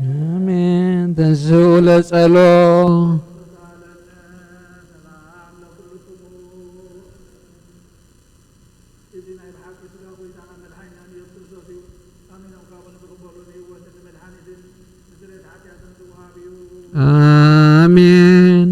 አሜን። ተንሥኡ ለጸሎት አሜን።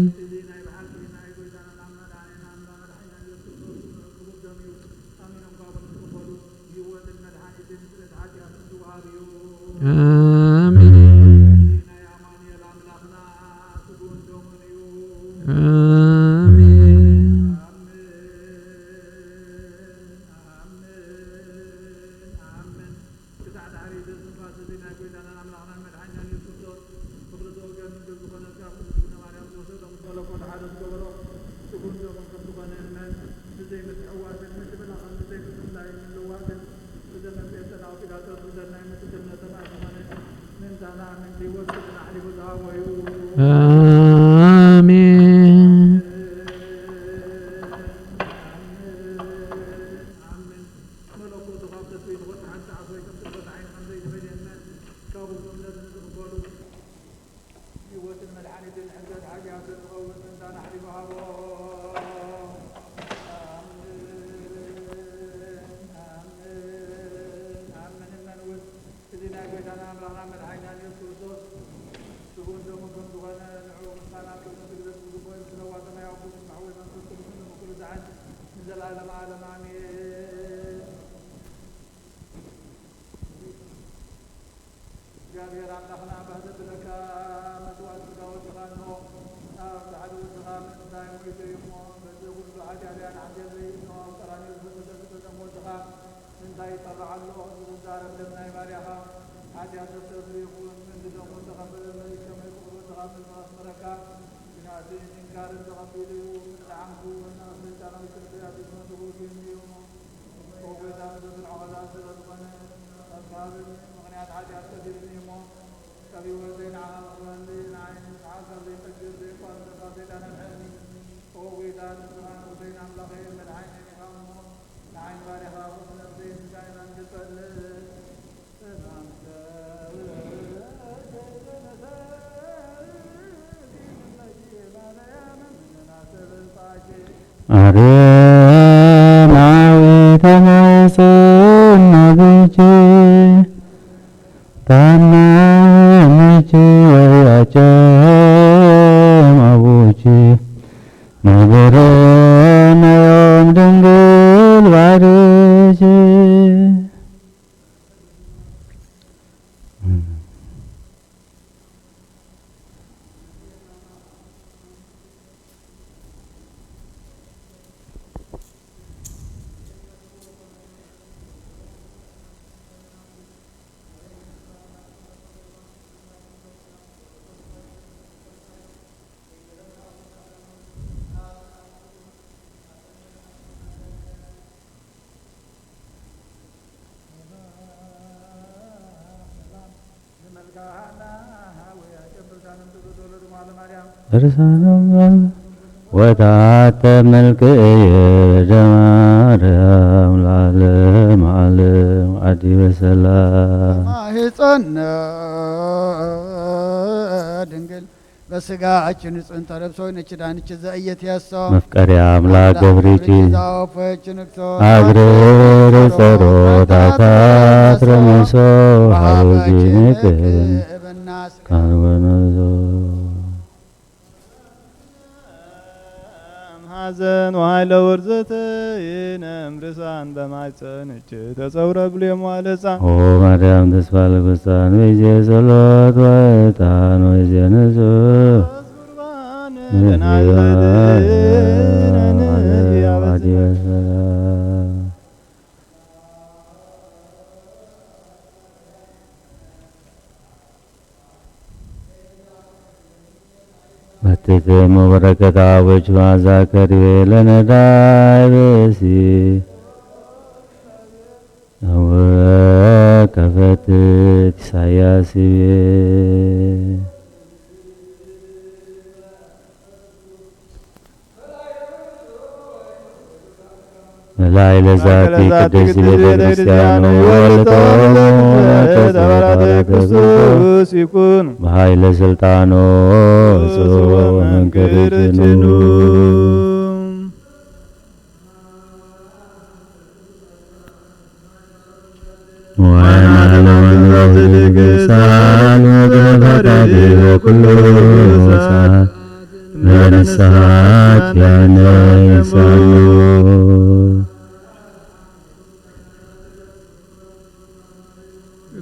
አረማዊተ ማኅፀን ነብቼ ታመመች ወያጨማቦች ነገረነ ዮም ድንግል ባርች ወታተ መልክየ ደማርያም ለዓለም ዓለም አዲ በሰላም ማኅፀነ ድንግል በስጋችን ጽንተ ለብሶ ነችዳንች ዘእየት ያሰው መፍቀሪያ አምላክ ገብሪኪ አግሬር ጸሮታታ ትረመሶ ሀውጂንቅን ካርበነዞ ሐዘን ወኃይለ ውርዘት ይነም ርሳን በማኅፀንች ተጸውረ ብሌም ዋለጻን ኦ ማርያም ተስፋ ለበጻን ወይዜ ጸሎት ወዕጣን ወይዜ ንጹሕ በትክሙ በረከታ ወች ዋዛ ከሪቤ ለነዳይ በሲ ከፈት ኢሳያስ ላይ ለዛቲ ቅድስት ቤተክርስቲያን ወልቶ ተበራተ ክርስቶስ ይኩን በኃይለ ስልጣኖ መንገድኑ وأنا لمن لسان وبفقد وكل ساعة من الساعات يا نيسان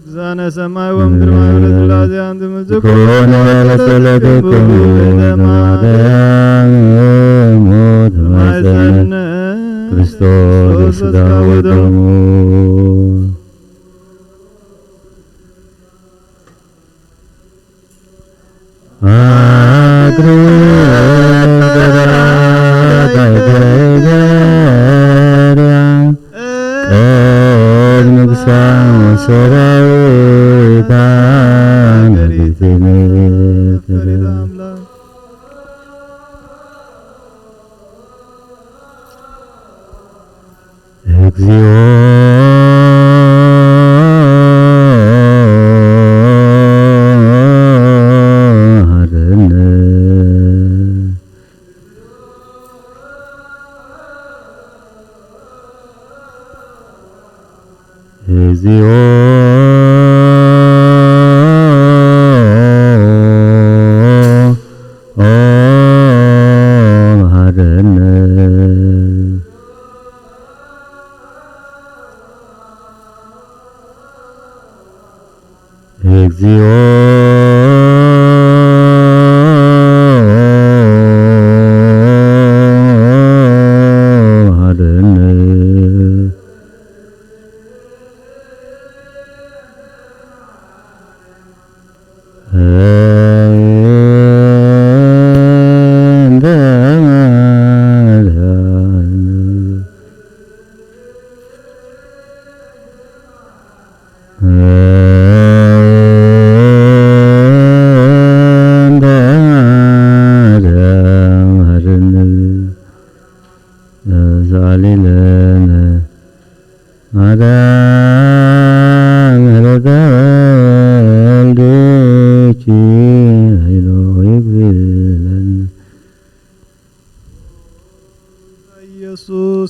زانا سماء ومدر وعبد الله زيان تكون لسلتكم لما موت وعزن كريستوس داودم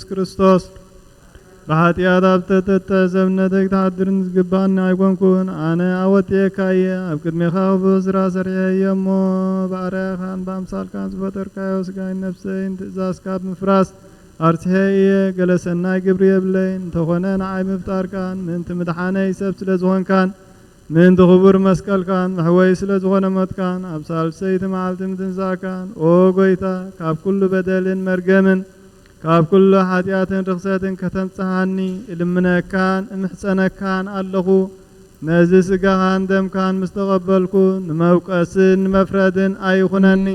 ክርስቶስ በኃጢአት አብተተተ ዘብነትህ ታድርን ዝግባና አይኮንኩን አነ አወጤካየ ኣብ ቅድሜኻ በዝራ ሰርየ እሞ ባርያኻን በአምሳልካን ዝፈጠርካዮ ስጋይን ነፍሰይን ትእዛዝካ ብምፍራስ ኣርትሐየ ገለሰናይ ግብሪ የብለይን እንተኾነ ንዓይ ምፍጣርካን ምእንቲ ምድሓነይ ሰብ ስለ ዝኾንካን ምእንቲ ክቡር መስቀልካን መሕወይ ስለ ዝኾነ ሞትካን ኣብ ሳልሰይቲ መዓልቲ ምትንሳእካን ኦ ጎይታ ካብ ኩሉ በደልን መርገምን ካብ ኩሉ ኃጢአትን ርክሰትን ከተንጽሃኒ እልምነካን እምሕፀነካን ኣለኹ ነዚ ስጋኻን ደምካን ምስ ተቐበልኩ ንመውቀስን ንመፍረድን ኣይኹነኒ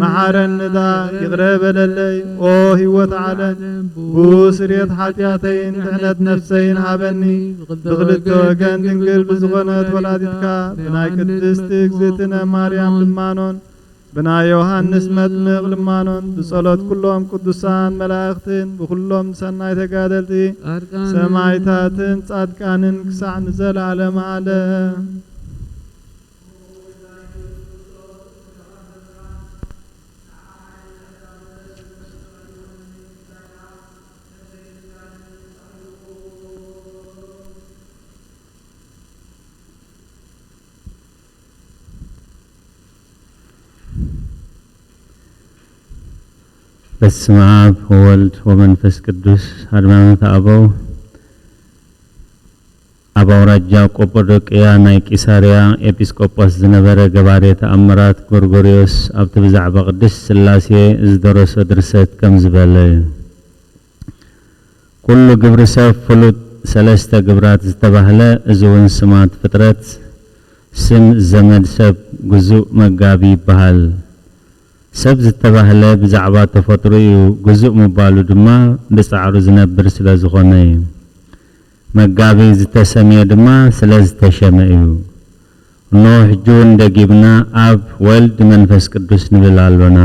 መሓረኒዳ ይቕረ በለለይ ኦ ህይወት ዓለም ብስርየት ኃጢአተይን ድሕነት ነፍሰይን ሃበኒ ብክልተ ወገን ድንግል ብዝኾነት ወላዲትካ ብናይ ቅድስቲ እግዝእትነ ማርያም ልማኖን بنا يوحنس مدمغ لمانون بصلاة كلهم قدسان ملائكتين بكلهم سناي تقادلتي سمايتاتن صادقانن كسع نزل على معله በስመ አብ ወወልድ ወመንፈስ ቅዱስ ሃይማኖተ አበው አባውራጃ ቆጶዶቅያ ናይ ቂሳርያ ኤጲስቆጶስ ዝነበረ ገባሬ ተአምራት ጎርጎርዮስ ኣብቲ ብዛዕባ ቅድስት ሥላሴ ዝደረሰ ድርሰት ከም ዝበለ ኩሉ ግብሪ ሰብ ፍሉጥ ሰለስተ ግብራት ዝተባህለ እዚውን ስማት ፍጥረት ስም ዘመድ ሰብ ጉዙእ መጋቢ ይበሃል ሰብ ዝተባህለ ብዛዕባ ተፈጥሮ እዩ ጉዙእ ምባሉ ድማ ብጻዕሩ ዝነብር ስለ ዝኾነ እዩ መጋቢ ዝተሰመየ ድማ ስለ ዝተሸመ እዩ ኖህ ጁን ደጊብና ኣብ ወልድ መንፈስ ቅዱስ ንብል ኣሎና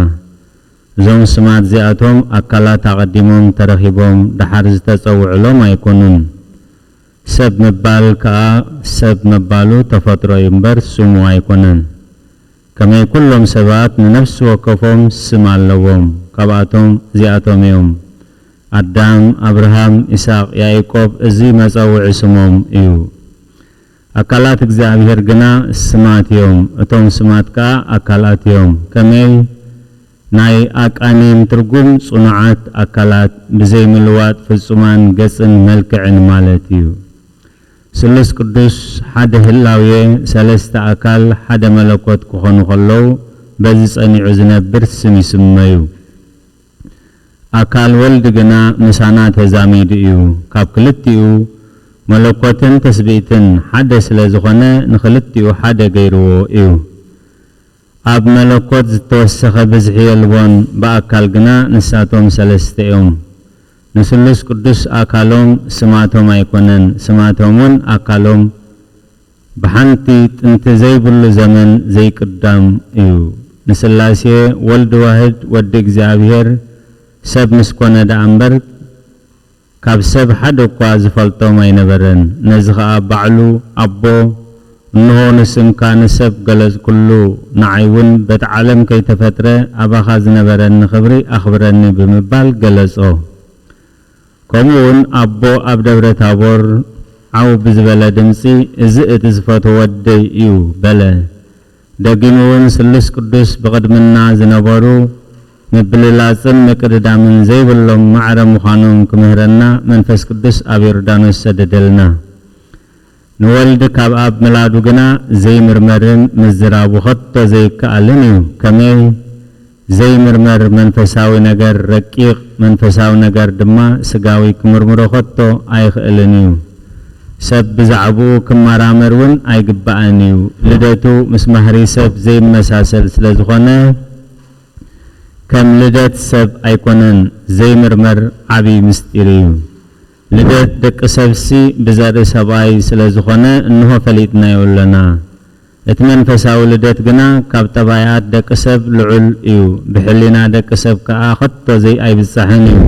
زوم سمات زياتهم أكلات أقدمهم ترخيبهم دحرز تسوعلهم أيكونون سب مبال كا سب مبالو تفطرو ينبر سمو أيكونن كما كلهم سبات نفس وقفهم سمال لهم كباتهم زياتهم يوم አዳም አብርሃም ኢሳቅ ያዕቆብ እዚህ መጻውዕ ስሞም እዩ አካላት እግዚአብሔር ግና ስማትዮም እቶም ስማትካ አካላትዮም ከመይ ናይ አቃኒም ትርጉም ጽኑዓት አካላት ብዘይ ምልዋጥ ፍጹማን ገጽን መልክዕን ማለት እዩ ስሉስ ቅዱስ ሓደ ህላዌ ሰለስተ አካል ሓደ መለኮት ክኾኑ ከለው በዚ ጸኒዑ ዝነብር ስም ይስመዩ አካል ወልድ ግና ምሳና ተዛሚድ እዩ ካብ ክልቲኡ መለኮትን ተስቢትን ሓደ ስለ ዝኾነ ንክልቲኡ ሓደ ገይርዎ እዩ ኣብ መለኮት ዝተወሰኸ ብዝሒ የልቦን በአካል ግና ንሳቶም ሰለስተ እዮም ንስሉስ ቅዱስ አካሎም ስማቶም ኣይኮነን ስማቶምን አካሎም ብሓንቲ ጥንቲ ዘይብሉ ዘመን ዘይቅዳም እዩ ንስላሴ ወልድ ዋህድ ወዲ እግዚአብሔር ሰብ ምስኮነ ዳእምበር ካብ ሰብ ሓደ እኳ ዝፈልጦም ኣይነበረን ነዚ ኸዓ ባዕሉ ኣቦ እንሆ ንስምካ ንሰብ ገለጽ ኩሉ ንዓይ እውን በቲ ዓለም ከይተፈጥረ ኣባኻ ዝነበረኒ ክብሪ ኣኽብረኒ ብምባል ገለጾ ከምኡውን ኣቦ ኣብ ደብረ ታቦር ዓው ብዝበለ ድምፂ እዚ እቲ ዝፈትዎ ወደይ እዩ በለ ደጊሙ እውን ስሉስ ቅዱስ ብቕድምና ዝነበሩ ምብልላጽን ምቅድዳምን ዘይብሎም ማዕረ ምዃኖም ክምህረና መንፈስ ቅዱስ ኣብ ዮርዳኖስ ሰደደልና ንወልድ ካብ ኣብ ምላዱ ግና ዘይምርመርን ምዝራቡ ኸቶ ዘይከኣልን እዩ ከመይ ዘይምርመር መንፈሳዊ ነገር ረቂቕ መንፈሳዊ ነገር ድማ ስጋዊ ክምርምሮ ኸቶ ኣይኽእልን እዩ ሰብ ብዛዕብኡ ክመራመር እውን ኣይግባእን እዩ ልደቱ ምስ ማህሪ ሰብ ዘይመሳሰል ስለ ዝኾነ ከም ልደት ሰብ ኣይኮነን ዘይምርመር ዓብይ ምስጢር እዩ ልደት ደቂ ሰብሲ ብዘርኢ ሰብኣይ ስለ ዝኾነ እንሆ ፈሊጥናዮ ኣለና እቲ መንፈሳዊ ልደት ግና ካብ ጠባያት ደቂ ሰብ ልዑል እዩ ብሕሊና ደቂ ሰብ ከዓ ኸቶ ኣይብጻሕን እዩ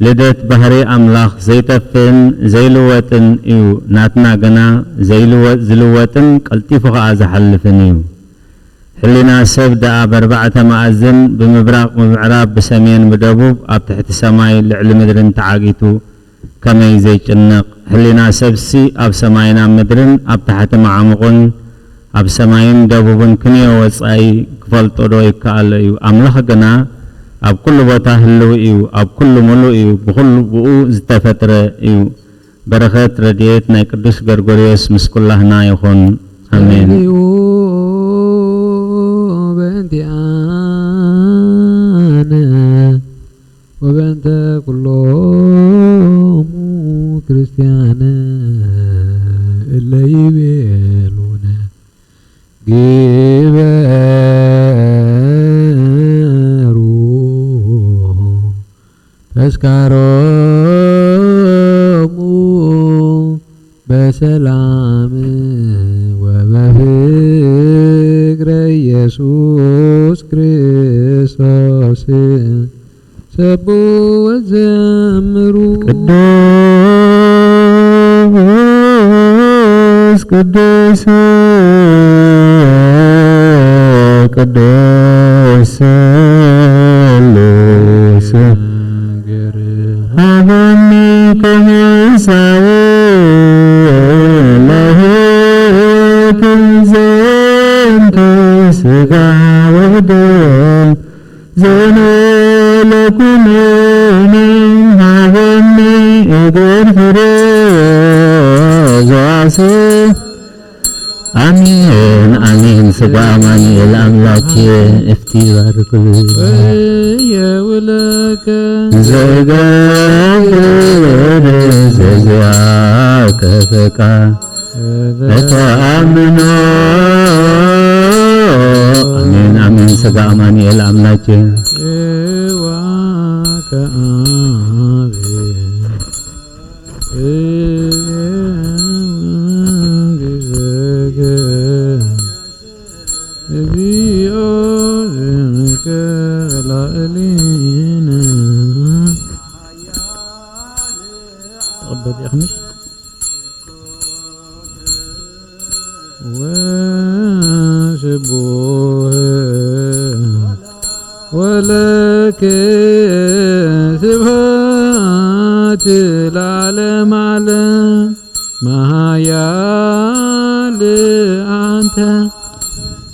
ልደት ባህሪ ኣምላኽ ዘይጠፍእን ዘይልወጥን እዩ ናትና ግና ዝልወጥን ቀልጢፉ ከዓ ዝሓልፍን እዩ ሕሊና ሰብ ደኣ በርባዕተ ማእዝን ብምብራቕ ብምዕራብ ብሰሜን ብደቡብ ኣብ ትሕቲ ሰማይ ልዕሊ ምድርን ተዓጊቱ ከመይ ዘይጭነቕ ሕሊና ሰብሲ ኣብ ሰማይን ኣብ ምድርን ኣብ ታሕቲ ማዓሙቕን ኣብ ሰማይን ደቡብን ክንዮ ወጻኢ ክፈልጦ ዶ ይከኣሎ እዩ ኣምላኽ ግና ኣብ ኩሉ ቦታ ህልው እዩ ኣብ ኩሉ ሙሉእ እዩ ብኩሉ ብኡ ዝተፈጥረ እዩ በረኸት ረድኤት ናይ ቅዱስ ገርጎርዮስ ምስ ኩላህና ይኹን ኣሜን وبنت كلهم كريستيان اللي يبيلون جبروا تذكروا بسلام وبفكر يسوع كريستوس سبوا وزمروا قدوس قدوس قدوس لوس هبني كمساوي لهكم زنت سقا ودم زنالكم هبني إدر فرز آمين آمين سبحان الأملاك افتيار كل يا ولك زغار زغاك فكا فتأمنا آمين آمين سبحان الأملاك وك لاءلين تقبل يا خمس وشبوه ولك سبحات العالم علم ما يال أنت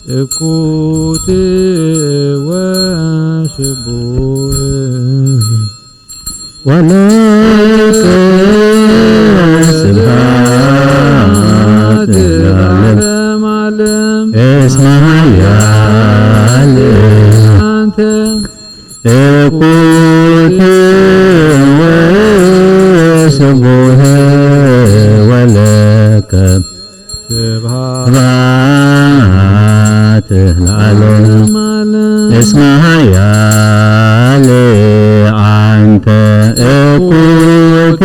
اكوت وشبوه ولك سبحات العالم علم اسمها يال أنت اكوت وشبوه ولك سبحات العالم اسمها يالي أنت اكوت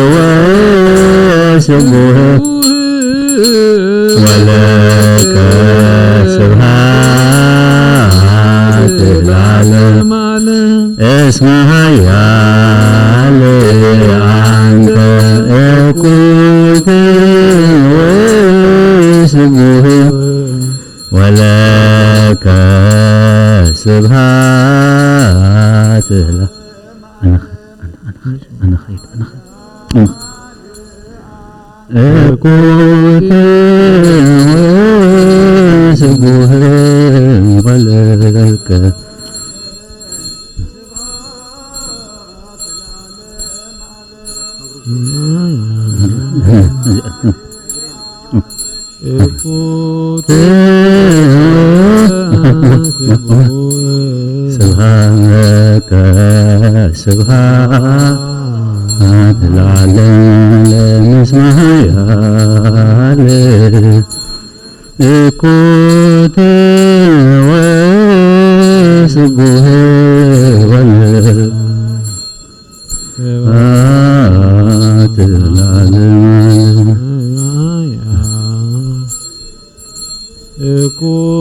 وشبوه ولك سبحات العالم اسمها يالي أنت اكوت وشبوه ولك سبحات أنا خيط اكوت وشبوه ولك سبحانك سبحانك العالم اسمها يالي اكوت وسبوه ولك سبحانك العالم اكوت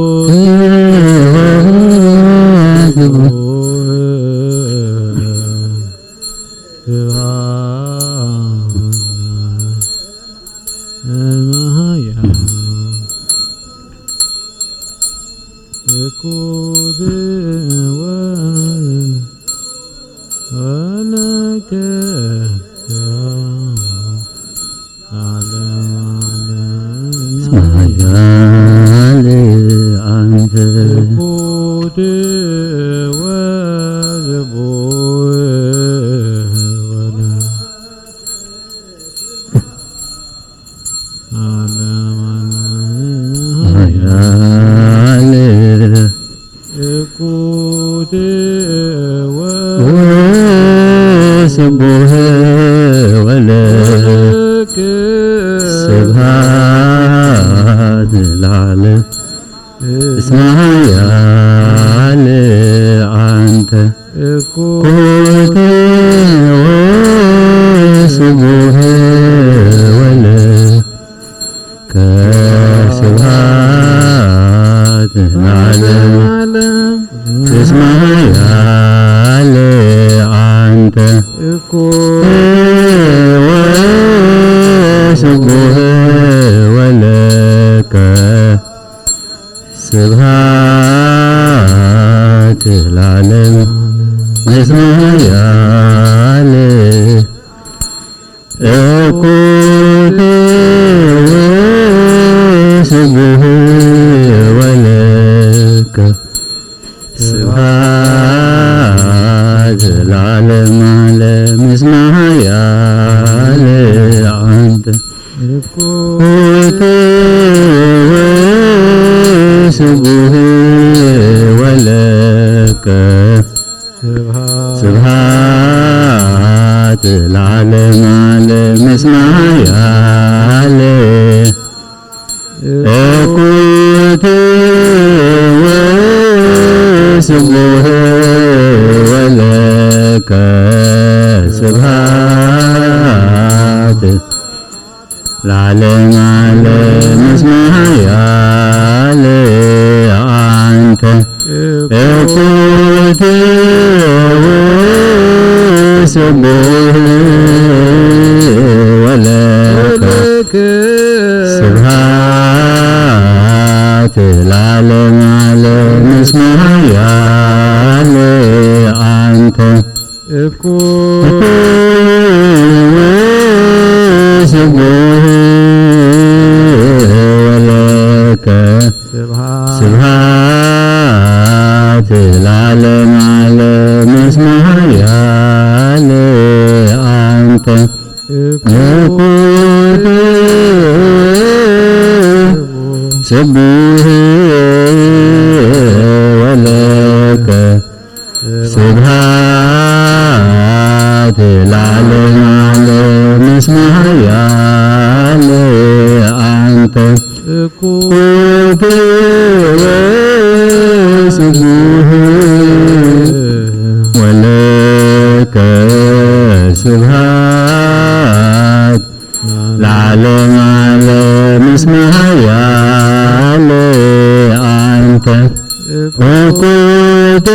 سبحات العالم عالم اسمها يالي اكوت وسبوه ولك سبحات العالم عالم اسمها يالي أنت اكوت سبح ولك سبحات العالم علم اسمها يا أنت سبح ولك سبحات العالم علم اسمها يا أنت سبح ولك سبحات العالم علم اسمها يا أنت سبح ولك سبحات العالم علم اسمها يا أنت وقلت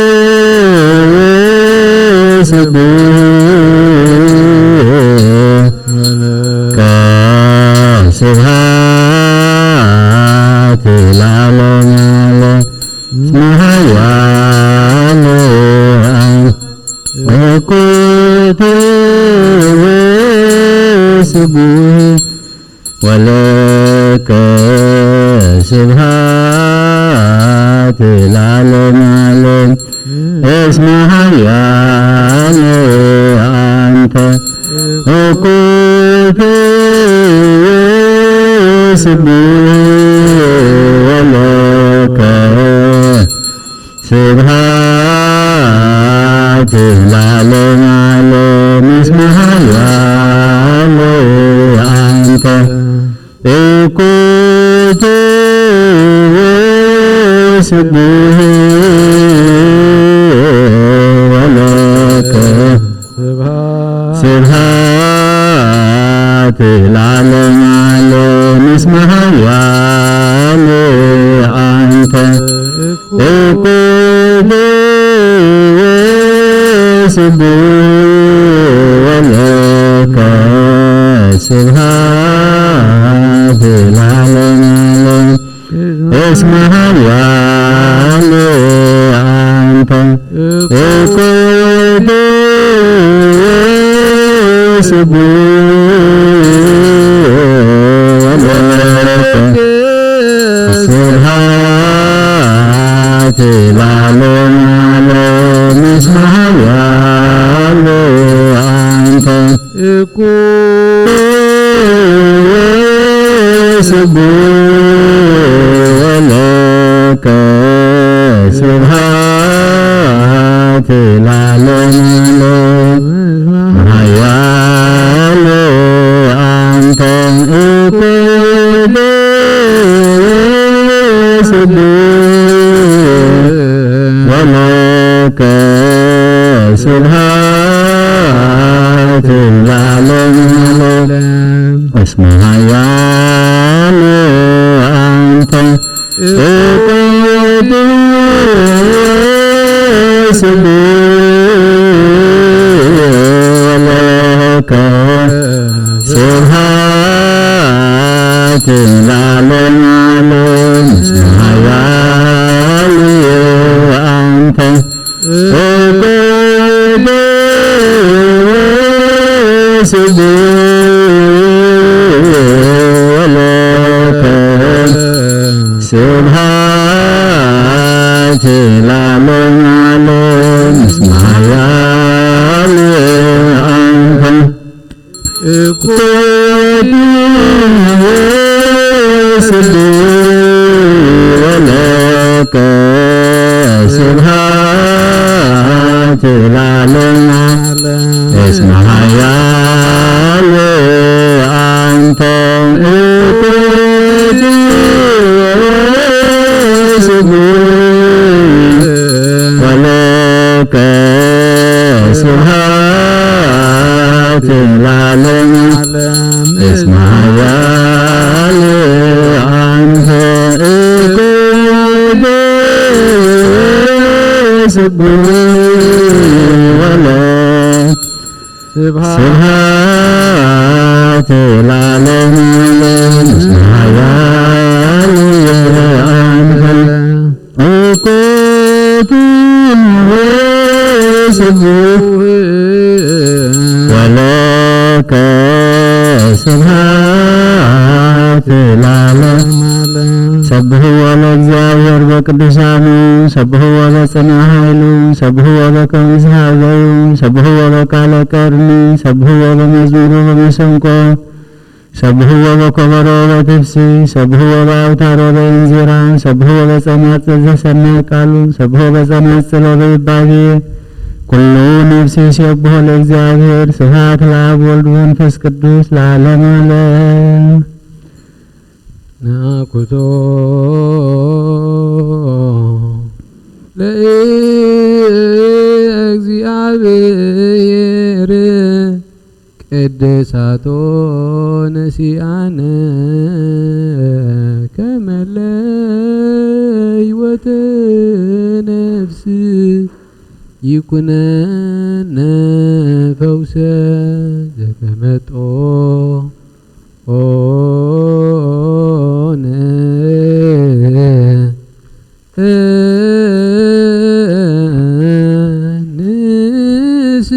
سبح ولك سبحات العالم علم اسمها يا وقلت سبح ولك سبحات العالم علم اسمها يا أنت وقلت سبح ولك سبحات العالم علم اسمها يا أنت وقلت سبح ولك سبحات العالم علم اسمها يا أنت وقلت سبح ولك سبحات العالم علم اسمها يا أنت وقلت سبح ولك سبحات العالم علم اسمها يا أنت سبح ولك سبحات العالم يا أنت ولك سبحات العالم اسمها يا أنت ولك سبحات العالم اسمها يا أنت ولك سبحات العالم اسمها يا أنت ولك سبحات العالم اسمها يا أنت ولك سبحات العالم اسمها يا أنت ስቡሕ ወለድ ስብሐት ለዓለሙ ምስለ ኃያሉ የአንተ እኮቱ ስቡሕ ወለከ ስብሐት ለዓለሙ ሰብሕዎ ለእግዚአብሔር በቅዱሳኑ ሰብሕዎ በጽንዕ ኃይሉ ሰብሕዎ በከመ ይትሃበዩ ሰብሕዎ በቃለ ቀርኒ ሰብሕዎ በመዝሙሩ በመሰንቆ ሰብሕዎ በከበሮ በትፍሲ ሰብሕዎ በአውታሮ በእንዚራ ሰብሕዎ በጸናጽል ዘሰናይ ቃሉ ሰብሕዎ በጸናጽል በይባቤ ኩሉ ነፍሲ ይሴብሖ ለእግዚአብሔር ስብሐት ለአብ ወልድ ወመንፈስ ቅዱስ ለዓለመ ዓለም። ናኩቶ ለእግዚአብሔር ቅድሳቶ ነሲአነ ከመ ለሕይወተ ነፍስ ይኩነነ ፈውሰ ዘከመጦ ኦነ ንስ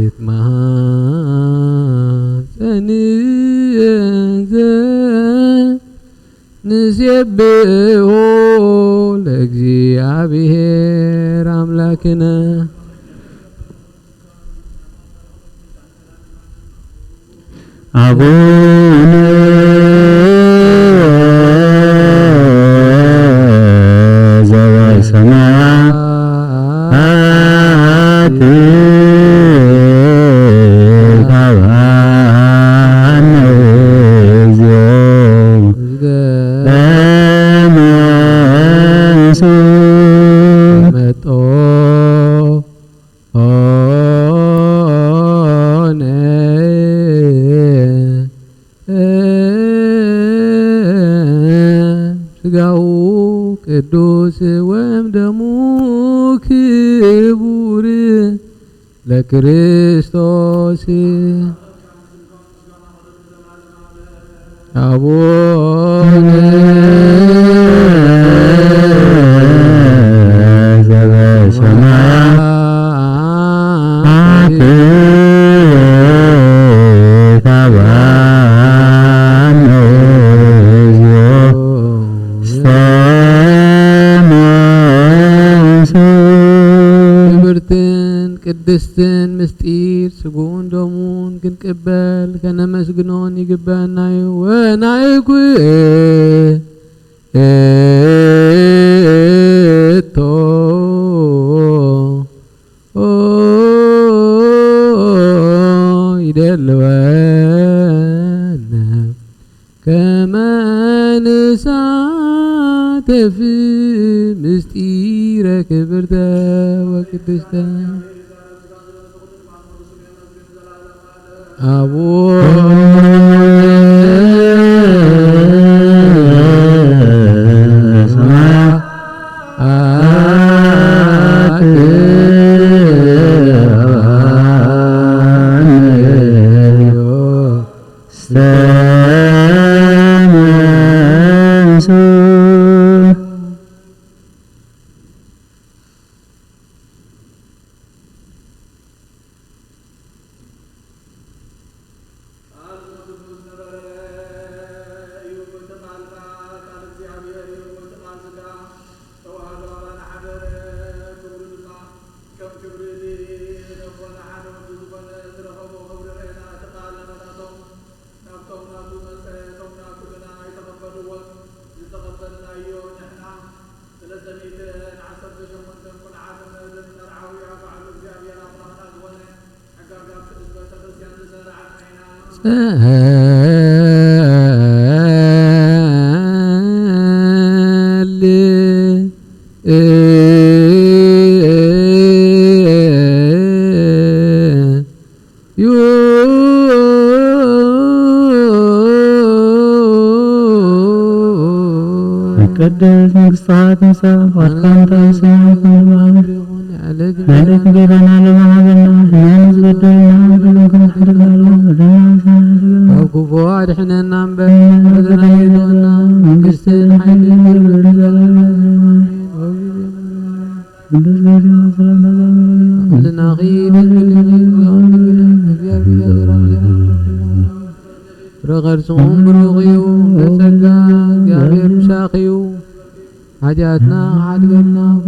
ወኒት ማፀን ንሴብሖ ለእግዚአብሔር አምላክነ አቡነ ዘበሰማያት ሀበነ እግዚኦ መጦ ኦነ ሥጋው ቅዱስ ወእምደሙ ክቡር ለክርስቶስ አቡነ ዘበሰማያት ሀበነ ክብርትን ቅድስትን ምስጢር ስጉን ደሙን ክንቅበል ከነመስግኖን ይግባናዩ ወናይኩ እቶ ይደልወነ ከመ ንሳተፍ ምስጢረ ክብርተ ወቅድስተ يقدس مقصات مساء واركان تاسم كل مالك بيرنا لما عبنا احنا نزبدلنا ودلوكم حرقالو وكفو عرحنا نعمل ودنا يدونا مقصين حيلين لنا غير رغرسهم برغيو بسقا جابر مشاقيو حاجاتنا عدلنا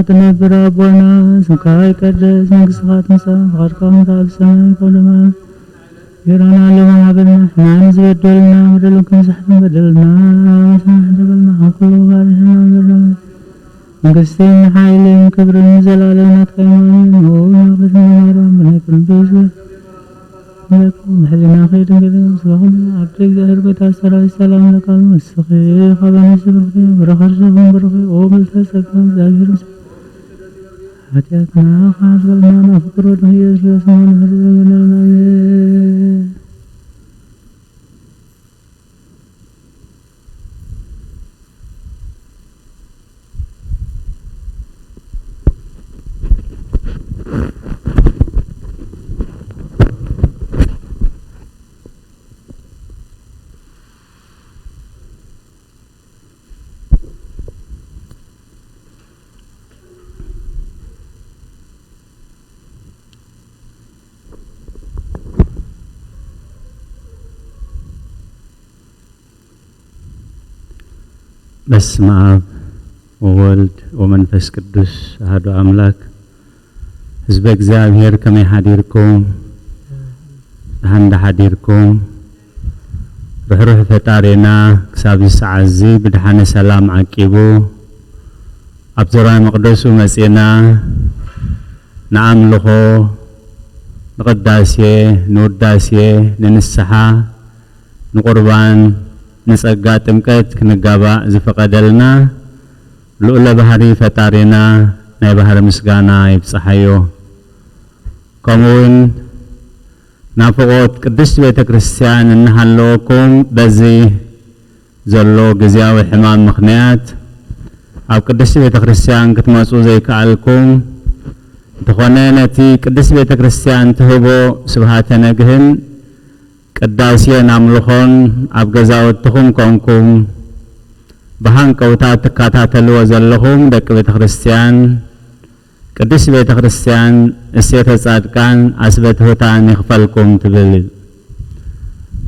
تنبر أبونا سكاي كدس مقصات مساء واركان تاسم كل ما يرانا لما عبدنا احنا نزبدلنا ودلوكم سحنا بدلنا وسحنا كل غارحنا بدلنا مقصين حايلين كبر زلالنا تكيمانين ومغبثنا مرام بنيكم بيزل محلنا خير كده صلحنا عبدك ظاهر بتاثر السلام لك المسخي خبنا سبخي برخرشهم برخي وبالتسكن ظاهر حاجاتنا خاصلنا نفكر ونهي اسمان هرزمنا الماء በስመ አብ ወወልድ ወመንፈስ ቅዱስ አሐዱ አምላክ ህዝበ እግዚአብሔር ከመይ ሓዲርኩም ደህና ሓዲርኩም ርህሩህ ፈጣሪና ክሳብ ሰዓት እዚ ብድሓነ ሰላም ዓቂቡ ኣብ ዞራይ መቅደሱ መጺና ንኣምልኾ ንቅዳሴ ንውዳሴ ንንስሓ ንቁርባን ንጸጋ ጥምቀት ክንጋባእ ዝፈቀደልና ልዑለ ባህሪ ፈጣሪና ናይ ባህሪ ምስጋና ይብጽሓዮ ከምኡውን ናፍቆት ቅድስት ቤተ ክርስቲያን እንሃለወኩም በዚ ዘሎ ግዚያዊ ሕማም ምክንያት ኣብ ቅድስት ቤተ ክርስቲያን ክትመጹ ዘይከኣልኩም እንተኾነ ነቲ ቅድስት ቤተ ክርስቲያን ትህቦ ስብሃተ ነግህን ቅዳሴን ኣምልኾን ኣብ ገዛውትኹም ኮንኩም ብሃንቀውታት ትከታተልዎ ዘለኹም ደቂ ቤተ ክርስቲያን ቅድስት ቤተ ክርስቲያን እሴተ ጻድቃን ኣስበ ትሑታን ይኽፈልኩም ትብል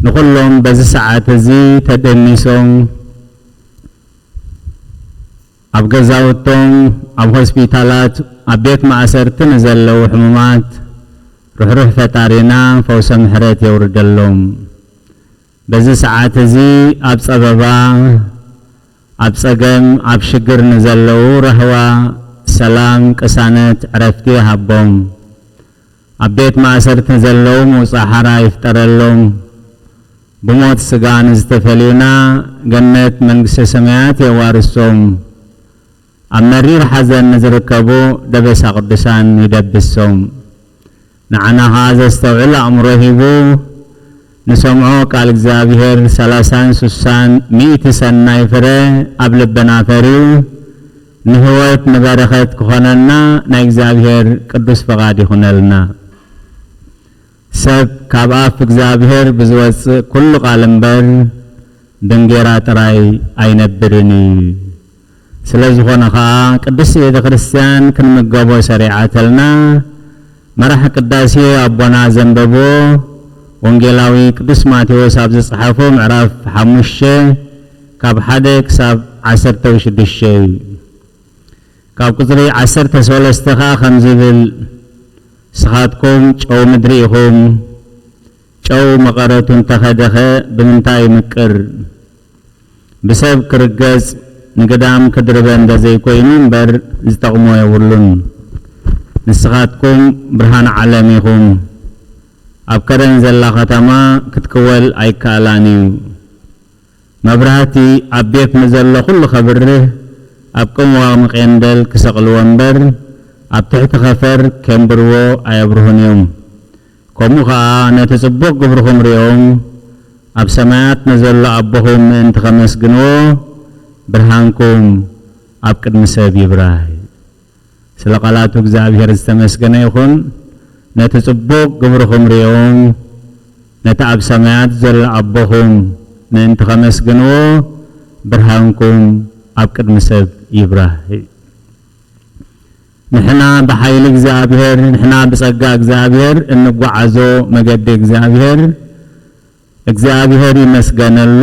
ንኹሎም በዚ ሰዓት እዚ ተደኒሶም ኣብ ገዛውቶም ኣብ ሆስፒታላት ኣብ ቤት ማእሰርቲ ንዘለዉ ሕሙማት ርህሩህ ፈጣሪና ፈውሰ ምሕረት የውርደሎም በዚ ሰዓት እዚ ኣብ ጸበባ ኣብ ጸገም ኣብ ሽግር ንዘለዉ ረህዋ ሰላም ቅሳነት ዕረፍቲ ሃቦም ኣብ ቤት ማእሰርቲ ንዘለዉ ምውፃእ ሓራ ይፍጠረሎም ብሞት ስጋ ንዝተፈልዩና ገነት መንግስተ ሰማያት የዋርሶም أمرير حزن نزركبو دبس قدسان يدبسهم نعنا هذا استوعل أمره بو نسمعو قال እግዚአብሔር 30 60 100 ሰናይ ፍሬ ኣብ ልብና ፈሪው ንህይወት ንበረኸት ክኾነና ናይ እግዚአብሔር ቅዱስ ፈቃድ ይኹነልና ሰብ ካብ ኣፍ እግዚአብሔር ብዝወፅእ ኩሉ ቃል እምበር ድንጌራ ጥራይ ኣይነብርን ስለዝኾነ ከዓ ቅዱስ ቤተ ክርስቲያን ክንምገቦ ሰሪዓተልና መራሕ ቅዳሴ ኣቦና ዘንበቦ ወንጌላዊ ቅዱስ ማቴዎስ ኣብ ዝጽሓፎ ምዕራፍ 5 ካብ 1 ክሳብ 16 ካብ ቁጽሪ 13 ከዓ ከም ዝብል ስኻትኩም ጨው ምድሪ ኢኹም ጨው መቐረቱ እንተኸደኸ ብምንታይ ይምቅር ብሰብ ክርገጽ ንገዳም ክድርበ እንደዘይኮይኑ እምበር ዝጠቕሞ የብሉን ንስኻትኩም ብርሃን ዓለም ኢኹም ኣብ ከረን ዘላ ከተማ ክትክወል ኣይከኣላን እዩ መብራህቲ ኣብ ቤት ንዘሎ ኩሉ ኸብርህ ኣብ ቅምዋቕ መቐንደል ክሰቕልዎ እምበር ኣብ ትሕቲ ኸፈር ከንብርዎ ኣየብርሁን እዮም ከምኡ ከዓ ነቲ ጽቡቕ ግብርኹም ርኦም ኣብ ሰማያት ንዘሎ ኣቦኹም ምእንቲ ኸመስግንዎ ብርሃንኩም ኣብ ቅድሚ ሰብ ይብራህ ስለ ቃላቱ እግዚአብሔር ዝተመስገነ ይኹን ነቲ ጽቡቕ ግብርኹም ርኦም ነቲ ኣብ ሰማያት ዘሎ ኣቦኹም ምእንቲ ኸመስግንዎ ብርሃንኩም ኣብ ቅድሚ ሰብ ይብራህ ንሕና ብሓይሊ እግዚአብሔር ንሕና ብጸጋ እግዚአብሔር እንጓዓዞ መገዲ እግዚአብሔር ይመስገነሉ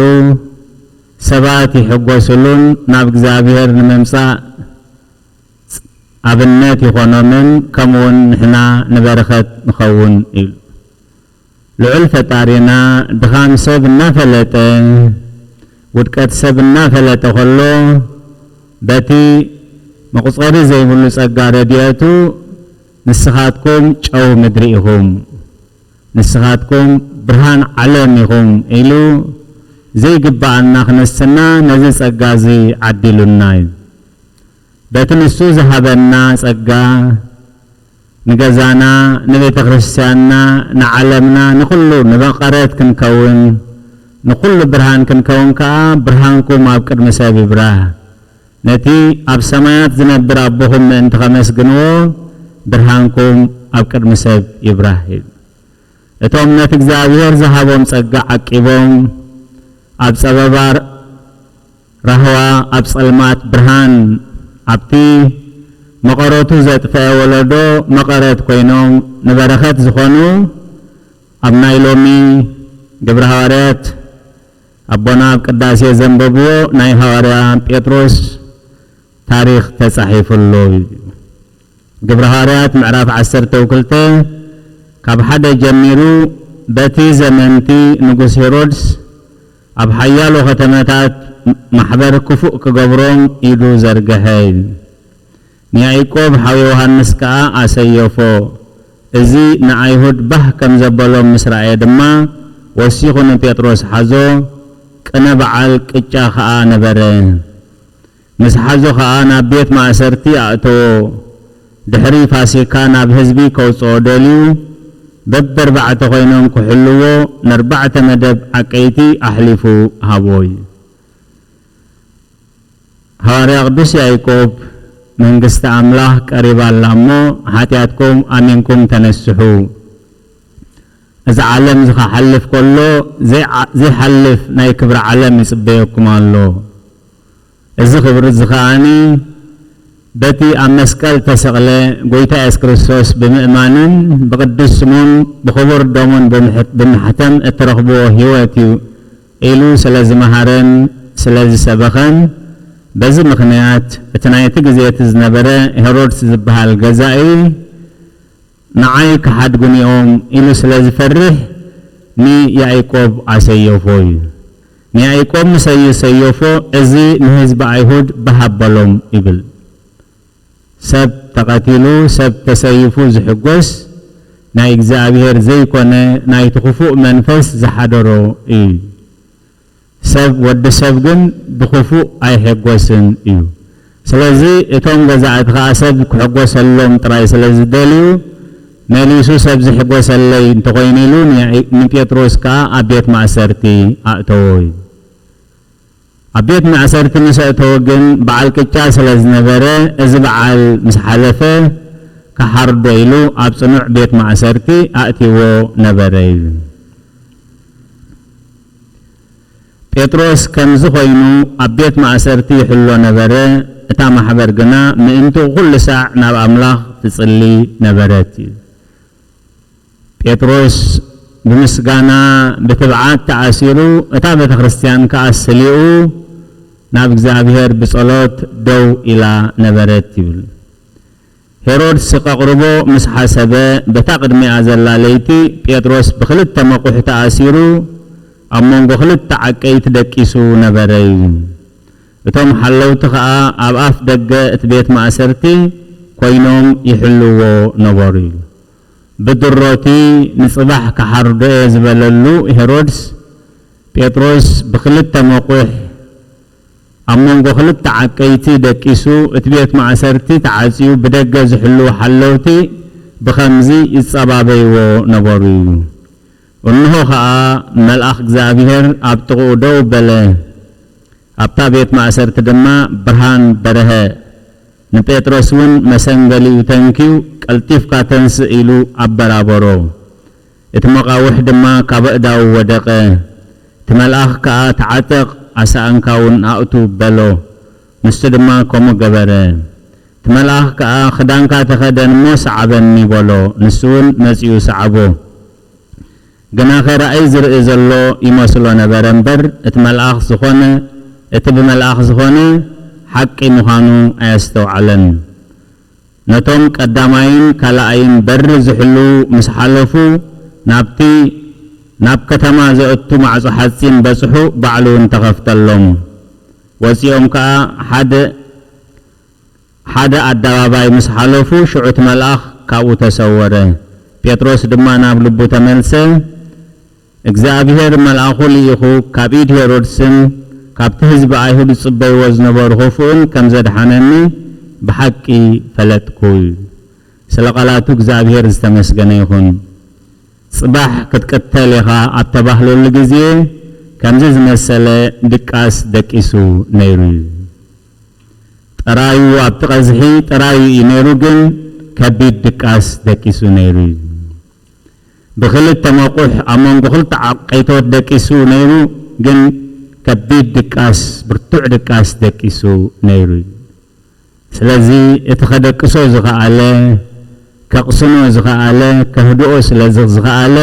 ሰባት ይሕጎስሉን ናብ እግዚአብሔር ንምምጻእ ኣብነት ይኾኖምን ከምውን ንሕና ንበረኸት ንኸውን ኢሉ ልዑል ፈጣሪና ድኻም ሰብ እናፈለጠ ውድቀት ሰብ እናፈለጠ ኸሎ በቲ መቁጸሪ ዘይብሉ ጸጋ ረድኤቱ ንስኻትኩም ጨው ምድሪ ኢኹም ንስኻትኩም ብርሃን ዓለም ኢኹም ኢሉ ዘይግባአና ክነስና ነዚ ጸጋ እዚ ዓዲሉና እዩ በቲ ንሱ ዝሃበና ጸጋ ንገዛና ንቤተ ክርስቲያንና ንዓለምና ንኹሉ ንበቐረት ክንከውን ንኹሉ ብርሃን ክንከውን ከዓ ብርሃንኩም ኣብ ቅድሚ ሰብ ይብራህ ነቲ ኣብ ሰማያት ዝነብር ኣቦኹም ምእንቲ ኸመስግንዎ ብርሃንኩም ኣብ ቅድሚ ሰብ ይብራህ እቶም ነቲ እግዚአብሔር ዝሃቦም ጸጋ ዓቂቦም ኣብ ጸበባ ራህዋ ኣብ ጸልማት ብርሃን ኣብቲ መቐረቱ ዘጥፈአ ወለዶ መቐረት ኮይኖም ንበረኸት ዝኾኑ ኣብ ናይ ሎሚ ግብረ ሐዋርያት ኣቦና ኣብ ቅዳሴ ዘንበብዎ ናይ ሐዋርያ ጴጥሮስ ታሪኽ ተጻሒፉሉ ግብረ ሐዋርያት ምዕራፍ 12 ካብ ሓደ ጀሚሩ በቲ ዘመንቲ ንጉስ ሄሮድስ ኣብ ሓያሎ ከተማታት ማሕበር ክፉእ ክገብሮም ኢሉ ዘርገሐ ንያዕቆብ ሓዊ ዮሐንስ ከዓ ኣሰየፎ እዚ ንኣይሁድ ባህ ከም ዘበሎም ምስ ረአየ ድማ ወሲኹ ንጴጥሮስ ሓዞ ቅነ በዓል ቅጫ ከዓ ነበረ ምስ ሓዞ ከዓ ናብ ቤት ማእሰርቲ ኣእተዎ ድሕሪ ፋሲካ ናብ ህዝቢ ከውፅኦ ደልዩ በበርባዕተ ኮይኖም ክሕልዎ ንኣርባዕተ መደብ ዓቀይቲ ኣሕሊፉ ሃቦይ ሐዋርያ ቅዱስ ያዕቆብ መንግስተ አምላክ ቀሪባላ እሞ ኃጢአትኩም አሜንኩም ተነስሑ እዚ ዓለም ዝሓልፍ ከሎ ዘይሓልፍ ናይ ክብሪ ዓለም ይጽበየኩም ኣሎ እዚ ክብሪ ዝኻኒ በቲ ኣብ መስቀል ተሰቕለ ጎይታ ኢየሱስ ክርስቶስ ብምእማንን ብቅዱስ ስሙን ብኽቡር ደሙን ብምሕተም እትረኽብዎ ህይወት እዩ ኢሉ ስለዝመሃረን ስለዝሰበኸን በዚ ምኽንያት እቲ ናይቲ ግዜት ዝነበረ ሄሮድስ ዝበሃል ገዛኢ ንዓይ ክሓድጉኒኦም ኢሉ ስለዝፈርህ ንያዕቆብ ኣሰየፎ እዩ ንያዕቆብ ሰየፎ እዚ ንህዝቢ ኣይሁድ በሃበሎም ይብል ሰብ ተቐቲሉ ሰብ ተሰይፉ ዝሕጎስ ናይ እግዚአብሔር ዘይኮነ ናይ ትኽፉእ መንፈስ ዝሓደሮ እዩ ሰብ ወዲ ሰብ ግን ብኽፉእ ኣይሕጎስን እዩ ስለዚህ እቶም ገዛእት ከአሰብ ክሕጎሰሎም ጥራይ ስለዝደልዩ መሊሱ ሰብ ዝሕጎሰለይ እንተኮይኑ ንጴጥሮስ ከዓ ኣብ ቤት ማእሰርቲ ኣእተዎ እዩ ኣብ ቤት ማእሰርቲ ምስ ኣእተዎ ግን በዓል ቅጫ ስለዝነበረ እዚ በዓል ምስ ሓለፈ ካሓርዶ ኢሉ ኣብ ጽኑዕ ቤት ማእሰርቲ ኣእቲዎ ነበረ እዩ ጴጥሮስ ከምዚ ኮይኑ ኣብ ቤት ማእሰርቲ ይሕሎ ነበረ እታ ማሕበር ግና ምእንቱ ኩሉ ሳዕ ናብ ኣምላኽ ትጽሊ ነበረት እዩ ጴጥሮስ ብምስጋና ብትብዓት ተኣሲሩ እታ ቤተ ክርስቲያን ከዓ ሰሊኡ ናብ እግዚአብሔር ብጸሎት ደው ኢላ ነበረት ይብል ሄሮድስ ቀቅርቦ ምስ ሓሰበ በታ ቅድሚያ ዘላ ለይቲ ጴጥሮስ ብክልተ መቁሕ ተኣሲሩ ኣብ መንጎ ክልተ ዓቀይት ደቂሱ ነበረ እዩ እቶም ሓለውቲ ከዓ ኣብ ኣፍ ደገ እቲ ቤት ማእሰርቲ ኮይኖም ይሕልዎ ነበሩ እዩ ብድሮቲ ንጽባሕ ካሓርዶ ዝበለሉ ሄሮድስ ጴጥሮስ ብክልተ መቁሕ ኣብ መንጎ ክልተ ዓቀይቲ ደቂሱ እቲ ቤት ማእሰርቲ ተዓጽዩ ብደገ ዝሕልው ሓለውቲ ብኸምዚ ይጸባበይዎ ነበሩ እዩ እነሆ ከዓ መልአኽ እግዚአብሔር ኣብ ጥቕኡ ደው በለ ኣብታ ቤት ማእሰርቲ ድማ ብርሃን በረሀ ንጴጥሮስ እውን መሰንገሊኡ ተንኪዩ ቀልጢፍካ ተንስእ ኢሉ ኣበራበሮ እቲ መቃውሕ ድማ ካብ ኣእዳው ወደቀ እቲ መልአኽ ከዓ ተዓጠቕ ኣሳእንካውን ኣእቱ በሎ ንሱ ድማ ከምኡ ገበረ እቲ መልአኽ ከዓ ክዳንካ ተኸደን እሞ ሰዓበኒ በሎ ንሱ እውን መጺኡ ሰዓቦ ግና ኸራእይ ዝርኢ ዘሎ ይመስሎ ነበረ እምበር እቲ መልአኽ ዝኾነ እቲ ብመልአኽ ዝኾነ ሓቂ ምዃኑ ኣየስተውዓለን ነቶም ቀዳማይን ካልኣይን በሪ ዝሕሉ ምስ ሓለፉ ናብ ከተማ ዘእቱ ማዕጾ ሓጺን በጽሑ ባዕሉ እንተኸፍተሎም ወፂኦም ከዓ ሓደ ኣደባባይ ምስ ሓለፉ ሽዑት መልአኽ ካብኡ ተሰወረ ጴጥሮስ ድማ ናብ ልቡ ተመልሰ እግዚአብሔር መልአኹ ልኢኹ ካብ ኢድ ሄሮድስን ካብቲ ህዝቢ ኣይሁድ ጽበይዎ ዝነበሩ ኽፉእን ከም ዘድሓነኒ ብሓቂ ፈለጥኩ ስለ ቃላቱ እግዚአብሔር ዝተመስገነ ይኹን ጽባሕ ክትቀተል ኢኻ ኣብ ተባህለሉ ግዜ ከምዚ ዝመሰለ ድቃስ ደቂሱ ነይሩ ጥራዩ ኣብ ትቐዝሒ ጥራዩ እዩ ነይሩ ግን ከቢድ ድቃስ ደቂሱ ነይሩ ብክልተ መቁሕ ኣብ መንጎ ክልተ ዓቀይቶት ደቂሱ ነይሩ ግን ከቢድ ድቃስ ብርቱዕ ድቃስ ደቂሱ ነይሩ ስለዚ እቲ ከደቅሶ ዝኸኣለ ከቕስኖ ዝኸኣለ ከህድኦ ስለዝኸኣለ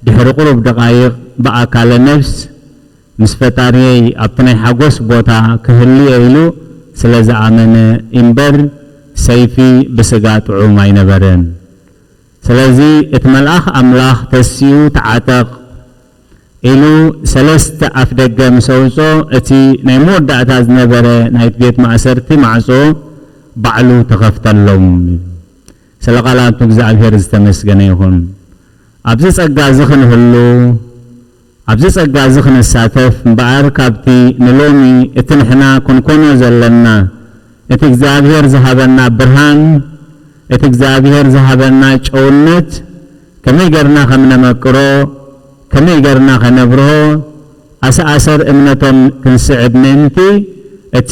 ድሕሪ ቁሩብ ደቃይቕ ብኣካለ ነፍስ ምስ ፈጣሪየይ ኣብቲ ናይ ሓጎስ ቦታ ክህልዮ ኢሉ ስለ ዝኣመነ እምበር ሰይፊ ብስጋ ጥዑም ኣይነበረን ስለዚ እቲ መልአኽ ኣምላኽ ተሲኡ ተዓጠቕ ኢሉ ሰለስተ ኣፍ ደገ ምስ ኣውጾ እቲ ናይ መወዳእታ ዝነበረ ናይቲ ቤት ማእሰርቲ ማዕጾ ባዕሉ ተኸፍተሎም ስለ ቃላቱ እግዚአብሔር ዝተመስገነ ይኹን ኣብዚ ጸጋ እዚ ክንህሉ ኣብዚ ጸጋ እዚ ክንሳተፍ እምበኣር ካብቲ ንሎሚ እቲ ንሕና ክንኮኖ ዘለና እቲ እግዚአብሔር ዝሃበና ብርሃን እቲ እግዚአብሔር ዝሃበና ጨውነት ከመይ ገርና ከም ነመቅሮ ከመይ ገርና ከነብርሆ ኣሰኣሰር እምነቶም ክንስዕብ ምእንቲ እቲ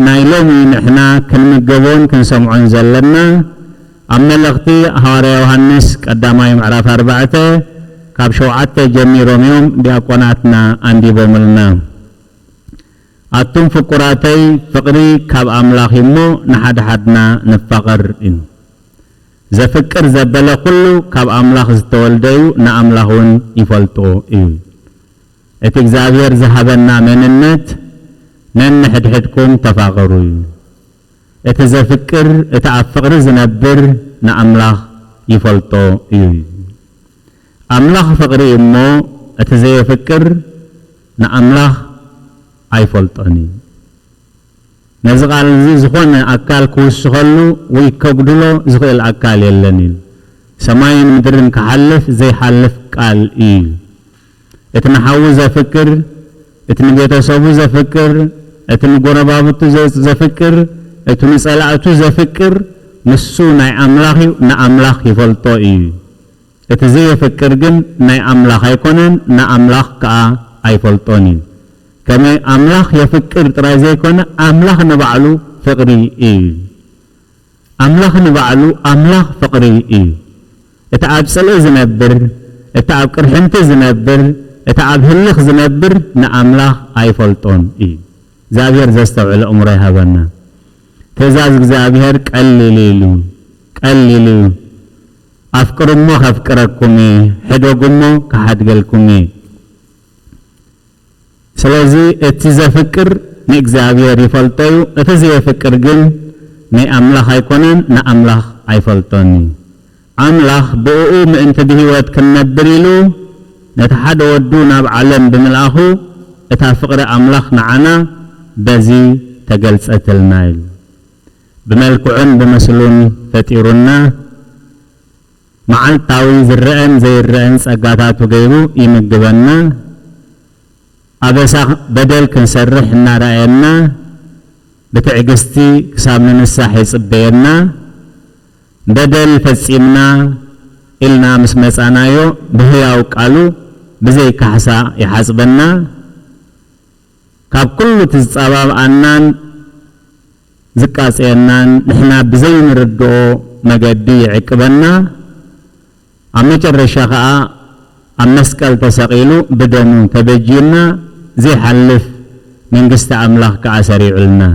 ናይ ሎሚ ንሕና ክንምገቦን ክንሰምዖን ዘለና ኣብ መልእኽቲ ሐዋርያ ዮሐንስ ቀዳማይ ምዕራፍ 4 ካብ 7 ጀሚሮም እዮም ዲያቆናትና አንዲቦምልና ኣቱም ፍቁራተይ ፍቅሪ ካብ ኣምላኽ እሞ ንሓደ ሓድና ንፋቐር እዩ ዘፍቅር ዘበለ ኩሉ ካብ ኣምላኽ ዝተወልደ እዩ ንኣምላኽ እውን ይፈልጦ እዩ እቲ እግዚአብሔር ዝሃበና መንነት ነንሕድሕድኩም ተፋቐሩ እዩ እቲ ዘፍቅር እቲ ኣብ ፍቅሪ ዝነብር ንኣምላኽ ይፈልጦ እዩ ኣምላኽ ፍቅሪ እሞ እቲ ዘየፍቅር ንኣምላኽ ኣይፈልጦን እዩ ነዚ ቃል እዚ ዝኾነ ኣካል ክውስኸሉ ወይ ከጉድሎ ዝኽእል ኣካል የለን እዩ ሰማይን ምድርን ክሓልፍ ዘይሓልፍ ቃል እዩ እቲ ንሓዊ ዘፍቅር እቲ ንቤተሰቡ ዘፍቅር እቲ ንጎረባብቱ ዘፍቅር اتو مسألة زفكر نسو ناي أملاخي نا أملاخ يفلطو إيو اتزي يفكر جن ناي أملاخ يكونن نا أملاخ كا يفلطوني كما أملاخ يفكر ترازي يكون أملاخ نبعلو فقري إيو أملاخ نبعلو أملاخ فقري إيو اتعاب سلو زنبر اتعاب كرحنت زنبر اتعاب هلخ زنبر نا أملاخ يفلطون إيو زابير زستوعل أمري هابنا تزاز زابير قلليلو أفكرمو خفكركمي حدوكمو كحدقلكمي سلازي اتزا فكر نيك زابير يفلطيو اتزا فكر جن ني أملاخ يكونن نا أملاخ يفلطوني أملاخ بؤو من تدهيوات كنبريلو نتحد ودونا بعلم بملاخو اتفقر أملاخ معنا بزي تقلص أتلنايل بملكعن بمسلون فتيرنا معالتاوي زرعن زي الرعن سقاتاتو غيرو يمقبنا أبسا بدل كنسرح رأينا بتعقستي كسامنا نساحي صبينا بدل فسيمنا إلنا مسمسانايو بهياو قالو بزي كحسا يحاسبنا كاب كل تزاباب أنان زكاسينان نحنا بزي نردو مقدي عقبنا أما جرشاقا أمسكال تساقيلو بدمو تبجينا زي حلف من قست أملاح كعسري علنا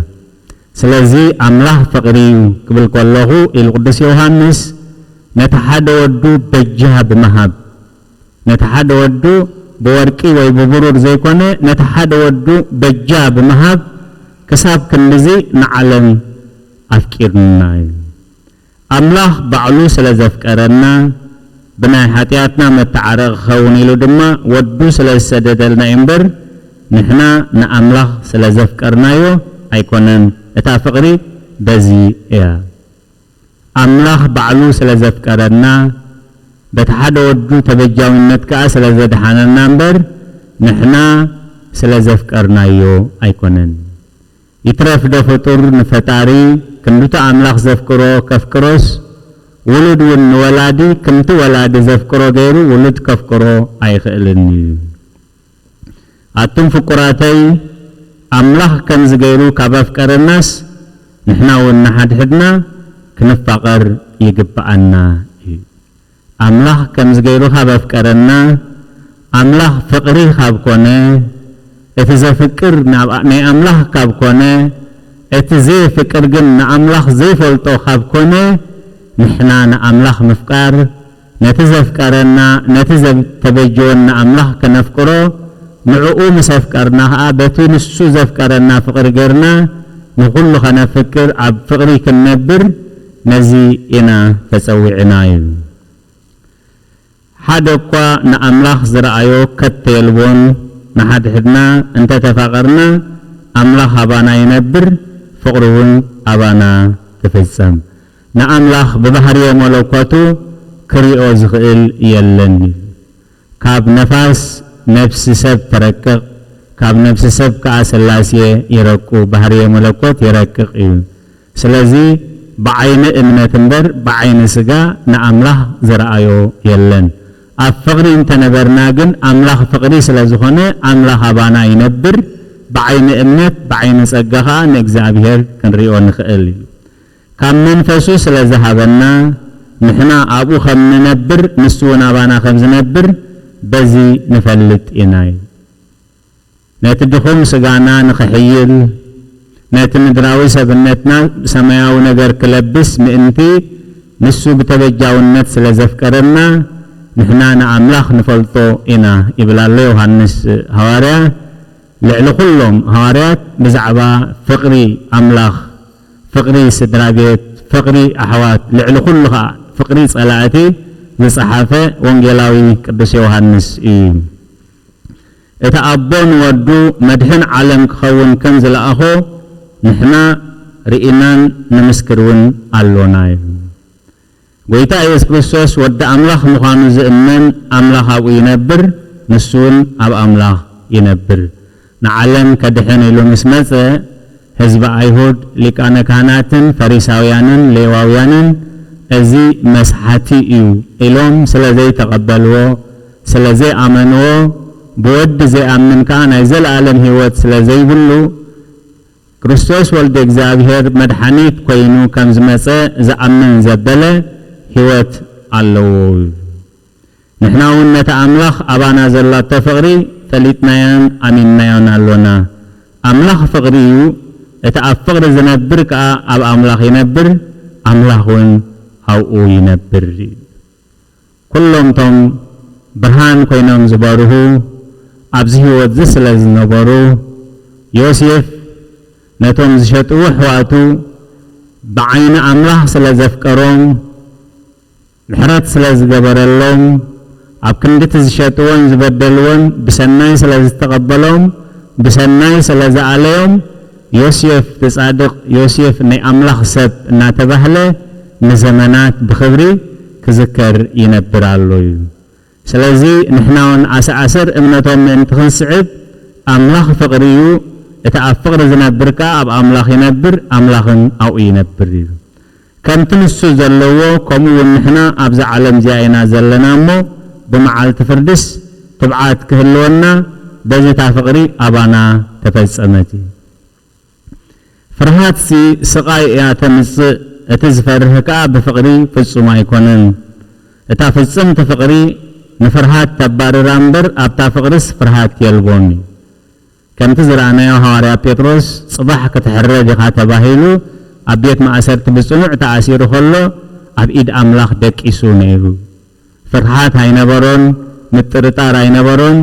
سلازي أملاح فقريو قبل قوله القدس يوهانس نتحد ودو بجها بمهاب نتحد ودو بوركي ويببرور زي كونه نتحد ودو بجها بمهاب كساب كنزي نعلم أفكيرنا أملاح بعلو سلازفكرنا بناي حاتياتنا متعرق خوني لو دما ودو سلسددلنا إمبر نحنا نأملاح سلازفكرنايو أيكونن اتا فقري بزي يا أملاح بعلو سلازفكرنا بتحد ودو تبجاونت كأس سلازدحانا نمبر نحنا سلازفكرنايو أيكونن يترف دفتور نفتاري كندوتا أملاح زفكرو كفكروس ولد ولادي كنت ولاد زفكرو غيرو ولد كفكرو أيخلني أتم فقراتي أملاح كنز غيرو كبفكر الناس نحنا ونحد حدنا كنفقر يقبعنا أملاح كنز غيرو كبفكرنا أملاح فقري خابكونه اتزا فكر ني أملاح كابكونه اتزي فكر جن أملاح زي فلتو خابكونه نحنا نأملاح مفكار نتزا فكرنا نتزا تبجونا أملاح كنفكرو نعقو مسافكرنا بتو نسو زفكرنا فقر غيرنا نقول خنا فكر عب فقري كنبر نزي إنا تسويعنا حدقوا نأملاح زرعيو كتيلبون نحد حدنا انت تفاقرنا أملاح أبانا ينبر فقرون أبانا تفسم نأملاح ببحر ملوكاتو كريئو زخيل يلن كاب نفاس نفس سب تركق كاب نفس سب كأسلاسي يرقو بحر ملوكات يركق سلازي بعين امنة تنبر بعين سقا نأملاح زرعيو يلن أفقري انت نبرناقن أملاح فقري سلازخونه أملاح أبانا ينبر بعين امنت بعين سقها نكزابير كنريو نخيل كم منفسو سلازهابنا نحنا أبو خم ننبر نسونا أبانا خمز نبر بزي نفلت إناي نتدخل سقانا نخحيل نتمدراوي سبنتنا سماياو نقر كلبس مئنتي نسو بتبجاو النت سلازفكرنا نحنا نأملاح نفلطو إنا إبلا الله يوحنس هواريا لعلو كلهم هواريات بزعبا فقري أملاح فقري سدرابيت فقري أحوات لعلو كلها فقري صلاتي بصحافة وانجلاوي قدس يوحنس اتأبون ودو مدهن عالم كخون كنز لأخو نحنا رئينان نمسكرون اللوناي ويتا يس كريستوس ود أملاح مخانو زئمن أملاح أبو ينبر نسون أب أملاح ينبر نعلم كدحين إلو مسمسة ህዝበ አይሁድ ሊቃነ ካህናትን ፈሪሳውያንን ሌዋውያንን እዚ መስሓቲ እዩ ኢሎም ስለዘይ ተቀበልዎ ስለዘይ አመንዎ በወድ ዘይአምን ከዓ ናይ ዘለዓለም ህይወት ስለዘይብሉ ክርስቶስ ወልደ እግዚአብሔር መድኃኒት ኮይኑ ከም ዝመፀ ዝአምን ዘበለ ህይወት ኣለዎ ንሕና እውን ነቲ አምላኽ አባና ዘላቶ ፍቅሪ ፈሊጥናዮን አሚንናዮን ኣሎና አምላኽ ፍቅሪ እዩ እቲ ኣብ ፍቅሪ ዝነብር ከዓ ኣብ አምላኽ ይነብር አምላኽ እውን ኣብኡ ይነብር ኩሎም ቶም ብርሃን ኮይኖም ዝበርሁ ኣብዚ ህይወት ስለ ዝነበሩ ዮሴፍ ነቶም ዝሸጥዎ ሕዋቱ ብዓይኒ አምላኽ ስለ ዘፍቀሮም ምሕረት ስለ ዝገበረሎም ኣብ ክንድቲ ዝሸጥዎን ዝበደልዎን ብሰናይ ስለ ዝተቀበሎም ብሰናይ ስለ ዝኣለዮም ዮሴፍ ተጻድቕ ዮሴፍ ናይ አምላኽ ሰብ እናተባህለ ንዘመናት ብክብሪ ክዝከር ይነብር ኣሎ እዩ ስለዚ ንሕና እውን ኣሰዓሰር እምነቶም ምእንቲ ክንስዕብ አምላኽ ፍቅሪ እዩ እቲ ኣብ ፍቅሪ ዝነብር ከዓ ኣብ አምላኽ ይነብር አምላኽን ኣብኡ ይነብር እዩ ከምቲ ንሱ ዘለዎ ከምኡውን ንሕና ኣብዚ ዓለም እዚኣ ኢና ዘለና እሞ ብመዓልቲ ፍርድስ ትብዓት ክህልወና በዚታ ፍቅሪ ኣባና ተፈጸመት ፍርሃት ስቃይ እያ ተምፅእ እቲ ዝፈርህ ከዓ ብፍቅሪ ፍጹም ኣይኮነን እታ ፍጽምቲ ፍቅሪ ንፍርሃት ተባረራ እምበር ኣብታ ፍቅርስ ፍርሃት የልቦን ከምቲ ዝረአናዮ ሐዋርያ ጴጥሮስ ጽባሕ ክትሕረድ ኢኻ ተባሂሉ ኣብ ቤት ማእሰርቲ ብጽኑዕ ተኣሲሩ ከሎ ኣብ ኢድ አምላኽ ደቂሱ ነይሩ ፍርሃት ኣይነበሮን ምጥርጣር ኣይነበሮን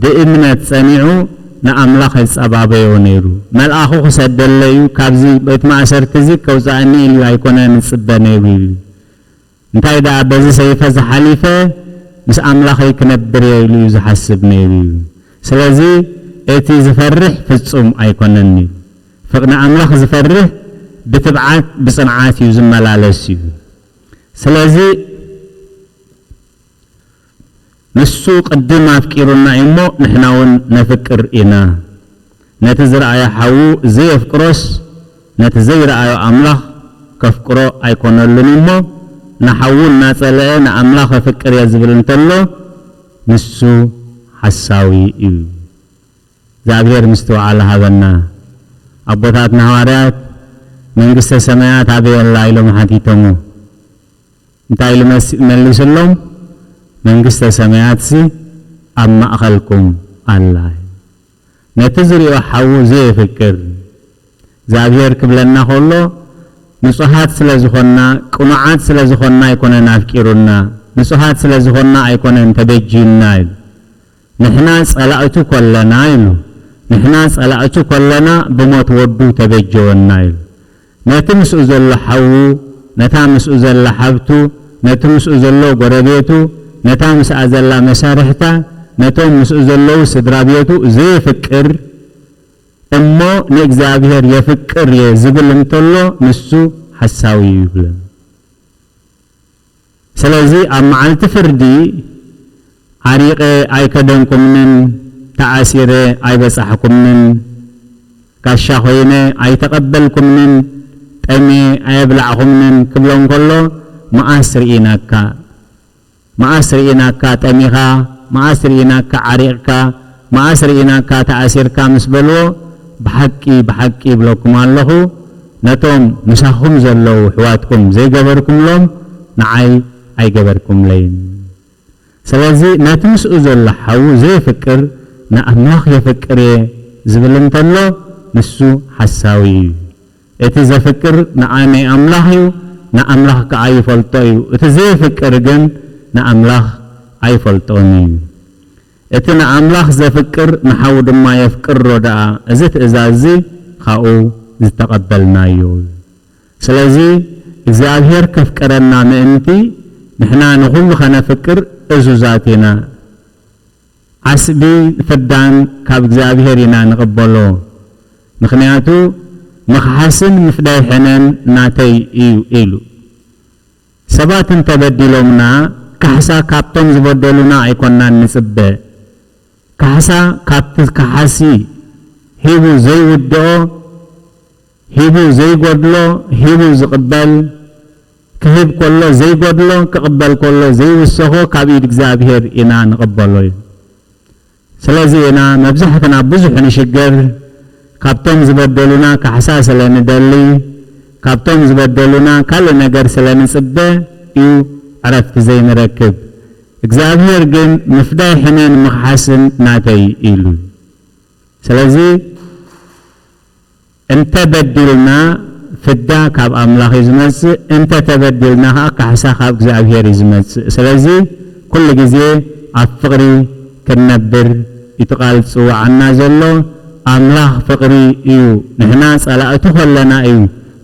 ብእምነት ጸኒዑ ንአምላኽ ይጸባበዮ ነይሩ መልአኹ ክሰደለዩ ካብዚ ቤት ማእሰርቲ እዚ ከውፃእኒ ኢሉ ኣይኮነን ዝጽበ ነይሩ እንታይ ደኣ በዚ ሰይፈ ዝሓሊፈ ምስ አምላኸይ ክነብር ኢሉ ዝሓስብ ነይሩ ስለዚ እቲ ዝፈርሕ ፍጹም ኣይኮነን ፍቅሪ አምላኽ ዝፈርሕ ብትብዓት ብጽንዓት እዩ ዝመላለስ እዩ ስለዚ ንሱ ቅድም አፍቂሩና እሞ ንሕና እውን ነፍቅር ኢና ነቲ ዝረአዮ ሓዉ ዘየፍቅሮስ ነቲ ዘይረአዮ አምላኽ ከፍቅሮ ኣይኮነሉን እሞ ንሓዉ እናጸለአ ንአምላኽ ፍቅር እየ ዝብል እንተሎ ንሱ ሓሳዊ እዩ እግዚአብሔር ምስተውዓለ ሃበና አቦታትና ሐዋርያት መንግስተ ሰማያት አበየላ ኢሎም ሓቲቶሙ እንታይ መልስሎም መንግስተ ሰማያት ኣብ ማእኸልኩም ኣላ ነቲ ዝሪኦ ሓዉ ዘይፍቅር እግዚአብሔር ክብለና ከሎ ንጹሃት ስለ ዝኾና ቁኑዓት ስለ ዝኾና ኣይኮነን ኣፍቂሩና ንጹሃት ስለ ዝኾና ኣይኮነን ተበጂና ኢሉ ንሕና ጸላእቱ ኮለና ኢሉ ንሕና ጸላእቱ ኮለና ብሞት ወዱ ተበጀወና ኢሉ ነቲ ምስኡ ዘሎ ሓዉ ነታ ምስኡ ዘላ ሓብቱ ነቲ ምስኡ ዘሎ ጎረቤቱ ነታ ምስኣ ዘላ መሳርሕታ ነቶም ምስኡ ዘለው ስድራ ቤቱ ዘይፍቅር እሞ ንእግዚአብሔር የፍቅር ዝብል እንተሎ ንሱ ሓሳዊ ይብል ስለዚ ኣብ መዓልቲ ፍርዲ ዓሪቀ ኣይከደንኩምን ተዓሲረ ኣይበጻሕኩምን ጋሻ ኮይነ ኣይተቀበልኩምን ጠሜ ኣይብላዕኩምን ክብሎም ከሎ መዓስ ርኢናካ ጠሚኻ መዓስ ርኢናካ ዓሪቕካ መዓስ ርኢናካ ተዓሲርካ ምስ በልዎ ብሓቂ ብለኩም ኣለኹ ነቶም ምሳኹም ዘለው ሕዋትኩም ዘይገበርኩምሎም ንዓይ ኣይገበርኩምለይን ስለዚ ነቲ ምስኡ ዘሎ ሓዉ ዘይፍቅር ንኣምላኽ የፍቅር እየ ዝብል እንተሎ ንሱ ሓሳዊ እዩ እቲ ዘፍቅር ንኣይ ኣምላኽ እዩ ንኣምላኽ ከዓ ይፈልጦ እዩ እቲ ዘይፍቅር ግን ንኣምላኽ ኣይፈልጦን እዩ እቲ ንኣምላኽ ዘፍቅር ንሓዉ ድማ የፍቅሮ ደኣ እዚ ትእዛዝ ካብኡ ዝተቀበልናዮ ስለዚ እግዚአብሔር ከፍቀረና ምእንቲ ንሕና ንኹሉ ከነፍቅር እዙዛት ኢና ዓስቢ ፍዳን ካብ እግዚአብሔር ኢና ንቕበሎ ምክንያቱ መኽሓስን ምፍዳይ ሕነን ናተይ እዩ ኢሉ ሰባት እንተበዲሎምና ካሕሳ ካብቶም ዝበደሉና ኣይኮናን ንጽበ ካሕሳ ካብቲ ካሓሲ ሂቡ ዘይውድኦ ሂቡ ዘይጎድሎ ሂቡ ዝቅበል ክህብ ከሎ ዘይጎድሎ ክቅበል ከሎ ዘይውሰኾ ካብ ኢድ እግዚአብሔር ኢና ንቕበሎ እዩ ስለዚ ኢና መብዛሕትና ብዙሕ ንሽገር ካብቶም ዝበደሉና ካሕሳ ስለንደሊ ካብቶም ዝበደሉና ካልእ ነገር ስለንጽበ እዩ ዕረፍቲ ዘይንረክብ እግዚአብሔር ግን ምፍዳይ ሕነን ምኽሓስን ናተይ ኢሉ ስለዚ እንተ በድልና ፍዳ ካብ አምላኽ ይዝመጽእ እንተ ተበድልና ካሕሳ ካብ እግዚአብሔር ይዝመጽእ ስለዚ ኩሉ ግዜ ኣብ ፍቕሪ ክንነብር ይትቃል ጽዋዕና ዘሎ አምላኽ ፍቕሪ እዩ ንሕና ጸላእቱ ኸለና እዩ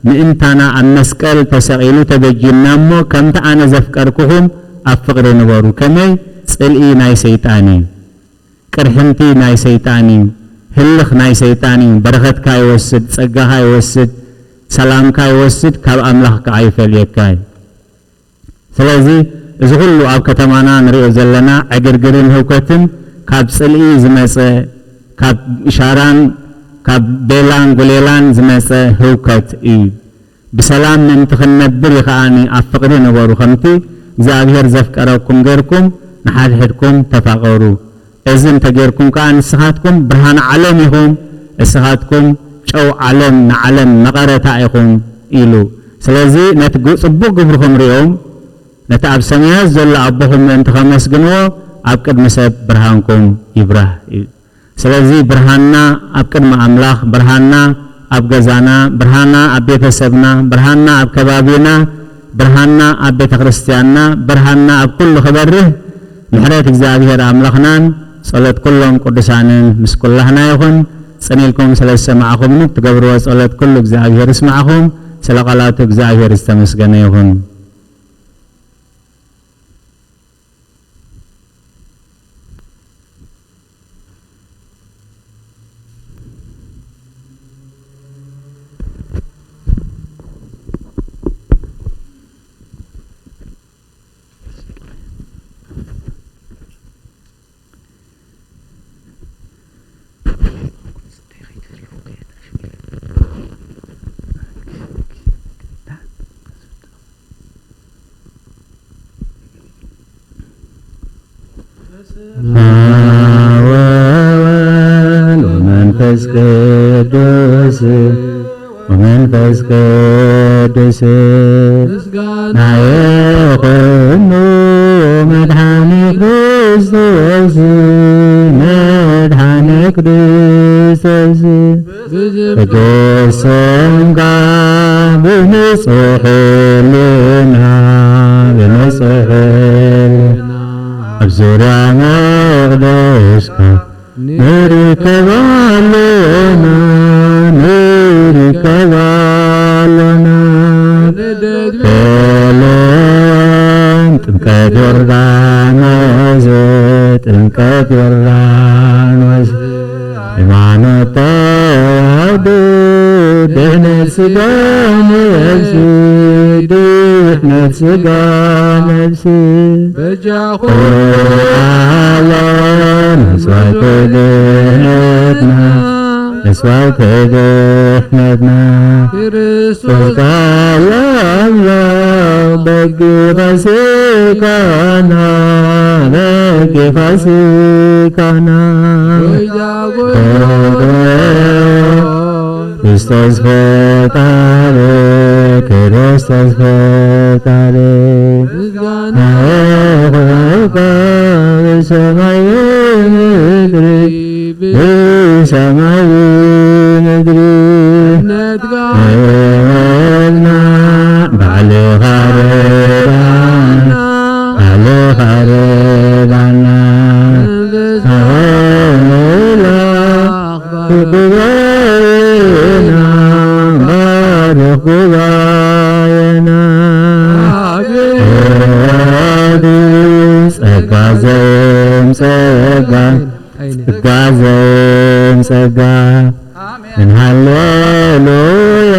ምእንታና ኣብ መስቀል ተሰቂሉ ተበጅና እሞ ከምቲ ኣነ ዘፍቀርክኹም ኣብ ፍቕሪ ንበሩ ከመይ ጽልኢ ናይ ሰይጣን እዩ ቅርሕንቲ ናይ ሰይጣን እዩ ህልኽ ናይ ሰይጣን እዩ በረኸትካ ይወስድ ጸጋኻ ይወስድ ሰላምካ ይወስድ ካብ አምላኽ ከዓ ይፈልየካ ስለዚ እዚ ሁሉ ኣብ ከተማና ንሪኦ ዘለና ዕግርግርን ህውከትን ካብ ጽልኢ ዝመጸ ካብ ኢሻራን ካብ ቤላን ጉሌላን ዝመጸ ህውከት እዩ ብሰላም ምእንቲ ክንነብር ይኸኣኒ ኣብ ፍቕሪ ነበሩ ከምቲ እግዚአብሔር ዘፍቀረኩም ገርኩም ንሓድሕድኩም ተፋቐሩ እዚ እንተጌርኩም ከዓ ንስኻትኩም ብርሃን ዓለም ኢኹም እስኻትኩም ጨው ዓለም ንዓለም መቐረታ ኢኹም ኢሉ ስለዚ ነቲ ጽቡቕ ግብርኩም ሪኦም ነቲ ኣብ ሰማያት ዘሎ ኣቦኹም ምእንቲ ከመስግንዎ ኣብ ቅድሚ ሰብ ብርሃንኩም ይብራህ እዩ ስለዚ ብርሃንና ኣብ ቅድሚ ኣምላኽ ብርሃንና ኣብ ገዛና ብርሃንና ኣብ ቤተሰብና ብርሃንና ኣብ ከባቢና ብርሃንና ኣብ ቤተ ክርስቲያንና ብርሃንና ኣብ ኩሉ ክበርህ ምሕረት እግዚአብሔር ኣምላኽናን ጸሎት ኩሎም ቅዱሳንን ምስ ኩላህና ይኹን ጽኒልኩም ስለ ዝሰማዕኹም ትገብርዎ ጸሎት ኩሉ እግዚአብሔር ይስማዕኹም ስለ ቃላቱ እግዚአብሔር ዝተመስገነ ይኹን ወመንፈስ ቅዱስ ወመንፈስ ቅዱስ ናየኹኑ መድኃኔ ክርስቶስ መድኃኔ ክርስቶስ በጀሰንጋ ብንጹሕ ሕሊና ብንጹሕ ኣብ ዙርያ መቕደስካ ንርከባለና ከለም ጥምቀት ዮርዳኖስ ጥምቀት ዮርዳኖስ ሃይማኖት ተዋህዶ ድህነት ሥጋ ነፍስ ድህነት ሥጋ ነፍስ መስዋዕተ ድህነትና መስዋዕተ ድህነትና ክርስቶስ ቃል አምላክ በግ ፋሲካና በግ ፋሲካና ክርስቶስ ፈጣሪ ክርስቶስ ፈጣሪ በሰማይ ምድር በሰማይ ምድር ነትና ባዕልኻ ረዳና ባዕልኻ ረዳና ጉባኤና ባርኽ ጉባኤና ጸጋ ዘምጸጋ ጸጋ ዘምጸጋ ሃሌሉያ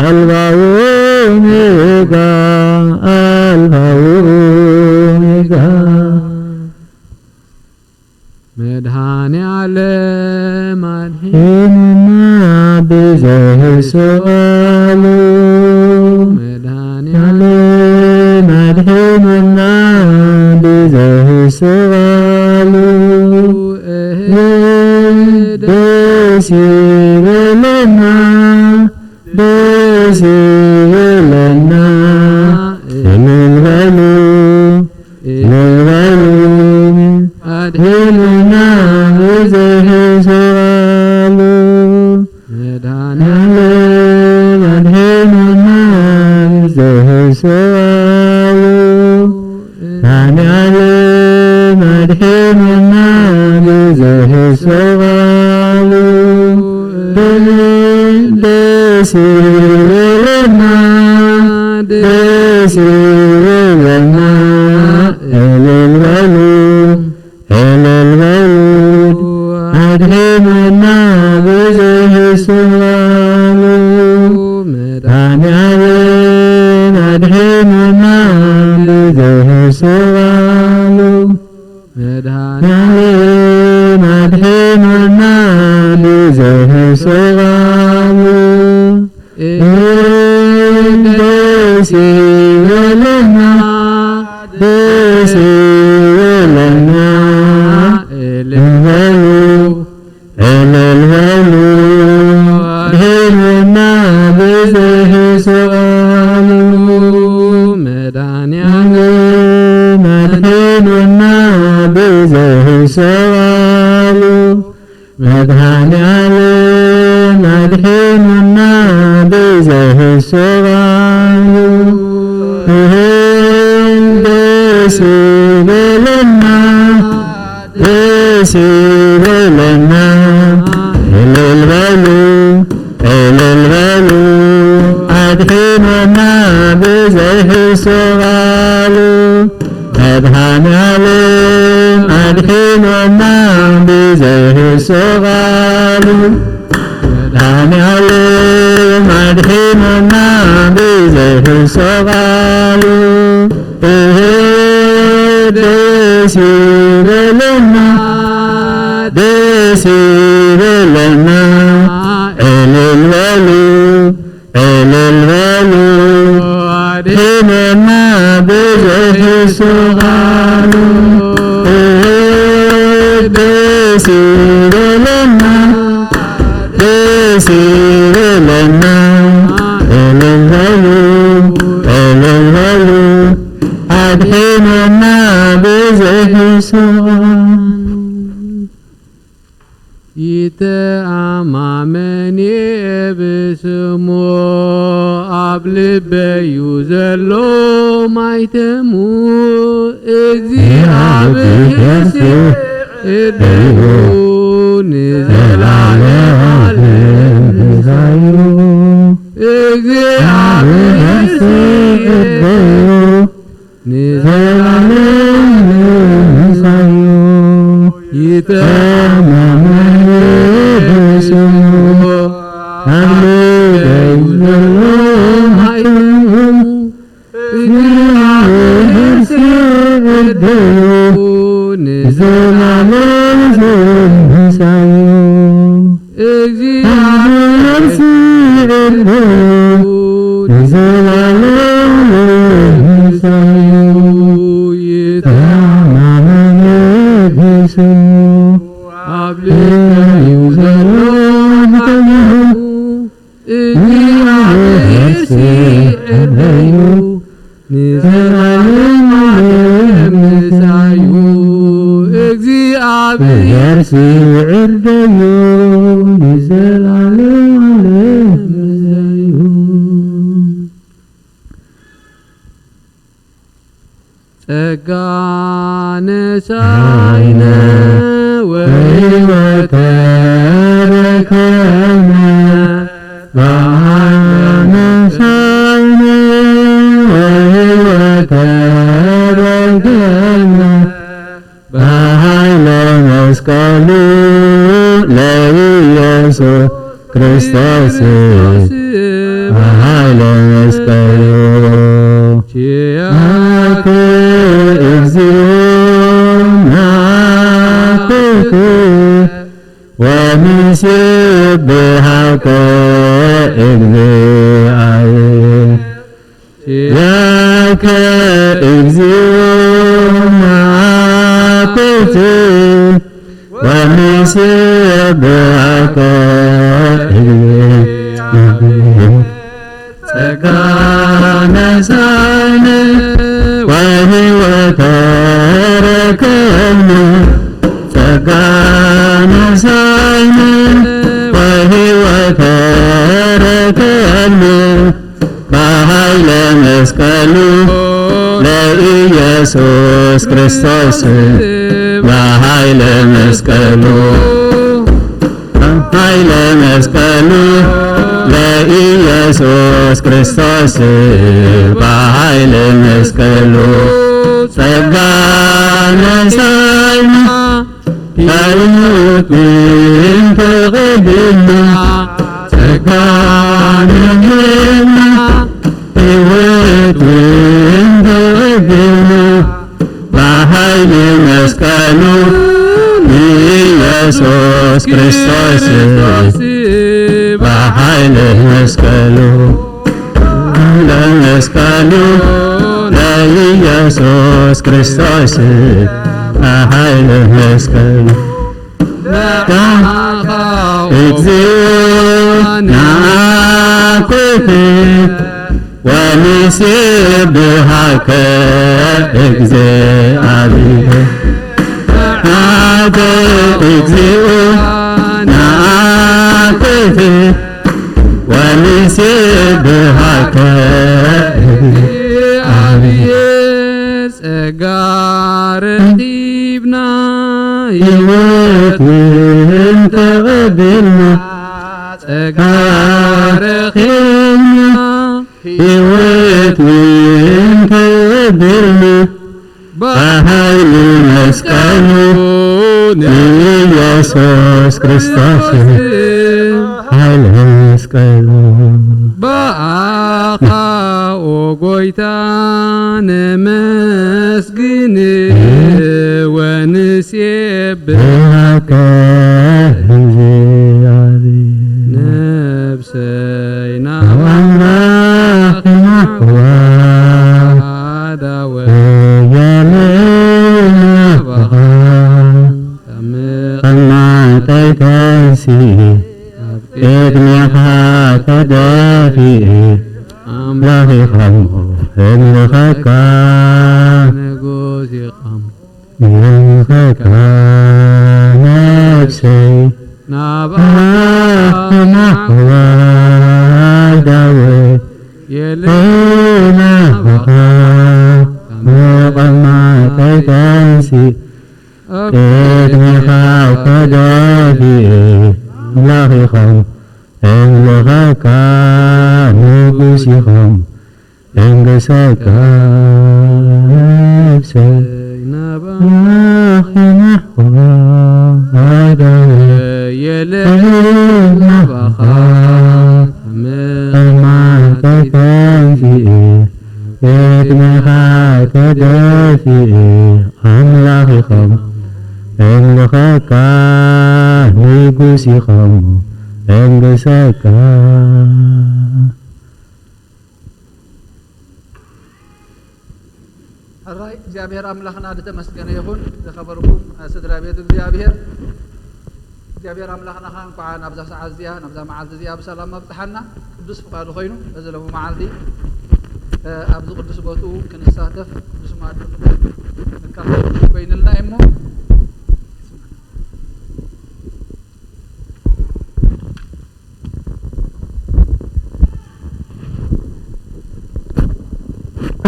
አልባው ሜጋ አልባው ሜጋ መድኃኔ ዓለም አድኅነና ቤዛ ዘህስዋሉ መድኃኔዓለም አድኅነና ብዘህስዋሉ ደስ ይበለና ደስ ይበለና እልል በሉ አድኅነና ብዘህስዋሉ መድኃኔዓለም አድኅነና ብዘህስዋሉ መድኃኔዓለም አድኅነና ብዘህስዋሉ ደስ ይበለና ደስ ይበለና እልል በሉ አድኅነና ብዘህስዋሉ መድኃኔዓለም አድኅነና ብዘህስዋሉ መድኃኔዓለም አድኅነና ብዘህስዋሉ ደስ ይበለና ደስ ይበለና እልል በሉ አድኅነና ብዘህስዋሉ መድኃኔዓለም አድኅነና ብዘህስዋሉ መድኃኔዓለም አድኅነና ብዘህስዋሉ ደስ ይበለና ደስ ይበለና እልል በሉ አድኅነና ብዘህስዋሉ መድኃኔዓለም አድኅነና ብዘህስዋሉ መድኃኔዓለም አድኅነና ብዘህስዋሉ ደስ ይበለና ደስ ይበለና እልል በሉ አድኅነና ብዘህስዋሉ ደስ ይበለና ደስ ይበለና እልል በሉ አድኅነና ብዘህስዋሉ ይተአማመኒ ብስሙ አብ ልበዩ ዘሎ ማይተሙ እግዚአብሔር ሲእደዩ ንዘላለሙ ንዛዩ እግዚአብሔር ሲእደዩ ንዘላለሙ ንዛዩ ይተአማመኒ ብስሙ አብ ልበዩ ዘሎ ማይተሙ እግዚአብሔር ሲእደዩ ንዘላለሙ ንዛዩ እግዚአብሔር ሲእደዩ ንዘላለሙ ንዛዩ ይተአማመኒ ብስሙ አብ ልበዩ ዘሎ ማይተሙ እግዚአብሔር ሲእደዩ ንዘላለሙ ንዛዩ እግዚአብሔር ሲእደዩ ንዘላለሙ ንዛዩ ጸጋ ነሣኢነ ወሕይወተ ረከብነ ብርሃነ ነሣኢነ ወሕይወተ ረከብነ በኃይለ መስቀሉ ለኢየሱስ ክርስቶስ በኃይለ መስቀሉ ኪያከ እግዚኦ ናኩኩ ወንሴብሐከ እግዚአብሔር ለከ እግዚአብሔር ወንሴብሐከ እግዚአብሔር ጸጋ ነሣእነ ወሕይወተ ረከብነ ጸጋ ነሣእነ ወሕይወተ ረከብነ በኃይለ መስቀሉ ለኢየሱስ ክርስቶስ በኃይለ መስቀሉ ኃይለ መስቀሉ ለኢየሱስ ክርስቶስ በኃይለ መስቀሉ ጸጋ ነሣእነ ሕይወት ተቀበልና ጸጋ ነሣእነ ሕይወት ተቀበልና በኃይለ መስቀሉ ኢየሱስ ክርስቶስ በኃይለ መስቀሉ ለመስቀሉ ለኢየሱስ ክርስቶስ በኃይለ መስቀሉ እግዚአብሔር ወንሴብሐከ እግዚአብሔር እግዚአብሔር ወንሴብሐከ እግዚአብሔር ጸጋ ረኺብና ሕይወትን ተቀበልና ጸጋ ረኺብና ሕይወትን ተቀበልና በኃይለ መስቀሉ ኢየሱስ ክርስቶስ ኃይለ መስቀሉ በአኻ ኦጎይታ ነመስግን ወንሴብሐከ ነፍሰይና ቅድሜኻ ተደፊእ አምላኺኻ እምልኸካ ይምልኸካ ነፍሰይ ናባኽናኽዋ ዳዊት የልናኻ መቐማጠይ ተንሲ ቅድሜኻ ተደፊእ አምላኺኸም እምልኸካ ንጉሲኸም እንግሰካ ነፍሰይ ናባኺናኽዋ ዳዊት የልናኻ መቐማጠይ ተንሲእ ቅድሜኻ ተደፊእ አምላኺኸም እምልኸካ ንጉሲኸም እንግሰካ ሕራይ እግዚአብሔር አምላኽና ዝተመስገነ ይኹን ዝኸበርኩም ስድራ ቤት እግዚአብሔር አምላኽና እንኳ ናብዛ ሰዓት እዚኣ ናብዛ መዓልቲ እዚኣ ብሰላም ኣብፅሓና ቅዱስ ፍቃዱ ኮይኑ እዚ ሎሚ መዓልቲ ኣብዚ ቅዱስ ቦትኡ ክንሳተፍ ቅዱስ ማዕዱ ንካፈል ኮይንልና እሞ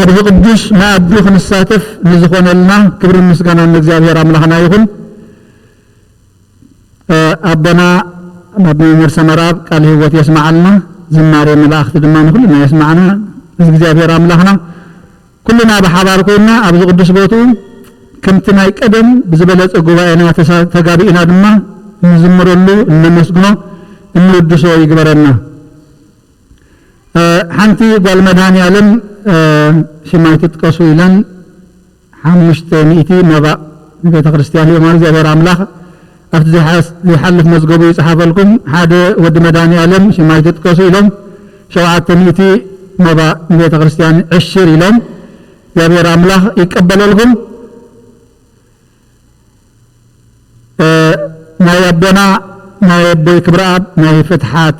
ኣብዚ ቅዱስ ማዕዱ ክንሳተፍ ንዝኾነልና ክብሪ ምስጋና ንእግዚአብሔር አምላኽና ይኹን። ኣቦና ናብ መምህር ሰመራብ ቃል ህይወት የስማዓልና ዝማሬ መላእኽቲ ድማ ንኩልና የስማዓና እዚ እግዚአብሔር አምላኽና ኩልና ብሓባር ኮይና ኣብዚ ቅዱስ ቦትኡ ከምቲ ናይ ቀደም ብዝበለፀ ጉባኤና ተጋቢእና ድማ እንዝምረሉ እነመስግኖ እንወድሶ ይግበረና። ሓንቲ ጓል መድኃኔዓለም ሽማይ ትጥቀሱ ኢለን 500 መባእ ንቤተ ክርስቲያን እዮም እግዚአብሔር አምላኽ أفت زي حلف مزقبو يصحفلكم حدا ود مداني ألم شما يتتكسو إلهم شوعات تميتي مبا بيت كريستيان عشر إلهم يابير أملاح يقبل لكم ما يبنا ما يبي كبراب ما يفتحات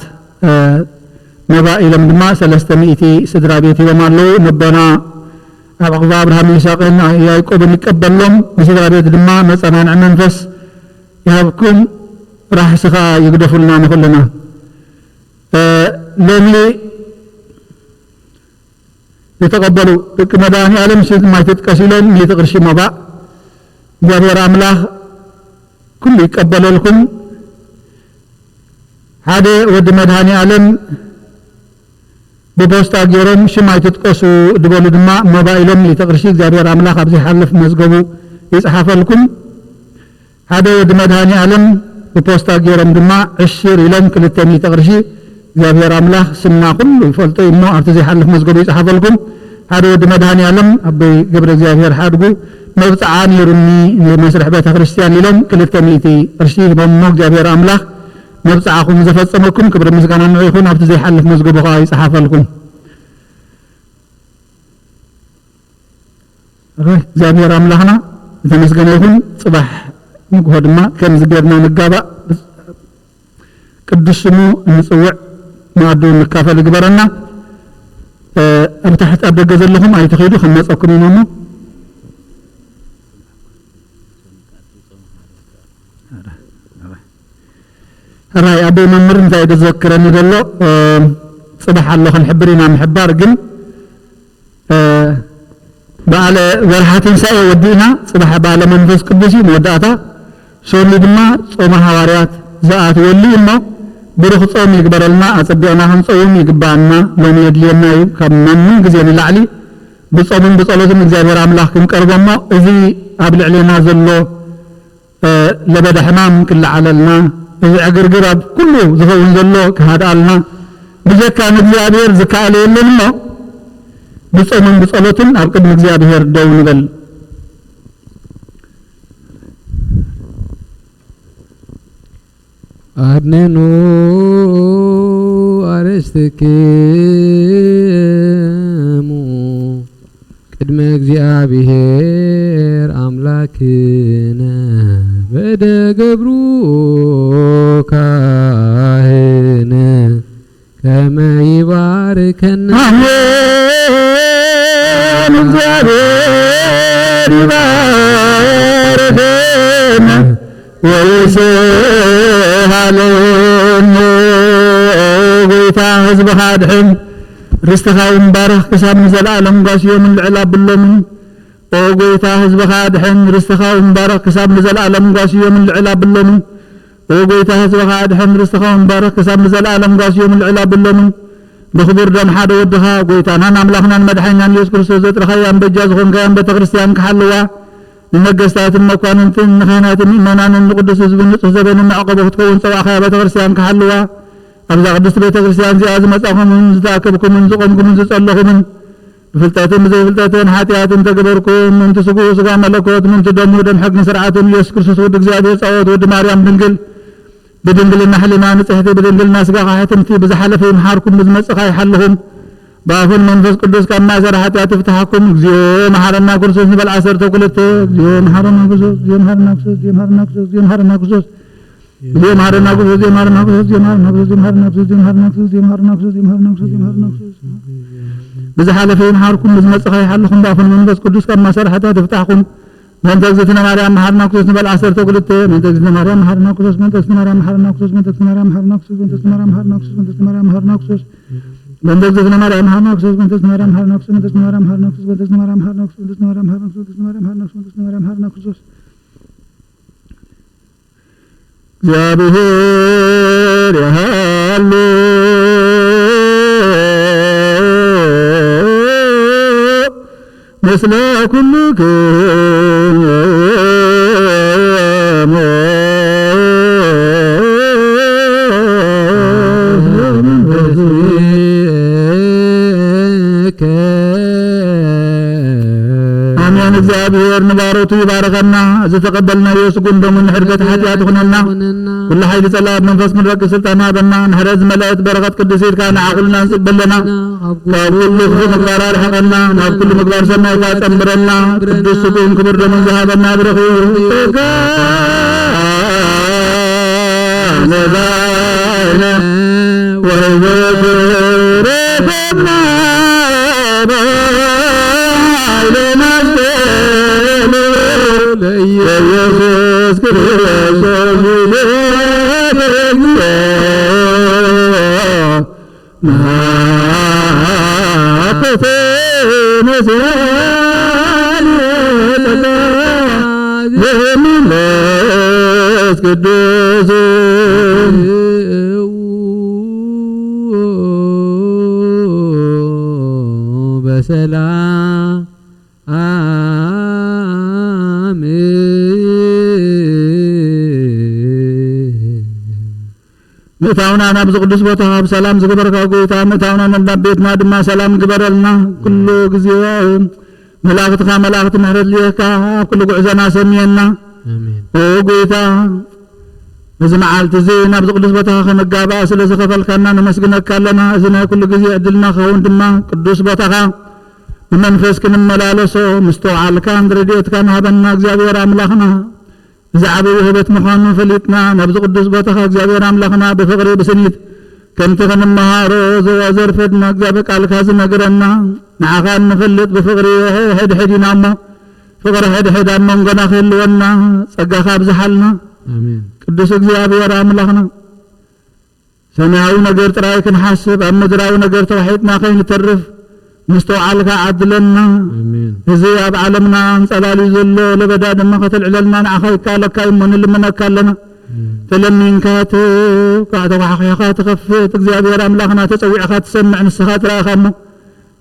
مبا إلهم دما سلستميتي سدرا بيتي ومالو نبنا أبغى أبراهيم يساقين يعقوب يقبل لهم سدرا بيت دما مصنع منفس يهبكم راح سخا يقدفوا لنا كلنا لملي يتقبلوا مداني علم شيء ما تتكسلون يتقرشي مبا جابر أملاح كل يقبل لكم هذا ود مداني علم ببوستا جيرم شما يتتكسو دبولو دما مبا إلهم يتقرشي جابر أملاح أبزي حلف مزقبو يصحف لكم هذا ود مداني علم ببوستا جيرم دما عشر إلهم كل التاني تقرشي እግዚአብሔር አምላክ ስምና ሁሉ ይፈልጦ ይሞ አርተዚ ሐልፍ መዝገቡ ይጻፈልኩም هذا ود مداني علم أبي قبر እግዚአብሔር حادقو مبصعان يرني مسرح بيت ክርስቲያን ይለም ክልተ ሚእቲ ቅርሺ በሞ እግዚአብሔር አምላክ መብጽዓኩም ዘፈጸመኩም ክብር ምስጋና ነው ይሁን አብቲ ዘይሐልፍ መዝገቡ ይጻፈልኩም እግዚአብሔር አምላክና ተመስገነ ይሁን ጽባህ ንግሆድማ ከም ዝገርና ንጋባ ቅዱስ ስሙ እንጽውዕ ማዕዱ ንካፈል ግበረና أبتحت أبدأ جزل لهم أي تخيلوا خمس أكونين هم رأي أبي ممر إنت يتذكرني دلو صباح الله نحبرنا محبار جن بعلى ورحات ساء ودينا صباح بعلى منفس قدسي مودعتا سولي دما صوم حواريات زاءات ولي إما بروح صوم يقبر الماء أصدقنا هم صوم يقبعنا لون يدلينا كمن جزين العلي بصوم بصلوة مجزابير عملاحكم كربما إذي قبل علينا زلو لبدا حمام كل على إذي أقرقرب كله زخون زلو كهذا علنا بجكا مجزابير زكاة لنا بصوم بصلوة أبقى مجزابير دون بل أدنو أرستكمو قدم እግዚአብሔር አምላክነ በደ ገብሩ ካህነ ከመ ይባርከነ አሜን እግዚአብሔር ይባርከነ ወይስሃለን ወይታ ህዝብ ኻድሕን رستخاون بارخ كسام زلالم قاسيوم العلا باللمن وقويتا هزب خادحن رستخاون بارخ كسام زلالم قاسيوم العلا باللمن وقويتا هزب خادحن رستخاون بارخ كسام زلالم قاسيوم العلا باللمن بخبر دم حدا ودها قويتا نانا ملاخنا المدحينا يذكر سوزت رخيان بجاز خنقيان بتغرستيان كحلوا النقستات المكواننتن نخينات إيمانان القدس زبن زبن معقبه تكون سواخيا بتغرستيان كحلوا أبدا قدس بيت كريستيان زي أزمة أخهم من زتاكبكم من زقمكم من زصلهم من بفلتاتهم زي فلتاتين حاتياتهم تقبركم من تسقوا سقا ملكوت من تدموا دم حق سرعاتهم يسكر سسود زيادة صوت ود مريم دنقل بدنقل النحل ما نتحتي بدنقل الناس قا حياتهم في بزحلفهم حاركم بزمصخا يحلهم بافن منفس قدس كما زر حاتيات تفتحكم زيو محرنا كرسوس نبل عصر تقولت زيو محرنا كرسوس زيو محرنا كرسوس زيو محرنا كرسوس زيو محرنا كرسوس زي مارنا كوز زي مارنا كوز زي مارنا كوز زي مارنا كوز زي مارنا كوز زي مارنا كوز زي مارنا كوز زي مارنا كوز بزحالة في محاركم بزمصخا يحلكم بافن منفس قدس كما سر حتى تفتحكم من تجزتنا مريم محرنا كوز نبل عصر تقولت من تجزتنا مريم محرنا كوز من تجزتنا مريم محرنا كوز من تجزتنا مريم محرنا كوز من تجزتنا مريم محرنا كوز من تجزتنا مريم محرنا كوز من تجزتنا مريم محرنا كوز من تجزتنا مريم محرنا كوز من تجزتنا مريم محرنا كوز من تجزتنا مريم محرنا كوز من تجزتنا مريم محرنا كوز من تجزتنا مريم محرنا كوز من تجزتنا مريم محرنا كوز እግዚአብሔር ያሉ ምስለ ኩልክሙ አሜን كان እግዚአብሔር ንባሮቱ ይባርከና ዝተቀበልና የሱጉን ደሙን ሕርገት ኃጢአት ሆነና كل حي صلاة منفس من رك سلطان هذا نحرز ملأت بركة قدس كان عقلنا نسبلنا كل مقدار حقنا كل مقدار سماء وتمرنا قدس سكون كبر من ذهبنا برخي نزانا وذكرنا يسوع كريستوس ما تفهم زميلات قدوس بسلام متاونا نبز قدس بوتها بسلام زقبرك أقويتا متاونا نبيتنا دما سلام قبرلنا كل قزيوهم ملاقتك ملاقت مهرد ليكا كل قعزنا سمينا أقويتا إذا معالت زي نبز قدس بوتها خنقابا سلسة خفلكنا نمسكنك لنا إذن كل قزي أدلنا خون دما قدس بوتها ومنفسك نملالسو مستوعال كان رديت كان هبنا እግዚአብሔር አምላኽና زعبوا هبت مخان فلتنا نبز قدس بوتها እግዚአብሔር አምላኽና بفقر بسنيت كنت خنمهار وزرفدنا እግዚአብሔር ቃል ካዝ ነገረና نعخان نفلت بفقر هد حدنا ما فقر هد حدنا نغنا خلونا ጸጋኻ ብዝሓልና አሜን ቅዱስ እግዚአብሔር አምላኽና ሰማያዊ ነገር ጥራይ ክንሓስብ ኣብ ምድራዊ ነገር ተዋሒጥና ከይንተርፍ مستوعالك عدلنا امين زي اب عالمنا انصلالي زلو لبدا دما ختلعلنا نعخيك لك يمن لمنك لنا فلمنكات قاعده وحقيقه تخفيت እግዚአብሔር አምላኽና ተጸዊዕኻ ትሰምዕ ንስኻት ራኻሞ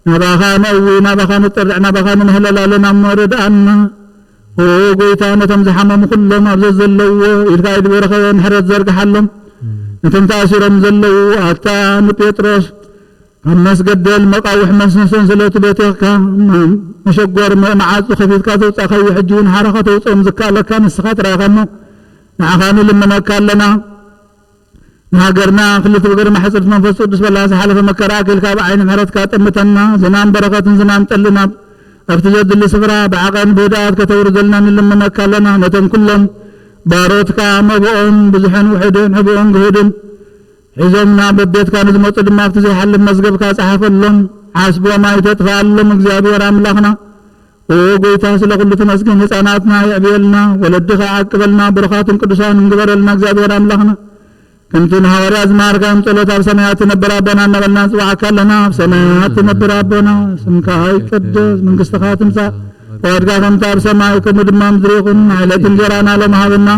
ናባኻ ነውይ ናባኻ ንጥርዕ ናባኻ ንህለላለና መረዳእና ወጎይታ ነቶም ዝሓመሙ ኩሎም ኣብ ዘለው ኢልካ ይድበረኸ ንሕረት ዘርግሓሎም ነቶም ተኣሲሮም ዘለው ኣታ ንጴጥሮስ الناس قدل مقاوح مسنسن سلوت بيتك مشقور معاص خفيف كاتو تخي حجون حركه توصم زكا لك نسخات راغنا نعخانو لما كان لنا نهاجرنا خلت بغير ما حصلت منفس قدس بالله حلف مكراكل كاب عين حرت كاتمتنا زمان بركات زمان طلنا افتجد لسفرا بعقن بودات كتورزلنا لما كان لنا نتم كلهم باروتك مبؤن بزحن وحدين حبؤن جهدن إذا بديت كان زموت دما فتزي حل مزقب كصحف لهم حسبوا ما يتطفالهم እግዚአብሔር አምላኽና ወጎይታ ስለ ሁሉ ተመስገን ህፃናትና ያብየልና ወለድኻ አቅበልና በረኻቱን ቅዱሳን እንግበረልና እግዚአብሔር አምላኽና كنتن ሐዋርያ ዝማርጋም ጸሎት ኣብ ሰማያት ነበር አበና እናበልና ጽዋዕካለና ኣብ ሰማያት ነበር አበና ስምካ ይቀደስ መንግሥትኻ ትምጻእ ወድጋ ከምታ ኣብ ሰማይ ከምድማ ምድሪ ይኹን ኃይለት እንጀራና ለማሃብና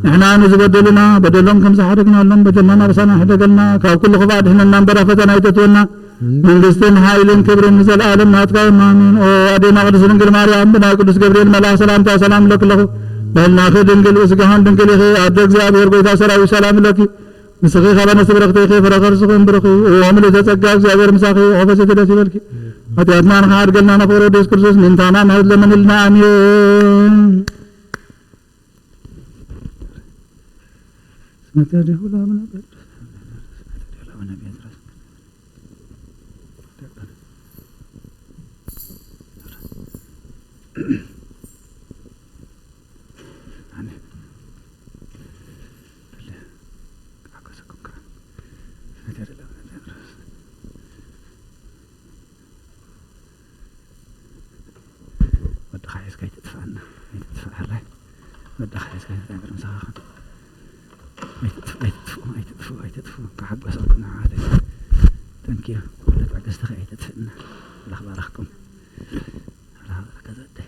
نحن نزبدلنا بدلهم كم سحرقنا لهم بدلنا بسنا حدقنا كل خباد احنا ننبر فتنا يتتونا من قستين حائلين كبر نزل العالم ناتقى امامين وادينا قدس ننقل ماريام بنا قدس جبريل ملا سلام تا سلام لك له بل ناخذ ننقل وسقهان ننقل اخي عبدك زيابير قويتا سراوي سلام لك مسخي خبانا سبرقتي خي فرقر سخن برقي وعمل تسقى زيابير مساخي وفسة دسي بلك اتياتنا نخار قلنا نفورو ديس كرسوس من تانا نهد لمن لنا امين متى ولا من أبد ولا من أبد ودخايس كي تدفعنا تدفع عليه ودخايس كي تدفع مساخن أي تدفو كحق أسألكم عادي تنكيه ولا تعكس تخيل تدفعنا الأخبار أخكم لا كذا ده